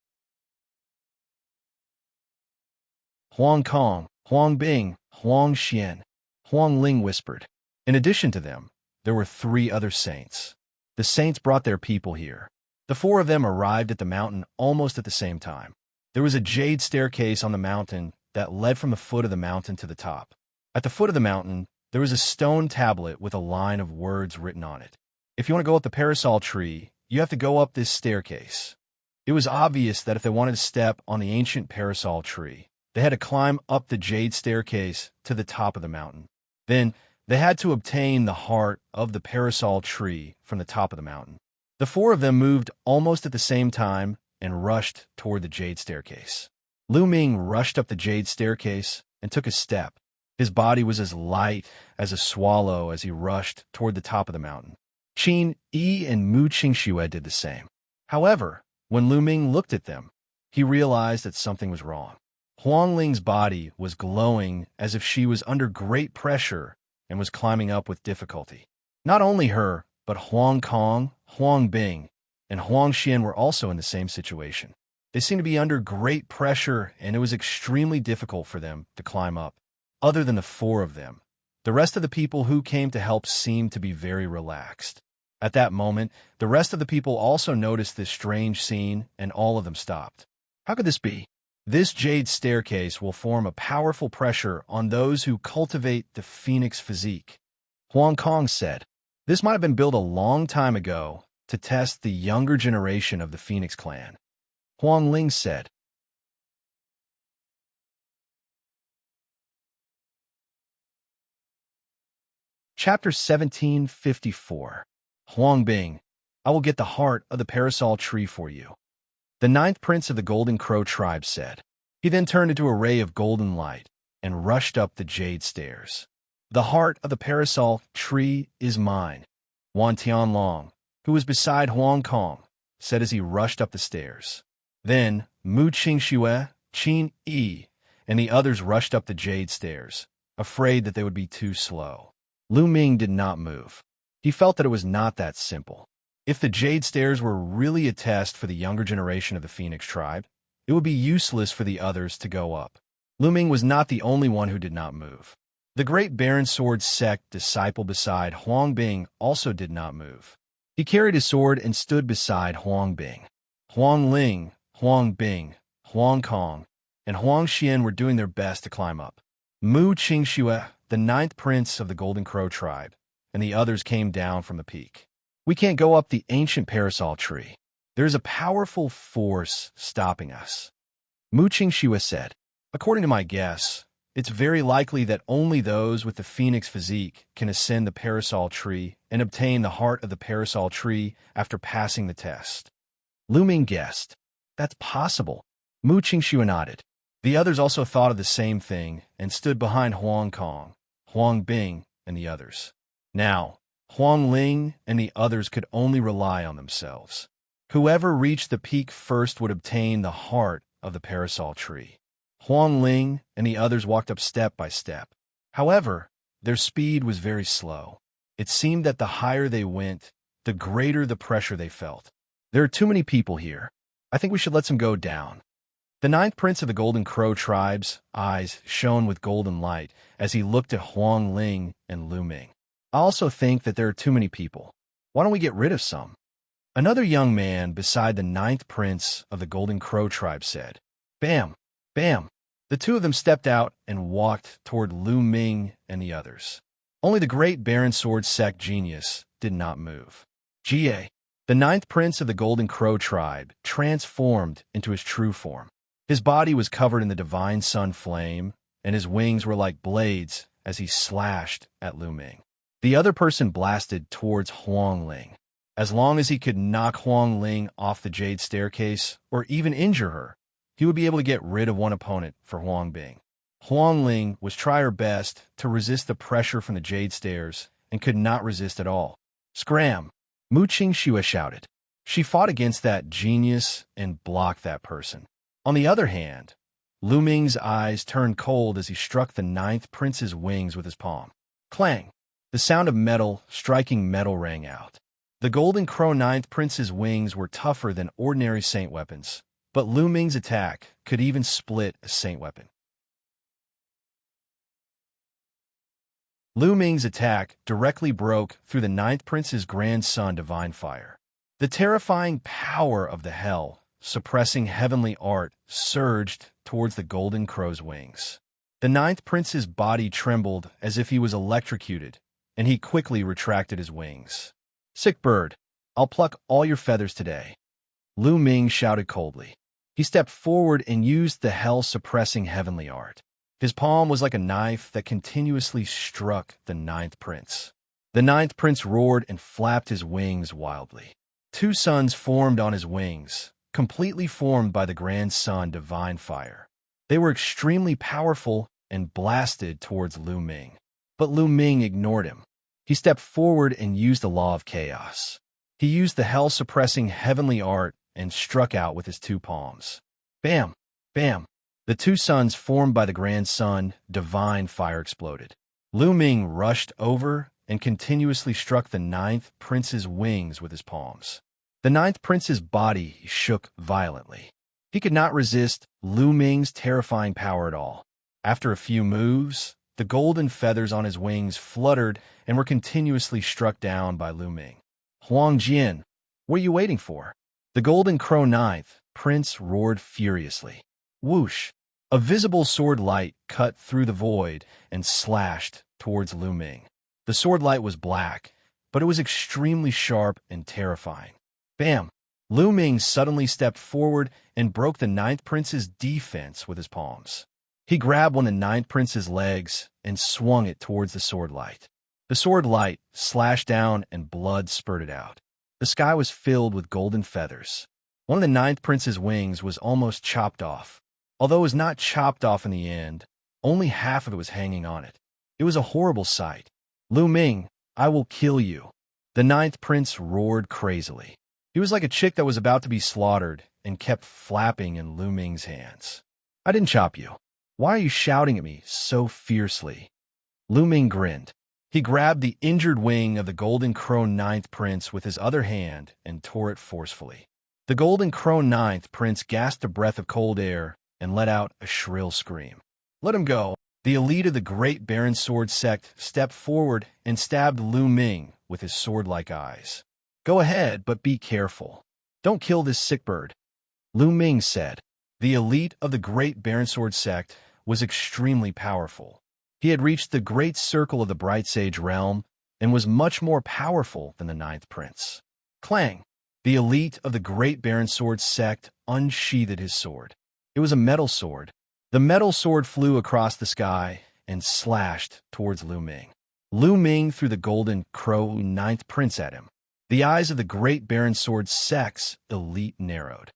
Huang Kong, Huang Bing, Huang Xian, Huang Ling whispered. In addition to them, there were 3 other saints. The saints brought their people here. The 4 of them arrived at the mountain almost at the same time. There was a jade staircase on the mountain that led from the foot of the mountain to the top. At the foot of the mountain, there was a stone tablet with a line of words written on it. If you want to go up the parasol tree, you have to go up this staircase. It was obvious that if they wanted to step on the ancient parasol tree, they had to climb up the jade staircase to the top of the mountain. Then they had to obtain the heart of the parasol tree from the top of the mountain. The four of them moved almost at the same time and rushed toward the jade staircase. Lu Ming rushed up the jade staircase and took a step. His body was as light as a swallow as he rushed toward the top of the mountain. Qin Yi and Mu Qingxue did the same. However, when Lu Ming looked at them, he realized that something was wrong. Huang Ling's body was glowing as if she was under great pressure and was climbing up with difficulty. Not only her, but Huang Kong, Huang Bing, and Huang Xian were also in the same situation. They seemed to be under great pressure, and it was extremely difficult for them to climb up. Other than the four of them, the rest of the people who came to help seemed to be very relaxed. At that moment, the rest of the people also noticed this strange scene, and all of them stopped. How could this be? This jade staircase will form a powerful pressure on those who cultivate the phoenix physique. Huang Kong said, "This might have been built a long time ago to test the younger generation of the Phoenix clan." Huang Ling said, Chapter 1754. Huang Bing, I will get the heart of the parasol tree for you. The ninth prince of the Golden Crow tribe said. He then turned into a ray of golden light and rushed up the jade stairs. The heart of the parasol tree is mine. Wan Tianlong, who was beside Huang Kong, said as he rushed up the stairs. Then Mu Qingxue, Qin Yi, and the others rushed up the jade stairs, afraid that they would be too slow. Lu Ming did not move. He felt that it was not that simple. If the jade stairs were really a test for the younger generation of the Phoenix tribe, it would be useless for the others to go up. Lu Ming was not the only one who did not move. The great Baron Sword sect disciple beside Huang Bing also did not move. He carried his sword and stood beside Huang Bing. Huang Ling, Huang Bing, Huang Kong, and Huang Xian were doing their best to climb up. Mu Qingxue, the ninth prince of the Golden Crow tribe, and the others came down from the peak. We can't go up the ancient parasol tree. There is a powerful force stopping us. Mu Qingxue said, according to my guess, it's very likely that only those with the phoenix physique can ascend the parasol tree and obtain the heart of the parasol tree after passing the test. Lu Ming guessed. That's possible. Mu Qingxue nodded. The others also thought of the same thing and stood behind Huang Kong, Huang Bing, and the others. Now, Huang Ling and the others could only rely on themselves. Whoever reached the peak first would obtain the heart of the parasol tree. Huang Ling and the others walked up step by step. However, their speed was very slow. It seemed that the higher they went, the greater the pressure they felt. There are too many people here. I think we should let some go down. The ninth prince of the Golden Crow tribe's eyes shone with golden light as he looked at Huang Ling and Lu Ming. I also think that there are too many people. Why don't we get rid of some? Another young man beside the ninth prince of the Golden Crow tribe said, Bam! Bam! The two of them stepped out and walked toward Lu Ming and the others. Only the great Baron Sword sect genius did not move. Jie, the ninth prince of the Golden Crow tribe, transformed into his true form. His body was covered in the divine sun flame, and his wings were like blades as he slashed at Lu Ming. The other person blasted towards Huang Ling. As long as he could knock Huang Ling off the jade staircase or even injure her, he would be able to get rid of one opponent for Huang Bing. Huang Ling was trying her best to resist the pressure from the jade stairs and could not resist at all. Scram! Mu Qingxue shouted. She fought against that genius and blocked that person. On the other hand, Lu Ming's eyes turned cold as he struck the ninth prince's wings with his palm. Clang! The sound of metal striking metal rang out. The Golden Crow ninth prince's wings were tougher than ordinary saint weapons, but Lu Ming's attack could even split a saint weapon. Lu Ming's attack directly broke through the ninth prince's grandson divine fire. The terrifying power of the hell, suppressing heavenly art, surged towards the Golden Crow's wings. The ninth prince's body trembled as if he was electrocuted, and he quickly retracted his wings. Sick bird, I'll pluck all your feathers today. Lu Ming shouted coldly. He stepped forward and used the hell-suppressing heavenly art. His palm was like a knife that continuously struck the ninth prince. The ninth prince roared and flapped his wings wildly. Two suns formed on his wings, completely formed by the grand sun divine fire. They were extremely powerful and blasted towards Lu Ming. But Lu Ming ignored him. He stepped forward and used the law of chaos. He used the hell-suppressing heavenly art and struck out with his two palms. Bam! Bam! The two suns formed by the grand sun, divine fire exploded. Lu Ming rushed over and continuously struck the ninth prince's wings with his palms. The ninth prince's body shook violently. He could not resist Lu Ming's terrifying power at all. After a few moves, the golden feathers on his wings fluttered and were continuously struck down by Lu Ming. Huang Jian, what are you waiting for? The golden crow ninth prince roared furiously. Whoosh! A visible sword light cut through the void and slashed towards Lu Ming. The sword light was black, but it was extremely sharp and terrifying. Bam! Lu Ming suddenly stepped forward and broke the ninth prince's defense with his palms. He grabbed one of the ninth prince's legs and swung it towards the sword light. The sword light slashed down and blood spurted out. The sky was filled with golden feathers. One of the ninth prince's wings was almost chopped off. Although it was not chopped off in the end, only half of it was hanging on it. It was a horrible sight. Lu Ming, I will kill you. The ninth prince roared crazily. He was like a chick that was about to be slaughtered and kept flapping in Lu Ming's hands. I didn't chop you. Why are you shouting at me so fiercely? Lu Ming grinned. He grabbed the injured wing of the golden crow ninth prince with his other hand and tore it forcefully. The golden crow ninth prince gasped a breath of cold air and let out a shrill scream. Let him go. The elite of the great Baron Sword sect stepped forward and stabbed Lu Ming with his sword-like eyes. Go ahead, but be careful. Don't kill this sick bird. Lu Ming said. The elite of the great Baron Sword sect was extremely powerful. He had reached the great circle of the Bright Sage realm and was much more powerful than the ninth prince. Clang! The elite of the great Baron Sword sect unsheathed his sword. It was a metal sword. The metal sword flew across the sky and slashed towards Lu Ming. Lu Ming threw the golden crow ninth prince at him. The eyes of the great Baron Sword sect's elite narrowed.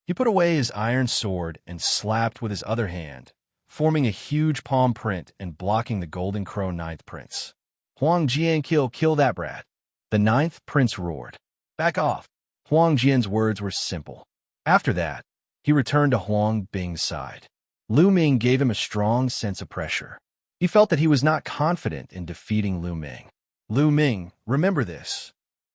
He put away his iron sword and slapped with his other hand, forming a huge palm print and blocking the golden crow ninth prince. Huang Jian, kill that brat. The ninth prince roared. Back off. Huang Jian's words were simple. After that, he returned to Huang Bing's side. Lu Ming gave him a strong sense of pressure. He felt that he was not confident in defeating Lu Ming. Lu Ming, remember this.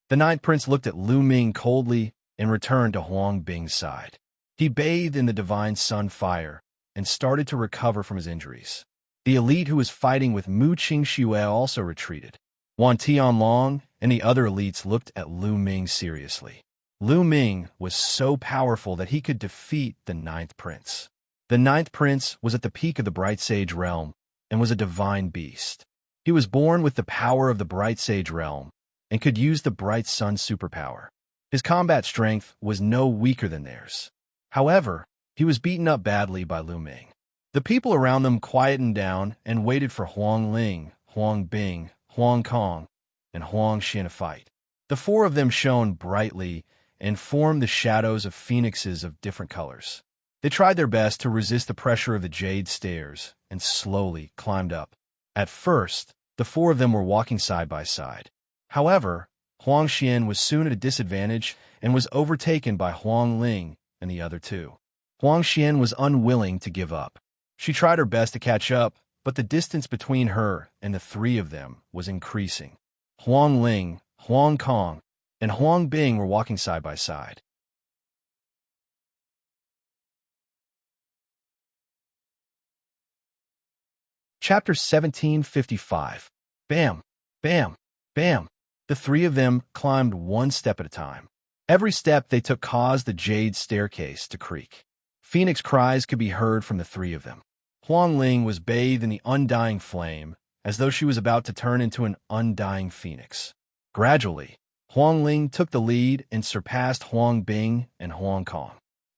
The ninth prince looked at Lu Ming coldly and returned to Huang Bing's side. He bathed in the divine sun fire and started to recover from his injuries. The elite who was fighting with Mu Qingxue also retreated. Wan Tianlong and the other elites looked at Lu Ming seriously. Lu Ming was so powerful that he could defeat the ninth prince. The ninth prince was at the peak of the Bright Sage realm and was a divine beast. He was born with the power of the Bright Sage realm and could use the Bright Sun superpower. His combat strength was no weaker than theirs. However, he was beaten up badly by Lu Ming. The people around them quietened down and waited for Huang Ling, Huang Bing, Huang Kong, and Huang Xian to fight. The four of them shone brightly and formed the shadows of phoenixes of different colors. They tried their best to resist the pressure of the jade stairs and slowly climbed up. At first, the four of them were walking side by side. However, Huang Xian was soon at a disadvantage and was overtaken by Huang Ling and the other two. Huang Xian was unwilling to give up. She tried her best to catch up, but the distance between her and the three of them was increasing. Huang Ling, Huang Kong, and Huang Bing were walking side by side. Chapter 1755. Bam, bam, bam. The three of them climbed one step at a time. Every step they took caused the jade staircase to creak. Phoenix cries could be heard from the three of them. Huang Ling was bathed in the undying flame, as though she was about to turn into an undying phoenix. Gradually, Huang Ling took the lead and surpassed Huang Bing and Huang Kong.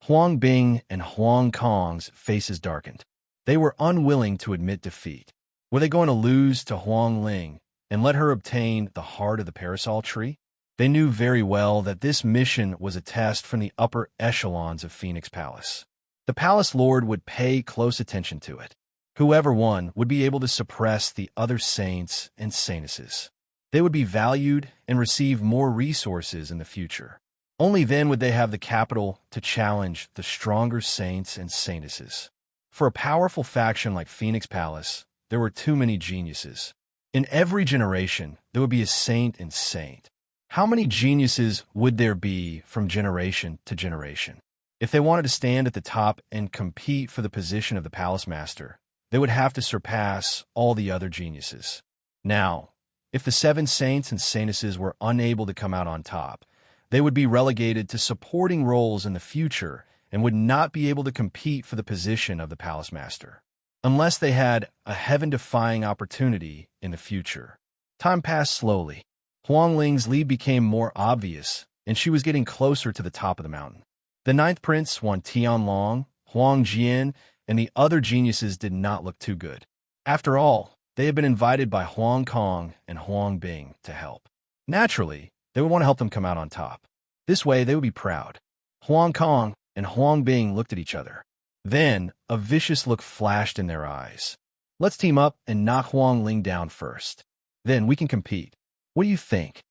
Huang Bing and Huang Kong's faces darkened. They were unwilling to admit defeat. Were they going to lose to Huang Ling and let her obtain the heart of the parasol tree? They knew very well that this mission was a test from the upper echelons of Phoenix Palace. The Palace Lord would pay close attention to it. Whoever won would be able to suppress the other saints and saintesses. They would be valued and receive more resources in the future. Only then would they have the capital to challenge the stronger saints and saintesses. For a powerful faction like Phoenix Palace, there were too many geniuses. In every generation, there would be a saint and saint. How many geniuses would there be from generation to generation? If they wanted to stand at the top and compete for the position of the Palace Master, they would have to surpass all the other geniuses. Now, if the 7 saints and saintesses were unable to come out on top, they would be relegated to supporting roles in the future and would not be able to compete for the position of the Palace Master, unless they had a heaven-defying opportunity in the future. Time passed slowly. Huang Ling's lead became more obvious, and she was getting closer to the top of the mountain. The 9th Prince, Wan Tianlong, Huang Jian, and the other geniuses did not look too good. After all, they had been invited by Huang Kong and Huang Bing to help. Naturally, they would want to help them come out on top. This way, they would be proud. Huang Kong and Huang Bing looked at each other. Then, a vicious look flashed in their eyes. Let's team up and knock Huang Ling down first. Then we can compete. What do you think?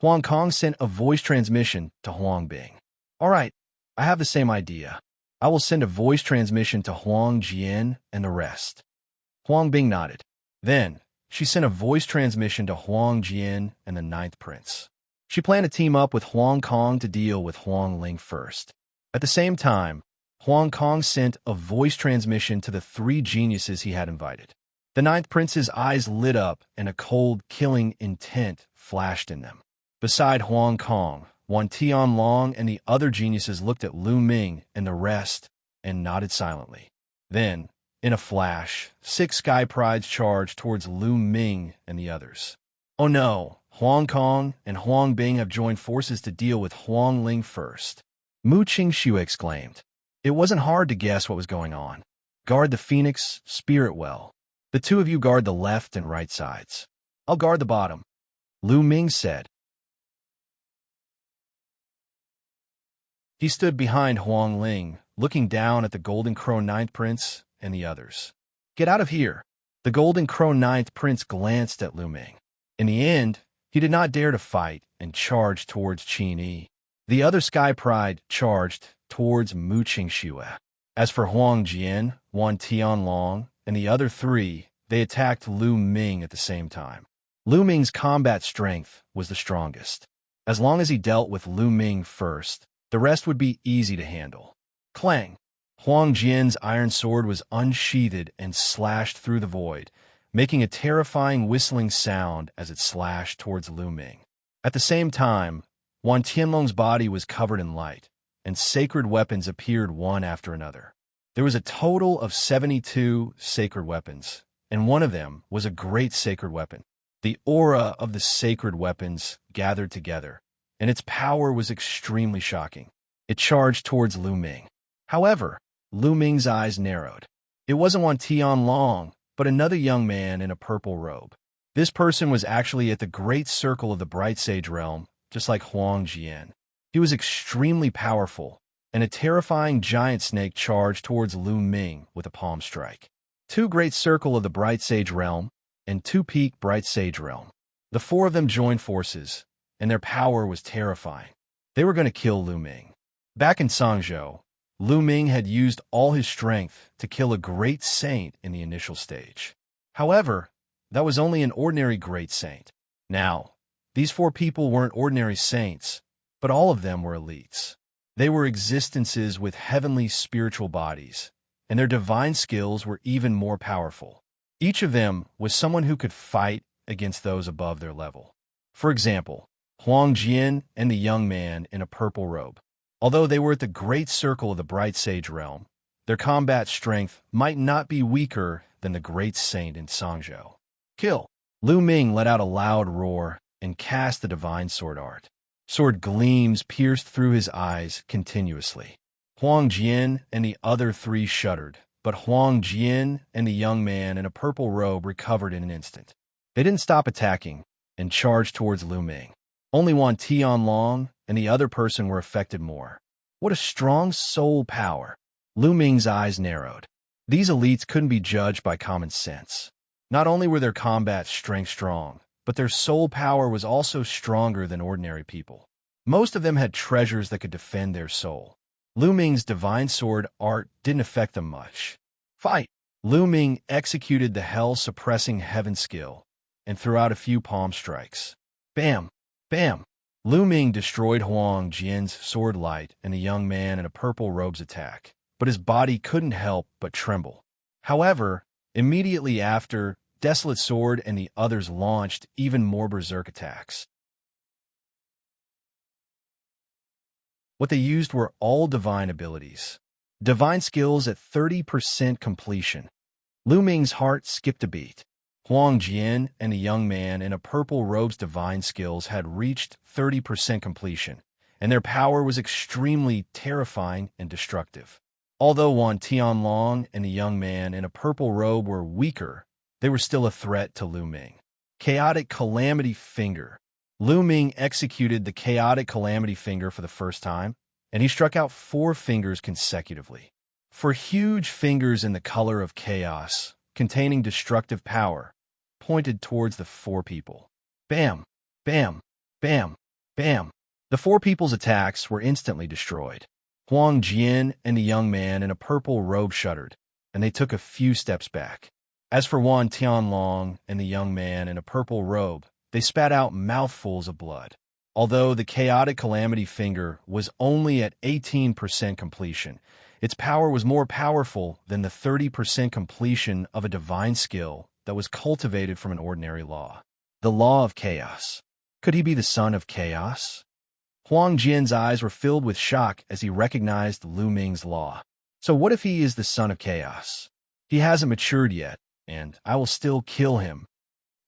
Huang Kong sent a voice transmission to Huang Bing. All right, I have the same idea. I will send a voice transmission to Huang Jian and the rest. Huang Bing nodded. Then, she sent a voice transmission to Huang Jian and the 9th Prince. She planned to team up with Huang Kong to deal with Huang Ling first. At the same time, Huang Kong sent a voice transmission to the 3 geniuses he had invited. The 9th Prince's eyes lit up and a cold, killing intent flashed in them. Beside Huang Kong, Wan Tianlong and the other geniuses looked at Lu Ming and the rest and nodded silently. Then, in a flash, 6 Sky Prides charged towards Lu Ming and the others. Oh no, Huang Kong and Huang Bing have joined forces to deal with Huang Ling first. Mu Qingxue exclaimed. It wasn't hard to guess what was going on. Guard the Phoenix spirit well. The 2 of you guard the left and right sides. I'll guard the bottom, Lu Ming said. He stood behind Huang Ling, looking down at the Golden Crow 9th Prince and the others. Get out of here. The Golden Crow 9th Prince glanced at Lu Ming. In the end, he did not dare to fight and charged towards Qin Yi. The other Sky Pride charged towards Mu Qingxue. As for Huang Jian, Wan Tianlong, and the other 3, they attacked Lu Ming at the same time. Lu Ming's combat strength was the strongest. As long as he dealt with Lu Ming first, the rest would be easy to handle. Clang! Huang Jian's iron sword was unsheathed and slashed through the void, making a terrifying whistling sound as it slashed towards Lu Ming. At the same time, Wan Tianlong's body was covered in light, and sacred weapons appeared one after another. There was a total of 72 sacred weapons, and one of them was a great sacred weapon. The aura of the sacred weapons gathered together, and its power was extremely shocking. It charged towards Lu Ming. However, Lu Ming's eyes narrowed. It wasn't Wan Tianlong, but another young man in a purple robe. This person was actually at the great circle of the Bright Sage realm, just like Huang Jian. He was extremely powerful, and a terrifying giant snake charged towards Lu Ming with a palm strike. 2 Great Circle of the Bright Sage realm and 2 Peak Bright Sage realm. The 4 of them joined forces, and their power was terrifying. They were going to kill Lu Ming. Back in Sangzhou, Lu Ming had used all his strength to kill a great saint in the initial stage. However, that was only an ordinary great saint. Now, these 4 people weren't ordinary saints, but all of them were elites. They were existences with heavenly spiritual bodies, and their divine skills were even more powerful. Each of them was someone who could fight against those above their level. For example, Huang Jian and the young man in a purple robe. Although they were at the great circle of the Bright Sage realm, their combat strength might not be weaker than the great saint in Sangzhou. Kill! Lu Ming let out a loud roar and cast the divine sword art. Sword gleams pierced through his eyes continuously. Huang Jian and the other three shuddered, but Huang Jian and the young man in a purple robe recovered in an instant. They didn't stop attacking and charged towards Lu Ming. Only Wan Tianlong and the other person were affected more. What a strong soul power! Lu Ming's eyes narrowed. These elites couldn't be judged by common sense. Not only were their combat strength strong, but their soul power was also stronger than ordinary people. Most of them had treasures that could defend their soul. Lu Ming's divine sword art didn't affect them much. Fight! Lu Ming executed the hell-suppressing heaven skill and threw out a few palm strikes. Bam! Bam! Lu Ming destroyed Huang Jian's sword light and the young man in a purple robe's attack, but his body couldn't help but tremble. However, immediately after, Desolate Sword and the others launched even more berserk attacks. What they used were all divine abilities. Divine skills at 30% completion. Lu Ming's heart skipped a beat. Huang Jian and the young man in a purple robe's divine skills had reached 30% completion, and their power was extremely terrifying and destructive. Although Wan Tianlong and the young man in a purple robe were weaker, they were still a threat to Lu Ming. Chaotic Calamity Finger. Lu Ming executed the Chaotic Calamity Finger for the first time, and he struck out 4 fingers consecutively. 4 huge fingers in the color of chaos, containing destructive power, pointed towards the 4 people. Bam! Bam! Bam! Bam! The 4 people's attacks were instantly destroyed. Huang Jian and the young man in a purple robe shuddered, and they took a few steps back. As for Wan Tianlong and the young man in a purple robe, they spat out mouthfuls of blood. Although the Chaotic Calamity Finger was only at 18% completion, its power was more powerful than the 30% completion of a divine skill that was cultivated from an ordinary law. The law of chaos. Could he be the son of chaos? Huang Jian's eyes were filled with shock as he recognized Lu Ming's law. So what if he is the son of chaos? He hasn't matured yet, and I will still kill him.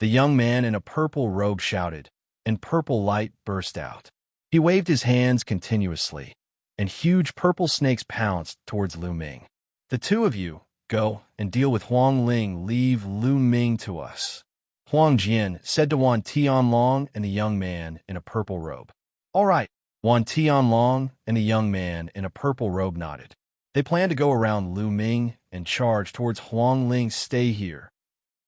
The young man in a purple robe shouted, and purple light burst out. He waved his hands continuously, and huge purple snakes pounced towards Lu Ming. The 2 of you, go and deal with Huang Ling, leave Lu Ming to us. Huang Jian said to Wan Tianlong and the young man in a purple robe. All right, Wan Tianlong and the young man in a purple robe nodded. They planned to go around Lu Ming and charge towards Huang Ling. Stay here.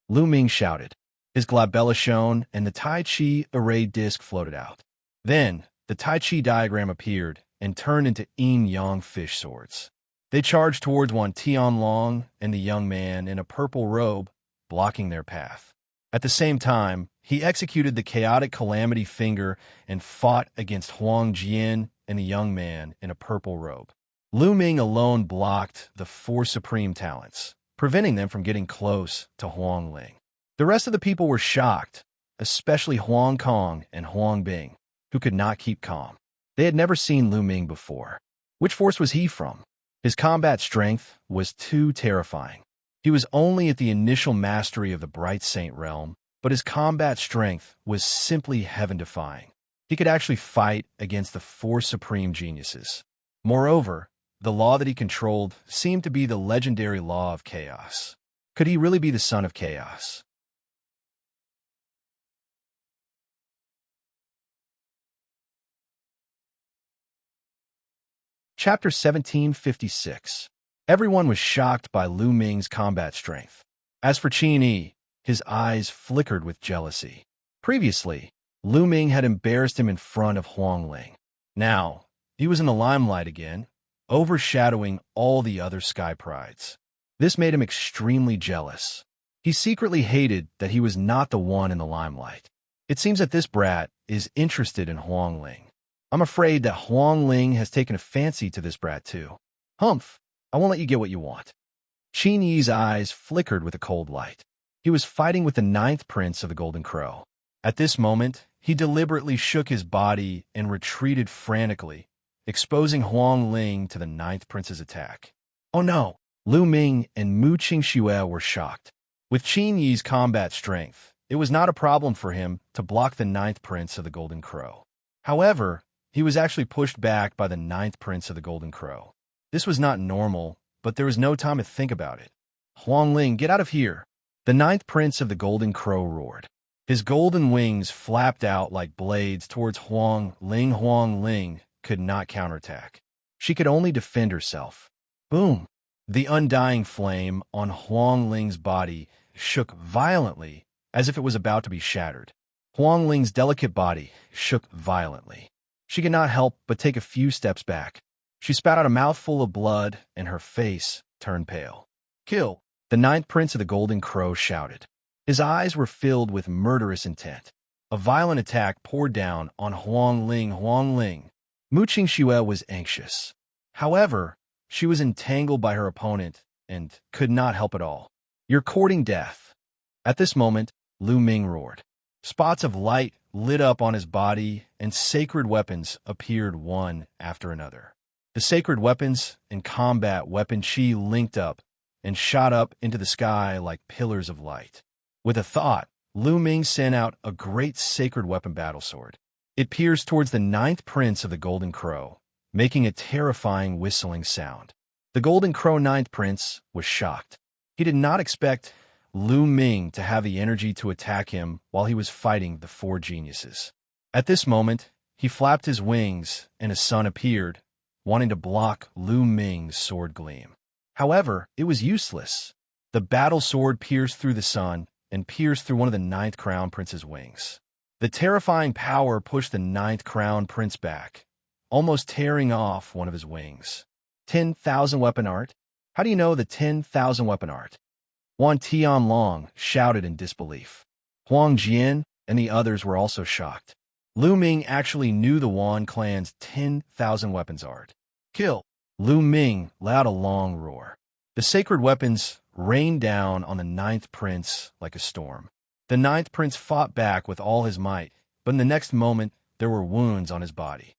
Lu Ming shouted. His glabella shone, and the Tai Chi array disc floated out. Then, the Tai Chi diagram appeared and turned into yin-yang fish swords. They charged towards Wan Tianlong and the young man in a purple robe, blocking their path. At the same time, he executed the Chaotic Calamity Finger and fought against Huang Jian and the young man in a purple robe. Lu Ming alone blocked the 4 supreme talents, preventing them from getting close to Huang Ling. The rest of the people were shocked, especially Huang Kong and Huang Bing, who could not keep calm. They had never seen Lu Ming before. Which force was he from? His combat strength was too terrifying. He was only at the initial mastery of the Bright Saint realm, but his combat strength was simply heaven-defying. He could actually fight against the 4 supreme geniuses. Moreover, the law that he controlled seemed to be the legendary law of chaos. Could he really be the son of chaos? Chapter 1756. Everyone was shocked by Lu Ming's combat strength. As for Qin Yi, his eyes flickered with jealousy. Previously, Lu Ming had embarrassed him in front of Huang Ling. Now, he was in the limelight again, overshadowing all the other sky prides. This made him extremely jealous. He secretly hated that he was not the one in the limelight. It seems that this brat is interested in Huang Ling. I'm afraid that Huang Ling has taken a fancy to this brat too. Humph, I won't let you get what you want. Qin Yi's eyes flickered with a cold light. He was fighting with the 9th prince of the Golden Crow. At this moment, he deliberately shook his body and retreated frantically, exposing Huang Ling to the 9th prince's attack. Oh no! Lu Ming and Mu Qingxue were shocked. With Qin Yi's combat strength, it was not a problem for him to block the 9th prince of the Golden Crow. However, he was actually pushed back by the 9th prince of the Golden Crow. This was not normal, but there was no time to think about it. Huang Ling, get out of here! The ninth prince of the Golden Crow roared. His golden wings flapped out like blades towards Huang Ling. Huang Ling could not counterattack. She could only defend herself. Boom! The undying flame on Huang Ling's body shook violently as if it was about to be shattered. Huang Ling's delicate body shook violently. She could not help but take a few steps back. She spat out a mouthful of blood, and her face turned pale. Kill! The ninth prince of the Golden Crow shouted. His eyes were filled with murderous intent. A violent attack poured down on Huang Ling. Huang Ling. Mu Qingxue was anxious. However, she was entangled by her opponent and could not help at all. You're courting death. At this moment, Lu Ming roared. Spots of light lit up on his body, and sacred weapons appeared one after another. The sacred weapons and combat weapon chi linked up and shot up into the sky like pillars of light. With a thought, Lu Ming sent out a great sacred weapon battle sword. It pierced towards the ninth prince of the Golden Crow, making a terrifying whistling sound. The Golden Crow ninth prince was shocked. He did not expect Lu Ming to have the energy to attack him while he was fighting the four geniuses. At this moment, he flapped his wings and a sun appeared, wanting to block Lu Ming's sword gleam. However, it was useless. The battle sword pierced through the sun and pierced through one of the ninth crown prince's wings. The terrifying power pushed the ninth crown prince back, almost tearing off one of his wings. 10,000 weapon art? How do you know the 10,000 weapon art? Wan Tianlong shouted in disbelief. Huang Jian and the others were also shocked. Lu Ming actually knew the Wan clan's 10,000 weapons art. Kill! Lu Ming let out a long roar. The sacred weapons rained down on the ninth prince like a storm. The ninth prince fought back with all his might, but in the next moment, there were wounds on his body.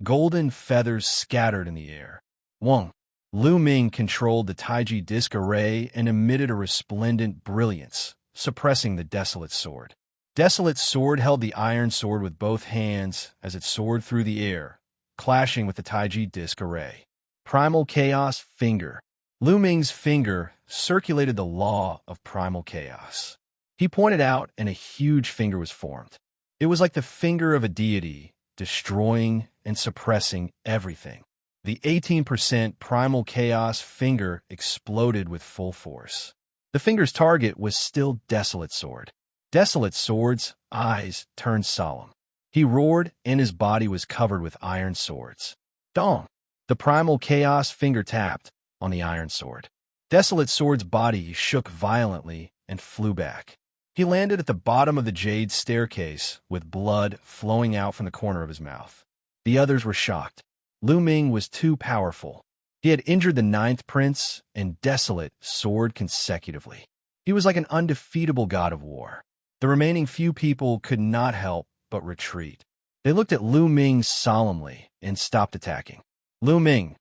Golden feathers scattered in the air. Wang. Lu Ming controlled the Taiji disc array and emitted a resplendent brilliance, suppressing the Desolate Sword. Desolate Sword held the iron sword with both hands as it soared through the air, clashing with the Taiji disc array. Primal Chaos Finger. Lu Ming's finger circulated the law of primal chaos. He pointed out, and a huge finger was formed. It was like the finger of a deity, destroying and suppressing everything. The 18% primal chaos finger exploded with full force. The finger's target was still Desolate Sword. Desolate Sword's eyes turned solemn. He roared, and his body was covered with iron swords. Dong! The primal chaos finger tapped on the iron sword. Desolate Sword's body shook violently and flew back. He landed at the bottom of the jade staircase with blood flowing out from the corner of his mouth. The others were shocked. Lu Ming was too powerful. He had injured the ninth prince and Desolate Sword consecutively. He was like an undefeatable god of war. The remaining few people could not help but retreat. They looked at Lu Ming solemnly and stopped attacking. Lu Ming,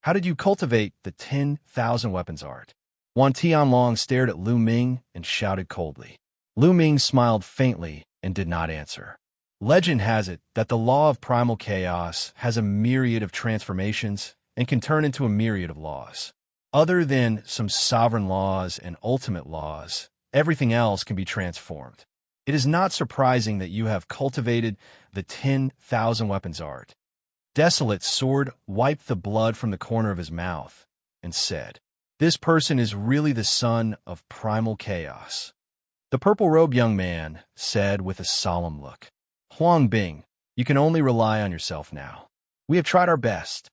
how did you cultivate the 10,000 weapons art? Wan Tianlong stared at Lu Ming and shouted coldly. Lu Ming smiled faintly and did not answer. Legend has it that the law of primal chaos has a myriad of transformations and can turn into a myriad of laws. Other than some sovereign laws and ultimate laws, everything else can be transformed. It is not surprising that you have cultivated the 10,000 weapons art. Desolate Sword wiped the blood from the corner of his mouth and said, This person is really the son of primal chaos. The purple-robed young man said with a solemn look, Huang Bing, you can only rely on yourself now. We have tried our best.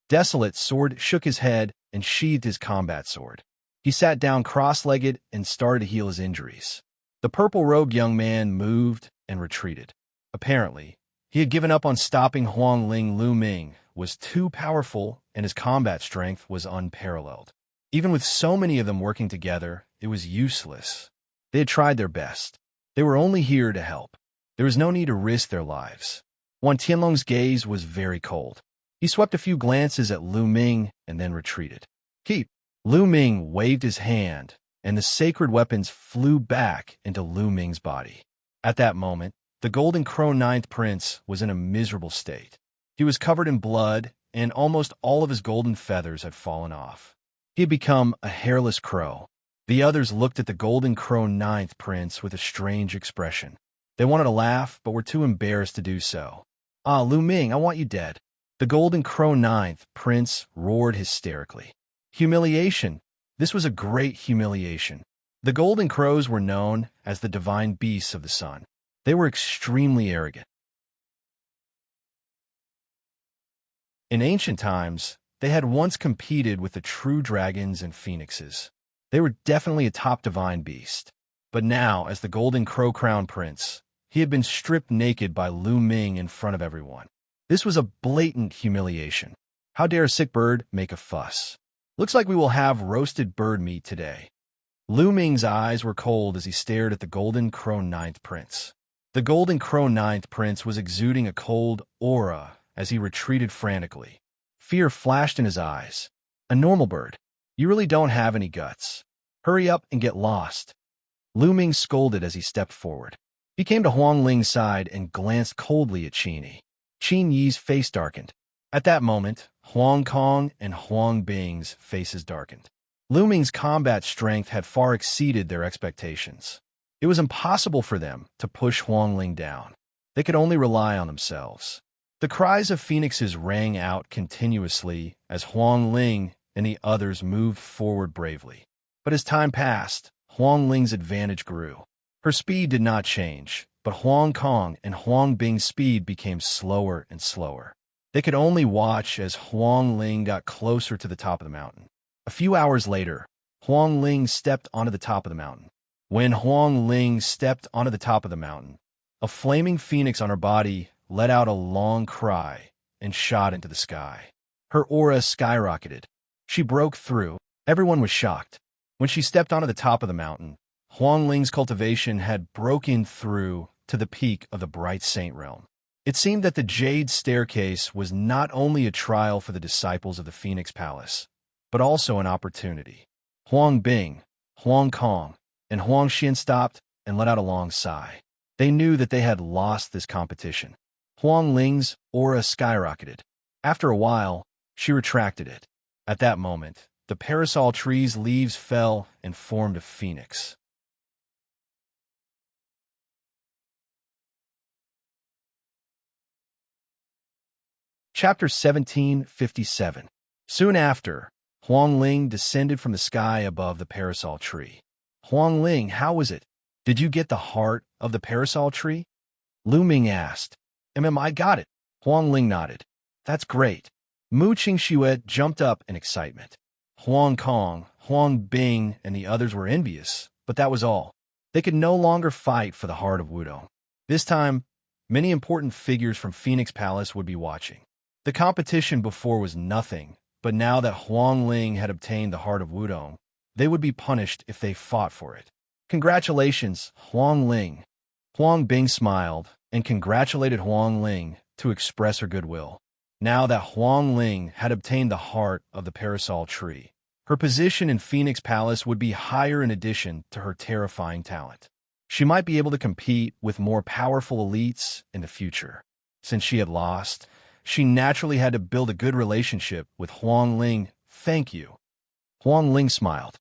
Desolate Sword shook his head and sheathed his combat sword. He sat down cross-legged and started to heal his injuries. The purple-robed young man moved and retreated. Apparently, he had given up on stopping Huang Ling. Lu Ming was too powerful, and his combat strength was unparalleled. Even with so many of them working together, it was useless. They had tried their best. They were only here to help. There was no need to risk their lives. Wan Tianlong's gaze was very cold. He swept a few glances at Lu Ming and then retreated. Keep! Lu Ming waved his hand, and the sacred weapons flew back into Lu Ming's body. At that moment, the Golden Crow Ninth Prince was in a miserable state. He was covered in blood, and almost all of his golden feathers had fallen off. He had become a hairless crow. The others looked at the golden crow ninth prince with a strange expression. They wanted to laugh, but were too embarrassed to do so. "Ah, Lu Ming, I want you dead." The golden crow ninth prince roared hysterically. Humiliation. This was a great humiliation. The golden crows were known as the divine beasts of the sun. They were extremely arrogant. In ancient times, they had once competed with the true dragons and phoenixes. They were definitely a top divine beast. But now, as the golden crow crown prince, he had been stripped naked by Lu Ming in front of everyone. This was a blatant humiliation. How dare a sick bird make a fuss? Looks like we will have roasted bird meat today. Lu Ming's eyes were cold as he stared at the golden crow ninth prince. The golden crow ninth prince was exuding a cold aura as he retreated frantically. Fear flashed in his eyes. "A normal bird. You really don't have any guts. Hurry up and get lost." Lu Ming scolded as he stepped forward. He came to Huang Ling's side and glanced coldly at Qin Yi. Qin Yi's face darkened. At that moment, Huang Kong and Huang Bing's faces darkened. Lu Ming's combat strength had far exceeded their expectations. It was impossible for them to push Huang Ling down. They could only rely on themselves. The cries of phoenixes rang out continuously as Huang Ling and the others moved forward bravely. But as time passed, Huang Ling's advantage grew. Her speed did not change, but Huang Kong and Huang Bing's speed became slower and slower. They could only watch as Huang Ling got closer to the top of the mountain. A few hours later, Huang Ling stepped onto the top of the mountain. When Huang Ling stepped onto the top of the mountain, a flaming phoenix on her body let out a long cry and shot into the sky. Her aura skyrocketed. She broke through. Everyone was shocked. When she stepped onto the top of the mountain, Huang Ling's cultivation had broken through to the peak of the bright saint realm. It seemed that the Jade Staircase was not only a trial for the disciples of the Phoenix Palace, but also an opportunity. Huang Bing, Huang Kong, and Huang Xian stopped and let out a long sigh. They knew that they had lost this competition. Huang Ling's aura skyrocketed. After a while, she retracted it. At that moment, the parasol tree's leaves fell and formed a phoenix. Chapter 1757. Soon after, Huang Ling descended from the sky above the parasol tree. "Huang Ling, how was it? Did you get the heart of the parasol tree?" Lu Ming asked. "I got it." Huang Ling nodded. "That's great." Mu Qingxue jumped up in excitement. Huang Kong, Huang Bing, and the others were envious, but that was all. They could no longer fight for the heart of Wudong. This time, many important figures from Phoenix Palace would be watching. The competition before was nothing, but now that Huang Ling had obtained the heart of Wudong, they would be punished if they fought for it. "Congratulations, Huang Ling." Huang Bing smiled and congratulated Huang Ling to express her goodwill. Now that Huang Ling had obtained the heart of the parasol tree, her position in Phoenix Palace would be higher in addition to her terrifying talent. She might be able to compete with more powerful elites in the future. Since she had lost, she naturally had to build a good relationship with Huang Ling. "Thank you." Huang Ling smiled.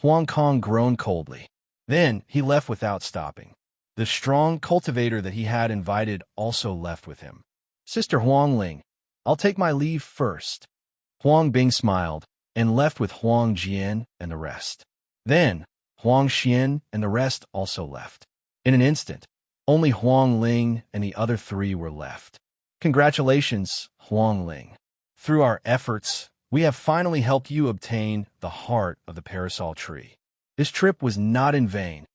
Huang Kong groaned coldly. Then he left without stopping. The strong cultivator that he had invited also left with him. "Sister Huang Ling, I'll take my leave first." Huang Bing smiled and left with Huang Jian and the rest. Then Huang Xian and the rest also left. In an instant, only Huang Ling and the other three were left. "Congratulations, Huang Ling. Through our efforts, we have finally helped you obtain the heart of the parasol tree. This trip was not in vain."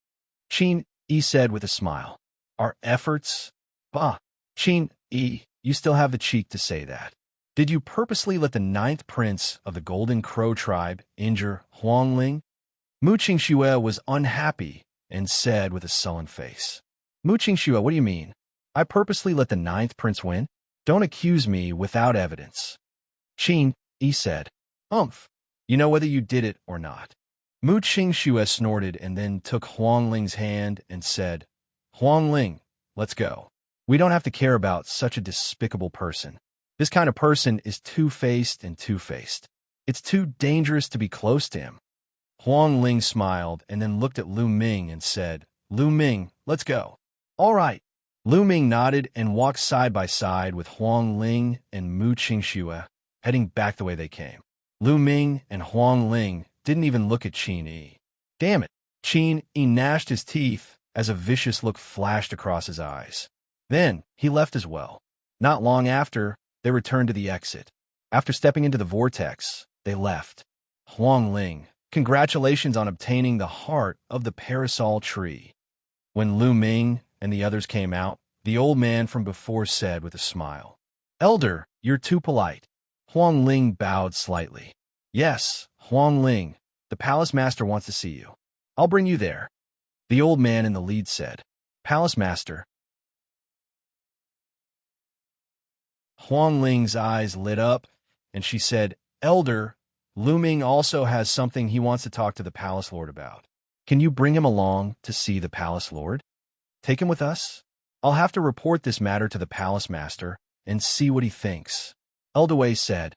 Qin Yi said with a smile. "Our efforts? Bah, Qin Yi, you still have the cheek to say that. Did you purposely let the ninth prince of the Golden Crow tribe injure Huang Ling?" Mu Qingxue was unhappy and said with a sullen face. "Mu Qingxue, what do you mean? I purposely let the ninth prince win? Don't accuse me without evidence." Qin Yi said, You know whether you did it or not." Mu Qingxue snorted and then took Huang Ling's hand and said, "Huang Ling, let's go." We don't have to care about such a despicable person. This kind of person is two-faced and two-faced. It's too dangerous to be close to him. Huang Ling smiled and then looked at Lu Ming and said, Lu Ming, let's go. All right. Lu Ming nodded and walked side by side with Huang Ling and Mu Qingxue, heading back the way they came. Lu Ming and Huang Ling didn't even look at Qin Yi. Damn it. Qin Yi gnashed his teeth as a vicious look flashed across his eyes. Then he left as well. Not long after, they returned to the exit. After stepping into the vortex, they left. Huang Ling, congratulations on obtaining the heart of the parasol tree. When Lu Ming and the others came out, the old man from before said with a smile, Elder, you're too polite. Huang Ling bowed slightly. Yes, Huang Ling, the palace master wants to see you. I'll bring you there. The old man in the lead said, Palace master. Huang Ling's eyes lit up, and she said, Elder, Lu Ming also has something he wants to talk to the palace lord about. Can you bring him along to see the palace lord? Take him with us? I'll have to report this matter to the palace master and see what he thinks. Elder Wei said,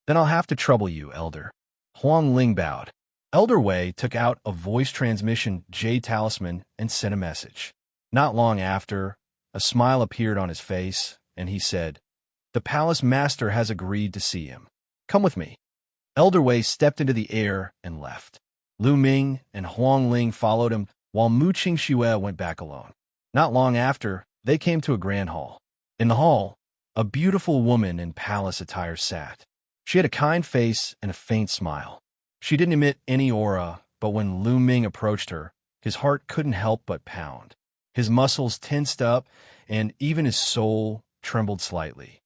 Then I'll have to trouble you, Elder. Huang Ling bowed. Elder Wei took out a voice transmission Jade talisman and sent a message. Not long after, a smile appeared on his face, and he said, The palace master has agreed to see him. Come with me. Elder Wei stepped into the air and left. Lu Ming and Huang Ling followed him, while Mu Qingxue went back alone. Not long after, they came to a grand hall. In the hall, a beautiful woman in palace attire sat. She had a kind face and a faint smile. She didn't emit any aura, but when Lu Ming approached her, his heart couldn't help but pound. His muscles tensed up, and even his soul trembled slightly.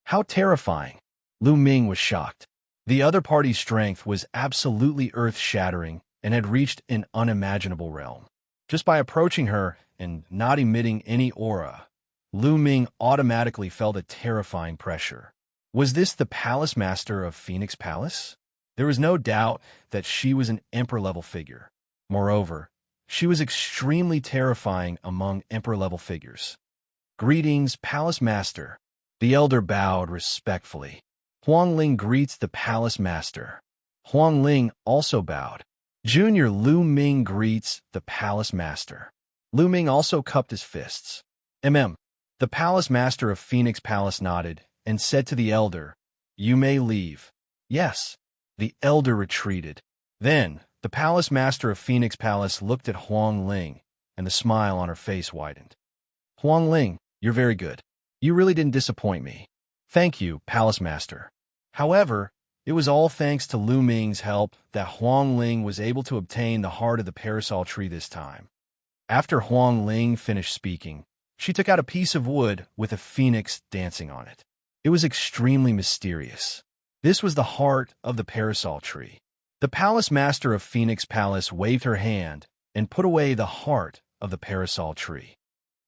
How terrifying! Lu Ming was shocked. The other party's strength was absolutely earth-shattering and had reached an unimaginable realm. Just by approaching her and not emitting any aura, Lu Ming automatically felt a terrifying pressure. Was this the palace master of Phoenix Palace? There was no doubt that she was an emperor-level figure. Moreover, she was extremely terrifying among emperor-level figures. Greetings, palace master. The elder bowed respectfully. Huang Ling greets the palace master. Huang Ling also bowed. Junior Lu Ming greets the palace master. Lu Ming also cupped his fists. The palace master of Phoenix Palace nodded and said to the elder, You may leave. Yes. The elder retreated. Then, the palace master of Phoenix Palace looked at Huang Ling, and the smile on her face widened. Huang Ling, you're very good. You really didn't disappoint me. Thank you, palace master. However, it was all thanks to Lu Ming's help that Huang Ling was able to obtain the heart of the parasol tree this time. After Huang Ling finished speaking, she took out a piece of wood with a phoenix dancing on it. It was extremely mysterious. This was the heart of the parasol tree. The palace master of Phoenix Palace waved her hand and put away the heart of the parasol tree.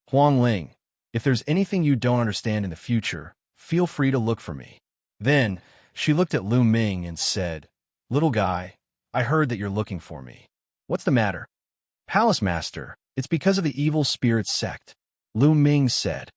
Huang Ling, if there's anything you don't understand in the future, feel free to look for me. Then, she looked at Lu Ming and said, Little guy, I heard that you're looking for me. What's the matter? Palace master, it's because of the evil spirit sect. Lu Ming said.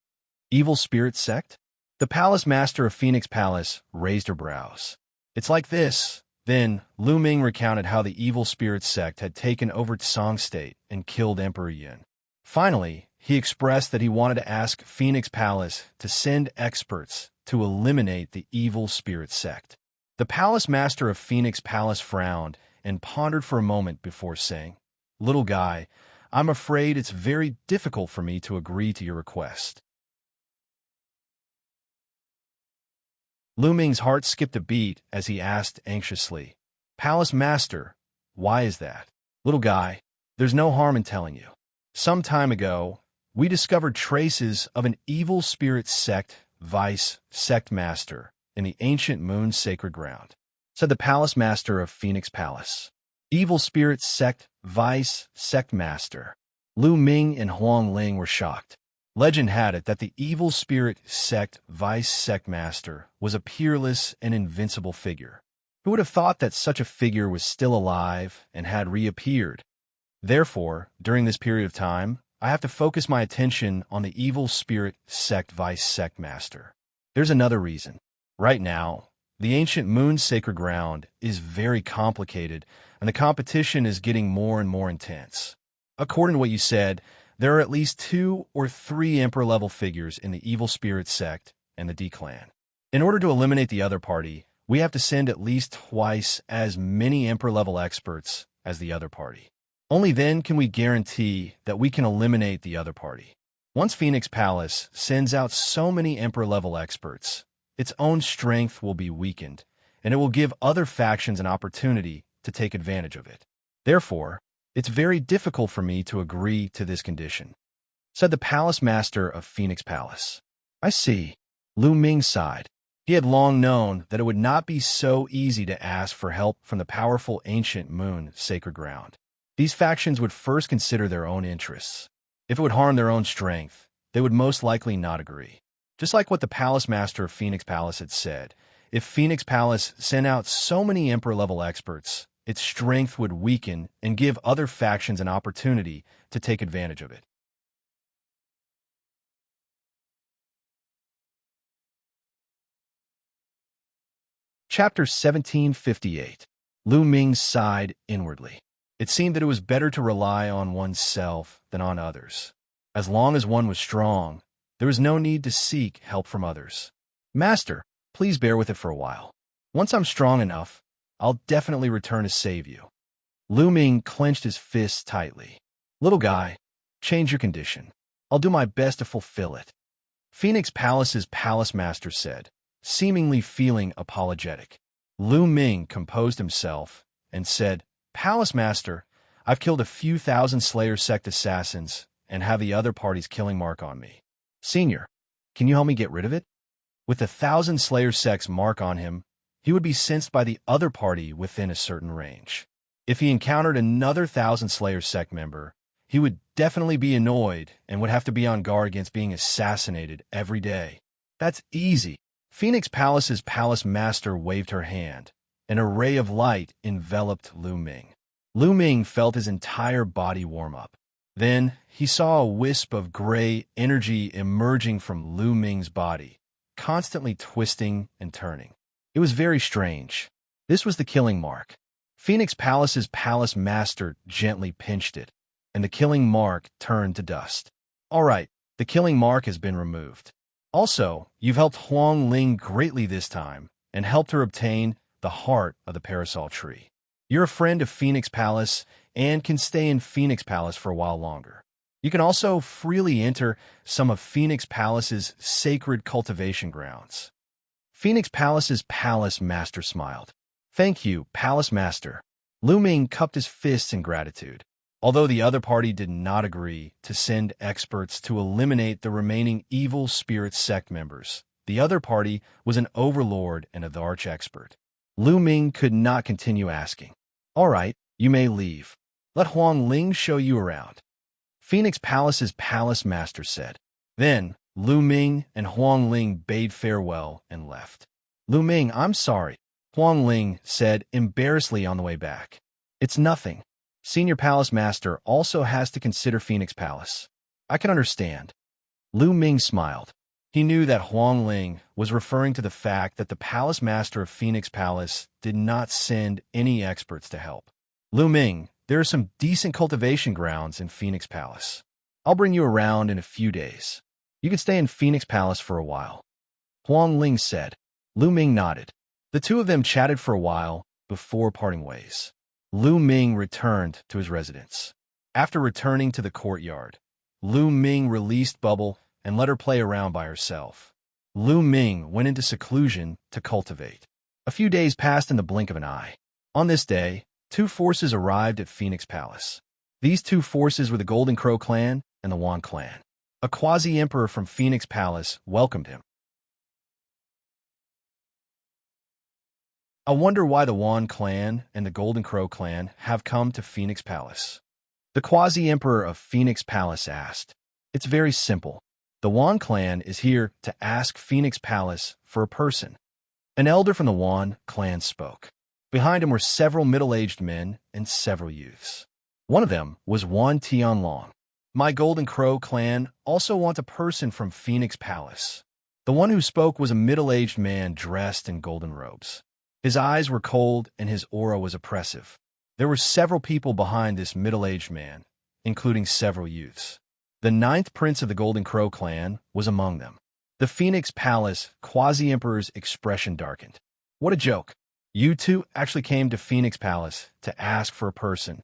Evil spirit sect? The palace master of Phoenix Palace raised her brows. It's like this. Then, Lu Ming recounted how the evil spirit sect had taken over Tsang State and killed Emperor Yin. Finally, he expressed that he wanted to ask Phoenix Palace to send experts to eliminate the evil spirit sect. The palace master of Phoenix Palace frowned and pondered for a moment before saying, Little guy, I'm afraid it's very difficult for me to agree to your request. Lu Ming's heart skipped a beat as he asked anxiously, Palace master, why is that? Little guy, there's no harm in telling you. Some time ago, we discovered traces of an evil spirit sect sect master in the ancient moon's sacred ground, said the palace master of Phoenix Palace. Evil spirit sect sect master. Lu Ming and Huang Ling were shocked. Legend had it that the evil spirit sect sect master was a peerless and invincible figure. Who would have thought that such a figure was still alive and had reappeared? Therefore, during this period of time, I have to focus my attention on the evil spirit sect vice sect master. There's another reason. Right now, the ancient moon's sacred ground is very complicated, and the competition is getting more and more intense. According to what you said, there are at least 2 or 3 Emperor-level figures in the evil spirit sect and the D-clan. In order to eliminate the other party, we have to send at least twice as many Emperor-level experts as the other party. Only then can we guarantee that we can eliminate the other party. Once Phoenix Palace sends out so many Emperor-level experts, its own strength will be weakened, and it will give other factions an opportunity to take advantage of it. Therefore, it's very difficult for me to agree to this condition, said the Palace Master of Phoenix Palace. I see. Lu Ming sighed. He had long known that it would not be so easy to ask for help from the powerful ancient moon sacred ground. These factions would first consider their own interests. If it would harm their own strength, they would most likely not agree. Just like what the Palace Master of Phoenix Palace had said, if Phoenix Palace sent out so many Emperor-level experts, its strength would weaken and give other factions an opportunity to take advantage of it. Chapter 1758. Lu Ming sighed inwardly. It seemed that it was better to rely on oneself than on others. As long as one was strong, there was no need to seek help from others. Master, please bear with it for a while. Once I'm strong enough, I'll definitely return to save you. Lu Ming clenched his fists tightly. Little guy, change your condition. I'll do my best to fulfill it. Phoenix Palace's Palace Master said, seemingly feeling apologetic. Lu Ming composed himself and said, Palace Master, I've killed a few thousand Slayer sect assassins and have the other party's killing mark on me. Senior, can you help me get rid of it? With 1,000 Slayer sect's mark on him, he would be sensed by the other party within a certain range. If he encountered another 1,000 Slayer sect member, he would definitely be annoyed and would have to be on guard against being assassinated every day. That's easy. Phoenix Palace's Palace Master waved her hand. An array of light enveloped Lu Ming. Lu Ming felt his entire body warm up. Then he saw a wisp of gray energy emerging from Lu Ming's body, constantly twisting and turning. It was very strange. This was the killing mark. Phoenix Palace's Palace Master gently pinched it, and the killing mark turned to dust. All right, the killing mark has been removed. Also, you've helped Huang Ling greatly this time, and helped her obtain the heart of the parasol tree. You're a friend of Phoenix Palace and can stay in Phoenix Palace for a while longer. You can also freely enter some of Phoenix Palace's sacred cultivation grounds. Phoenix Palace's Palace Master smiled. Thank you, Palace Master. Lu Ming cupped his fists in gratitude. Although the other party did not agree to send experts to eliminate the remaining evil spirit sect members, the other party was an overlord and a arch-expert. Lu Ming could not continue asking. All right, you may leave. Let Huang Ling show you around. Phoenix Palace's Palace Master said. Then, Lu Ming and Huang Ling bade farewell and left. Lu Ming, I'm sorry, Huang Ling said embarrassedly on the way back. It's nothing. Senior Palace Master also has to consider Phoenix Palace. I can understand. Lu Ming smiled. He knew that Huang Ling was referring to the fact that the Palace Master of Phoenix Palace did not send any experts to help. Lu Ming, there are some decent cultivation grounds in Phoenix Palace. I'll bring you around in a few days. You can stay in Phoenix Palace for a while. Huang Ling said. Lu Ming nodded. The two of them chatted for a while before parting ways. Lu Ming returned to his residence. After returning to the courtyard, Lu Ming released Bubble and let her play around by herself. Lu Ming went into seclusion to cultivate. A few days passed in the blink of an eye. On this day, 2 forces arrived at Phoenix Palace. These 2 forces were the Golden Crow clan and the Wan clan. A quasi-emperor from Phoenix Palace welcomed him. I wonder why the Wan clan and the Golden Crow clan have come to Phoenix Palace. The quasi-emperor of Phoenix Palace asked. It's very simple. The Wan clan is here to ask Phoenix Palace for a person. An elder from the Wan clan spoke. Behind him were several middle-aged men and several youths. One of them was Wan Tianlong. My Golden Crow clan also want a person from Phoenix Palace. The one who spoke was a middle-aged man dressed in golden robes. His eyes were cold and his aura was oppressive. There were several people behind this middle-aged man, including several youths. The ninth prince of the Golden Crow clan was among them. The Phoenix Palace Quasi-Emperor's expression darkened. What a joke. You two actually came to Phoenix Palace to ask for a person.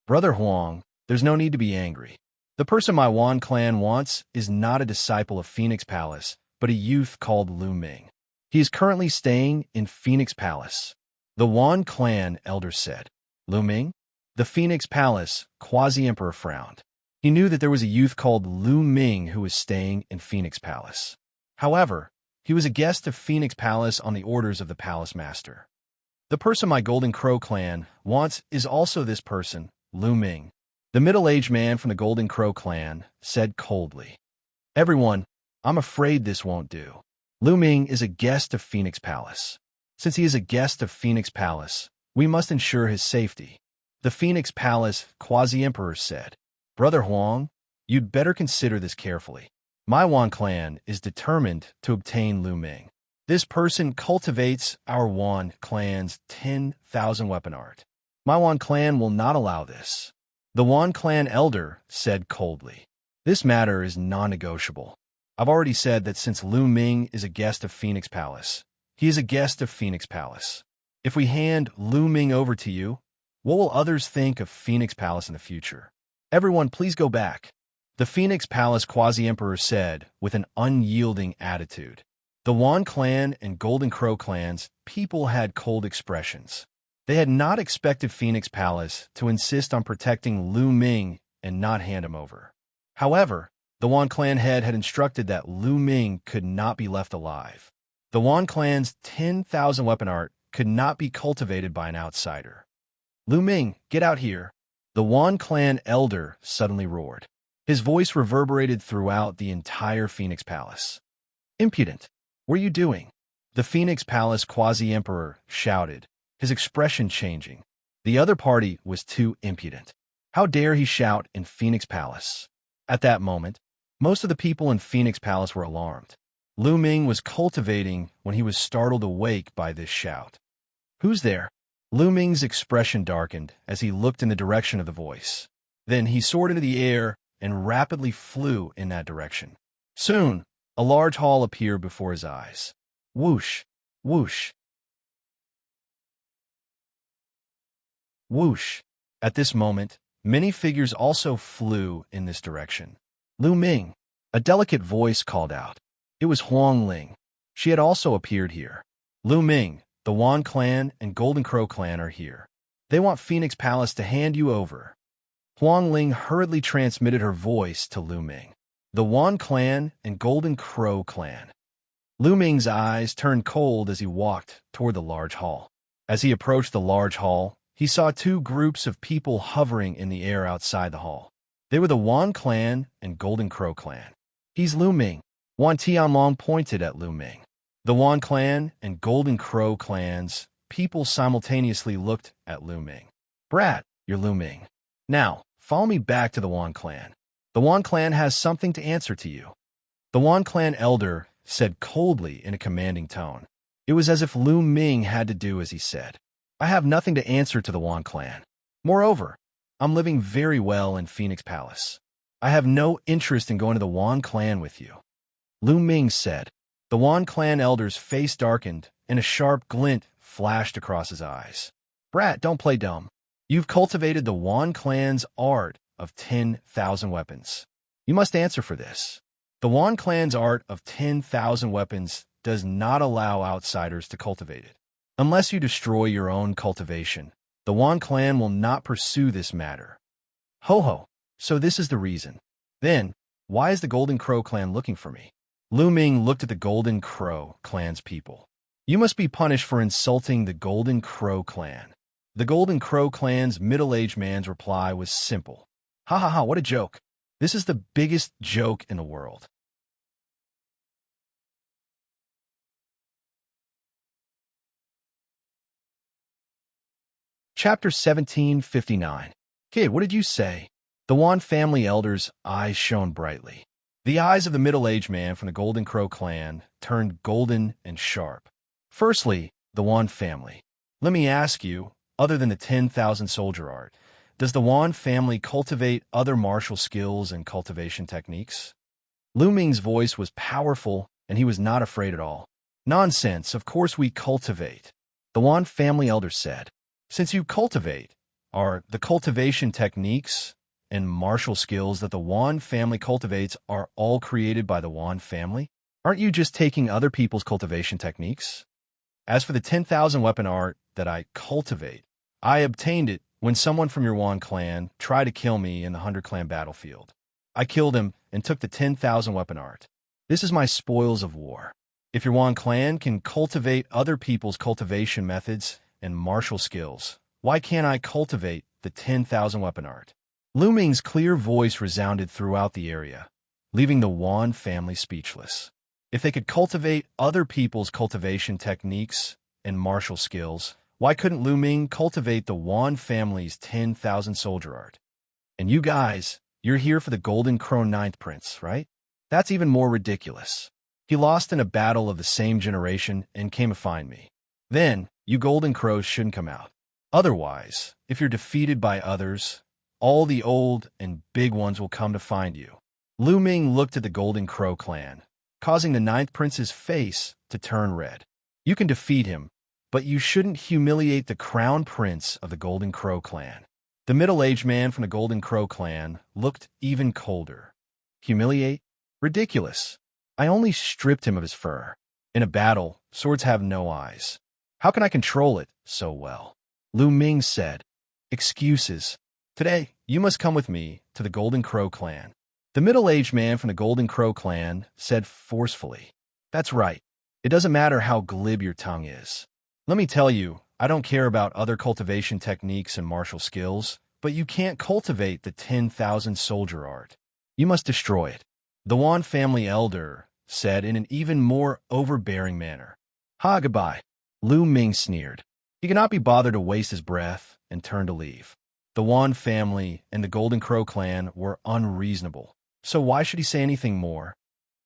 Brother Huang, there's no need to be angry. The person my Wan clan wants is not a disciple of Phoenix Palace, but a youth called Lu Ming. He is currently staying in Phoenix Palace. The Wan clan elder said. Lu Ming? The Phoenix Palace Quasi-Emperor frowned. He knew that there was a youth called Lu Ming who was staying in Phoenix Palace. However, he was a guest of Phoenix Palace on the orders of the Palace Master. The person my Golden Crow clan wants is also this person, Lu Ming. The middle-aged man from the Golden Crow clan said coldly. Everyone, I'm afraid this won't do. Lu Ming is a guest of Phoenix Palace. Since he is a guest of Phoenix Palace, we must ensure his safety. The Phoenix Palace Quasi-Emperor said. Brother Huang, you'd better consider this carefully. My Wan clan is determined to obtain Lu Ming. This person cultivates our Wan clan's 10,000 weapon art. My Wan clan will not allow this. The Wan clan elder said coldly. This matter is non-negotiable. I've already said that since Lu Ming is a guest of Phoenix Palace, he is a guest of Phoenix Palace. If we hand Lu Ming over to you, what will others think of Phoenix Palace in the future? Everyone, please go back. The Phoenix Palace Quasi-Emperor said with an unyielding attitude. The Wan clan and Golden Crow clans people had cold expressions. They had not expected Phoenix Palace to insist on protecting Lu Ming and not hand him over. However, the Wan clan head had instructed that Lu Ming could not be left alive. The Wan clan's 10,000 weapon art could not be cultivated by an outsider. Lu Ming, get out here. The Wan clan elder suddenly roared. His voice reverberated throughout the entire Phoenix Palace. Impudent! What are you doing? The Phoenix Palace Quasi-Emperor shouted, his expression changing. The other party was too impudent. How dare he shout in Phoenix Palace? At that moment, most of the people in Phoenix Palace were alarmed. Lu Ming was cultivating when he was startled awake by this shout. Who's there? Lu Ming's expression darkened as he looked in the direction of the voice. Then he soared into the air and rapidly flew in that direction. Soon, a large hall appeared before his eyes. Whoosh, whoosh, whoosh. At this moment, many figures also flew in this direction. Lu Ming, a delicate voice called out. It was Huang Ling. She had also appeared here. Lu Ming, the Wan clan and Golden Crow clan are here. They want Phoenix Palace to hand you over. Huang Ling hurriedly transmitted her voice to Lu Ming. The Wan clan and Golden Crow clan. Lu Ming's eyes turned cold as he walked toward the large hall. As he approached the large hall, he saw two groups of people hovering in the air outside the hall. They were the Wan clan and Golden Crow clan. He's Lu Ming. Wan Tianlong pointed at Lu Ming. The Wan clan and Golden Crow clans, people simultaneously looked at Lu Ming. Brat, you're Lu Ming. Now, follow me back to the Wan clan. The Wan clan has something to answer to you. The Wan clan elder said coldly in a commanding tone. It was as if Lu Ming had to do as he said. I have nothing to answer to the Wan clan. Moreover, I'm living very well in Phoenix Palace. I have no interest in going to the Wan clan with you. Lu Ming said. The Wan clan elder's face darkened, and a sharp glint flashed across his eyes. Brat, don't play dumb. You've cultivated the Wan clan's art of 10,000 weapons. You must answer for this. The Wan clan's art of 10,000 weapons does not allow outsiders to cultivate it. Unless you destroy your own cultivation, the Wan clan will not pursue this matter. Ho ho, so this is the reason. Then, why is the Golden Crow clan looking for me? Lu Ming looked at the Golden Crow clan's people. You must be punished for insulting the Golden Crow clan. The Golden Crow clan's middle-aged man's reply was simple. Ha ha ha, what a joke. This is the biggest joke in the world. Chapter 1759. Kid, what did you say? The Wan family elder's eyes shone brightly. The eyes of the middle-aged man from the Golden Crow clan turned golden and sharp. Firstly, the Wan family. Let me ask you, other than the 10,000 soldier art, does the Wan family cultivate other martial skills and cultivation techniques? Lu Ming's voice was powerful, and he was not afraid at all. Nonsense, of course we cultivate, the Wan family elder said. Since you cultivate, are the cultivation techniques and martial skills that the Wan family cultivates are all created by the Wan family? Aren't you just taking other people's cultivation techniques? As for the 10,000 weapon art that I cultivate, I obtained it when someone from your Wan clan tried to kill me in the 100 clan battlefield. I killed him and took the 10,000 weapon art. This is my spoils of war. If your Wan clan can cultivate other people's cultivation methods and martial skills, why can't I cultivate the 10,000 weapon art? Lu Ming's clear voice resounded throughout the area, leaving the Wan family speechless. If they could cultivate other people's cultivation techniques and martial skills, why couldn't Lu Ming cultivate the Wan family's 10,000 soldier art? And you guys, you're here for the Golden Crow Ninth Prince, right? That's even more ridiculous. He lost in a battle of the same generation and came to find me. Then, you Golden Crows shouldn't come out. Otherwise, if you're defeated by others, all the old and big ones will come to find you. Lu Ming looked at the Golden Crow clan, causing the Ninth Prince's face to turn red. You can defeat him, but you shouldn't humiliate the Crown Prince of the Golden Crow clan. The middle-aged man from the Golden Crow clan looked even colder. Humiliate? Ridiculous. I only stripped him of his fur. In a battle, swords have no eyes. How can I control it so well? Lu Ming said, Excuses. Today, you must come with me to the Golden Crow clan. The middle-aged man from the Golden Crow clan said forcefully, That's right. It doesn't matter how glib your tongue is. Let me tell you, I don't care about other cultivation techniques and martial skills, but you can't cultivate the 10,000 soldier art. You must destroy it. The Wan family elder said in an even more overbearing manner. Ha, goodbye. Lu Ming sneered. He could not be bothered to waste his breath and turned to leave. The Wan family and the Golden Crow clan were unreasonable, so why should he say anything more?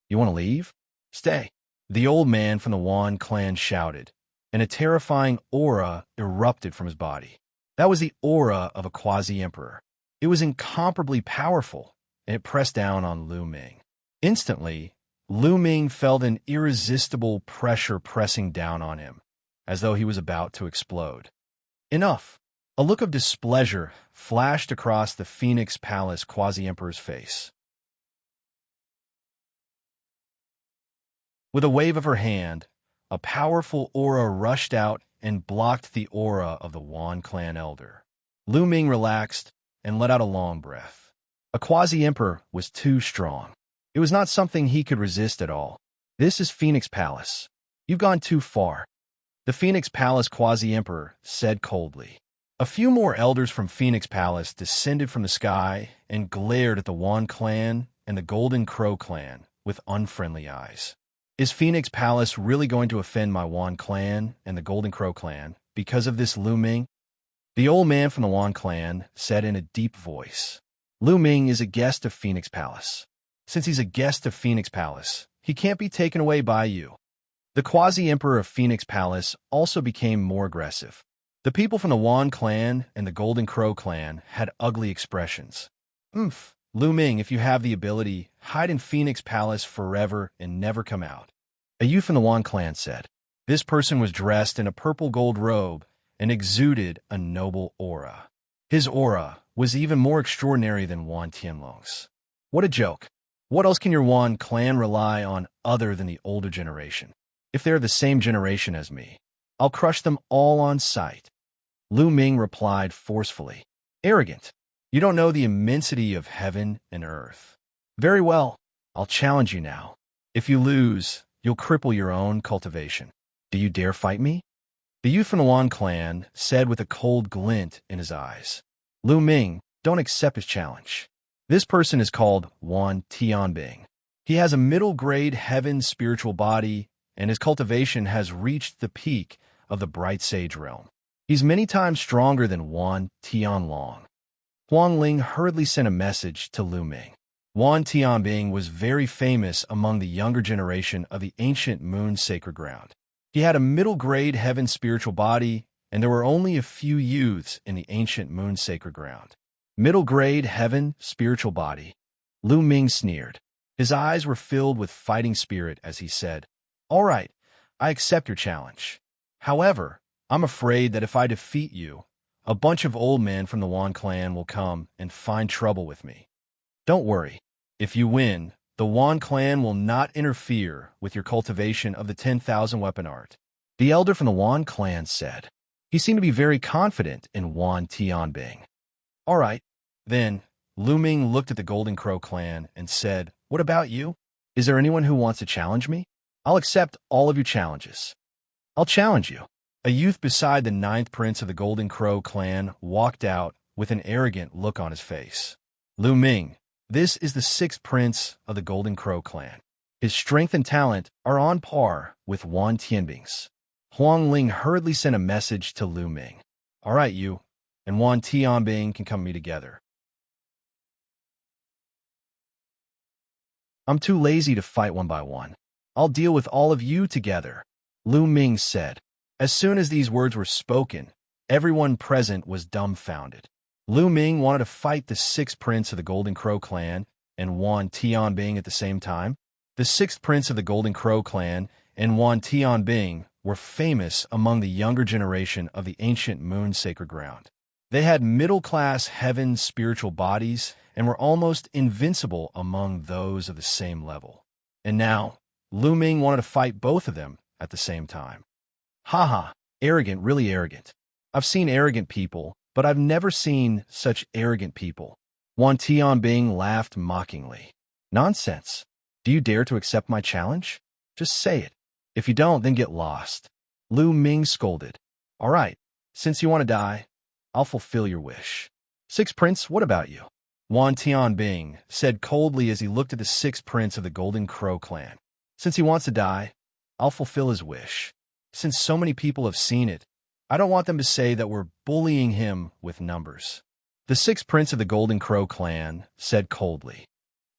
You want to leave? Stay. The old man from the Wan clan shouted, and a terrifying aura erupted from his body. That was the aura of a quasi-emperor. It was incomparably powerful, and it pressed down on Lu Ming. Instantly, Lu Ming felt an irresistible pressure pressing down on him, as though he was about to explode. Enough! A look of displeasure flashed across the Phoenix Palace quasi-emperor's face. With a wave of her hand, a powerful aura rushed out and blocked the aura of the Wan clan elder. Lu Ming relaxed and let out a long breath. A quasi-emperor was too strong. It was not something he could resist at all. This is Phoenix Palace. You've gone too far. The Phoenix Palace quasi-emperor said coldly. A few more elders from Phoenix Palace descended from the sky and glared at the Wan clan and the Golden Crow clan with unfriendly eyes. Is Phoenix Palace really going to offend my Wan clan and the Golden Crow clan because of this Lu Ming? The old man from the Wan clan said in a deep voice. Lu Ming is a guest of Phoenix Palace. Since he's a guest of Phoenix Palace, he can't be taken away by you. The quasi-emperor of Phoenix Palace also became more aggressive. The people from the Wan clan and the Golden Crow clan had ugly expressions. Lu Ming, if you have the ability, hide in Phoenix Palace forever and never come out. A youth from the Wan clan said. This person was dressed in a purple gold robe and exuded a noble aura. His aura was even more extraordinary than Wan Tianlong's. What a joke. What else can your Wan clan rely on other than the older generation? If they're the same generation as me, I'll crush them all on sight. Lu Ming replied forcefully. Arrogant. You don't know the immensity of heaven and earth. Very well, I'll challenge you now. If you lose, you'll cripple your own cultivation. Do you dare fight me? The youth from the Wan clan said with a cold glint in his eyes. Lu Ming, don't accept his challenge. This person is called Wan Tianbing. He has a middle-grade heaven spiritual body, and his cultivation has reached the peak of the bright sage realm. He's many times stronger than Wan Tianlong. Huang Ling hurriedly sent a message to Lu Ming. Wan Tianbing was very famous among the younger generation of the ancient moon sacred ground. He had a middle-grade heaven spiritual body, and there were only a few youths in the ancient moon sacred ground. Middle-grade heaven spiritual body. Lu Ming sneered. His eyes were filled with fighting spirit as he said, "All right, I accept your challenge. However, I'm afraid that if I defeat you, a bunch of old men from the Wan clan will come and find trouble with me. Don't worry. If you win, the Wan clan will not interfere with your cultivation of the 10,000 weapon art," the elder from the Wan clan said. He seemed to be very confident in Wan Tianbing. "All right, then," Lu Ming looked at the Golden Crow clan and said, "What about you? Is there anyone who wants to challenge me? I'll accept all of your challenges." "I'll challenge you." A youth beside the 9th prince of the Golden Crow clan walked out with an arrogant look on his face. "Lu Ming, this is the 6th prince of the Golden Crow clan. His strength and talent are on par with Wan Tianbing's." Huang Ling hurriedly sent a message to Lu Ming. "All right, you and Wan Tianbing can come meet together. I'm too lazy to fight one by one. I'll deal with all of you together," Lu Ming said. As soon as these words were spoken, everyone present was dumbfounded. Lu Ming wanted to fight the 6th prince of the Golden Crow clan and Wan Tianbing at the same time. The 6th prince of the Golden Crow clan and Wan Tianbing were famous among the younger generation of the ancient moon sacred ground. They had middle-class heaven spiritual bodies and were almost invincible among those of the same level. And now, Lu Ming wanted to fight both of them at the same time. Haha, arrogant, really arrogant. I've seen arrogant people, but I've never seen such arrogant people. Wan Tianbing laughed mockingly. Nonsense. Do you dare to accept my challenge? Just say it. If you don't, then get lost. Lu Ming scolded. All right, since you want to die, I'll fulfill your wish. 6th prince, what about you? Wan Tianbing said coldly as he looked at the 6th prince of the Golden Crow clan. Since he wants to die, I'll fulfill his wish. Since so many people have seen it, I don't want them to say that we're bullying him with numbers. The 6th prince of the Golden Crow clan said coldly.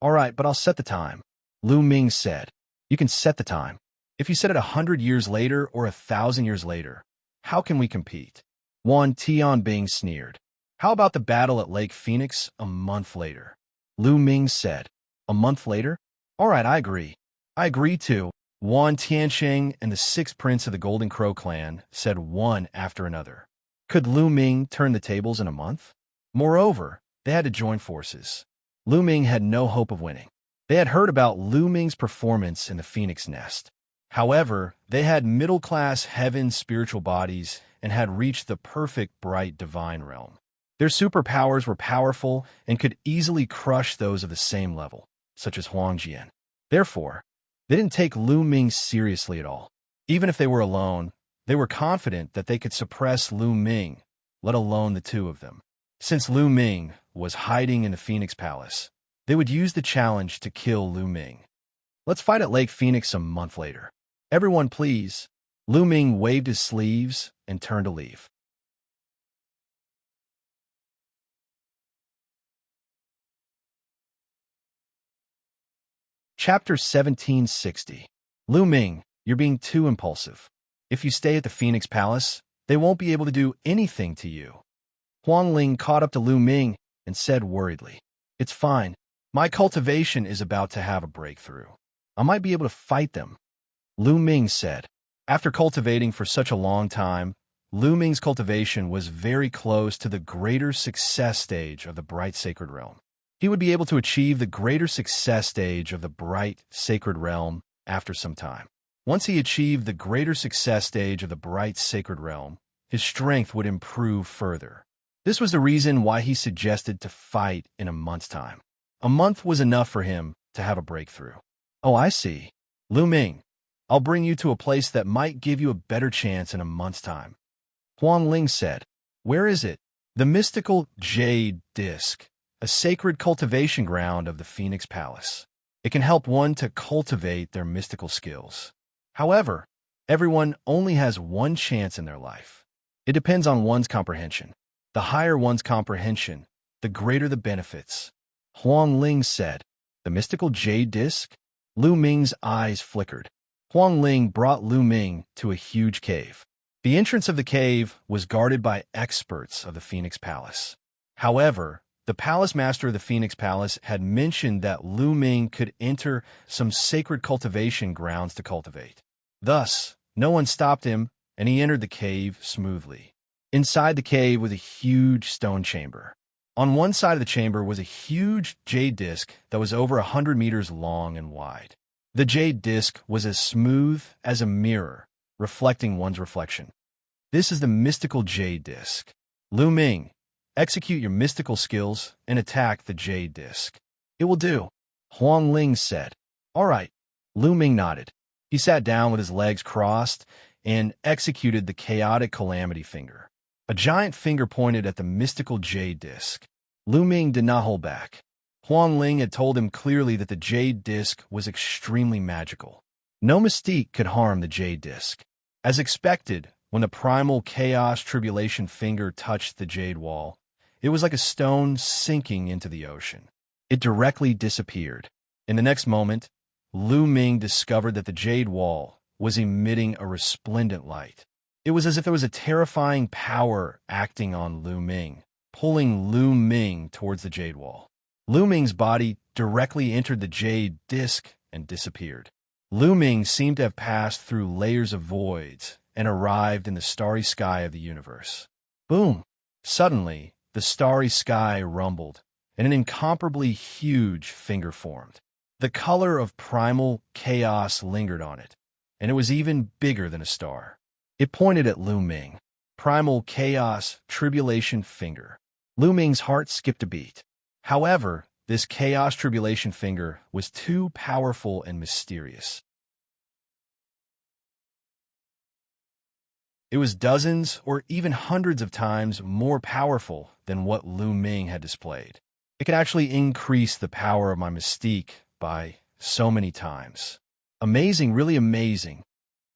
All right, but I'll set the time. Lu Ming said. You can set the time. If you set it 100 years later or 1,000 years later, how can we compete? Wan Tianbing sneered. How about the battle at Lake Phoenix a month later? Lu Ming said. A month later? All right, I agree. I agree too. Wan Tiansheng and the 6th prince of the Golden Crow clan said one after another. Could Lu Ming turn the tables in a month? Moreover, they had to join forces. Lu Ming had no hope of winning. They had heard about Lu Ming's performance in the Phoenix Nest. However, they had middle-class heaven spiritual bodies and had reached the perfect bright divine realm. Their superpowers were powerful and could easily crush those of the same level, such as Huang Jian. Therefore, they didn't take Lu Ming seriously at all. Even if they were alone, they were confident that they could suppress Lu Ming, let alone the two of them. Since Lu Ming was hiding in the Phoenix Palace, they would use the challenge to kill Lu Ming. Let's fight at Lake Phoenix a month later. Everyone, please. Lu Ming waved his sleeves and turned to leave. Chapter 1760. Lu Ming, you're being too impulsive. If you stay at the Phoenix Palace, they won't be able to do anything to you. Huang Ling caught up to Lu Ming and said worriedly, It's fine. My cultivation is about to have a breakthrough. I might be able to fight them. Lu Ming said. After cultivating for such a long time, Lu Ming's cultivation was very close to the greater success stage of the Bright Sacred Realm. He would be able to achieve the greater success stage of the Bright Sacred Realm after some time. Once he achieved the greater success stage of the Bright Sacred Realm, his strength would improve further. This was the reason why he suggested to fight in a month's time. A month was enough for him to have a breakthrough. Oh, I see. Lu Ming, I'll bring you to a place that might give you a better chance in a month's time. Huang Ling said. Where is it? The mystical Jade Disc, a sacred cultivation ground of the Phoenix Palace. It can help one to cultivate their mystical skills. However, everyone only has one chance in their life. It depends on one's comprehension. The higher one's comprehension, the greater the benefits. Huang Ling said, "The mystical jade disc?" Lu Ming's eyes flickered. Huang Ling brought Lu Ming to a huge cave. The entrance of the cave was guarded by experts of the Phoenix Palace. However, the palace master of the Phoenix Palace had mentioned that Lu Ming could enter some sacred cultivation grounds to cultivate. Thus, no one stopped him, and he entered the cave smoothly. Inside the cave was a huge stone chamber. On one side of the chamber was a huge jade disc that was over 100 meters long and wide. The jade disc was as smooth as a mirror, reflecting one's reflection. "This is the mystical jade disc. Lu Ming, execute your mystical skills and attack the jade disc." "It will do," Huang Ling said. "All right." Lu Ming nodded. He sat down with his legs crossed and executed the chaotic calamity finger. A giant finger pointed at the mystical jade disc. Lu Ming did not hold back. Huang Ling had told him clearly that the jade disc was extremely magical. No mystique could harm the jade disc. As expected, when the primal chaos tribulation finger touched the jade wall, it was like a stone sinking into the ocean. It directly disappeared. In the next moment, Lu Ming discovered that the jade wall was emitting a resplendent light. It was as if there was a terrifying power acting on Lu Ming, pulling Lu Ming towards the jade wall. Lu Ming's body directly entered the jade disc and disappeared. Lu Ming seemed to have passed through layers of voids and arrived in the starry sky of the universe. Boom! Suddenly, the starry sky rumbled, and an incomparably huge finger formed. The color of primal chaos lingered on it, and it was even bigger than a star. It pointed at Lu Ming. Primal chaos tribulation finger. Lu Ming's heart skipped a beat. However, this chaos tribulation finger was too powerful and mysterious. It was dozens or even hundreds of times more powerful than what Lu Ming had displayed. It could actually increase the power of my mystique by so many times. Amazing, really amazing,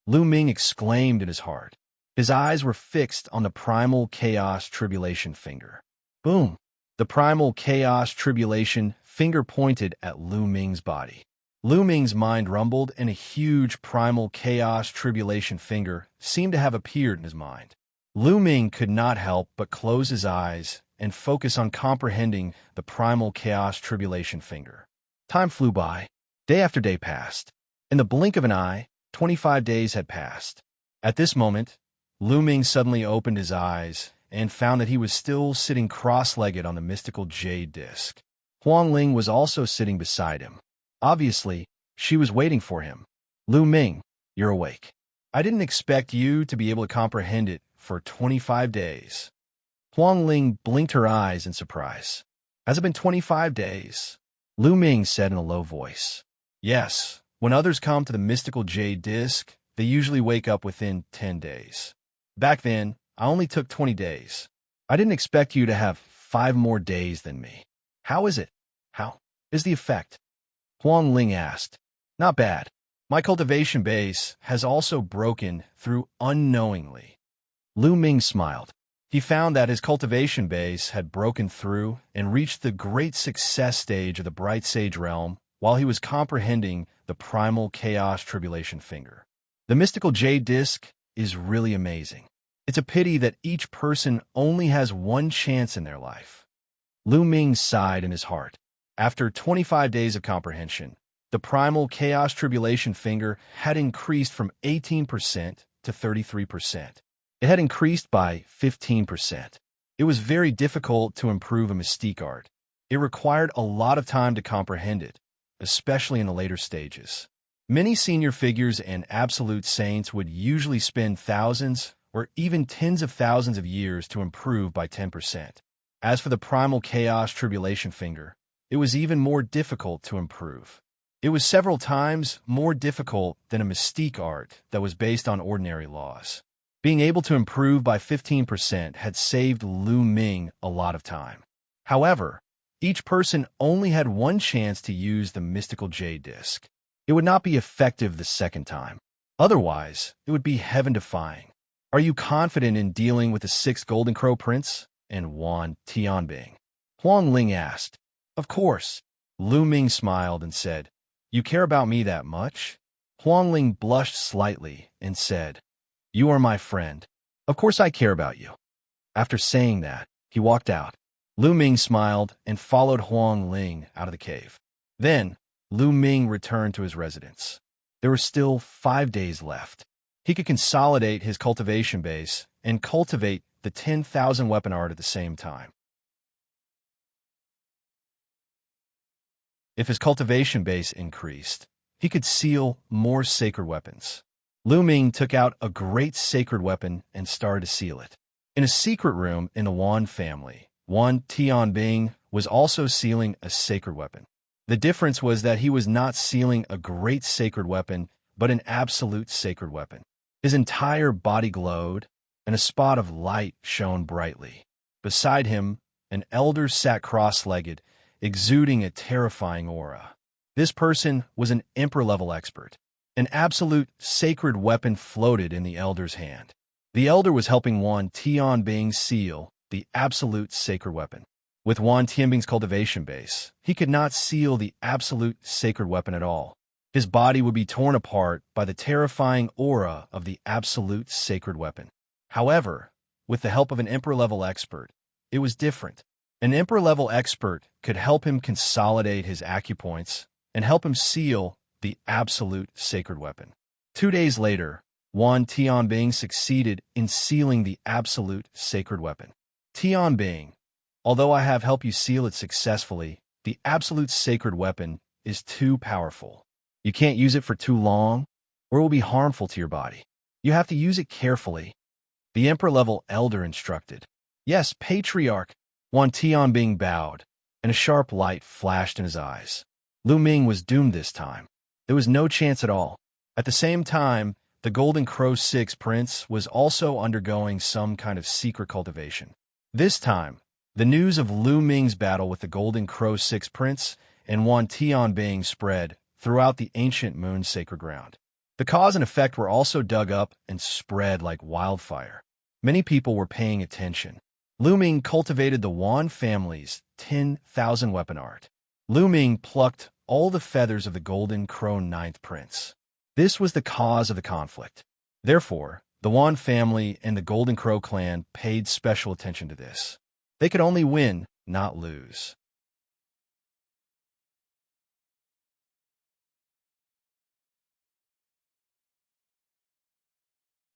Lu Ming exclaimed in his heart. His eyes were fixed on the primal chaos tribulation finger. Boom! The primal chaos tribulation finger pointed at Lu Ming's body. Lu Ming's mind rumbled, and a huge primal chaos tribulation finger seemed to have appeared in his mind. Lu Ming could not help but close his eyes and focus on comprehending the primal chaos tribulation finger. Time flew by. Day after day passed. In the blink of an eye, 25 days had passed. At this moment, Lu Ming suddenly opened his eyes and found that he was still sitting cross-legged on the mystical jade disc. Huang Ling was also sitting beside him. Obviously, she was waiting for him. "Lu Ming, you're awake. I didn't expect you to be able to comprehend it for 25 days. Huang Ling blinked her eyes in surprise. "Has it been 25 days? Lu Ming said in a low voice. "Yes. When others come to the mystical jade disc, they usually wake up within 10 days. Back then, I only took 20 days. I didn't expect you to have 5 more days than me. How is it? How is the effect?" Huang Ling asked. "Not bad. My cultivation base has also broken through unknowingly." Lu Ming smiled. He found that his cultivation base had broken through and reached the great success stage of the Bright Sage realm while he was comprehending the primal chaos tribulation finger. The mystical jade disc is really amazing. It's a pity that each person only has one chance in their life. Lu Ming sighed in his heart. After 25 days of comprehension, the primal chaos tribulation finger had increased from 18% to 33%. It had increased by 15%. It was very difficult to improve a mystique art. It required a lot of time to comprehend it, especially in the later stages. Many senior figures and absolute saints would usually spend thousands or even tens of thousands of years to improve by 10%. As for the primal chaos tribulation finger, it was even more difficult to improve. It was several times more difficult than a mystique art that was based on ordinary laws. Being able to improve by 15% had saved Lu Ming a lot of time. However, each person only had one chance to use the mystical jade disc. It would not be effective the second time. Otherwise, it would be heaven-defying. "Are you confident in dealing with the 6th Golden Crow Prince and Wan Tianbing?" Huang Ling asked. Of course. Lu Ming smiled and said, You care about me that much? Huang Ling blushed slightly and said, You are my friend. Of course I care about you. After saying that, he walked out. Lu Ming smiled and followed Huang Ling out of the cave. Then, Lu Ming returned to his residence. There were still 5 days left. He could consolidate his cultivation base and cultivate the 10,000 weapon art at the same time. If his cultivation base increased, he could seal more sacred weapons. Lu Ming took out a great sacred weapon and started to seal it. In a secret room in the Wan family, Wan Tianbing was also sealing a sacred weapon. The difference was that he was not sealing a great sacred weapon, but an absolute sacred weapon. His entire body glowed, and a spot of light shone brightly. Beside him, an elder sat cross-legged, exuding a terrifying aura. This person was an emperor-level expert. An absolute sacred weapon floated in the elder's hand. The elder was helping Wan Tianbing seal the absolute sacred weapon. With Wan Tianbing's cultivation base, he could not seal the absolute sacred weapon at all. His body would be torn apart by the terrifying aura of the absolute sacred weapon. However, with the help of an emperor-level expert, it was different. An emperor-level expert could help him consolidate his acupoints and help him seal the absolute sacred weapon. 2 days later, Wan Tianbing succeeded in sealing the absolute sacred weapon. Tianbing, although I have helped you seal it successfully, the absolute sacred weapon is too powerful. You can't use it for too long, or it will be harmful to your body. You have to use it carefully. The emperor-level elder instructed. Yes, Patriarch. Wan Tianbing bowed, and a sharp light flashed in his eyes. Lu Ming was doomed this time. There was no chance at all. At the same time, the Golden Crow 6 Prince was also undergoing some kind of secret cultivation. This time, the news of Lu Ming's battle with the Golden Crow 6 Prince and Wan Tianbing spread throughout the ancient moon sacred ground. The cause and effect were also dug up and spread like wildfire. Many people were paying attention. Lu Ming cultivated the Wan family's 10,000 weapon art. Lu Ming plucked all the feathers of the Golden Crow 9th Prince. This was the cause of the conflict. Therefore, the Wan family and the Golden Crow clan paid special attention to this. They could only win, not lose.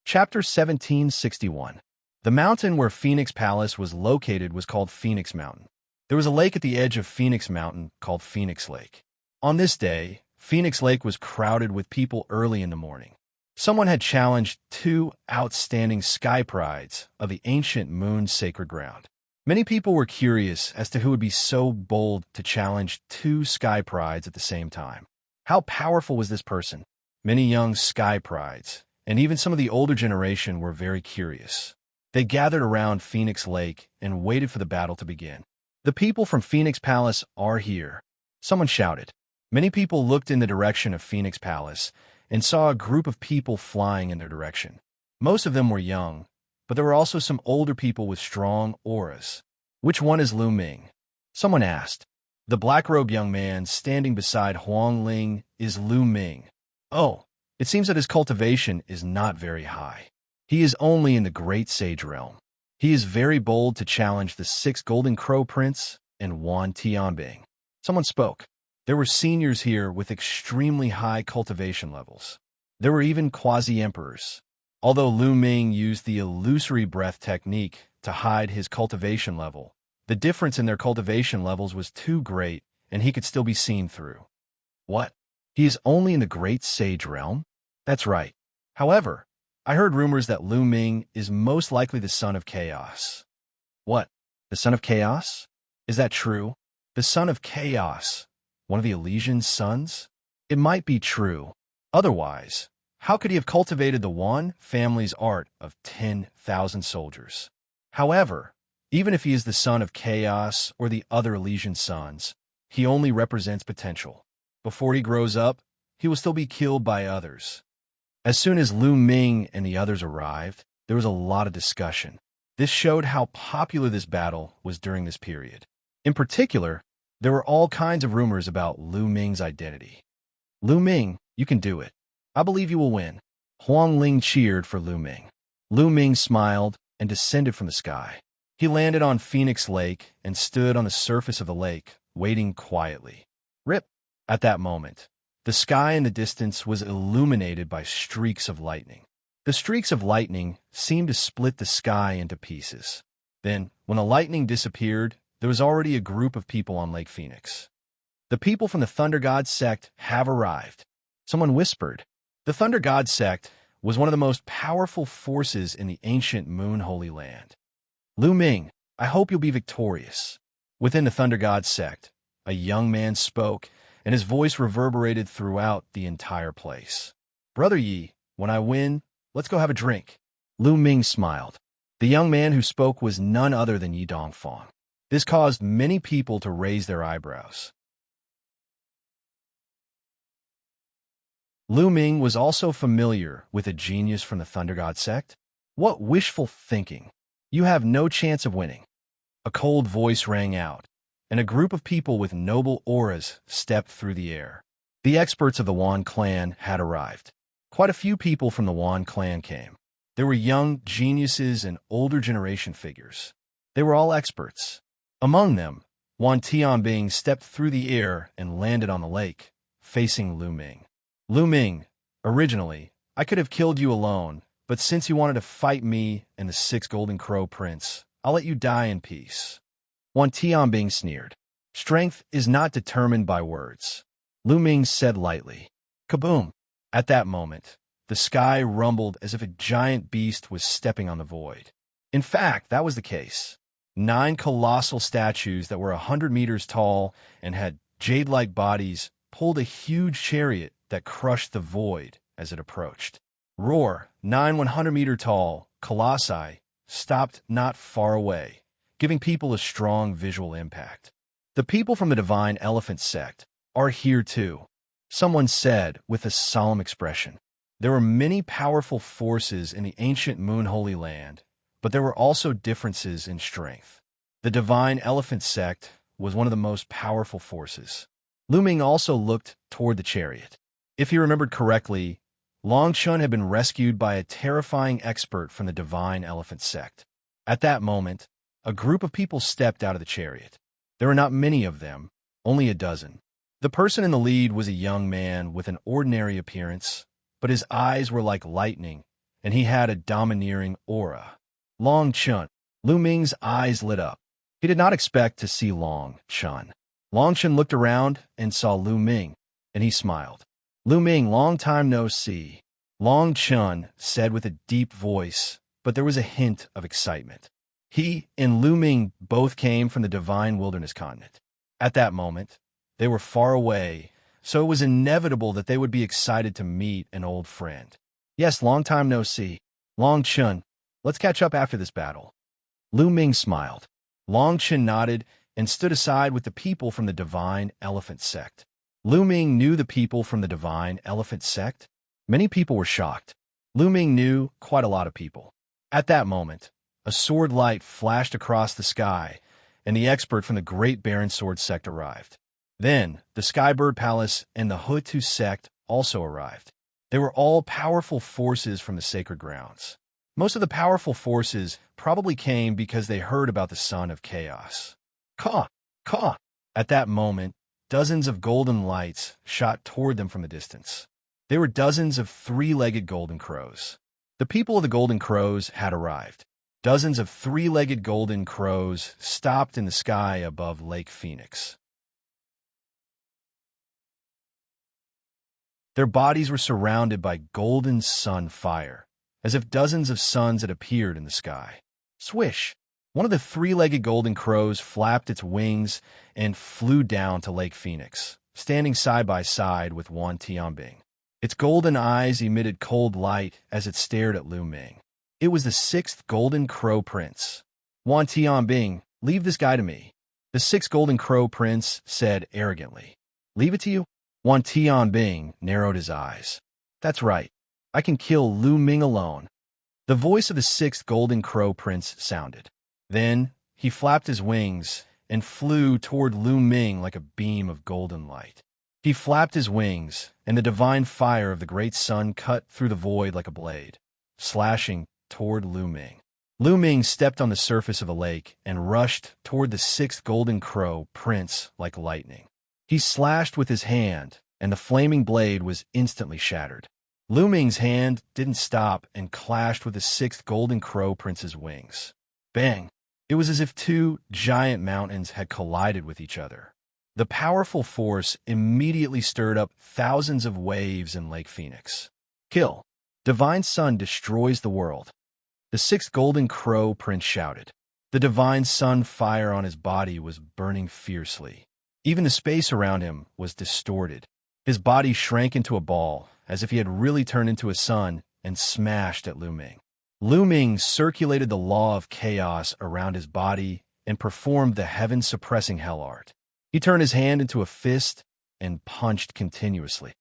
Chapter 1761. The mountain where Phoenix Palace was located was called Phoenix Mountain. There was a lake at the edge of Phoenix Mountain called Phoenix Lake. On this day, Phoenix Lake was crowded with people early in the morning. Someone had challenged 2 outstanding sky prides of the ancient moon sacred ground. Many people were curious as to who would be so bold to challenge 2 sky prides at the same time. How powerful was this person? Many young sky prides, and even some of the older generation, were very curious. They gathered around Phoenix Lake and waited for the battle to begin. The people from Phoenix Palace are here, someone shouted. Many people looked in the direction of Phoenix Palace and saw a group of people flying in their direction. Most of them were young, but there were also some older people with strong auras. Which one is Lu Ming? Someone asked. The black-robed young man standing beside Huang Ling is Lu Ming. Oh, it seems that his cultivation is not very high. He is only in the Great Sage realm. He is very bold to challenge the 6 Golden Crow Prince and Wan Tianbing. Someone spoke. There were seniors here with extremely high cultivation levels. There were even quasi-emperors. Although Lu Ming used the illusory breath technique to hide his cultivation level, the difference in their cultivation levels was too great, and he could still be seen through. What? He is only in the Great Sage realm? That's right. However, I heard rumors that Lu Ming is most likely the son of Chaos. What? The son of Chaos? Is that true? The son of Chaos? One of the Elysian sons? It might be true. Otherwise, how could he have cultivated the Wan family's art of 10,000 soldiers? However, even if he is the son of Chaos or the other Elysian sons, he only represents potential. Before he grows up, he will still be killed by others. As soon as Lu Ming and the others arrived, there was a lot of discussion. This showed how popular this battle was during this period. In particular, there were all kinds of rumors about Lu Ming's identity. Lu Ming, you can do it. I believe you will win. Huang Ling cheered for Lu Ming. Lu Ming smiled and descended from the sky. He landed on Phoenix Lake and stood on the surface of the lake, waiting quietly. Rip! At that moment, the sky in the distance was illuminated by streaks of lightning. The streaks of lightning seemed to split the sky into pieces. Then, when the lightning disappeared, there was already a group of people on Lake Phoenix. The people from the Thunder God sect have arrived. Someone whispered. The Thunder God sect was one of the most powerful forces in the ancient Moon Holy Land. Lu Ming, I hope you'll be victorious. Within the Thunder God sect, a young man spoke, and his voice reverberated throughout the entire place. Brother Yi, when I win, let's go have a drink. Lu Ming smiled. The young man who spoke was none other than Yi Dongfang. This caused many people to raise their eyebrows. Lu Ming was also familiar with a genius from the Thunder God sect. What wishful thinking! You have no chance of winning. A cold voice rang out, and a group of people with noble auras stepped through the air. The experts of the Wan clan had arrived. Quite a few people from the Wan clan came. There were young geniuses and older generation figures. They were all experts. Among them, Wan Tianbing stepped through the air and landed on the lake, facing Lu Ming. Lu Ming, originally, I could have killed you alone, but since you wanted to fight me and the 6 Golden Crow Prince, I'll let you die in peace. Wan Tianbing sneered. Strength is not determined by words. Lu Ming said lightly. Kaboom! At that moment, the sky rumbled as if a giant beast was stepping on the void. In fact, that was the case. 9 colossal statues that were 100 meters tall and had jade-like bodies pulled a huge chariot that crushed the void as it approached. Roar, 9 100-meter-tall colossi stopped not far away, giving people a strong visual impact. The people from the Divine Elephant sect are here too, someone said with a solemn expression. There were many powerful forces in the ancient Moon Holy Land, but there were also differences in strength. The Divine Elephant sect was one of the most powerful forces. Lu Ming also looked toward the chariot. If he remembered correctly, Long Chun had been rescued by a terrifying expert from the Divine Elephant sect. At that moment, a group of people stepped out of the chariot. There were not many of them, only a dozen. The person in the lead was a young man with an ordinary appearance, but his eyes were like lightning, and he had a domineering aura. Long Chun. Lu Ming's eyes lit up. He did not expect to see Long Chun. Long Chun looked around and saw Lu Ming, and he smiled. Lu Ming, long time no see. Long Chun said with a deep voice, but there was a hint of excitement. He and Lu Ming both came from the Divine Wilderness Continent. At that moment, they were far away, so it was inevitable that they would be excited to meet an old friend. Yes, long time no see. Long Chun, let's catch up after this battle. Lu Ming smiled. Long Chun nodded and stood aside with the people from the Divine Elephant sect. Lu Ming knew the people from the Divine Elephant sect. Many people were shocked. Lu Ming knew quite a lot of people. At that moment, a sword light flashed across the sky, and the expert from the Great Baron Sword sect arrived. Then, the Skybird Palace and the Hutu sect also arrived. They were all powerful forces from the sacred grounds. Most of the powerful forces probably came because they heard about the Son of Chaos. Caw! Caw! At that moment, dozens of golden lights shot toward them from a distance. They were dozens of 3-legged golden crows. The people of the golden crows had arrived. Dozens of 3-legged golden crows stopped in the sky above Lake Phoenix. Their bodies were surrounded by golden sun fire, as if dozens of suns had appeared in the sky. Swish! One of the 3-legged golden crows flapped its wings and flew down to Lake Phoenix, standing side by side with Wan Tianbing. Its golden eyes emitted cold light as it stared at Lu Ming. It was the 6th Golden Crow Prince. Wan Tianbing, leave this guy to me. The 6th Golden Crow Prince said arrogantly. Leave it to you? Wan Tianbing narrowed his eyes. That's right. I can kill Lu Ming alone. The voice of the 6th Golden Crow Prince sounded. Then, he flapped his wings, and flew toward Lu Ming like a beam of golden light. He flapped his wings, and the divine fire of the great sun cut through the void like a blade, slashing toward Lu Ming. Lu Ming stepped on the surface of a lake and rushed toward the sixth golden crow prince like lightning. He slashed with his hand, and the flaming blade was instantly shattered. Lu Ming's hand didn't stop and clashed with the sixth golden crow prince's wings. Bang! It was as if two giant mountains had collided with each other. The powerful force immediately stirred up thousands of waves in Lake Phoenix. Kill! Divine Sun destroys the world. The sixth golden crow prince shouted. The divine sun fire on his body was burning fiercely. Even the space around him was distorted. His body shrank into a ball, as if he had really turned into a sun, and smashed at Lu Ming. Lu Ming circulated the law of chaos around his body and performed the heaven-suppressing hell art. He turned his hand into a fist and punched continuously.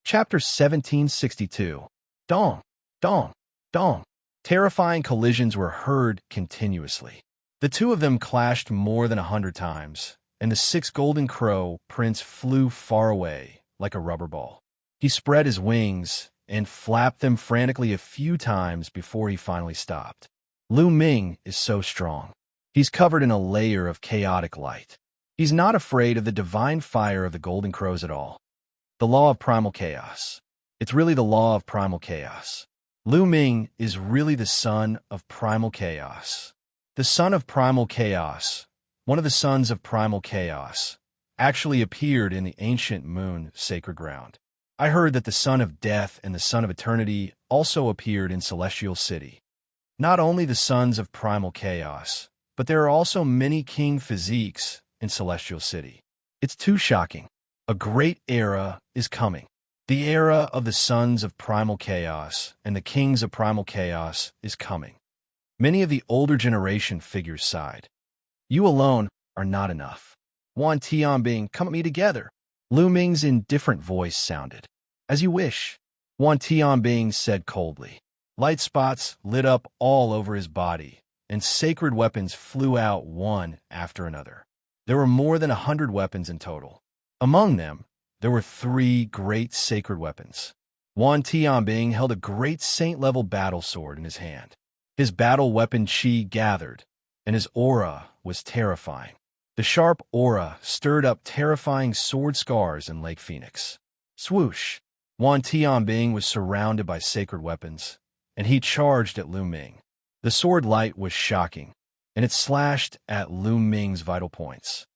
Chapter 1762. Dong, dong, dong. Terrifying collisions were heard continuously. The two of them clashed more than 100 times, and the sixth golden crow prince flew far away like a rubber ball. He spread his wings and flapped them frantically a few times before he finally stopped. Lu Ming is so strong. He's covered in a layer of chaotic light. He's not afraid of the divine fire of the golden crows at all. The law of primal chaos. It's really the law of primal chaos. Lu Ming is really the son of primal chaos. The son of primal chaos, one of the sons of primal chaos, actually appeared in the ancient moon sacred ground. I heard that the son of death and the son of eternity also appeared in Celestial City. Not only the sons of primal chaos, but there are also many king physiques in Celestial City. It's too shocking. A great era is coming. The era of the sons of primal chaos and the kings of primal chaos is coming. Many of the older generation figures sighed. You alone are not enough. Wan Tianbing, come at me together. Lu Ming's indifferent voice sounded. As you wish, Wan Tianbing said coldly. Light spots lit up all over his body, and sacred weapons flew out one after another. There were more than 100 weapons in total. Among them, there were 3 great sacred weapons. Wan Tianbing held a great saint-level battle sword in his hand. His battle weapon qi gathered, and his aura was terrifying. The sharp aura stirred up terrifying sword scars in Lake Phoenix. Swoosh! Wan Tianbing was surrounded by sacred weapons, and he charged at Lu Ming. The sword light was shocking, and it slashed at Lu Ming's vital points.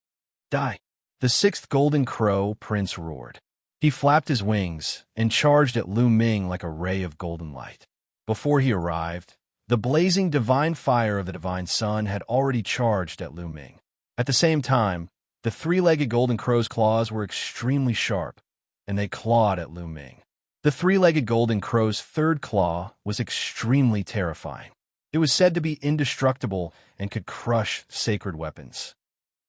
Die! The sixth golden crow prince roared. He flapped his wings and charged at Lu Ming like a ray of golden light. Before he arrived, the blazing divine fire of the divine sun had already charged at Lu Ming. At the same time, the 3-legged golden crow's claws were extremely sharp, and they clawed at Lu Ming. The 3-legged golden crow's third claw was extremely terrifying. It was said to be indestructible and could crush sacred weapons.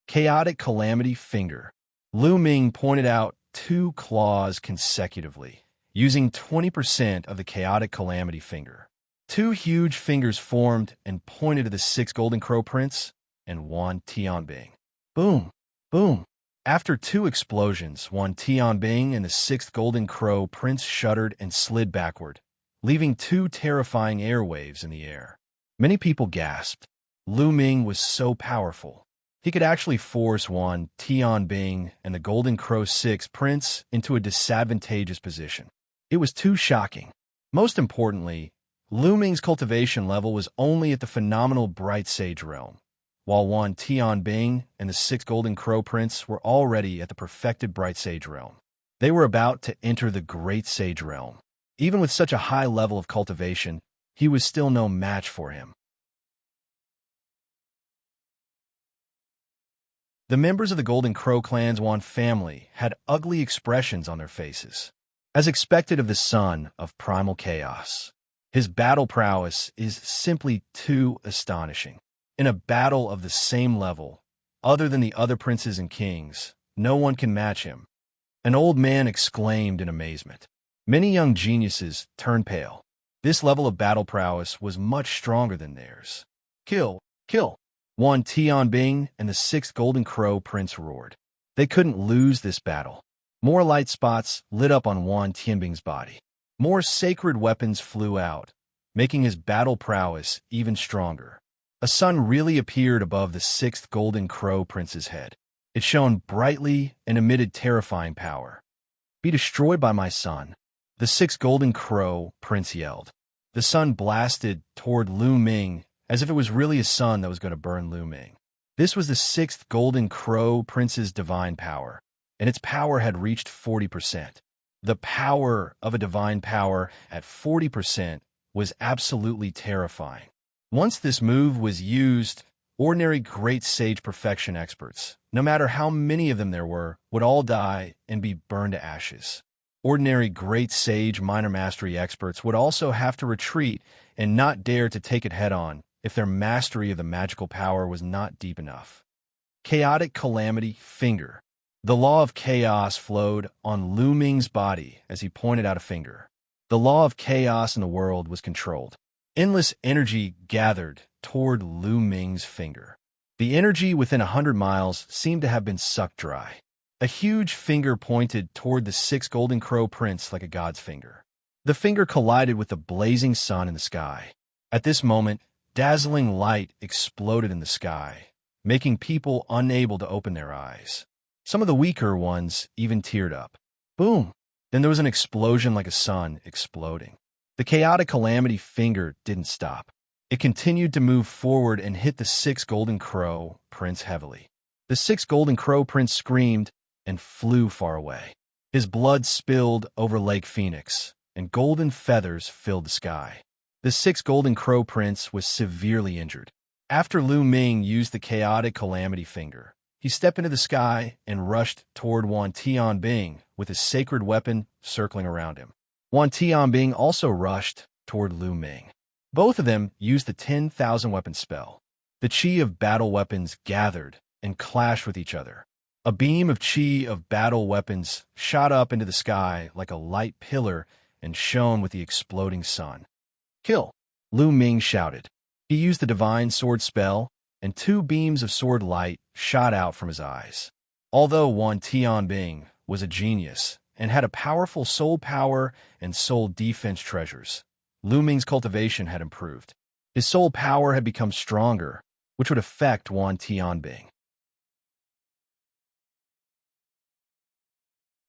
Chaotic Calamity Finger. Lu Ming pointed out 2 claws consecutively, using 20% of the Chaotic Calamity Finger. 2 huge fingers formed and pointed to the 6th Golden Crow Prince and Wan Tianbing. Boom! Boom! After 2 explosions, Wan Tianbing and the 6th Golden Crow Prince shuddered and slid backward, leaving 2 terrifying airwaves in the air. Many people gasped. Lu Ming was so powerful. He could actually force Wan Tianbing and the Golden Crow 6 Prince into a disadvantageous position. It was too shocking. Most importantly, Lu Ming's cultivation level was only at the phenomenal Bright Sage realm, while Wan Tianbing and the 6th Golden Crow Prince were already at the perfected Bright Sage realm. They were about to enter the Great Sage realm. Even with such a high level of cultivation, he was still no match for him. The members of the Golden Crow clan's Wan family had ugly expressions on their faces, as expected of the son of primal chaos. His battle prowess is simply too astonishing. In a battle of the same level, other than the other princes and kings, no one can match him. An old man exclaimed in amazement. Many young geniuses turned pale. This level of battle prowess was much stronger than theirs. Kill! Kill! Wan Tianbing and the sixth Golden Crow Prince roared. They couldn't lose this battle. More light spots lit up on Wan Tianbing's body. More sacred weapons flew out, making his battle prowess even stronger. A sun really appeared above the sixth Golden Crow Prince's head. It shone brightly and emitted terrifying power. Be destroyed by my sun, the sixth Golden Crow Prince yelled. The sun blasted toward Lu Ming as if it was really a sun that was going to burn Lu Ming. This was the sixth Golden Crow Prince's divine power, and its power had reached 40%. The power of a divine power at 40% was absolutely terrifying. Once this move was used, ordinary great sage perfection experts, no matter how many of them there were, would all die and be burned to ashes. Ordinary great sage minor mastery experts would also have to retreat and not dare to take it head-on if their mastery of the magical power was not deep enough. Chaotic Calamity Finger. The law of chaos flowed on Lu Ming's body as he pointed out a finger. The law of chaos in the world was controlled. Endless energy gathered toward Lu Ming's finger. The energy within 100 miles seemed to have been sucked dry. A huge finger pointed toward the sixth Golden Crow Prince like a god's finger. The finger collided with the blazing sun in the sky. At this moment, dazzling light exploded in the sky, making people unable to open their eyes. Some of the weaker ones even teared up. Boom! Then there was an explosion like a sun exploding. The chaotic calamity finger didn't stop. It continued to move forward and hit the sixth Golden Crow Prince heavily. The sixth Golden Crow Prince screamed and flew far away. His blood spilled over Lake Phoenix, and golden feathers filled the sky. The sixth Golden Crow Prince was severely injured. After Lu Ming used the chaotic calamity finger, he stepped into the sky and rushed toward Wan Tianbing with his sacred weapon circling around him. Wan Tianbing also rushed toward Lu Ming. Both of them used the 10,000 weapon spell. The chi of battle weapons gathered and clashed with each other. A beam of chi of battle weapons shot up into the sky like a light pillar and shone with the exploding sun. Kill! Lu Ming shouted. He used the divine sword spell, and 2 beams of sword light shot out from his eyes. Although Wan Tianbing was a genius and had a powerful soul power and soul defense treasures, Lu Ming's cultivation had improved. His soul power had become stronger, which would affect Wan Tianbing.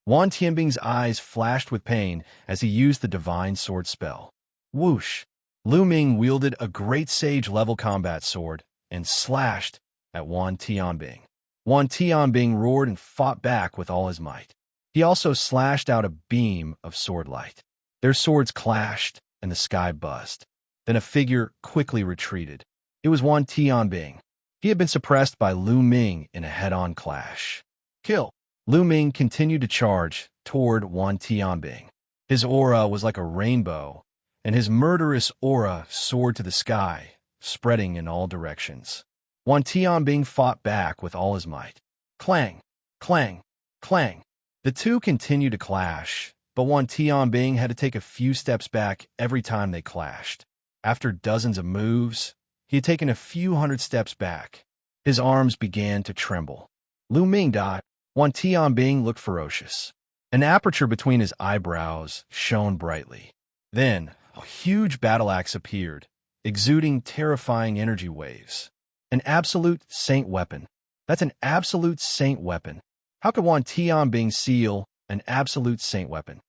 Wan Tianbing's eyes flashed with pain as he used the divine sword spell. Whoosh! Lu Ming wielded a great sage-level combat sword and slashed at Wan Tianbing. Wan Tianbing roared and fought back with all his might. He also slashed out a beam of sword light. Their swords clashed and the sky buzzed. Then a figure quickly retreated. It was Wan Tianbing. He had been suppressed by Lu Ming in a head-on clash. Kill! Lu Ming continued to charge toward Wan Tianbing. His aura was like a rainbow, and his murderous aura soared to the sky, spreading in all directions. Wan Tianbing fought back with all his might. Clang! Clang! Clang! The two continued to clash, but Wan Tianbing had to take a few steps back every time they clashed. After dozens of moves, he had taken a few hundred steps back. His arms began to tremble. Lu Ming died. Wan Tianbing looked ferocious. An aperture between his eyebrows shone brightly. Then, a huge battle axe appeared, exuding terrifying energy waves. An absolute saint weapon. That's an absolute saint weapon. How could Wan Tianbing seal an absolute saint weapon?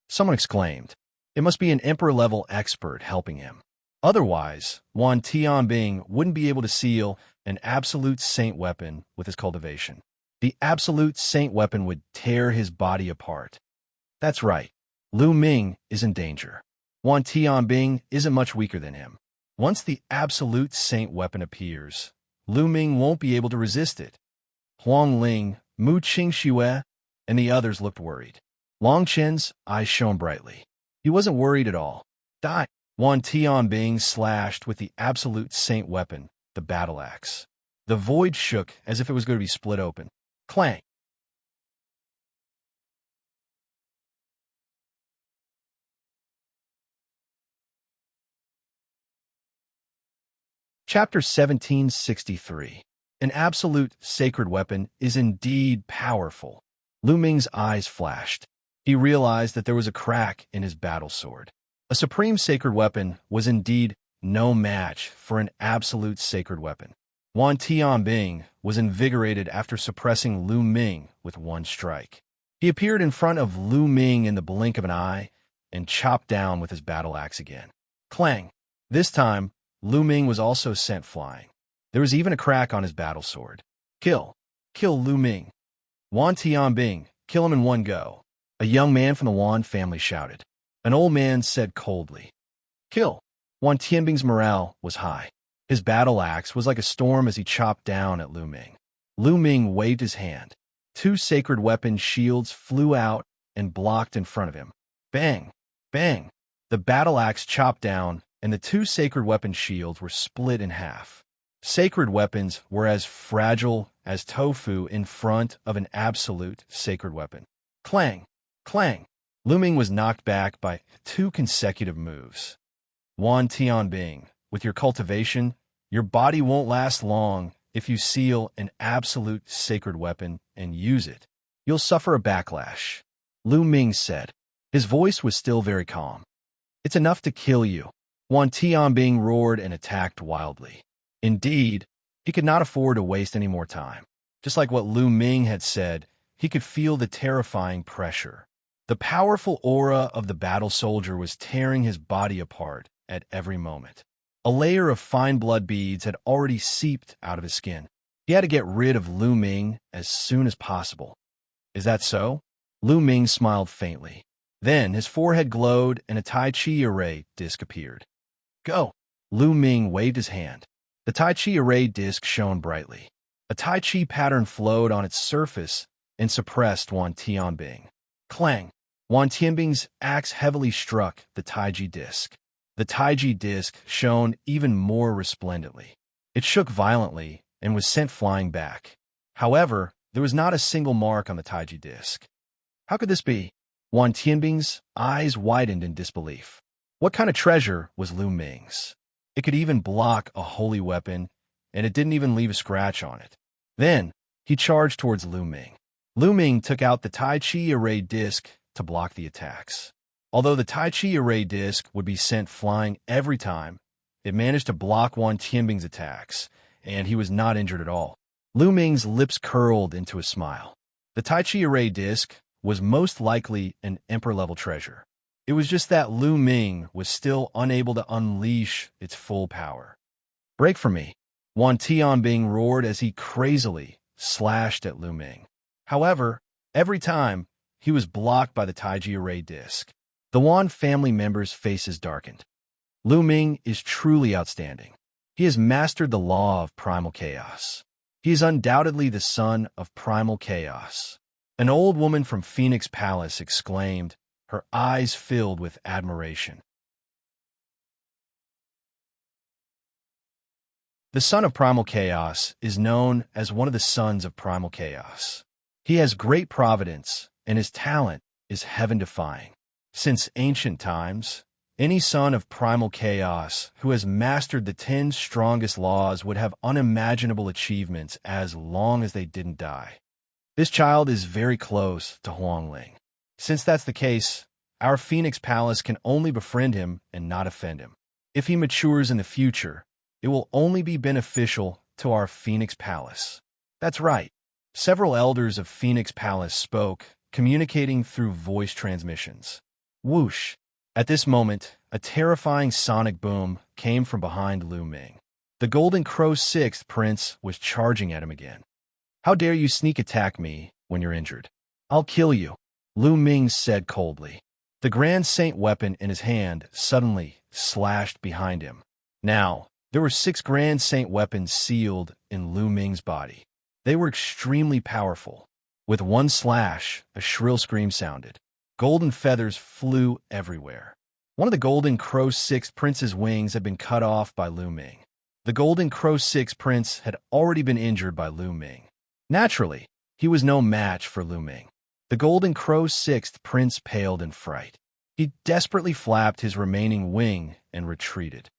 Someone exclaimed. It must be an emperor-level expert helping him. Otherwise, Wan Tianbing wouldn't be able to seal an absolute saint weapon with his cultivation. The absolute saint weapon would tear his body apart. That's right. Lu Ming is in danger. Wan Tianbing isn't much weaker than him. Once the absolute saint weapon appears, Lu Ming won't be able to resist it. Huang Ling, Mu Qingxue, and the others looked worried. Long Chen's eyes shone brightly. He wasn't worried at all. Die! Wan Tianbing slashed with the absolute saint weapon, the battle axe. The void shook as if it was going to be split open. Clang! Chapter 1763. An absolute sacred weapon is indeed powerful. Lu Ming's eyes flashed. He realized that there was a crack in his battle sword. A supreme sacred weapon was indeed no match for an absolute sacred weapon. Wan Tianbing was invigorated after suppressing Lu Ming with one strike. He appeared in front of Lu Ming in the blink of an eye and chopped down with his battle axe again. Clang! This time, Lu Ming was also sent flying. There was even a crack on his battle sword. Kill! Kill Lu Ming! Wan Tianbing, kill him in one go! A young man from the Wan family shouted. An old man said coldly. Kill! Wan Tianbing's morale was high. His battle axe was like a storm as he chopped down at Lu Ming. Lu Ming waved his hand. Two sacred weapon shields flew out and blocked in front of him. Bang! Bang! The battle axe chopped down, and the two sacred weapon shields were split in half. Sacred weapons were as fragile as tofu in front of an absolute sacred weapon. Clang! Clang! Lu Ming was knocked back by two consecutive moves. Wan Tianbing, with your cultivation, your body won't last long if you seal an absolute sacred weapon and use it. You'll suffer a backlash. Lu Ming said. His voice was still very calm. It's enough to kill you. Wan Tianbing roared and attacked wildly. Indeed, he could not afford to waste any more time. Just like what Lu Ming had said, he could feel the terrifying pressure. The powerful aura of the battle soldier was tearing his body apart at every moment. A layer of fine blood beads had already seeped out of his skin. He had to get rid of Lu Ming as soon as possible. Is that so? Lu Ming smiled faintly. Then his forehead glowed and a Tai Chi array disc appeared. Go! Lu Ming waved his hand. The Tai Chi array disc shone brightly. A Tai Chi pattern flowed on its surface and suppressed Wan Tianbing. Clang! Wan Tianbing's axe heavily struck the Tai Chi disc. The Tai Chi disc shone even more resplendently. It shook violently and was sent flying back. However, there was not a single mark on the Tai Chi disc. How could this be? Wan Tianbing's eyes widened in disbelief. What kind of treasure was Lu Ming's? It could even block a holy weapon, and it didn't even leave a scratch on it. Then, he charged towards Lu Ming. Lu Ming took out the Tai Chi array disc to block the attacks. Although the Tai Chi array disc would be sent flying every time, it managed to block Wan Tianbing's attacks, and he was not injured at all. Lu Ming's lips curled into a smile. The Tai Chi array disc was most likely an emperor-level treasure. It was just that Lu Ming was still unable to unleash its full power. Break from me! Wan Tianbing roared as he crazily slashed at Lu Ming. However, every time, he was blocked by the Tai Chi array disc. The Wan family members' faces darkened. Lu Ming is truly outstanding. He has mastered the law of primal chaos. He is undoubtedly the son of primal chaos. An old woman from Phoenix Palace exclaimed, her eyes filled with admiration. The son of primal chaos is known as one of the sons of primal chaos. He has great providence, and his talent is heaven-defying. Since ancient times, any son of primal chaos who has mastered the 10 strongest laws would have unimaginable achievements as long as they didn't die. This child is very close to Huangling. Since that's the case, our Phoenix Palace can only befriend him and not offend him. If he matures in the future, it will only be beneficial to our Phoenix Palace. That's right. Several elders of Phoenix Palace spoke, communicating through voice transmissions. Whoosh! At this moment, a terrifying sonic boom came from behind Lu Ming. The Golden Crow's 6th prince was charging at him again. How dare you sneak attack me when you're injured? I'll kill you, Lu Ming said coldly. The Grand Saint weapon in his hand suddenly slashed behind him. Now, there were 6 Grand Saint weapons sealed in Lu Ming's body. They were extremely powerful. With one slash, a shrill scream sounded. Golden feathers flew everywhere. One of the Golden Crow's 6 prince's wings had been cut off by Lu Ming. The Golden Crow's 6 prince had already been injured by Lu Ming. Naturally, he was no match for Lu Ming. The Golden Crow's 6th prince paled in fright. He desperately flapped his remaining wing and retreated.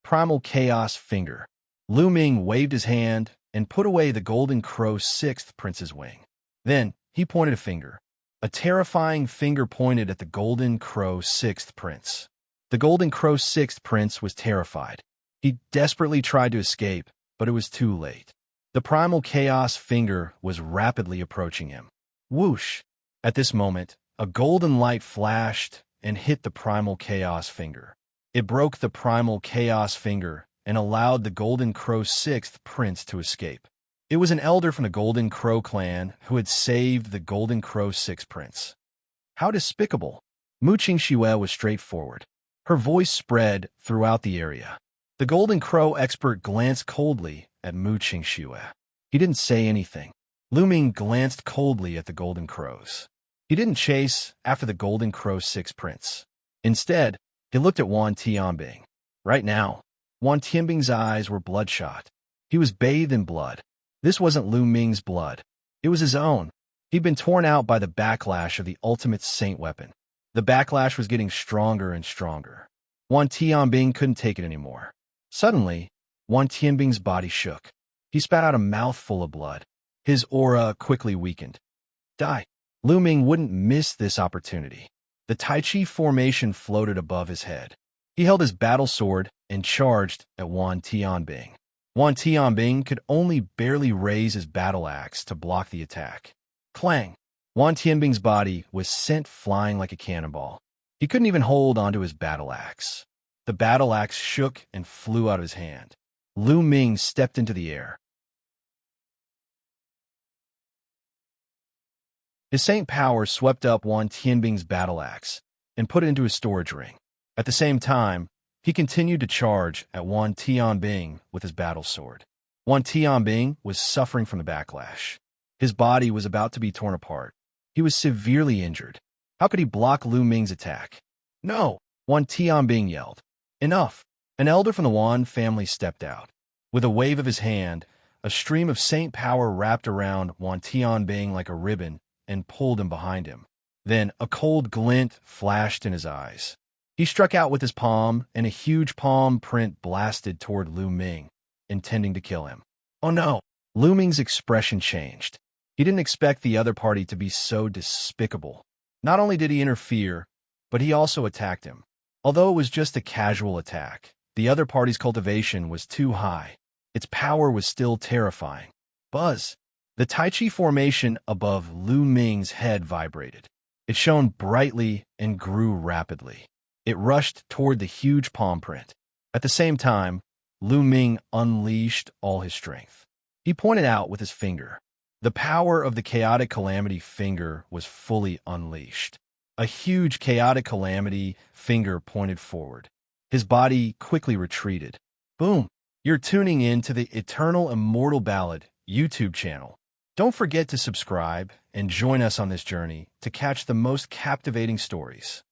Primal Chaos Finger. Lu Ming waved his hand and put away the Golden Crow's sixth prince's wing. Then he pointed a finger. A terrifying finger pointed at the Golden Crow's sixth prince. The Golden Crow's sixth prince was terrified. He desperately tried to escape, but it was too late. The primal chaos finger was rapidly approaching him. Whoosh! At this moment, a golden light flashed and hit the primal chaos finger. It broke the primal chaos finger and allowed the Golden Crow's sixth prince to escape. It was an elder from the Golden Crow clan who had saved the Golden Crow's sixth prince. How despicable! Xianxia was straightforward. Her voice spread throughout the area. The Golden Crow expert glanced coldly at Xianxia. He didn't say anything. Lu Ming glanced coldly at the Golden Crows. He didn't chase after the Golden Crow's sixth prince. Instead, he looked at Wan Tianbing. Right now, Wan Tianbing's eyes were bloodshot. He was bathed in blood. This wasn't Lu Ming's blood. It was his own. He'd been torn out by the backlash of the ultimate saint weapon. The backlash was getting stronger and stronger. Wan Tianbing couldn't take it anymore. Suddenly, Wan Tianbing's body shook. He spat out a mouthful of blood. His aura quickly weakened. Die. Lu Ming wouldn't miss this opportunity. The Tai Chi formation floated above his head. He held his battle sword and charged at Wan Tianbing. Wan Tianbing could only barely raise his battle axe to block the attack. Clang! Wan Tianbing's body was sent flying like a cannonball. He couldn't even hold onto his battle axe. The battle axe shook and flew out of his hand. Lu Ming stepped into the air. His saint power swept up Wan Tianbing's battle axe and put it into his storage ring. At the same time, he continued to charge at Wan Tianbing with his battle sword. Wan Tianbing was suffering from the backlash. His body was about to be torn apart. He was severely injured. How could he block Lu Ming's attack? No! Wan Tianbing yelled. Enough! An elder from the Wan family stepped out. With a wave of his hand, a stream of saint power wrapped around Wan Tianbing like a ribbon and pulled him behind him. Then a cold glint flashed in his eyes. He struck out with his palm, and a huge palm print blasted toward Lu Ming, intending to kill him. Oh no! Lu Ming's expression changed. He didn't expect the other party to be so despicable. Not only did he interfere, but he also attacked him. Although it was just a casual attack, the other party's cultivation was too high. Its power was still terrifying. Buzz! The Tai Chi formation above Lu Ming's head vibrated. It shone brightly and grew rapidly. It rushed toward the huge palm print. At the same time, Lu Ming unleashed all his strength. He pointed out with his finger. The power of the chaotic calamity finger was fully unleashed. A huge chaotic calamity finger pointed forward. His body quickly retreated. Boom! You're tuning in to the Eternal Immortal Ballad YouTube channel. Don't forget to subscribe and join us on this journey to catch the most captivating stories.